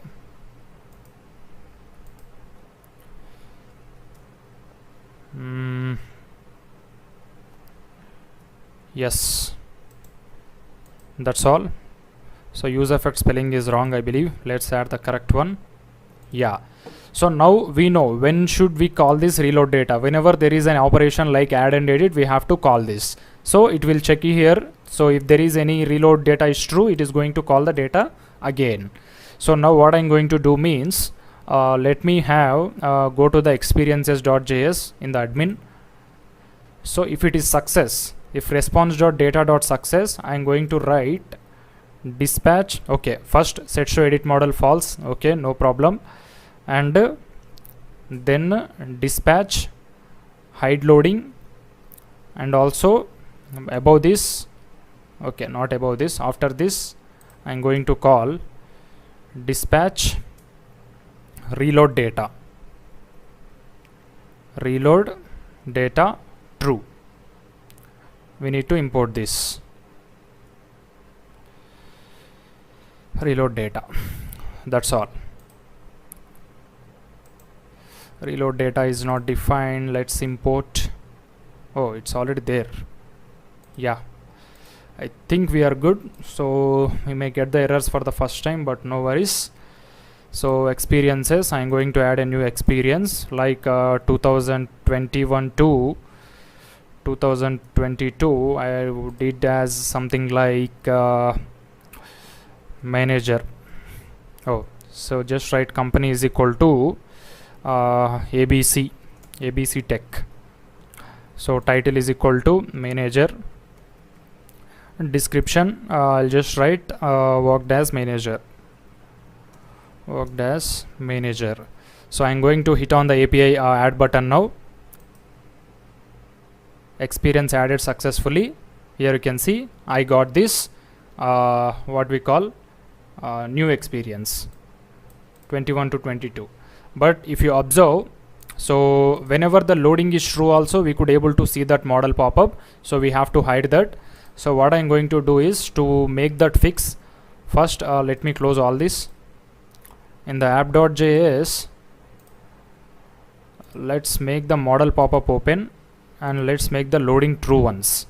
Yes, that's all. So use effect spelling is wrong, I believe. Let's add the correct one. Yeah, so now we know when should we call this reload data. Whenever there is an operation like add and edit, we have to call this. So it will check here. So if there is any reload data is true, it is going to call the data again. So now what I'm going to do means, let me have go to the experiences.js in the admin. So if it is success, if response.data.success, I'm going to write dispatch. Okay, first set show edit model false. Okay, no problem. And then dispatch hide loading, and also above this, okay, not above this, after this I'm going to call dispatch reload data true. We need to import this reload data. That's all. Reload data is not defined. Let's import. Oh, it's already there. Yeah, I think we are good. So we may get the errors for the first time, but no worries. So experiences, I'm going to add a new experience like 2021 to 2022. I did as something like manager. Oh, so just write company is equal to ABC Tech. So title is equal to manager. Description, I'll just write worked as manager. So I'm going to hit on the API add button now. Experience added successfully. Here you can see I got this what we call new experience 21 to 22. But if you observe, so whenever the loading is true also, we could able to see that model pop up. So we have to hide that. So what I'm going to do is to make that fix. First let me close all this. In the app.js, let's make the model pop-up open, and let's make the loading true once.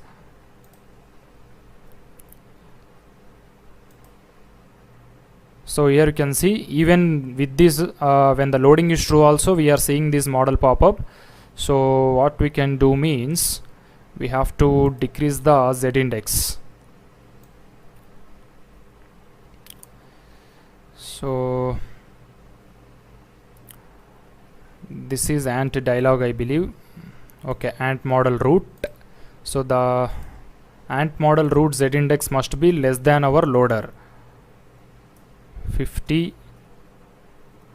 So here you can see, even with this when the loading is true also, we are seeing this model pop-up. So what we can do means, we have to decrease the z index. So this is ant dialog, I believe. Okay, ant model root. So the ant model root z index must be less than our loader. 50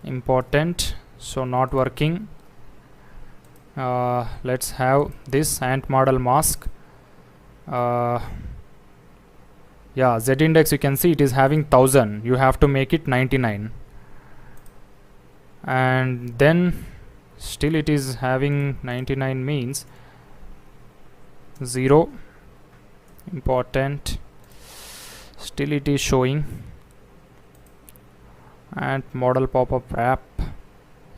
important, so not working. Let's have this ant model mask. Yeah, z index, you can see it is having 1000, you have to make it 99, and then still it is having 99 means 0 important, still it is showing. And model pop-up wrap,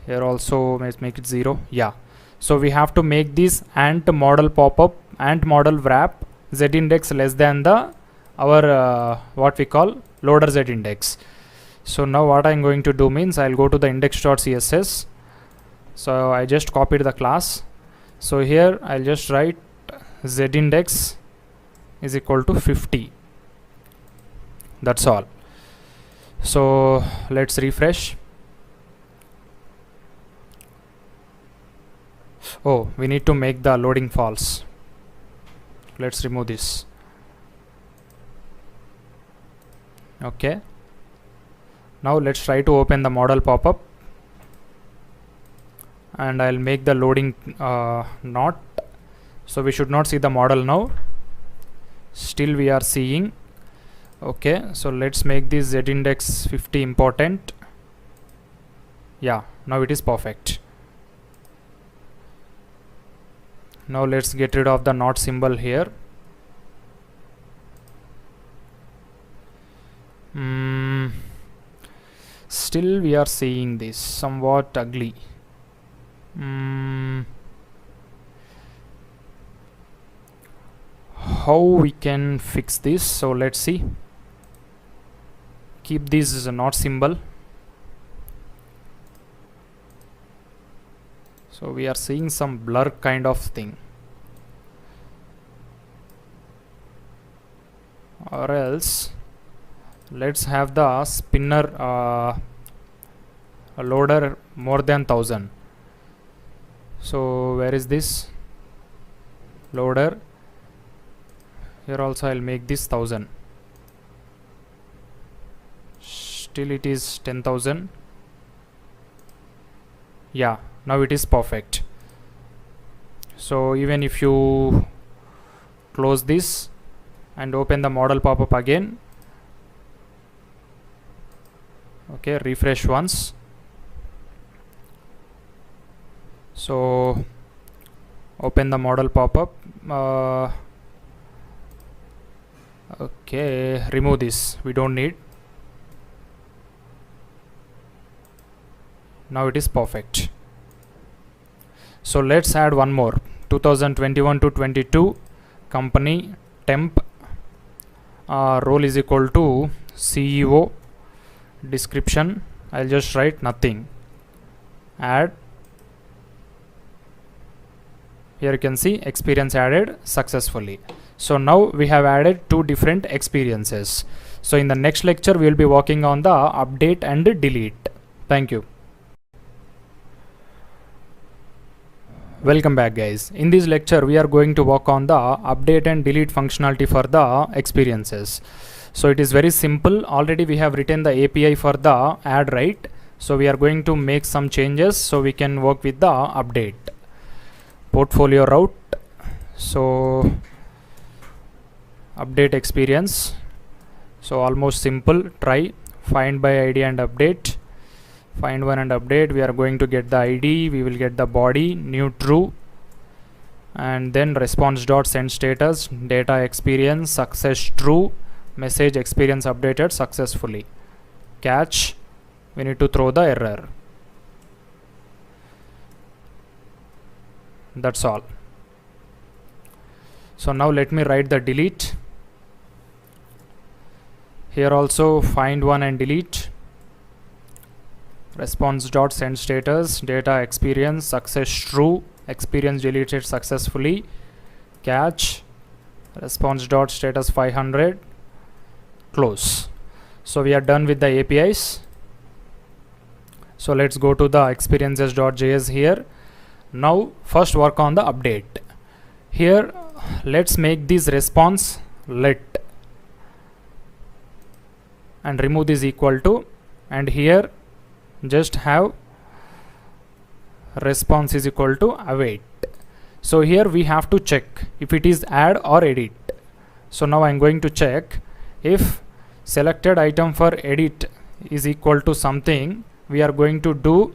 here also let's make it 0. Yeah, so we have to make this ant model pop-up, ant model wrap z index less than the our what we call loader z index. So now what I'm going to do means I'll go to the index.css. So I just copied the class, so here I'll just write z index is equal to 50. That's all. So let's refresh. Oh, we need to make the loading false. Let's remove this. Okay, now let's try to open the model pop-up, and I'll make the loading not, so we should not see the model now, still we are seeing. Okay, so let's make this z index 50 important. Yeah, now it is perfect. Now let's get rid of the not symbol here. Still we are seeing this somewhat ugly. How we can fix this? So let's see. Keep this as a not symbol. So we are seeing some blur kind of thing, or else let's have the spinner loader more than 1000. So where is this loader? Here also I'll make this 1000. Still it is 10,000. Yeah, now it is perfect. So even if you close this and open the model pop-up again, okay, refresh once. So open the model pop-up. Okay, remove this, we don't need. Now it is perfect. So let's add one more. 2021 to 22 company temp, role is equal to CEO. Description, I'll just write nothing. Add. Here you can see experience added successfully. So now we have added two different experiences. So in the next lecture we will be working on the update and delete. Thank you. Welcome back guys. In this lecture we are going to work on the update and delete functionality for the experiences. So it is very simple. Already we have written the API for the add, right? So we are going to make some changes so we can work with the update. Portfolio route. So update experience. So almost simple. Try find by ID and update. Find one and update. We are going to get the ID. We will get the body new true, and then response dot send status data experience success true, message experience updated successfully. Catch, we need to throw the error. That's all. So now let me write the delete. Here also find one and delete. Response dot send status data experience success true, experience deleted successfully. Catch, response dot status 500. Close. So we are done with the APIs. So let's go to the experiences.js here. Now first work on the update. Here let's make this response let and remove this equal to and here just have response is equal to await. So here we have to check if it is add or edit. So now I'm going to check if selected item for edit is equal to something, we are going to do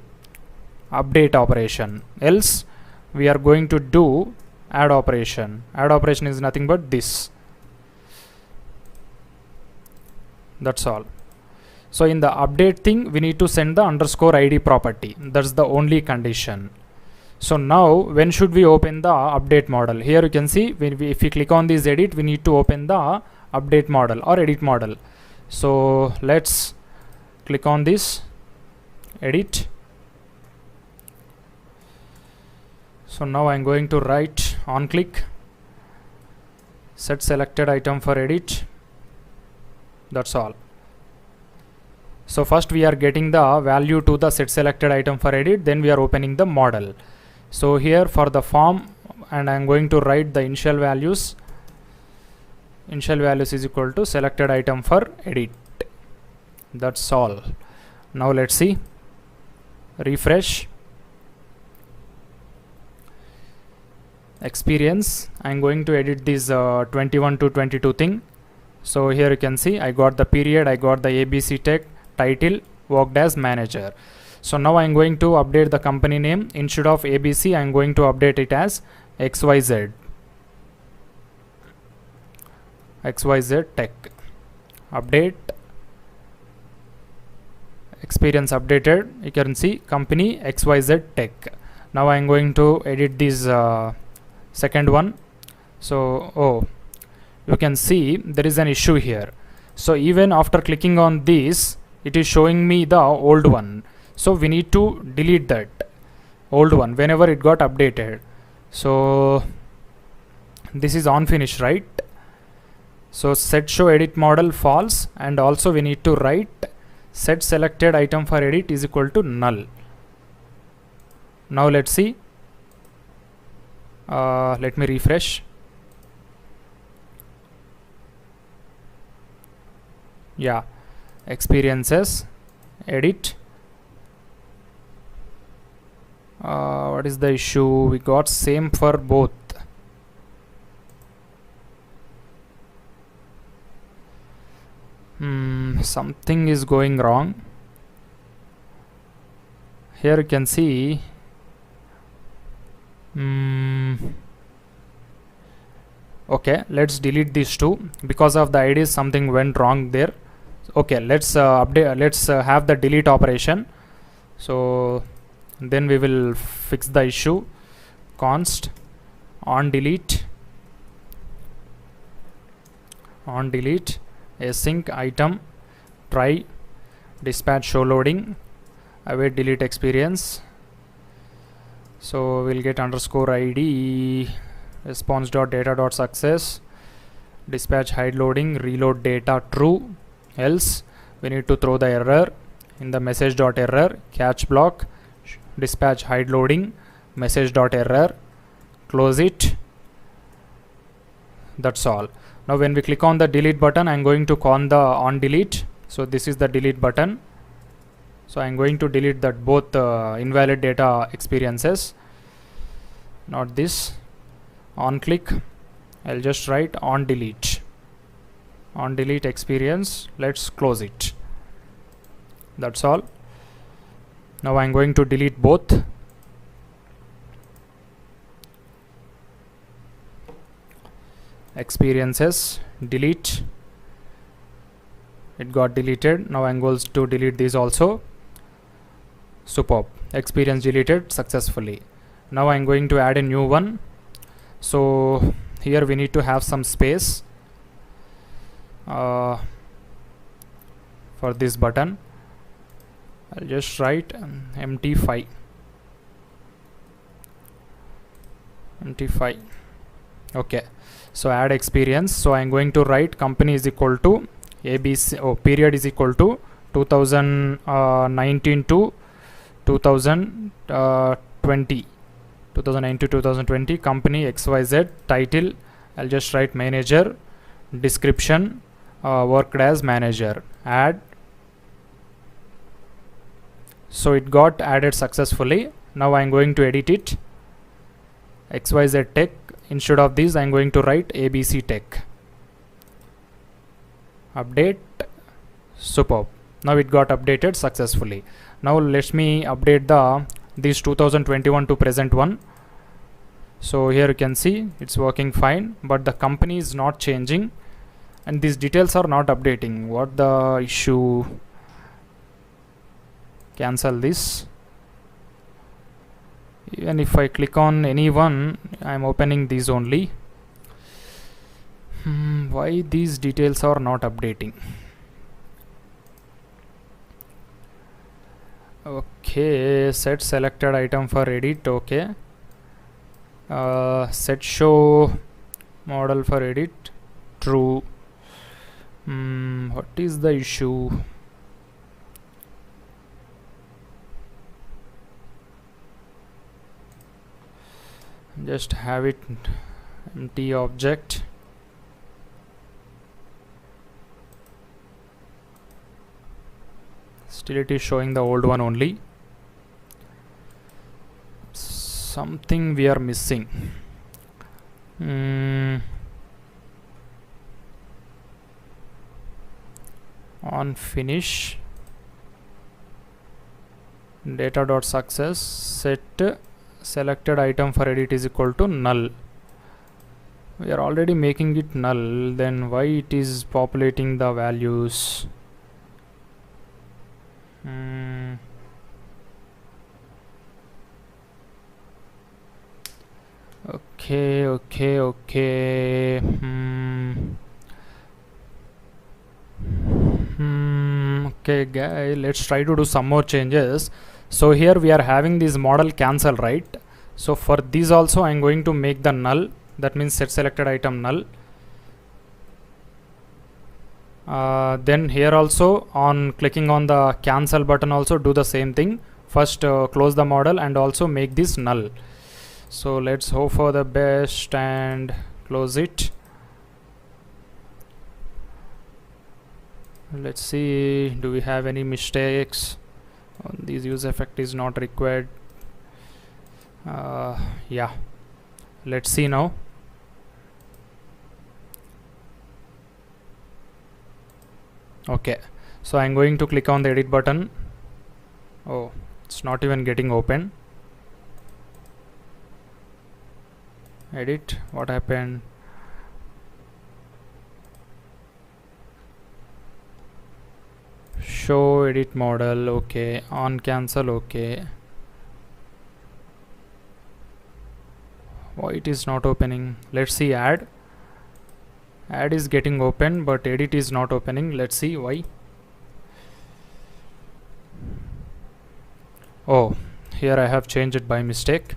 update operation, else we are going to do add operation. Add operation is nothing but this. That's all. So in the update thing we need to send the underscore ID property. That's the only condition. So now when should we open the update model? Here you can see if we click on this edit, we need to open the update model or edit model. So let's click on this edit. So now I'm going to write on click set selected item for edit. That's all. So first we are getting the value to the set selected item for edit, then we are opening the model. So here for the form, and I'm going to write the initial values. Initial values is equal to selected item for edit. That's all. Now let's see. Refresh. Experience. I'm going to edit this 21 to 22 thing. So here you can see I got the period, I got the ABC tech, title, worked as manager. So now I'm going to update the company name. Instead of ABC, I'm going to update it as XYZ. XYZ Tech. Update. Experience updated. You can see company XYZ Tech. Now I'm going to edit this second one. So you can see there is an issue here. So even after clicking on this, it is showing me the old one. So we need to delete that old one whenever it got updated. So this is on finish, right? So set show edit model false, and also we need to write set selected item for edit is equal to null. Now let's see. Let me refresh. Yeah, experiences, edit. What is the issue? We got same for both. Something is going wrong. Here you can see okay, let's delete these two. Because of the IDs something went wrong there. Okay, let's update, let's have the delete operation. So then we will fix the issue. Const on delete async item try dispatch show loading await delete experience. So we'll get underscore ID response.data.success dispatch hide loading reload data true, else we need to throw the error in the message.error catch block dispatch hide loading message.error, close it. That's all. Now when we click on the delete button, I'm going to call the on delete. So this is the delete button. So I'm going to delete that both invalid data experiences, not this. On click, I'll just write on delete experience. Let's close it. That's all. Now I'm going to delete both. Experiences, delete. It got deleted. Now I'm going to delete these also. Superb. Experience deleted successfully. Now I'm going to add a new one. So here we need to have some space for this button. I'll just write empty 5. Okay, so add experience. So I'm going to write company is equal to ABC, period is equal to 2019 to 2020, 2009 to 2020, company XYZ, title I'll just write manager, description worked as manager, add So it got added successfully. Now I'm going to edit it. XYZ Tech. Instead of this, I'm going to write ABC Tech. Update. Superb. Now it got updated successfully. Now let me update this 2021 to present one. So here you can see it's working fine, but the company is not changing and these details are not updating. What the issue? Cancel this. Even if I click on any one, I'm opening these only. Why these details are not updating? Okay, set selected item for edit. Okay, set show model for edit, true. What is the issue? Just have it empty object. Still it is showing the old one only. Something we are missing. On finish, data.success, set selected item for edit is equal to null. We are already making it null, then why it is populating the values? Okay. Okay guys, let's try to do some more changes. So here we are having this model cancel, right? So for this also I'm going to make the null. That means set selected item null. Then here also, on clicking on the cancel button, also do the same thing. First close the model and also make this null. So let's hope for the best and close it. Let's see, do we have any mistakes? This use effect is not required. Yeah, let's see now. Okay, so I'm going to click on the edit button. Oh, it's not even getting open. Edit, what happened? Show edit model, okay. On cancel, okay. Why it is not opening? Let's see, add is getting open but edit is not opening. Let's see why. Oh, here I have changed it by mistake.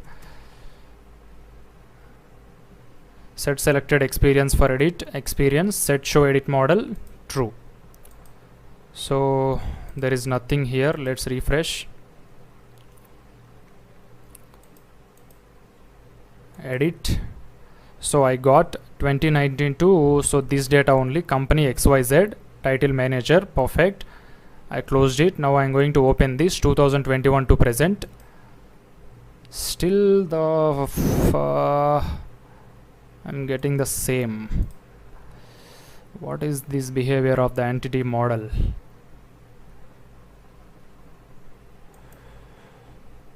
Set selected experience for edit, experience, set show edit model, true. So there is nothing here. Let's refresh. Edit. So I got 2019 to, so this data only, company XYZ, title manager, perfect. I closed it. Now I'm going to open this 2021 to present. Still the I'm getting the same. What is this behavior of the entity model?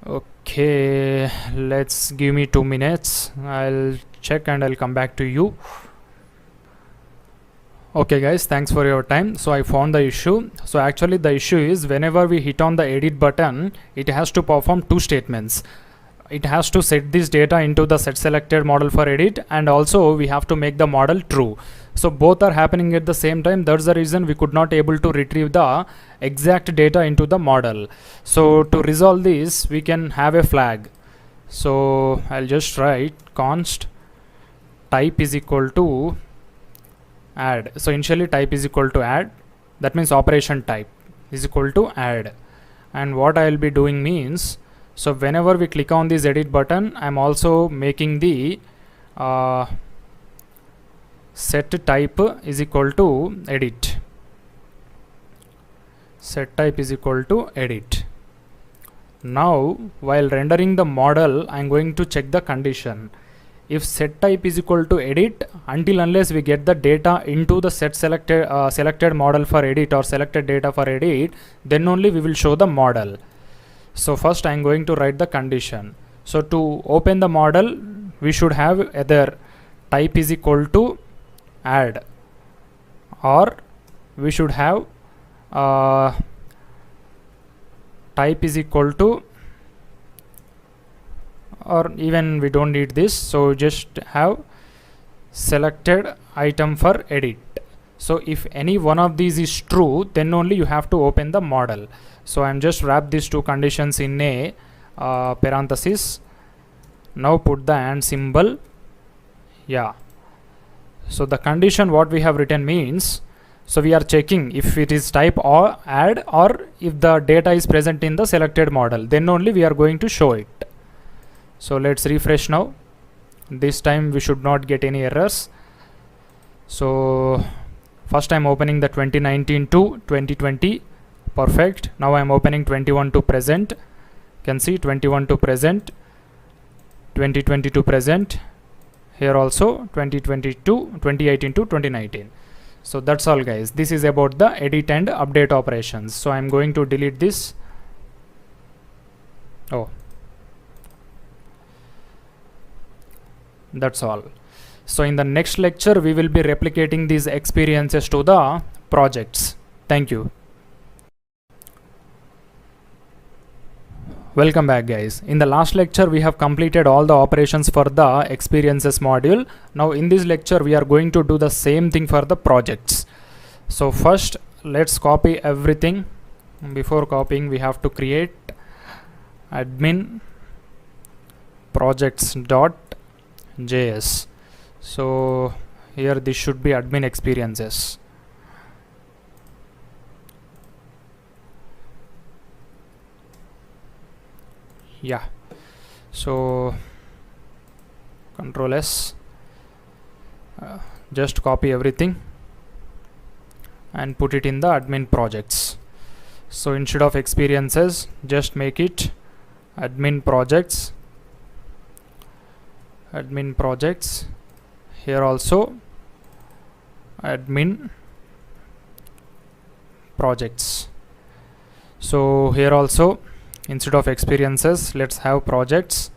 Okay, let's give me 2 minutes. I'll check and I'll come back to you. Okay guys, thanks for your time. So I found the issue. So actually the issue is whenever we hit on the edit button, it has to perform 2 statements. It has to set this data into the set selected model for edit, and also we have to make the model true. So both are happening at the same time. That's the reason we could not able to retrieve the exact data into the model. So to resolve this, we can have a flag. So I'll just write const type is equal to add. So initially type is equal to add. That means operation type is equal to add. And what I'll be doing means, so whenever we click on this edit button, I'm also making the set type is equal to edit. Set type is equal to edit. Now while rendering the model, I'm going to check the condition. If set type is equal to edit, until unless we get the data into the set selected model for edit or selected data for edit, then only we will show the model. So first I'm going to write the condition. So to open the model, we should have either type is equal to add, or we should have type is equal to, or even we don't need this, so just have selected item for edit. So if any one of these is true, then only you have to open the model. So I'm just wrap these two conditions in a parenthesis. Now put the and symbol. Yeah, so the condition what we have written means, so we are checking if it is type or add, or if the data is present in the selected model, then only we are going to show it. So let's refresh now. This time we should not get any errors. So first I'm opening the 2019 to 2020. Perfect. Now I'm opening 21 to present. You can see 21 to present, 2020 to present. Here also 2022, 2018 to 2019. So that's all guys. This is about the edit and update operations. So I'm going to delete this. Oh, that's all. So in the next lecture we will be replicating these experiences to the projects. Thank you. Welcome back guys. In the last lecture we have completed all the operations for the experiences module. Now in this lecture we are going to do the same thing for the projects. So first let's copy everything. Before copying we have to create admin projects.js. So here this should be admin experiences. Yeah, so Control S, just copy everything and put it in the admin projects. So instead of experiences, just make it admin projects. Here also admin projects. So here also instead of experiences, let's have projects.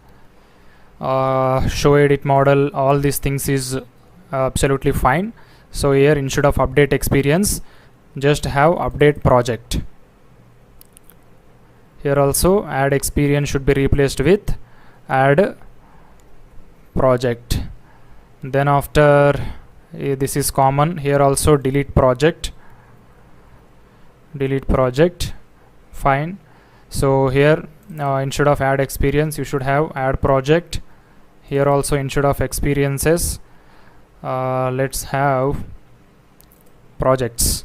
Show edit model, all these things is absolutely fine. So here instead of update experience, just have update project. Here also add experience should be replaced with add project. Then after this is common, here also delete project, fine. So here instead of add experience you should have add project. Here also instead of experiences let's have projects.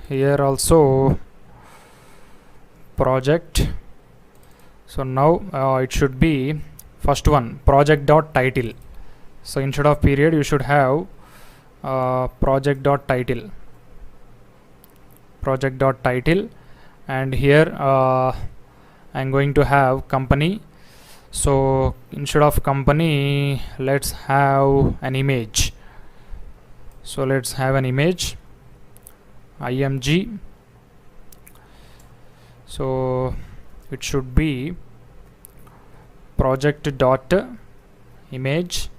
Here also project. So now it should be first one project.title. So instead of period you should have project.title, and here I'm going to have company. So instead of company let's have an image. So let's have an image, img. So it should be project.image.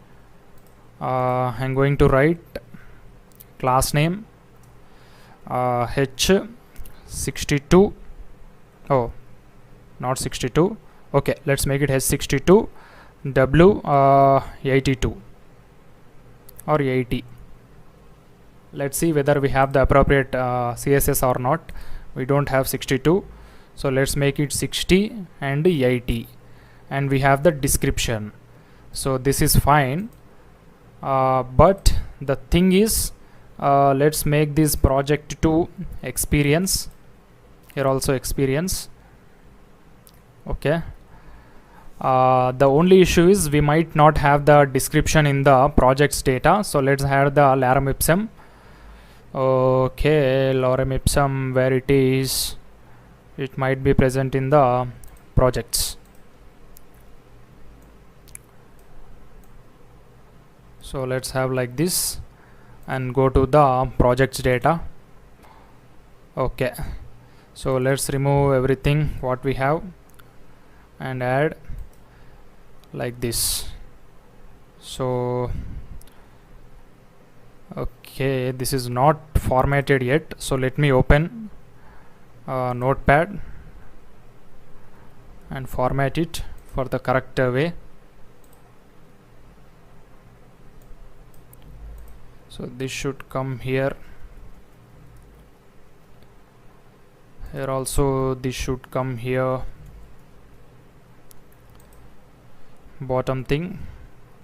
I'm going to write class name h62. Oh, not 62. Okay, let's make it h62 w82 or 80. Let's see whether we have the appropriate CSS or not. We don't have 62, so let's make it 60 and 80, and we have the description. So this is fine, but the thing is let's make this project to experience. Here also experience. Okay, the only issue is we might not have the description in the project's data, so let's have the lorem ipsum Okay, lorem ipsum, where it is, it might be present in the projects. So let's have like this and go to the projects data. Okay, so let's remove everything what we have and add like this. So okay, this is not formatted yet, so let me open Notepad and format it for the correct way. So this should come here. Here also this should come here. Bottom thing,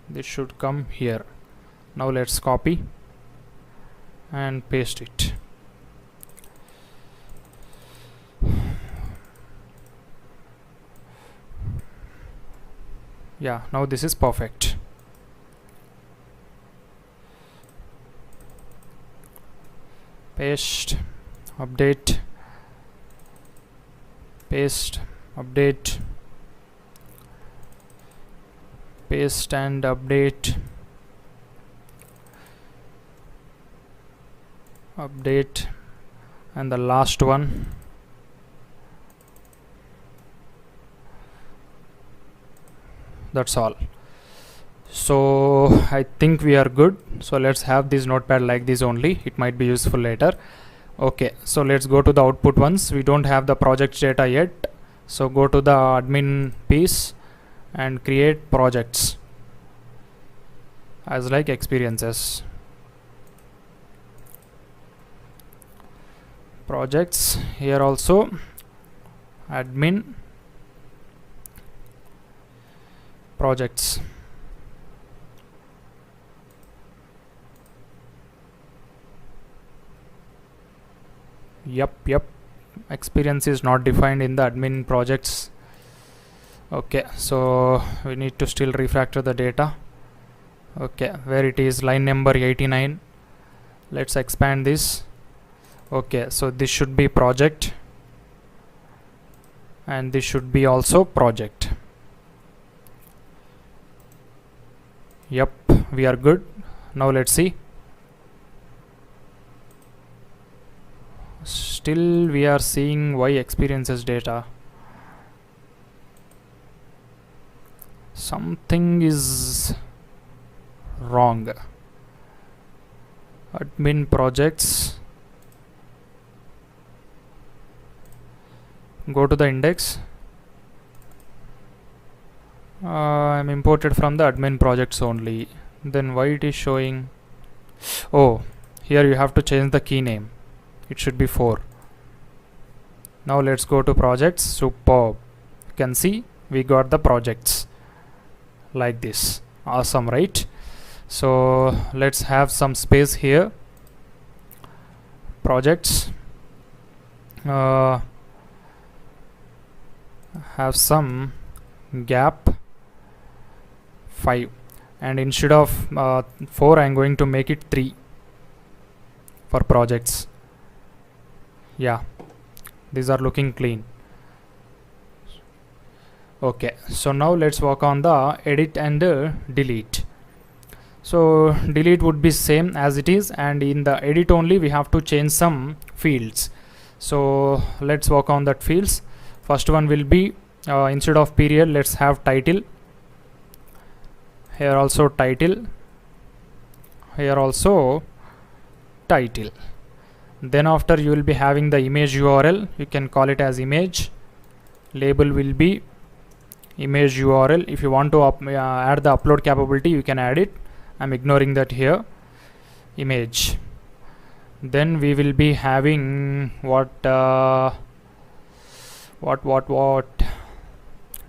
this should come here. Now let's copy and paste it. Yeah, now this is perfect. Paste, update, paste, update, paste and update, update, and the last one. That's all. So I think we are good. So let's have this notepad like this only. It might be useful later. Okay, so let's go to the output ones. We don't have the project data yet, so go to the admin piece and create projects as like experiences. Projects, here also admin projects. Yep, experience is not defined in the admin projects. Okay, so we need to still refactor the data. Okay, where it is, line number 89. Let's expand this. Okay, so this should be project and this should be also project. Yep, we are good. Now let's see. Still we are seeing why experiences data. Something is wrong. Admin projects. Go to the index. I'm imported from the admin projects only. Then why it is showing? Oh, here you have to change the key name. It should be 4. Now let's go to projects. Superb. You can see we got the projects like this. Awesome, right? So let's have some space here. Projects. Have some gap 5, and instead of 4 I'm going to make it 3 for projects. Yeah, these are looking clean. Okay, so now let's work on the edit and delete. So delete would be same as it is, and in the edit only we have to change some fields. So let's work on that fields. First one will be instead of period, let's have title. Here also title. Here also title. Then after you will be having the image URL. You can call it as image. Label will be image URL. If you want to add the upload capability, you can add it. I'm ignoring that here. Image. Then we will be having what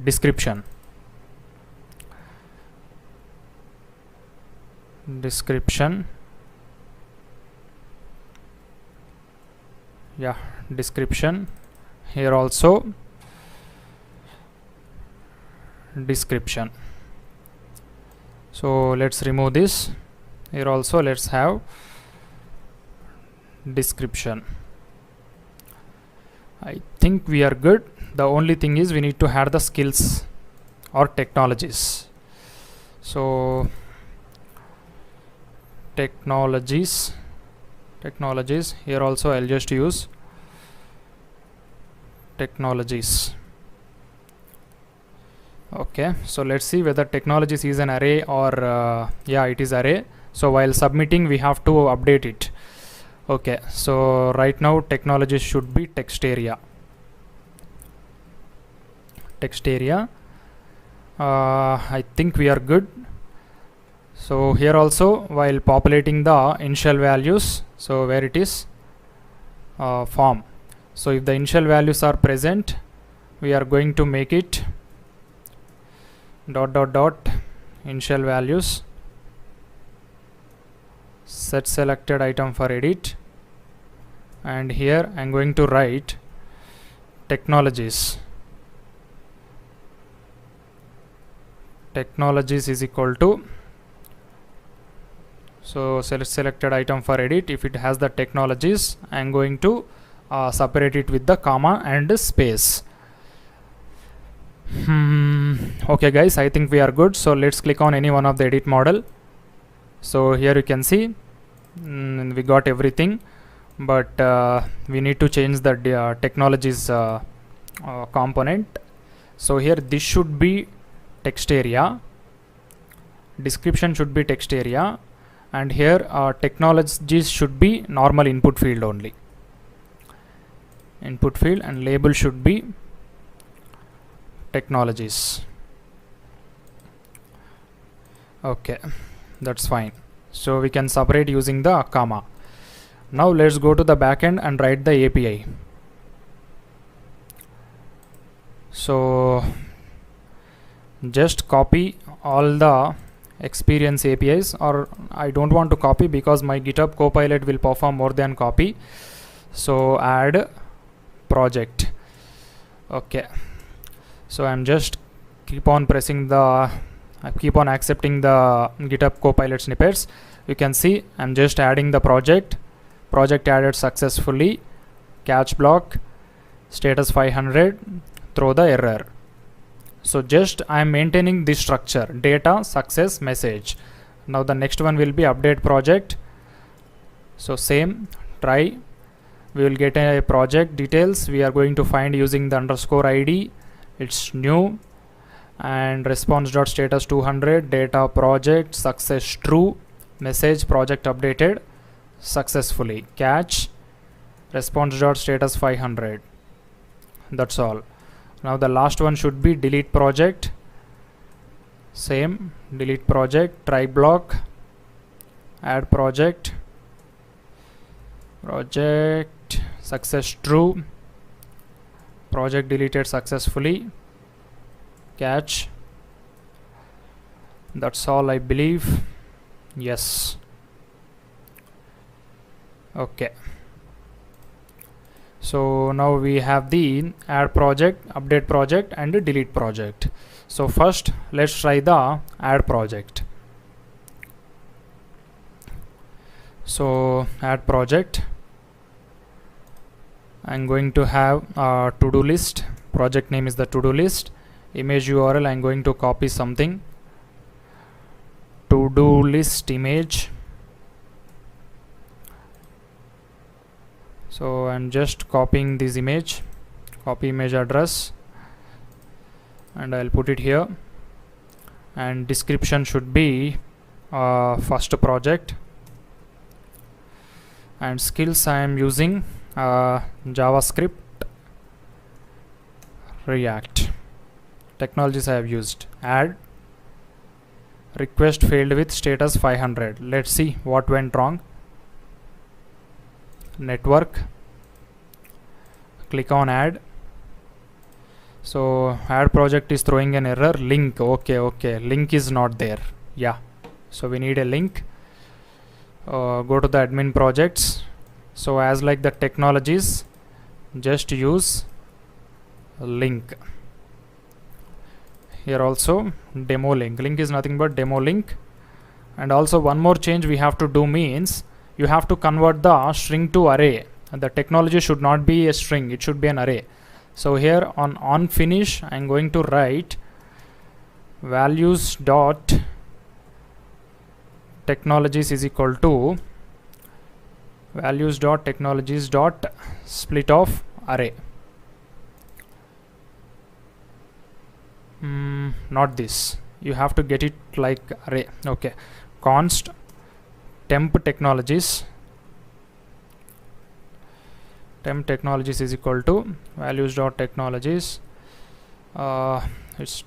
description. Yeah, description. Here also description. So let's remove this. Here also let's have description. I think we are good. The only thing is we need to add the skills or technologies. So technologies, here also I'll just use technologies. Okay, so let's see whether technologies is an array or yeah, it is array. So while submitting we have to update it. Okay, so right now technologies should be text area. I think we are good. So here also, while populating the initial values, so where it is form, so if the initial values are present, we are going to make it dot dot dot initial values set selected item for edit, and here I'm going to write technologies is equal to, so selected item for edit, if it has the technologies, I'm going to separate it with the comma and space. Okay guys, I think we are good. So let's click on any one of the edit model. So here you can see we got everything, but we need to change the technologies component. So here this should be text area, description should be text area, and here technologies should be normal input field only, input field, and label should be technologies. Okay, that's fine. So we can separate using the comma. Now let's go to the backend and write the API. So just copy all the experience APIs, or I don't want to copy because my GitHub Copilot will perform more than copy. So add project. Okay, so I'm just keep on accepting the GitHub Copilot snippets. You can see I'm just adding the project added successfully, catch block, status 500, throw the error. So just I am maintaining this structure, data, success, message. Now the next one will be update project. So same, try, we will get a project details. We are going to find using the underscore ID. It's new, and response.status 200, data, project, success true, message, project updated successfully, catch, response.status 500. That's all. Now the last one should be delete project. Same, delete project, try block, add project, success true, project deleted successfully, catch. That's all, I believe. Yes. Okay, so now we have the add project, update project, and delete project. So first let's try the add project. So add project, I'm going to have a to-do list. Project name is the to-do list. Image URL, I'm going to copy something, to-do list image. So I'm just copying this image, copy image address, and I'll put it here. And description should be first project, and skills I am using JavaScript, React. Technologies I have used, add, request failed with status 500. Let's see what went wrong. Network, click on add. So add project is throwing an error, link. Okay, link is not there. Yeah, so we need a link. Go to the admin projects. So as like the technologies, just use link. Here also demo link. Link is nothing but demo link. And also one more change we have to do means you have to convert the string to array. The technology should not be a string, it should be an array. So here on finish, I'm going to write values dot technologies is equal to values dot technologies dot split of array. Not this, you have to get it like array. Okay, const temp technologies is equal to values dot technologies, it's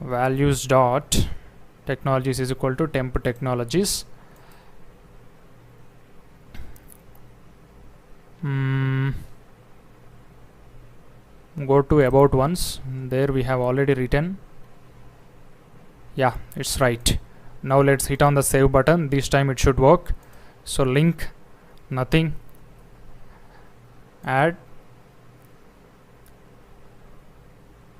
values dot technologies is equal to temp technologies. Go to about once, there we have already written. Yeah, it's right. Now let's hit on the save button. This time it should work. So link nothing, add,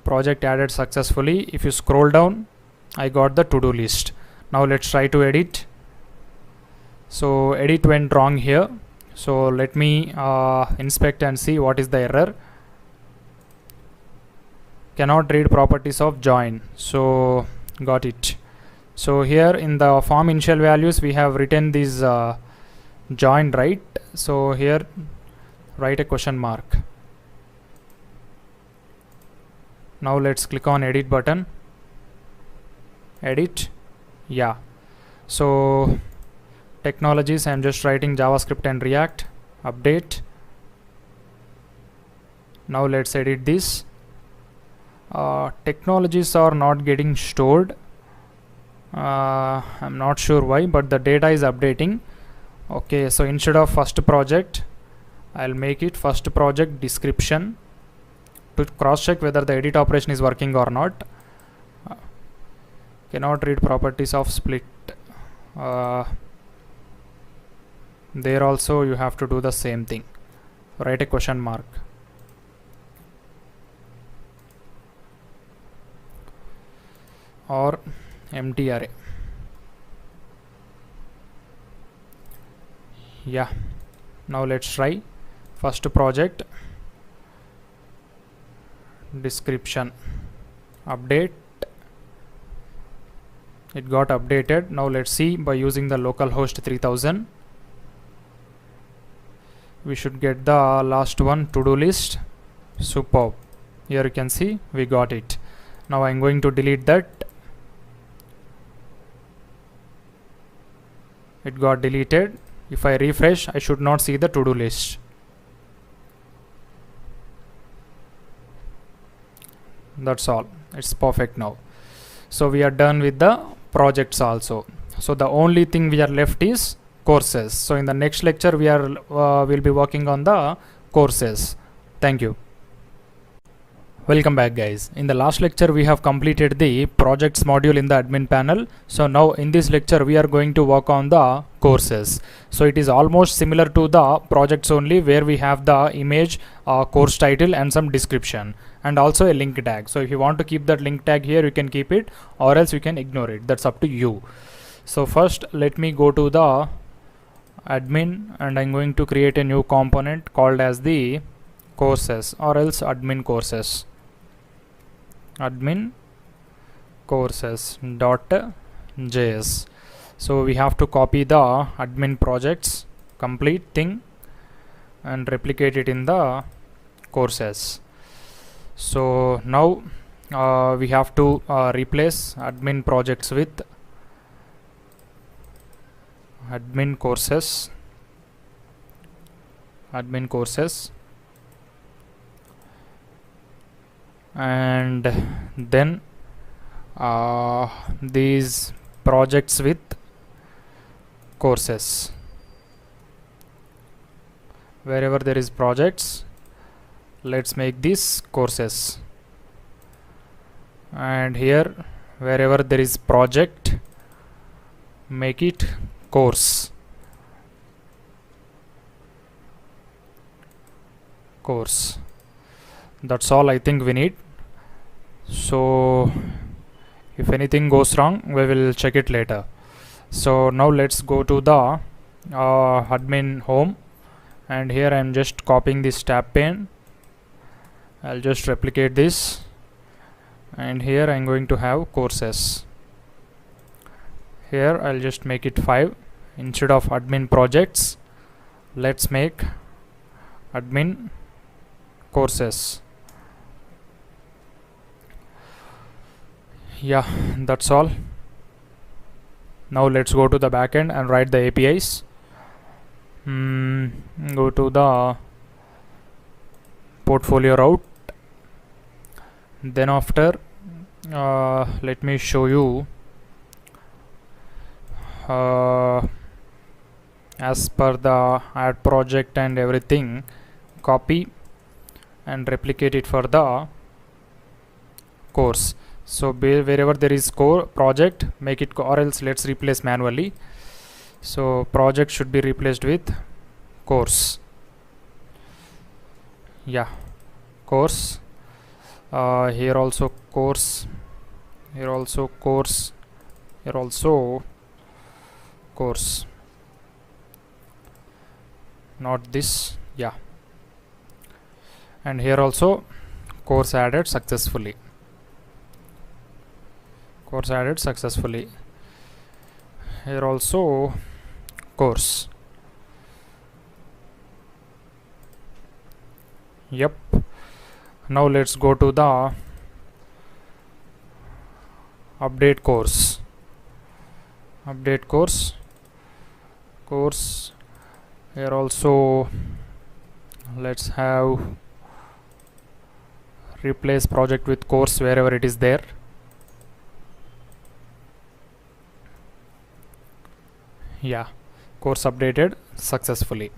project added successfully. If you scroll down, I got the to-do list. Now let's try to edit. So edit went wrong here, so let me inspect and see what is the error. Cannot read properties of join. So got it. So here in the form initial values we have written this join, right? So here write a question mark. Now let's click on edit button, edit. Yeah, so technologies, I'm just writing JavaScript and React, update. Now let's edit this. Technologies are not getting stored. I'm not sure why, but the data is updating. Okay, so instead of first project, I'll make it first project description to cross check whether the edit operation is working or not. Cannot read properties of split. There also you have to do the same thing, write a question mark. Or empty array. Yeah, now let's try first project description, update. It got updated. Now let's see, by using the localhost 3000 we should get the last one, to-do list. Superb. Here you can see we got it. Now I'm going to delete that. It got deleted. If I refresh, I should not see the to-do list. That's all. It's perfect now. So we are done with the projects also. So the only thing we are left is courses. So in the next lecture we are will be working on the courses. Thank you. Welcome back, guys. In the last lecture we have completed the projects module in the admin panel. So now in this lecture we are going to work on the courses. So it is almost similar to the projects only, where we have the image, course title and some description, and also a link tag. So if you want to keep that link tag here, you can keep it, or else you can ignore it. That's up to you. So first let me go to the admin and I'm going to create a new component called as the courses, or else admin courses. Admin courses.js. So we have to copy the admin projects complete thing and replicate it in the courses. So now we have to replace admin projects with admin courses. And then these projects with courses. Wherever there is projects, let's make these courses, and here wherever there is project, make it course. That's all I think we need. So if anything goes wrong, we will check it later. So now let's go to the admin home, and here I'm just copying this tab pane. I'll just replicate this, and here I'm going to have courses. Here I'll just make it 5. Instead of admin projects, let's make admin courses. Yeah, that's all. Now let's go to the backend and write the APIs. Go to the portfolio route. Then after, let me show you as per the add project and everything, copy and replicate it for the course. So wherever there is core project, make it or else let's replace manually. So project should be replaced with course. Yeah, course. Here also course, here also course, here also course, not this. Yeah, and here also course added successfully. Course added successfully. Here also course. Yep. Now let's go to the update course. Update course. Course. Here also let's have replace project with course wherever it is there. Yeah, course updated successfully.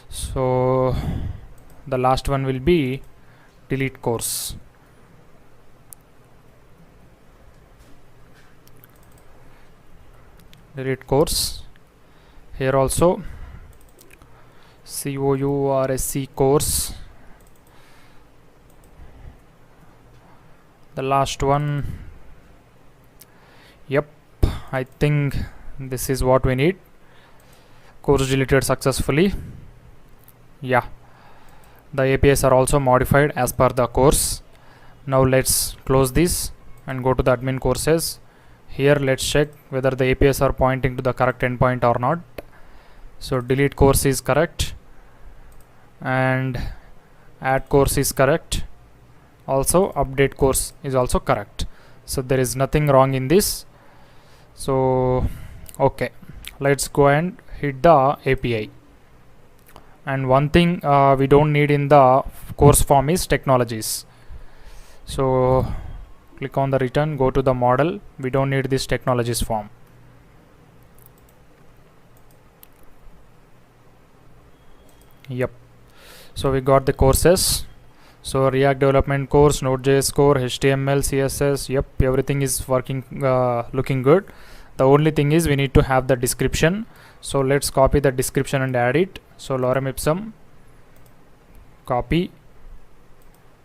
So the last one will be delete course. Delete course. Here also COURSE course. The last one. Yep, I think this is what we need. Course deleted successfully. Yeah, the APIs are also modified as per the course. Now let's close this and go to the admin courses. Here let's check whether the APIs are pointing to the correct endpoint or not. So delete course is correct and add course is correct. Also update course is also correct. So there is nothing wrong in this. So okay, let's go and hit the API. And one thing we don't need in the course form is technologies. So click on the return, go to the model. We don't need this technologies form. Yep. So we got the courses. So React development course, NodeJs course, HTML, CSS. Yep, everything is working, looking good. The only thing is we need to have the description. So let's copy the description and add it. So lorem ipsum, copy,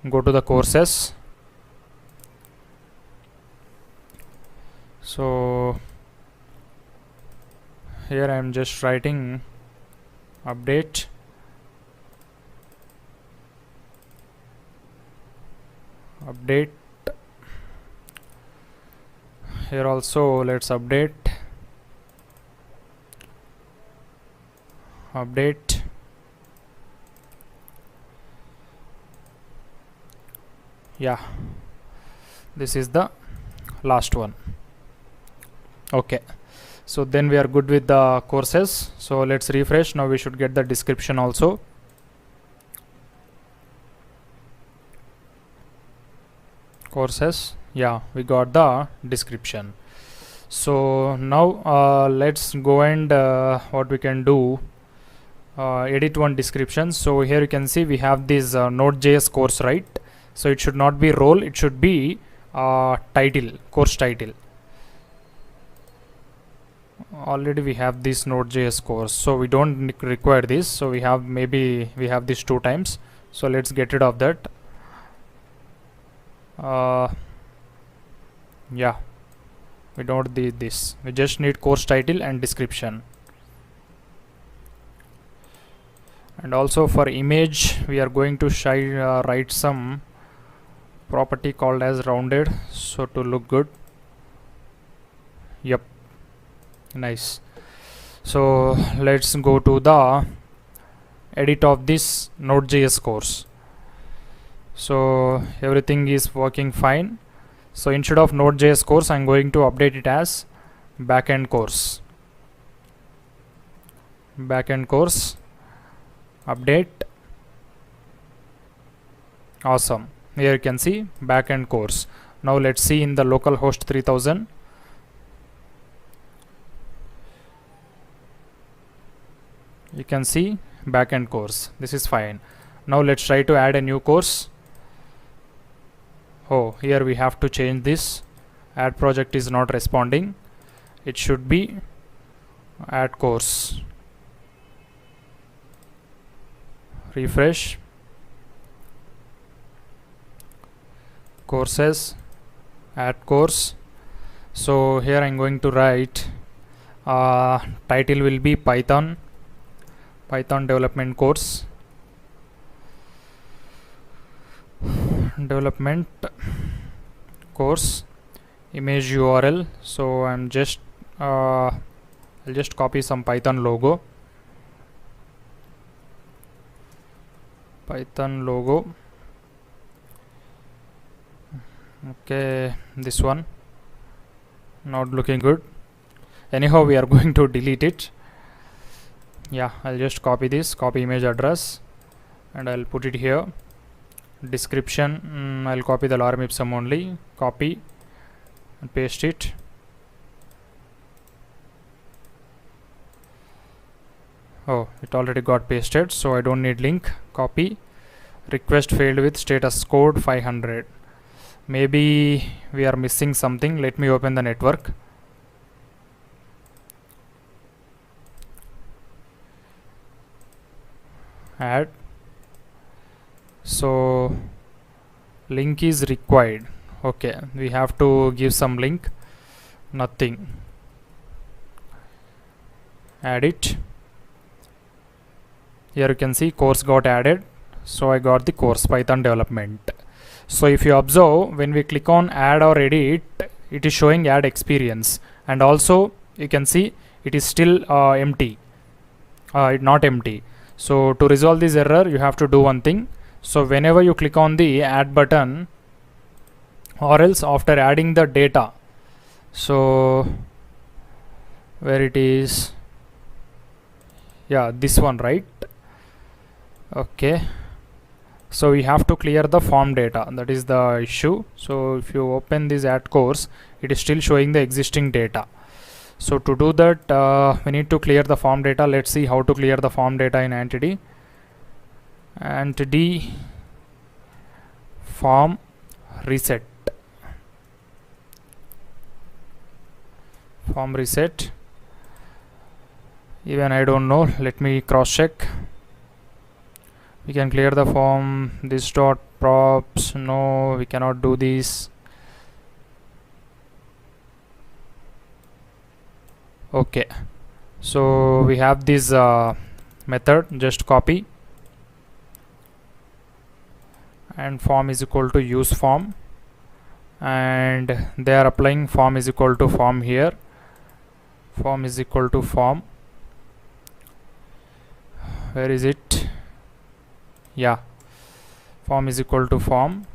go to the courses. So here I am just writing update. Update. Here also let's update. Update. Yeah, this is the last one. Okay, so then we are good with the courses. So let's refresh. Now we should get the description also. Courses. Yeah, we got the description. So now let's go and what we can do, edit one description. So here you can see we have this Node.js course, right? So it should not be role, it should be title, course title. Already we have this Node.js course, so we don't require this. So we have, maybe we have this 2 times. So let's get rid of that. Yeah, We don't need this. We just need course title and description. And also for image, we are going to write some property called as rounded, so to look good. Yep, nice. So let's go to the edit of this Node.js course. So everything is working fine. So instead of Node.js course, I'm going to update it as backend course. Backend course update. Awesome. Here you can see backend course. Now let's see in the localhost 3000. You can see backend course. This is fine. Now let's try to add a new course. Oh, here we have to change this. Add project is not responding. It should be add course. Refresh. Courses, add course. So here I'm going to write title will be Python development course. Development course. Image URL. So I'm just I'll just copy some Python logo. Python logo. Okay, this one not looking good. Anyhow, we are going to delete it. Yeah, I'll just copy this, copy image address, and I'll put it here. Description, I'll copy the lorem ipsum only, copy and paste it. Oh, it already got pasted, so I don't need link. Copy. Request failed with status code 500. Maybe we are missing something. Let me open the network. Add. So link is required. Okay, we have to give some link. Nothing. Add it. Here you can see course got added. So I got the course Python development. So if you observe, when we click on add or edit, it is showing add experience, and also you can see it is still empty, not empty. So to resolve this error, you have to do one thing. So whenever you click on the add button, or else after adding the data, so where it is, yeah, this one, right? Okay. So we have to clear the form data. That is the issue. So if you open this add course, it is still showing the existing data. So to do that, we need to clear the form data. Let's see how to clear the form data in entity. Entity form reset. Form reset. Even I don't know. Let me cross check. We can clear the form. This dot props. No, we cannot do this. Okay, so we have this method. Just copy, and form is equal to use form, and they are applying form is equal to form here. Form is equal to form. Where is it? Yeah, form is equal to form,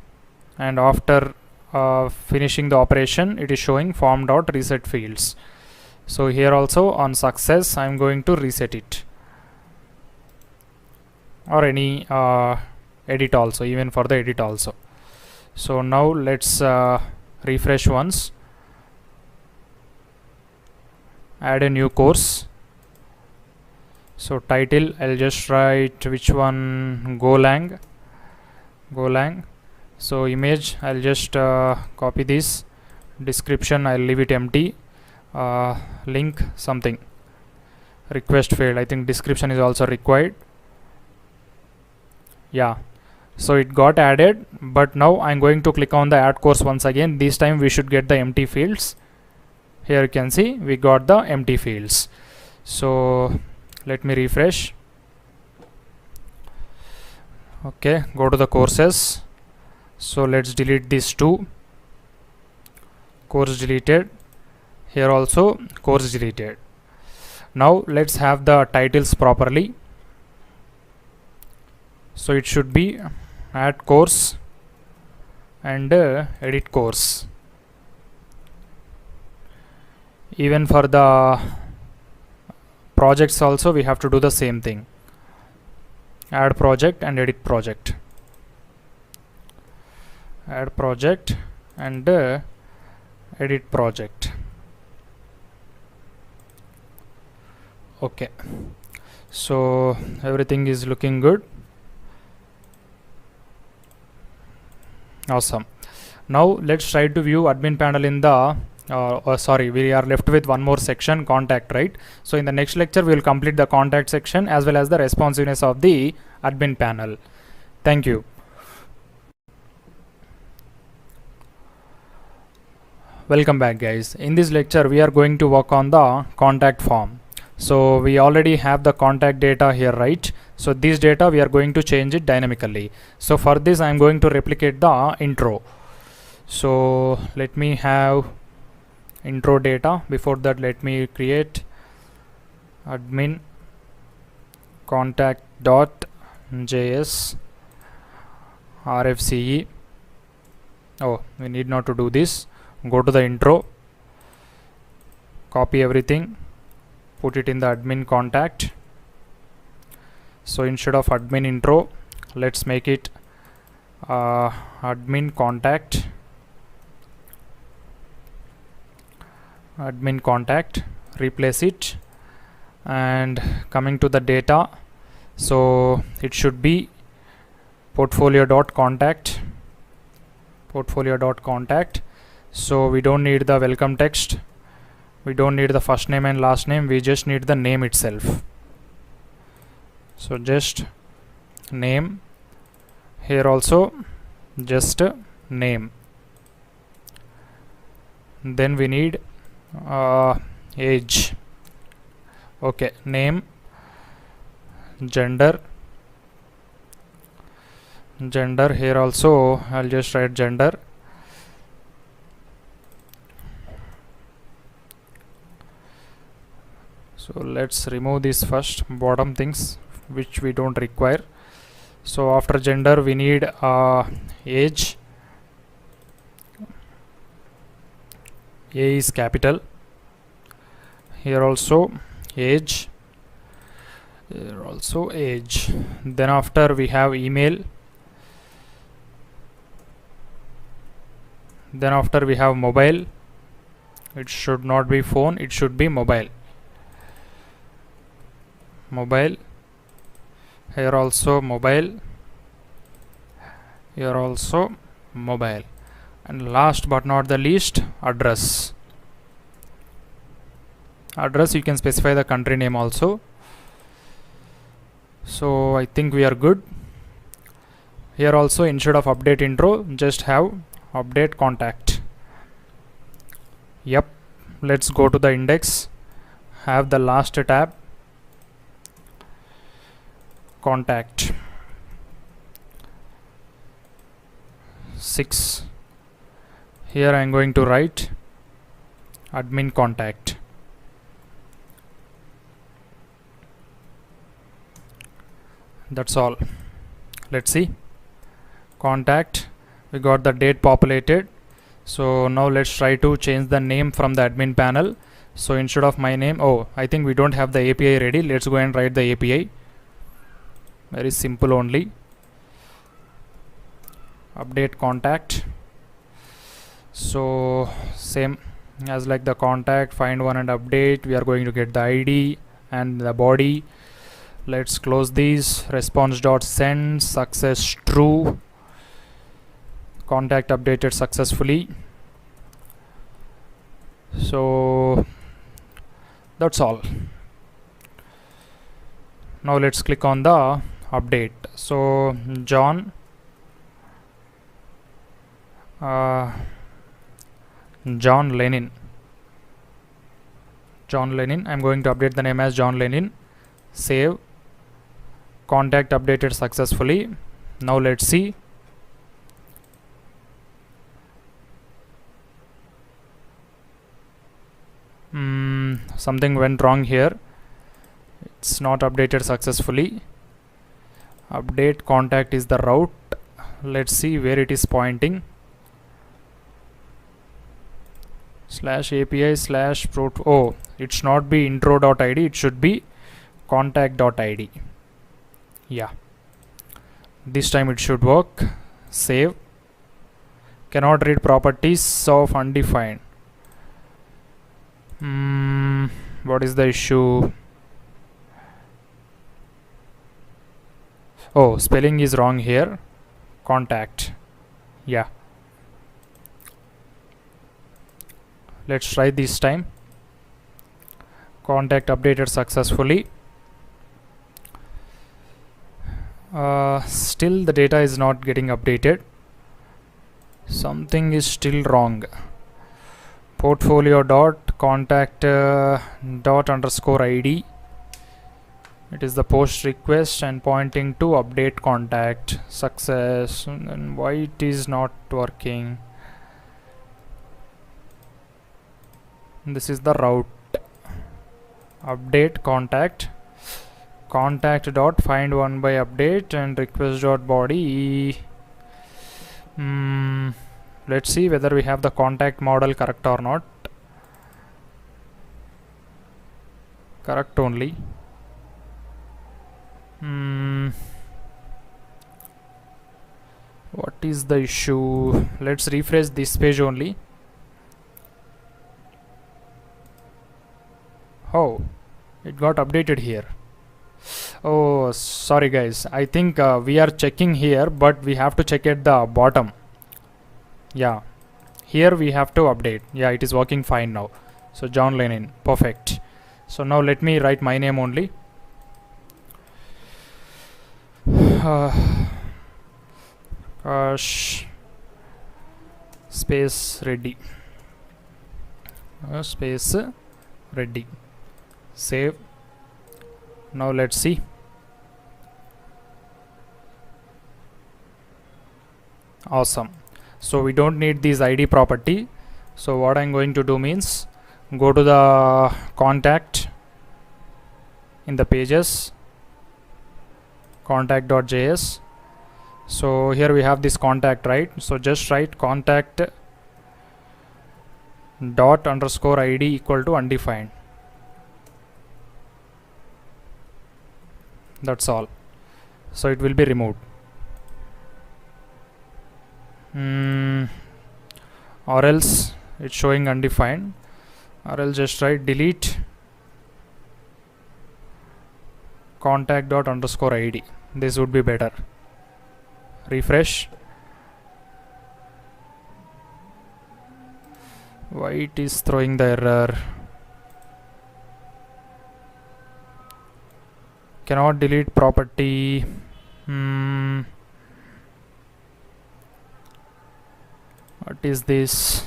and after finishing the operation, it is showing form dot reset fields. So here also on success, I'm going to reset it, or any edit also, even for the edit also. So now let's refresh once. Add a new course. So title, I'll just write which one, Golang. So image, I'll just copy this. Description, I'll leave it empty. Link something. Request failed. I think description is also required. Yeah, so it got added, but now I'm going to click on the add course once again. This time we should get the empty fields. Here you can see we got the empty fields. So let me refresh. Okay, go to the courses. So let's delete these two. Course deleted. Here also course deleted. Now let's have the titles properly. So it should be add course and edit course. Even for the projects also we have to do the same thing. Add project and edit project. Add project and edit project. Okay, so everything is looking good. Awesome. Now let's try to view admin panel in the sorry, we are left with one more section, contact, right? So in the next lecture we will complete the contact section as well as the responsiveness of the admin panel. Thank you. Welcome back, guys. In this lecture we are going to work on the contact form. So we already have the contact data here, right? So this data we are going to change it dynamically. So for this I am going to replicate the intro. So let me have intro data. Before that, let me create admin contact.js rfce. Oh, we need not to do this. Go to the intro, copy everything, put it in the admin contact. So instead of admin intro, let's make it admin contact. Admin contact, replace it, and coming to the data, so it should be portfolio.contact. So we don't need the welcome text, we don't need the first name and last name, we just need the name itself. So just name. Here also just name. Then we need age. Okay, name, gender. Here also I'll just write gender. So let's remove this first bottom things which we don't require. So after gender we need age. A is capital. Here also age. Here also age. Then after we have email. Then after we have mobile. It should not be phone, it should be mobile. Here also mobile. Here also mobile. And last but not the least, address. You can specify the country name also. So I think we are good. Here also instead of update intro, just have update contact. Yep. Let's go to the index. Have the last tab. Contact 6. Here I am going to write admin contact. That's all. Let's see. Contact, we got the date populated. So now let's try to change the name from the admin panel. So instead of my name, I think we don't have the API ready. Let's go and write the API. Very simple only. Update contact. So same as like the contact, find one and update. We are going to get the ID and the body. Let's close these. Response.send success true. Contact updated successfully. So that's all. Now let's click on the update. So John Lennon. John Lennon. I'm going to update the name as John Lennon. Save. Contact updated successfully. Now let's see. Something went wrong here. It's not updated successfully. Update contact is the route. Let's see where it is pointing. /API/prot. Oh, it should not be intro.id, it should be contact.id. Yeah, this time it should work. Save. Cannot read properties of undefined. What is the issue? Oh, spelling is wrong here. Contact. Yeah. Let's try this time. Contact updated successfully. Still the data is not getting updated. Something is still wrong. Portfolio dot contact dot underscore id. It is the post request and pointing to update contact. Success. And why it is not working? This is the route. Update contact. Contact dot find one by update and request dot body. Let's see whether we have the contact model correct or not. Correct only. What is the issue? Let's refresh this page only. Oh, it got updated here. Oh, sorry guys, I think we are checking here, but we have to check at the bottom. Yeah, here we have to update. Yeah, it is working fine now. So John Lennon, perfect. So now let me write my name only. Space ready. Space ready. Save. Now let's see. Awesome. So we don't need this ID property. So what I'm going to do means go to the contact in the pages, contact.js. So here we have this contact, right? So just write contact dot underscore id equal to undefined. That's all. So it will be removed. Or else it's showing undefined, or else just write delete contact dot underscore id. This would be better. Refresh. Why it is throwing the error? Cannot delete property. What is this?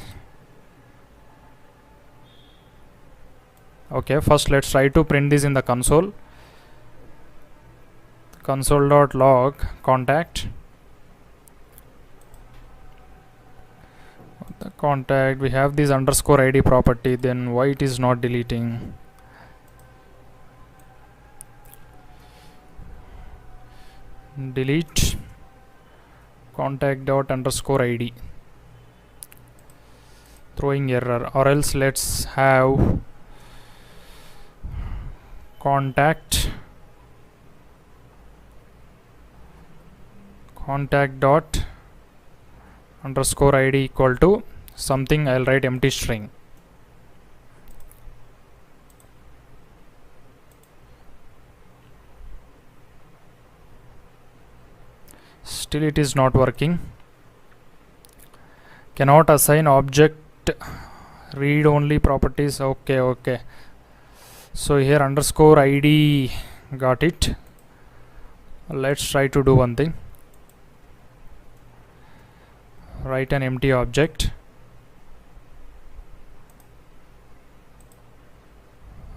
Okay, first let's try to print this in the console. Console.log contact. The contact, we have this underscore id property, then why it is not deleting? Delete contact dot underscore id. Throwing error. Or else let's have contact dot underscore id equal to something. I'll write empty string. Still it is not working. Cannot assign object read only properties. Okay. So here underscore id, got it. Let's try to do one thing. Write an empty object.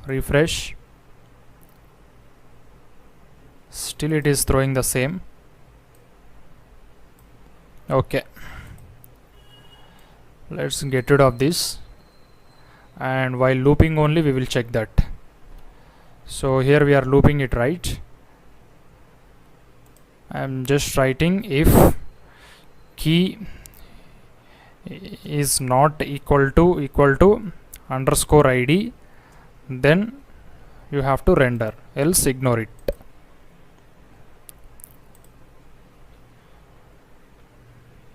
refresh. Still it is throwing the same. Okay, let's get rid of this, and while looping only we will check that. So here we are looping it, right? I'm just writing if key is not equal to underscore id, then you have to render, else ignore it.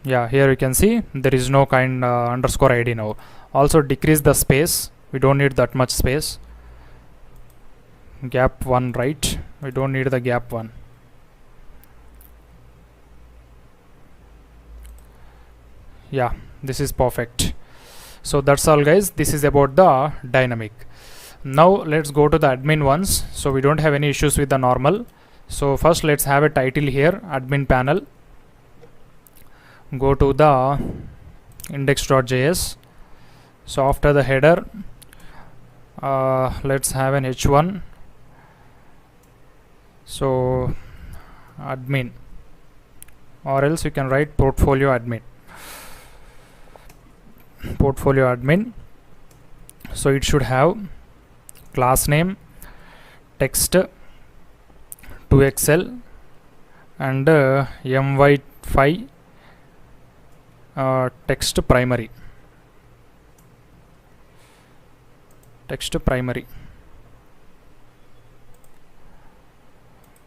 Yeah, here you can see there is no kind underscore id now. Also decrease the space, we don't need that much space. Gap 1, right? We don't need the gap 1. Yeah, this is perfect. So that's all guys, this is about the dynamic. Now let's go to the admin ones, so we don't have any issues with the normal. So first let's have a title here, admin panel. Go to the index.js. So after the header, let's have an h1. So admin, or else you can write portfolio admin. So it should have class name, text 2xl, and my5 text primary.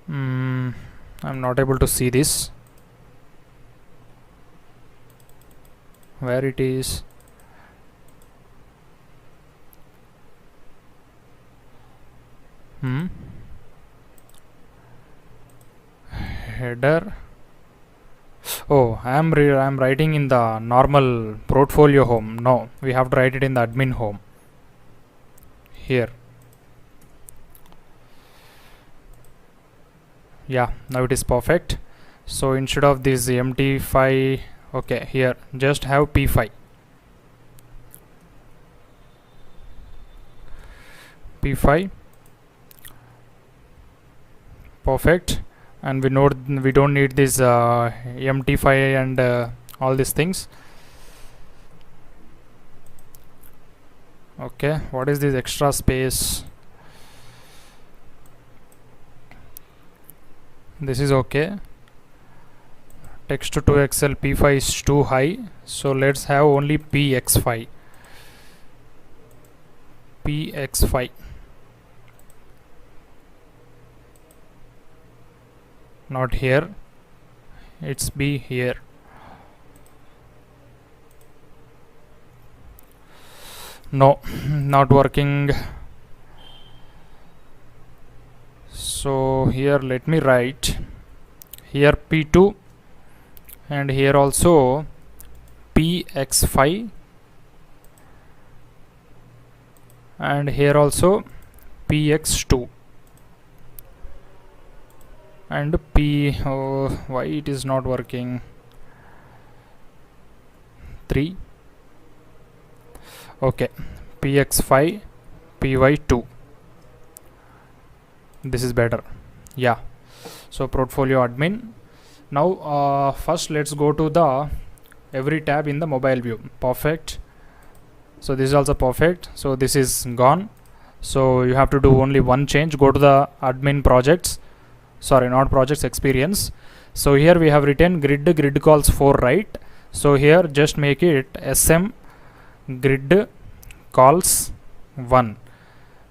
I'm not able to see this, where it is. Header. Oh, I'm writing in the normal portfolio home. No, we have to write it in the admin home here. Yeah, now it is perfect. So instead of this mt5, okay, here just have p5. Perfect. And we don't need this mt5 and all these things. Okay, what is this extra space? This is okay. Text to xl p5 is too high, so let's have only px5. Not here, it's be here. No, not working. So here let me write here p2, and here also px5, and here also px2, and oh, why it is not working, 3. Okay, px5 py2. This is better. Yeah, so portfolio admin. Now first let's go to the every tab in the mobile view. Perfect. So this is also perfect. So this is gone. So you have to do only one change. Go to the admin projects, sorry, not projects, experience. So here we have written grid calls 4, right? So here just make it sm grid calls 1.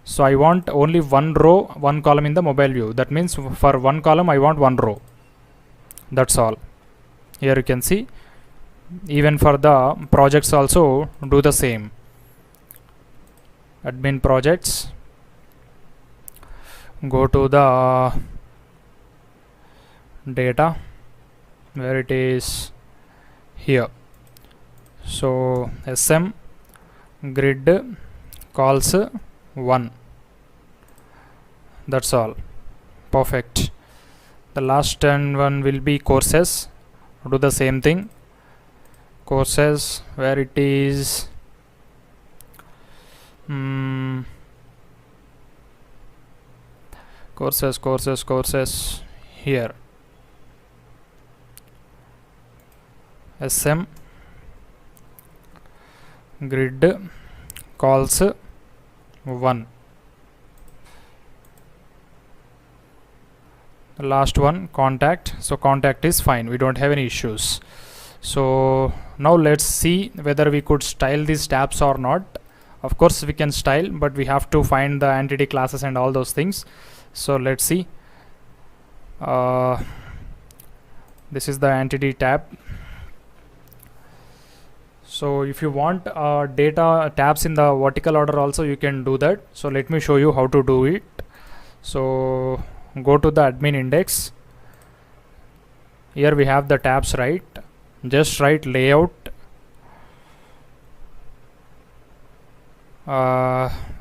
So I want only one row, one column in the mobile view. That means for one column I want one row. That's all. Here you can see, even for the projects also do the same. Admin projects, go to the data, where it is here. So sm grid calls 1. That's all. Perfect. The last one will be courses. Do the same thing. Courses, where it is courses here, SM grid calls 1. The last one contact, so contact is fine, we don't have any issues. So now let's see whether we could style these tabs or not. Of course we can style, but we have to find the entity classes and all those things. So let's see. This is the entity tab. So if you want data tabs in the vertical order also, you can do that. So let me show you how to do it. So go to the admin index. Here we have the tabs, right? Just write layout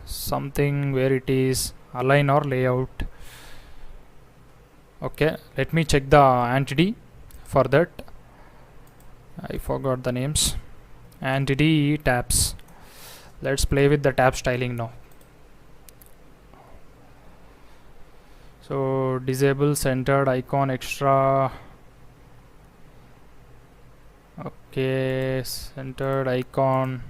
something where it is align or layout. Okay, let me check the entity for that. I forgot the names. Entity tabs. Let's play with the tab styling now. So disable centered icon extra. Okay, centered icon,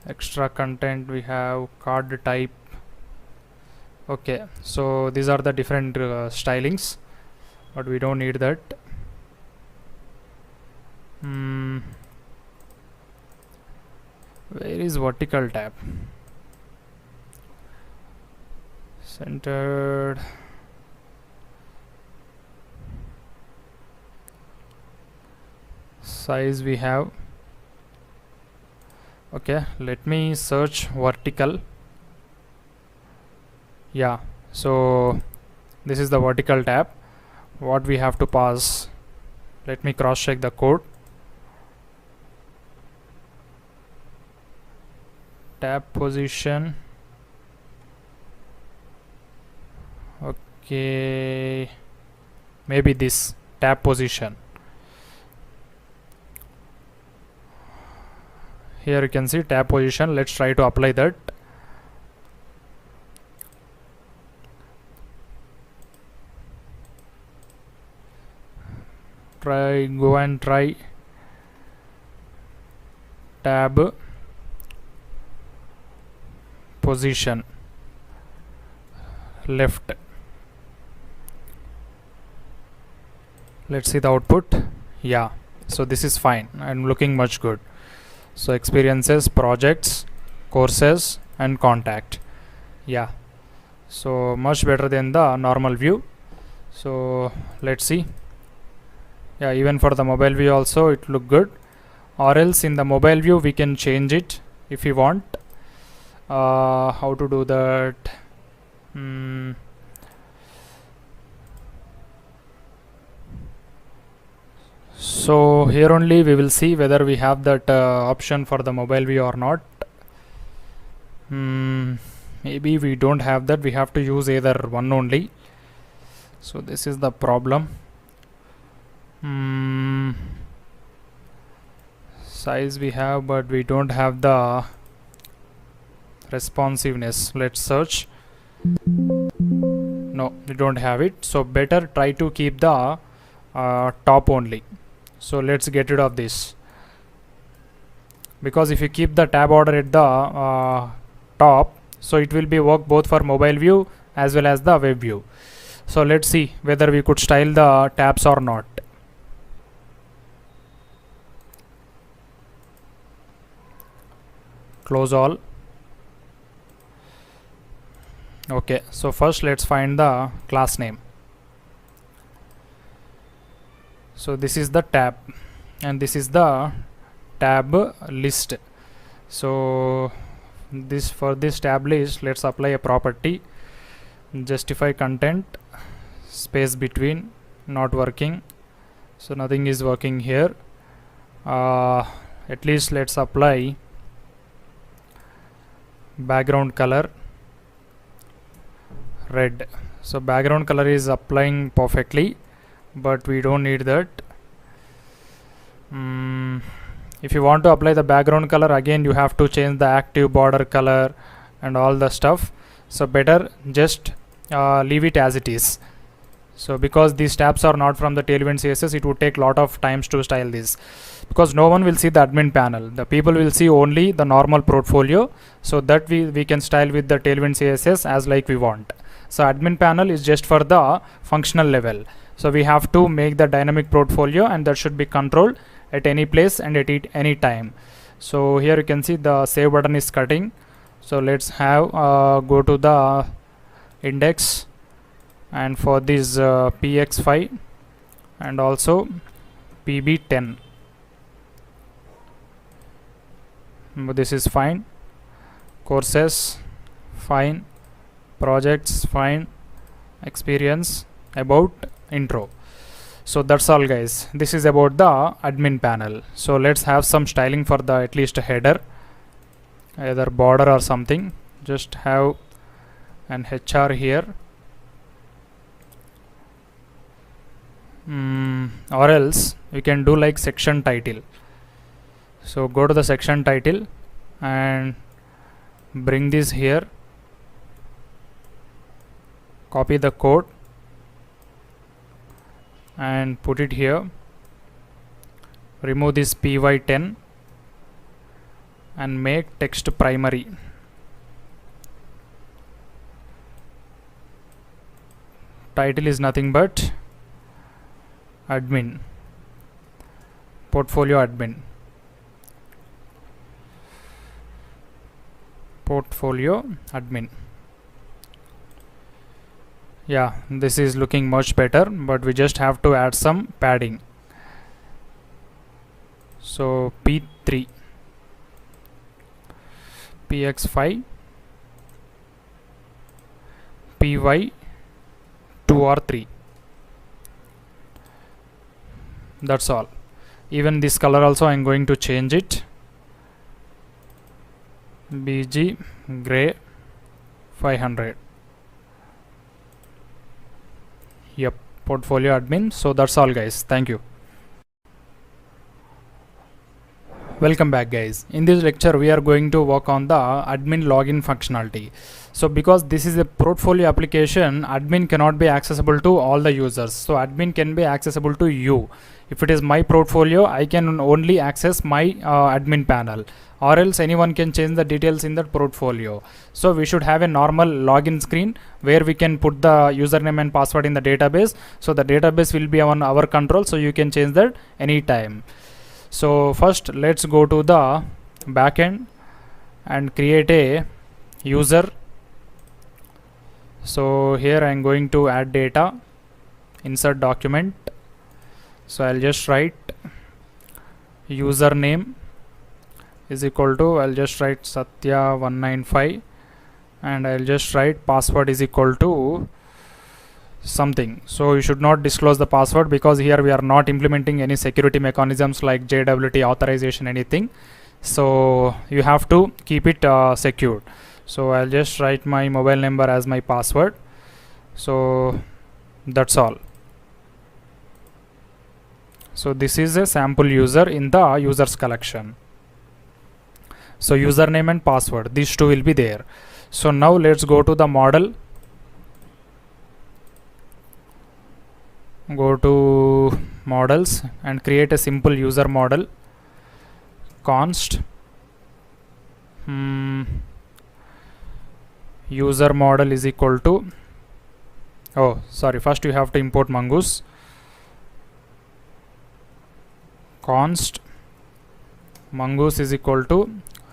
extra content, we have card type. Okay, so these are the different stylings, but we don't need that. Where is vertical tab? Centered. Size we have. Okay, let me search vertical. Yeah, so this is the vertical tab. What we have to pass, let me cross check the code. Tab position. Okay, maybe this tab position. Here you can see tab position. Let's try to apply that. Go and try tab position left. Let's see the output. Yeah, so this is fine and looking much good. So experiences, projects, courses and contact. Yeah, so much better than the normal view. So let's see. Yeah, even for the mobile view also it look good, or else in the mobile view we can change it if you want. How to do that? So here only we will see whether we have that option for the mobile view or not. Maybe we don't have that, we have to use either one only. So this is the problem. Size we have, but we don't have the responsiveness. Let's search. No, we don't have it. So better try to keep the top only. So let's get rid of this, because if you keep the tab order at the top, so it will be work both for mobile view as well as the web view. So let's see whether we could style the tabs or not. Close all. Okay, so first let's find the class name. So this is the tab and this is the tab list. So this, for this tab list, let's apply a property, justify content, space between, not working, so nothing is working here. At least let's apply background color red. So background color is applying perfectly, but we don't need that. If you want to apply the background color, again you have to change the active border color and all the stuff. So better just leave it as it is. So because these tabs are not from the Tailwind CSS, it would take lot of times to style this, because no one will see the admin panel. The people will see only the normal portfolio, so that we can style with the Tailwind CSS as like we want. So admin panel is just for the functional level. So we have to make the dynamic portfolio, and that should be controlled at any place and at any time. So here you can see the save button is cutting. So let's have go to the index, and for this px5 and also pb10. This is fine. Courses fine, projects fine, experience, about, intro. So that's all guys. This is about the admin panel. So let's have some styling for the at least a header, either border or something. Just have an HR here, or else we can do like section title. So go to the section title and bring this here, copy the code and put it here, remove this py10 and make text primary. Title is nothing but admin, portfolio admin, portfolio admin. Yeah, this is looking much better, but we just have to add some padding. So p3, px5, py2 or 3. That's all. Even this color also I'm going to change it, bg gray 500. Yep, portfolio admin. So that's all guys. Thank you. Welcome back guys. In this lecture we are going to work on the admin login functionality. So because this is a portfolio application, admin cannot be accessible to all the users. So admin can be accessible to you. If it is my portfolio, I can only access my admin panel, or else anyone can change the details in that portfolio. So we should have a normal login screen where we can put the username and password in the database. So the database will be on our control, so you can change that anytime. So first let's go to the backend and create a user. So here I am going to add data, insert document. So I'll just write username is equal to, I'll just write Satya195, and I'll just write password is equal to something. So you should not disclose the password, because here we are not implementing any security mechanisms like JWT authorization, anything. So you have to keep it secured. So I'll just write my mobile number as my password. So that's all. So this is a sample user in the users collection. So username and password, these two will be there. So now let's go to the model. Go to models and create a simple user model. Const user model is equal to, oh sorry, first you have to import mongoose. Const mongoose is equal to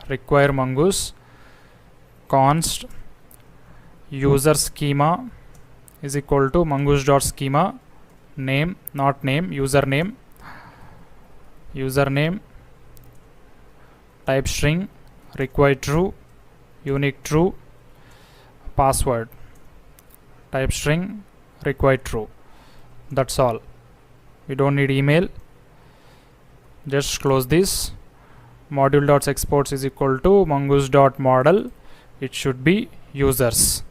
require mongoose. Const user schema is equal to mongoose.schema. Name, not name, username, type string, require true, unique true, password, type string, require true. That's all. We don't need email. Just close this. Module.exports is equal to mongoose.model. It should be users.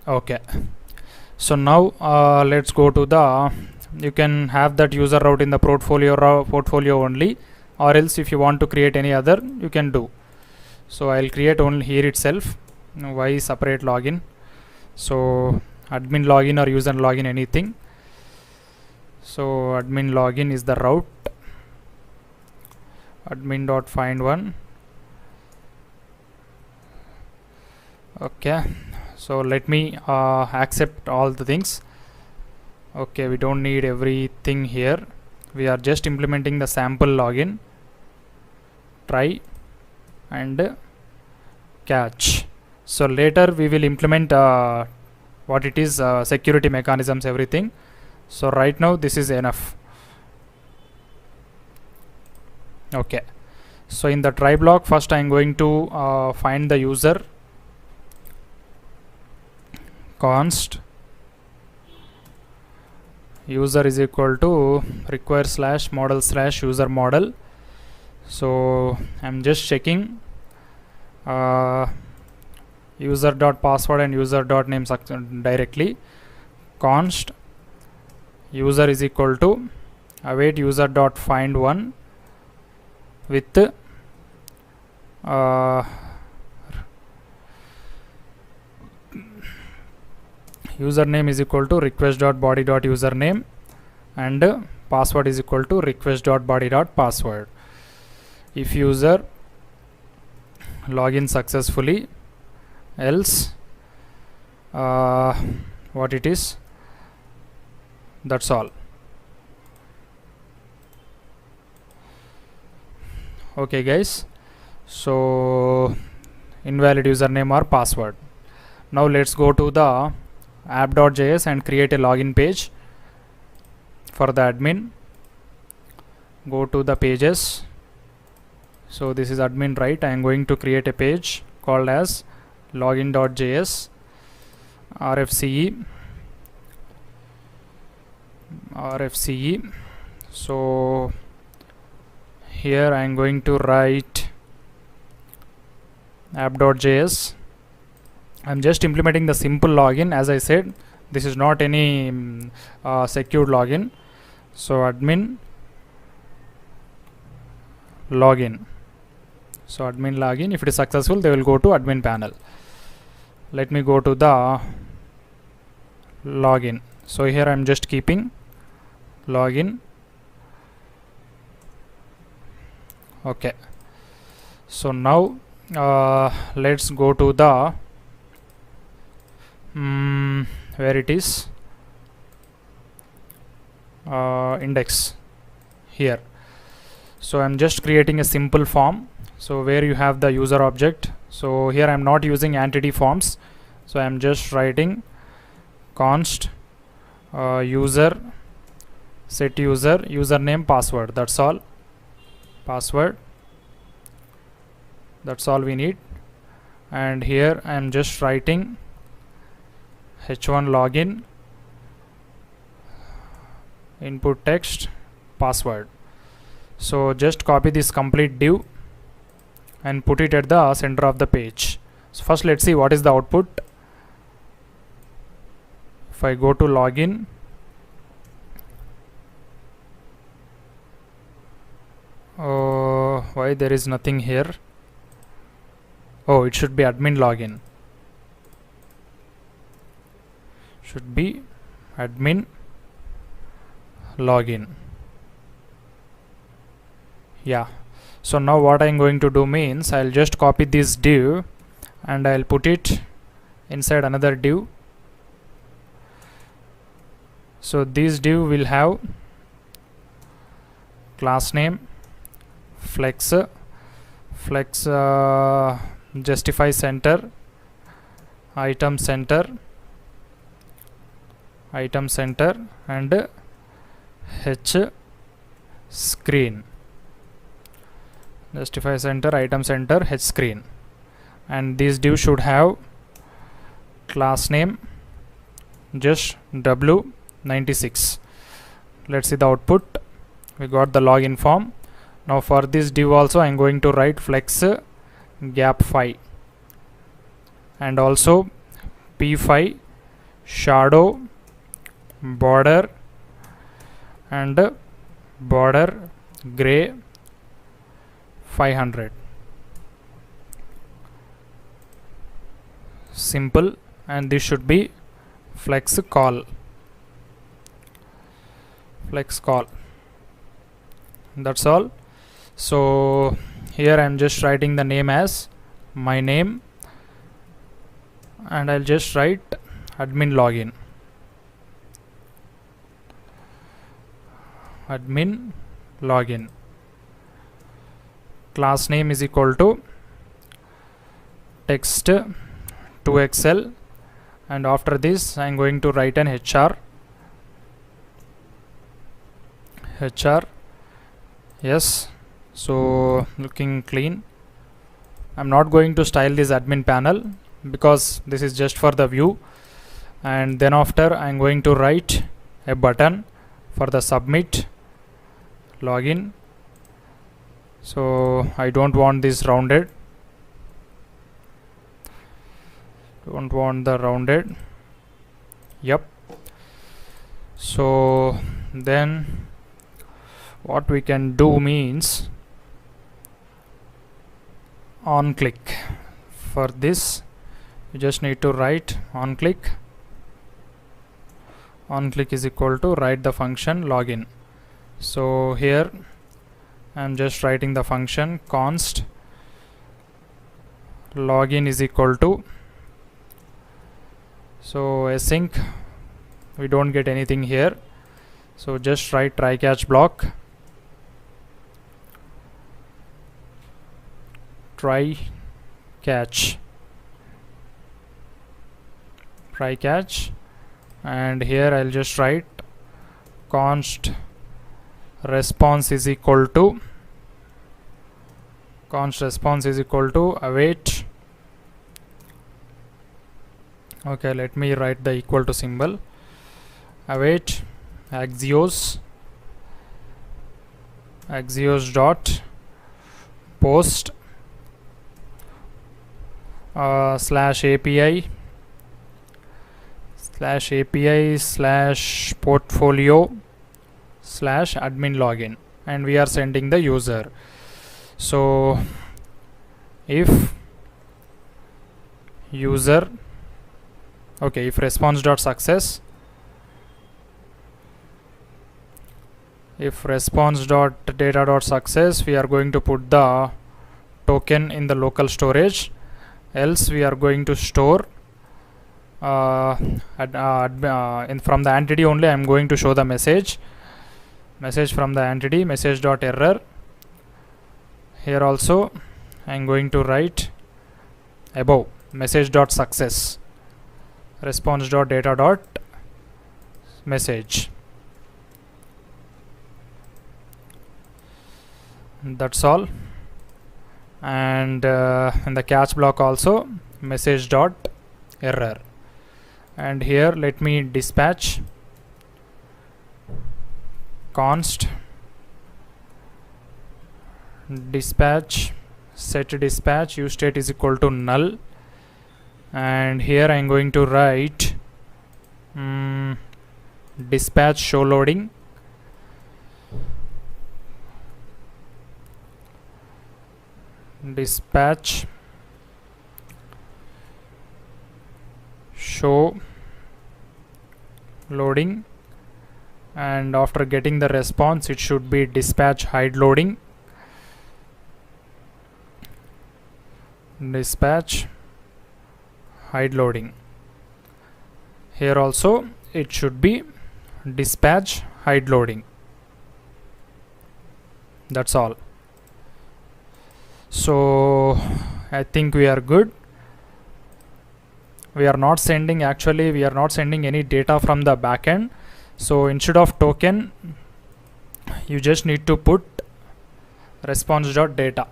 Okay, so now let's go to the, you can have that user route in the portfolio only, or else if you want to create any other, you can do. So I'll create only here itself. Why separate login? So admin login or user login, anything. So admin login is the route, admin.find1. Okay, so let me accept all the things. Okay, we don't need everything here. We are just implementing the sample login, try and catch. So later we will implement what it is, security mechanisms, everything. So right now this is enough. Okay, so in the try block, first I am going to find the user, const user is equal to require slash model slash user model. So I'm just checking user dot password and user dot name directly. Const user is equal to await user dot find one with username is equal to request.body.username and password is equal to request.body.password. If user login successfully, else what it is, that's all. Okay guys, so invalid username or password. Now let's go to the app.js and create a login page for the admin. Go to the pages. So this is admin, right? I am going to create a page called as login.js rfce. So here I am going to write app.js. I'm just implementing the simple login. As I said, this is not any secured login. So admin login. So admin login, if it is successful, they will go to admin panel. Let me go to the login. So here I'm just keeping login. Okay, so now let's go to the where it is, index here. So I'm just creating a simple form, so where you have the user object. So here I'm not using entity forms, so I'm just writing const user set user username password, that's all. Password, that's all we need. And here I am just writing h1 login input text password. So just copy this complete div and put it at the center of the page. So first let's see what is the output. If I go to login, why there is nothing here? Oh, it should be admin login. Should be admin login. Yeah. So now what I'm going to do means I'll just copy this div and I'll put it inside another div. So this div will have class name, flex justify center, item center and h screen. Justify center, item center, h screen. And this div should have class name just w96. Let's see the output. We got the login form. Now for this div also I am going to write flex gap 5 and also p5 shadow border and border gray 500. simple, and this should be flex call. That's all. So here I'm just writing the name as my name, and I'll just write admin login. Class name is equal to text to Excel, and after this I'm going to write an HR. Yes, so looking clean. I'm not going to style this admin panel because this is just for the view, and then after I'm going to write a button for the submit login. So I don't want this rounded, yep. So then what we can do means on click. For this you just need to write on click is equal to write the function login. So here I'm just writing the function const login is equal to, so async, we don't get anything here, so just write try catch block, and here I'll just write const response is equal to await. Okay, let me write the equal to symbol, await axios dot post slash API slash portfolio slash admin login, and we are sending the user. So if user, okay, if response dot success, if response dot data dot success, we are going to put the token in the local storage, else we are going to store from the entity only. I'm going to show the message from the entity, message dot error. Here also I'm going to write above message dot success response dot data dot message. That's all. And in the catch block also message dot error, and here let me dispatch const set dispatch use state is equal to null, and here I'm going to write dispatch show loading, dispatch show loading, and after getting the response it should be dispatch hide loading, dispatch hide loading. Here also it should be dispatch hide loading. That's all. So I think we are good. We are not sending any data from the backend. So instead of token, you just need to put response.data.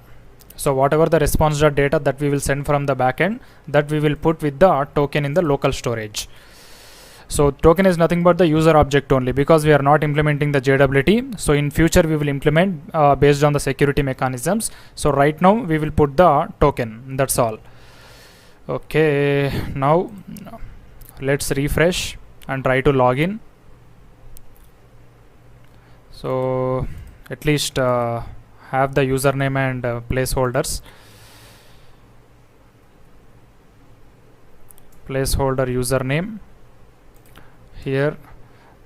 So whatever the response.data that we will send from the backend, that we will put with the token in the local storage. So token is nothing but the user object only, because we are not implementing the JWT. So in future we will implement based on the security mechanisms. So right now we will put the token. That's all. Okay, now let's refresh and try to log in. So at least have the username and placeholders. placeholder username, here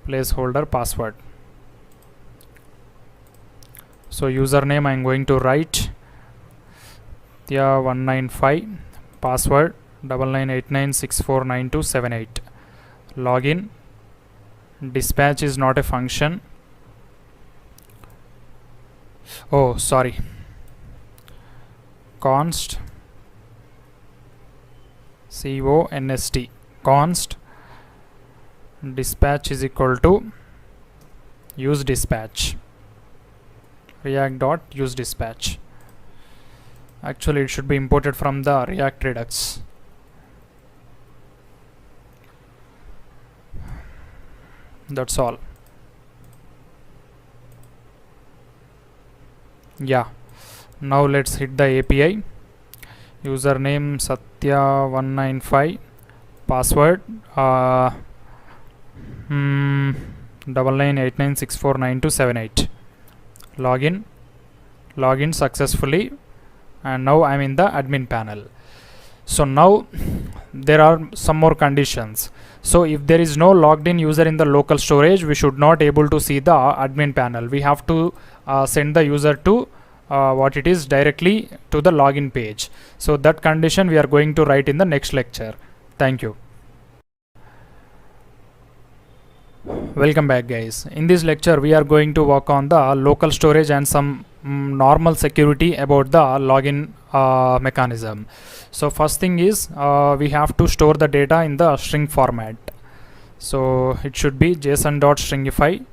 placeholder password. So username I'm going to write 195, password 9989649278. Login, dispatch is not a function. Oh, sorry. Const const dispatch is equal to use dispatch, react.use dispatch. Actually it should be imported from the React Redux. That's all. Yeah, now let's hit the API. Username Satya195, password 9989649278. Login successfully, and now I'm in the admin panel. So now there are some more conditions. So if there is no logged in user in the local storage, we should not able to see the admin panel. We have to send the user to what it is directly to the login page. So that condition we are going to write in the next lecture. Thank you. Welcome back, guys. In this lecture we are going to work on the local storage and some normal security about the login mechanism. So first thing is we have to store the data in the string format. So it should be json.stringify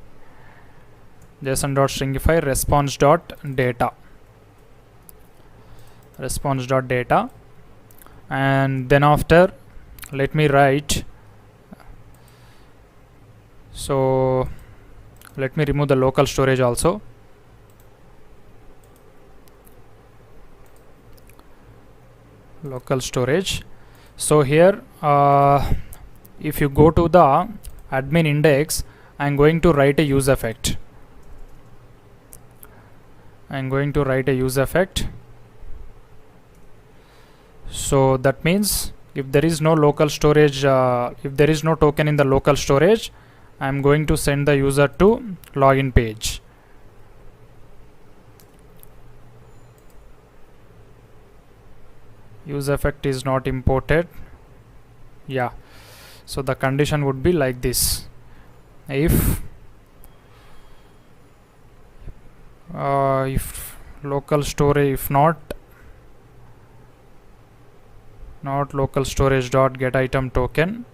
response.data, and then after let me write. So let me remove the local storage also. Local storage. So here if you go to the admin index, I'm going to write a use effect. So that means if there is no local storage, if there is no token in the local storage, I'm going to send the user to login page. Use effect is not imported. Yeah, so the condition would be like this. If local storage, if not local storage dot get item token,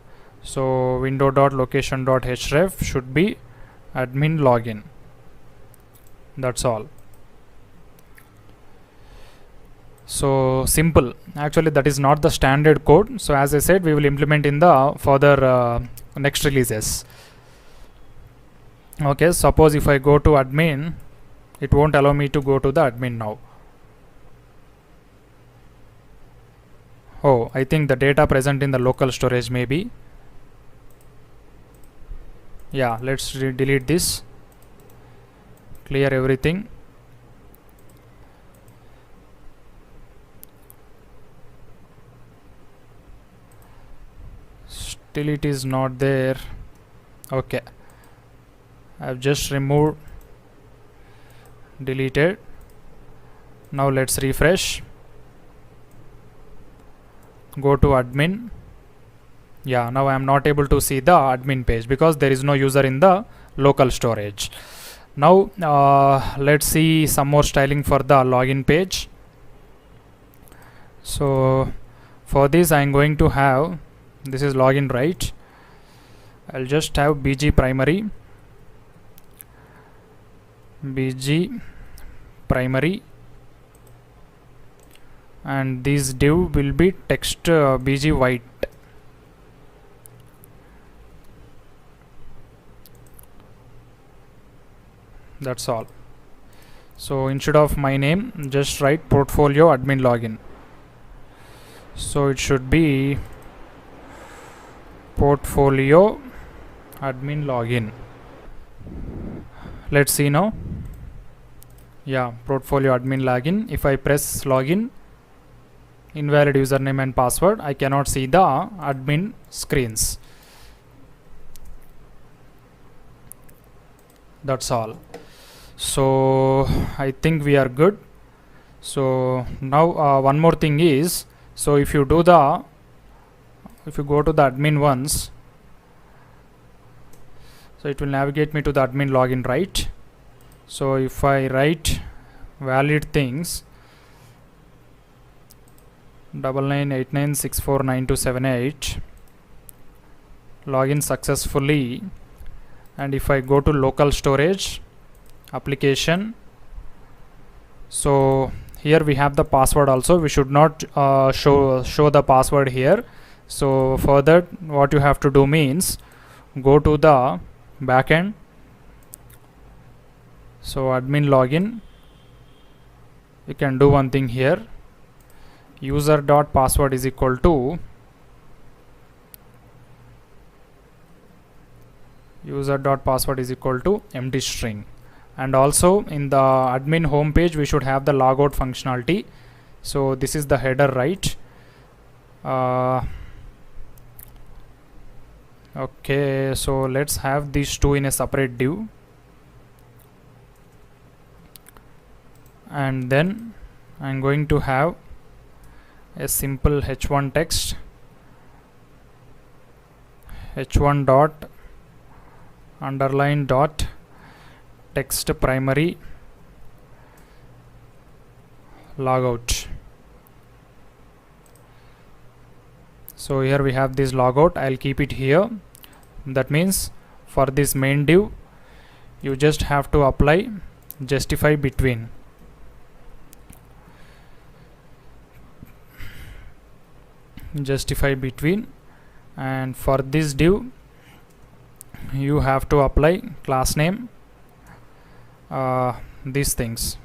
so window.location.href should be admin login. That's all. So simple. Actually that is not the standard code. So as I said, we will implement in the further next releases. Okay, suppose if I go to admin, it won't allow me to go to the admin now. Oh, I think the data present in the local storage maybe. Yeah, let's delete this, clear everything. Still it is not there. Okay, I've just removed, deleted. Now let's refresh, go to admin. Yeah, now I am not able to see the admin page because there is no user in the local storage. Now let's see some more styling for the login page. So for this I am going to have, this is login, right? I'll just have bg primary, and this div will be text bg white. That's all. So instead of my name, just write portfolio admin login. So it should be portfolio admin login. Let's see now. Yeah, portfolio admin login. If I press login, invalid username and password, I cannot see the admin screens. That's all. So I think we are good. So now one more thing is, so if you go to the admin once, so it will navigate me to the admin login, right? So if I write valid things 9989649278, login successfully, and if I go to local storage application, so here we have the password also. We should not show the password here. So for that, what you have to do means go to the backend, so admin login. You can do one thing here, user.password is equal to empty string. And also in the admin home page we should have the logout functionality. So this is the header, right? Okay, so let's have these two in a separate div, and then I'm going to have a simple h1 text, h1 dot underline dot text primary logout. So here we have this logout. I'll keep it here. That means for this main div you just have to apply justify between. And for this div you have to apply class name, these things.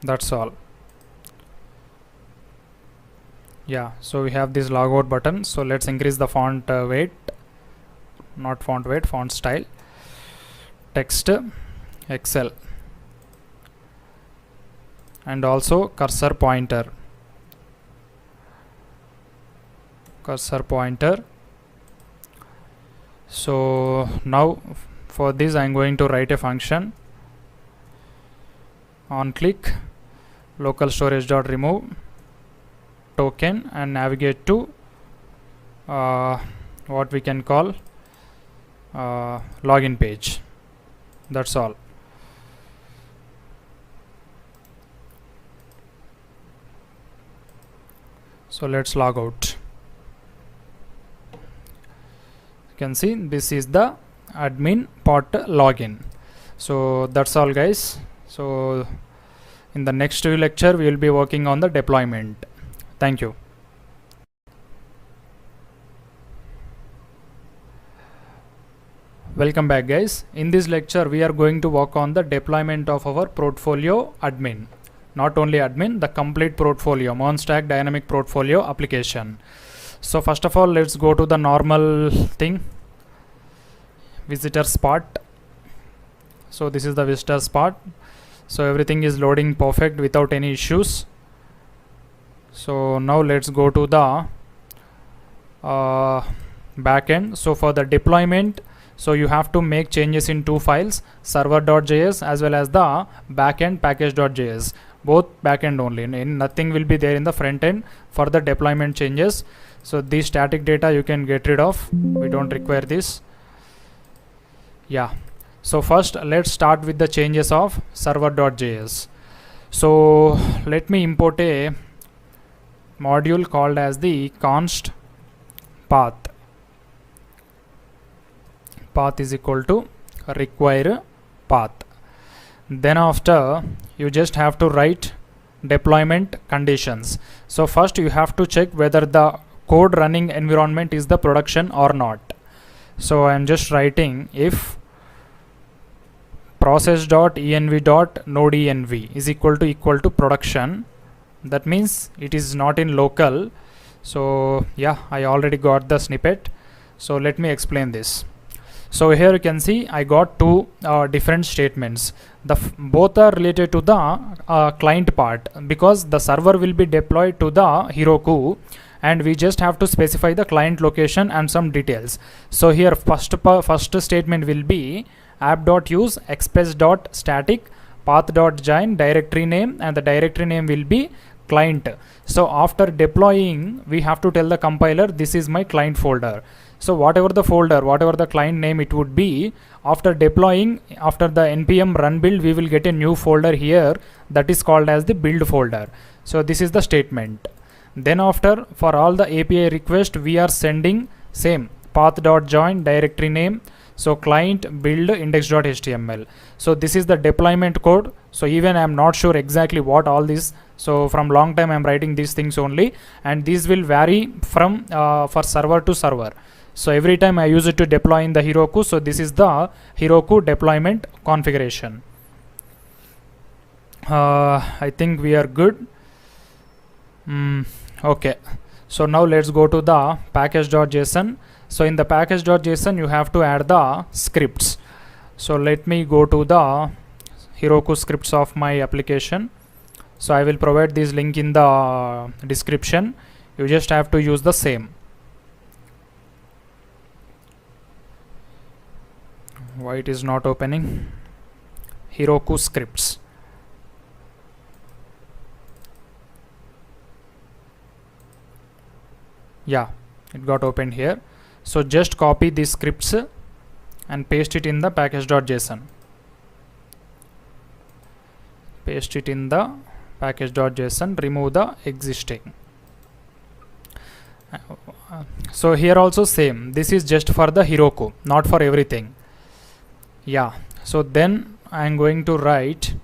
That's all. Yeah, so we have this logout button. So let's increase the font weight, not font weight, font style, text Excel, and also cursor pointer. So now for this I'm going to write a function on click local storage dot remove token and navigate to what we can call login page. That's all. So let's log out. You can see this is the admin pot login. So that's all, guys. So in the next lecture we will be working on the deployment. Thank you. Welcome back, guys. In this lecture we are going to work on the deployment of our portfolio admin. Not only admin, the complete portfolio, MERN Stack dynamic portfolio application. So first of all, let's go to the normal thing, visitor spot. So this is the visitor spot. So everything is loading perfect without any issues. So now let's go to the backend. So for the deployment, so you have to make changes in two files, server.js as well as the backend package.js. Both backend only, and nothing will be there in the front end for the deployment changes. So this static data you can get rid of. We don't require this. Yeah. So first let's start with the changes of server.js. So let me import a module called as the const path. Path is equal to require path. Then after you just have to write deployment conditions. So first you have to check whether the code running environment is the production or not. So I am just writing if process.env.nodeenv is equal to production. That means it is not in local. So yeah, I already got the snippet. So let me explain this. So here you can see I got two different statements. Both are related to the client part, because the server will be deployed to the Heroku and we just have to specify the client location and some details. So here first statement will be app.use express.static path.join directory name, and the directory name will be client. So after deploying, we have to tell the compiler this is my client folder. So whatever the folder, whatever the client name it would be, after deploying, after the npm run build, we will get a new folder here that is called as the build folder. So this is the statement. Then after, for all the API request, we are sending same path.join directory name, so client build index.html. So this is the deployment code. So even I am not sure exactly what all this, so from long time I am writing these things only, and these will vary from for server to server. So every time I use it to deploy in the Heroku, so this is the Heroku deployment configuration. I think we are good. Okay, so now let's go to the package.json. So in the package.json you have to add the scripts. So let me go to the Heroku scripts of my application. So I will provide this link in the description. You just have to use the same. Why it is not opening? Heroku scripts. Yeah, it got opened here. So just copy these scripts and paste it in the package.json. Paste it in the package.json, remove the existing. So here also same, this is just for the Heroku, not for everything. Yeah, so then I am going to write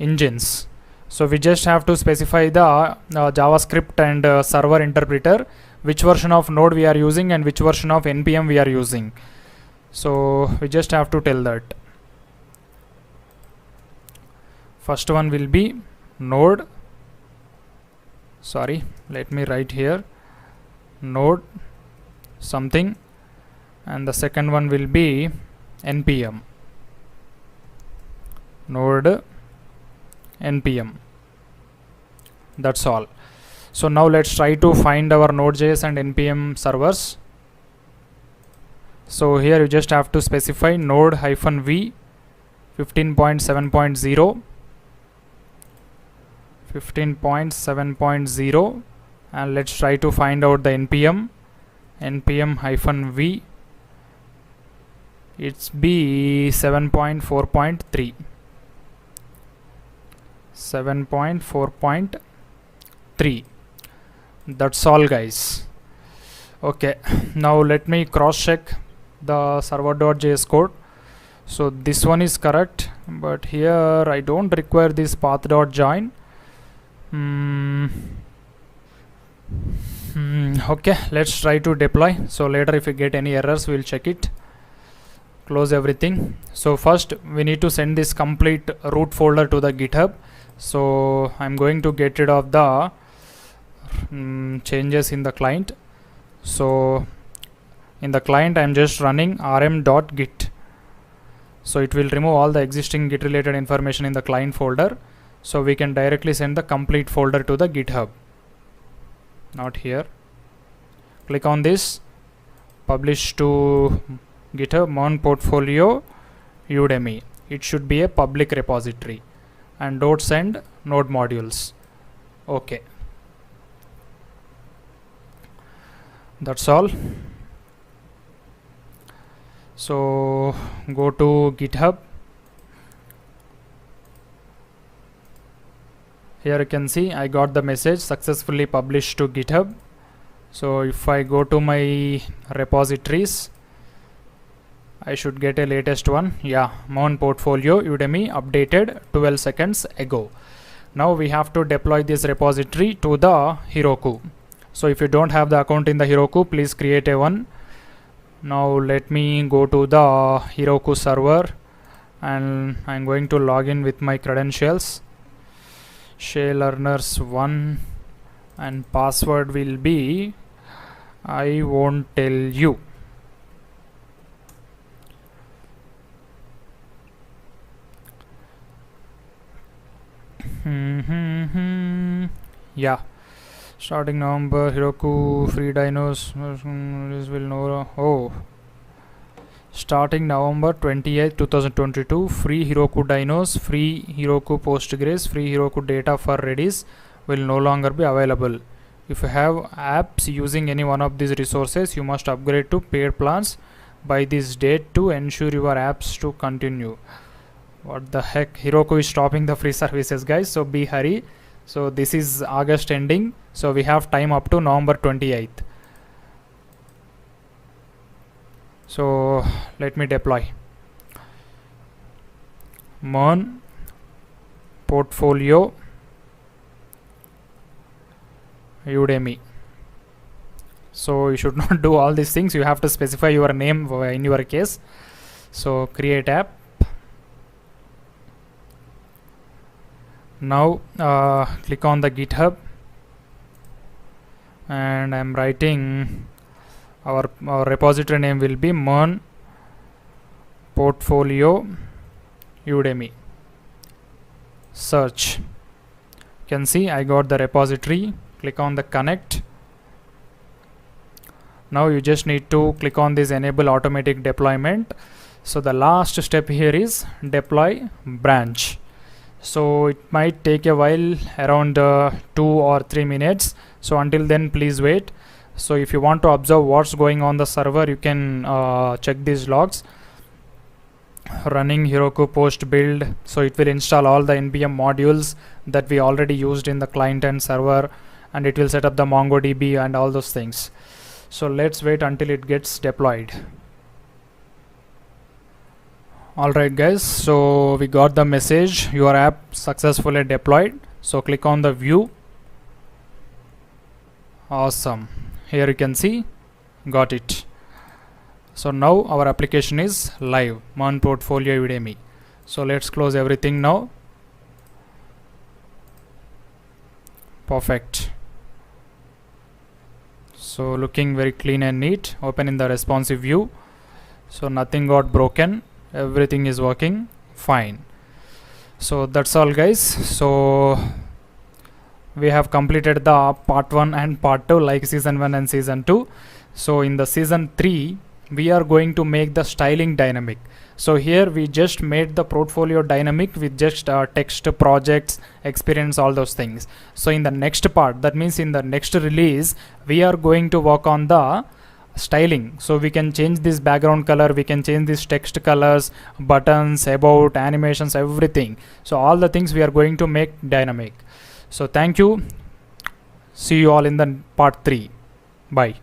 engines. So we just have to specify the JavaScript and server interpreter, which version of Node we are using and which version of npm we are using. So we just have to tell that. First one will be Node, sorry, let me write here Node something, and the second one will be npm, Node npm. That's all. So now let's try to find our NodeJs and npm servers. So here you just have to specify node-v 15.7.0 15.7.0, and let's try to find out the npm -v, it's be 7.4.3 7.4.3. That's all, guys. Okay, now let me cross check the server.js code. So this one is correct, but here I don't require this path.join. Okay, let's try to deploy. So later if we get any errors, we'll check it. Close everything. So first we need to send this complete root folder to the GitHub. So I'm going to get rid of the changes in the client. So in the client I'm just running rm.git. So it will remove all the existing git related information in the client folder, so we can directly send the complete folder to the GitHub. Not here. Click on this, publish to GitHub, MERN portfolio Udemy. It should be a public repository, and don't send node modules. Okay, that's all. So go to GitHub. Here you can see I got the message successfully published to GitHub. So if I go to my repositories, I should get a latest one. Yeah, MERN portfolio Udemy updated 12 seconds ago. Now we have to deploy this repository to the Heroku. So if you don't have the account in the Heroku, please create a one. Now let me go to the Heroku server, and I'm going to log in with my credentials. ShayLearners1, and password will be I won't tell you. Yeah, starting November, Heroku free dinos this will know. Oh, starting November 28th 2022, free Heroku dinos, free Heroku Postgres, free Heroku data for Redis will no longer be available. If you have apps using any one of these resources, you must upgrade to paid plans by this date to ensure your apps to continue. What the heck, Heroku is stopping the free services, guys, so be hurry. So this is August ending, so we have time up to November 28th. So let me deploy MERN portfolio Udemy. So you should not do all these things, you have to specify your name in your case. So create app. Now click on the GitHub, and I'm writing our repository name will be MERN portfolio Udemy. Search. You can see I got the repository. Click on the connect. Now you just need to click on this enable automatic deployment. So the last step here is deploy branch. So it might take a while, around 2 or 3 minutes. So until then, please wait. So if you want to observe what's going on the server, you can check these logs. Running Heroku post build, so it will install all the npm modules that we already used in the client and server, and it will set up the MongoDB and all those things. So let's wait until it gets deployed. Alright guys, so we got the message, your app successfully deployed. So click on the view. Awesome, here you can see, got it. So now our application is live, MERN portfolio Udemy. So let's close everything now. Perfect. So looking very clean and neat. Open in the responsive view. So nothing got broken, everything is working fine. So that's all guys. So we have completed the part 1 and part 2, like season 1 and season 2. So in the season 3 we are going to make the styling dynamic. So here we just made the portfolio dynamic with just text, projects, experience, all those things. So in the next part, that means in the next release, we are going to work on the styling. So we can change this background color, we can change this text colors, buttons, about, animations, everything. So all the things we are going to make dynamic. So thank you. See you all in the part 3. Bye.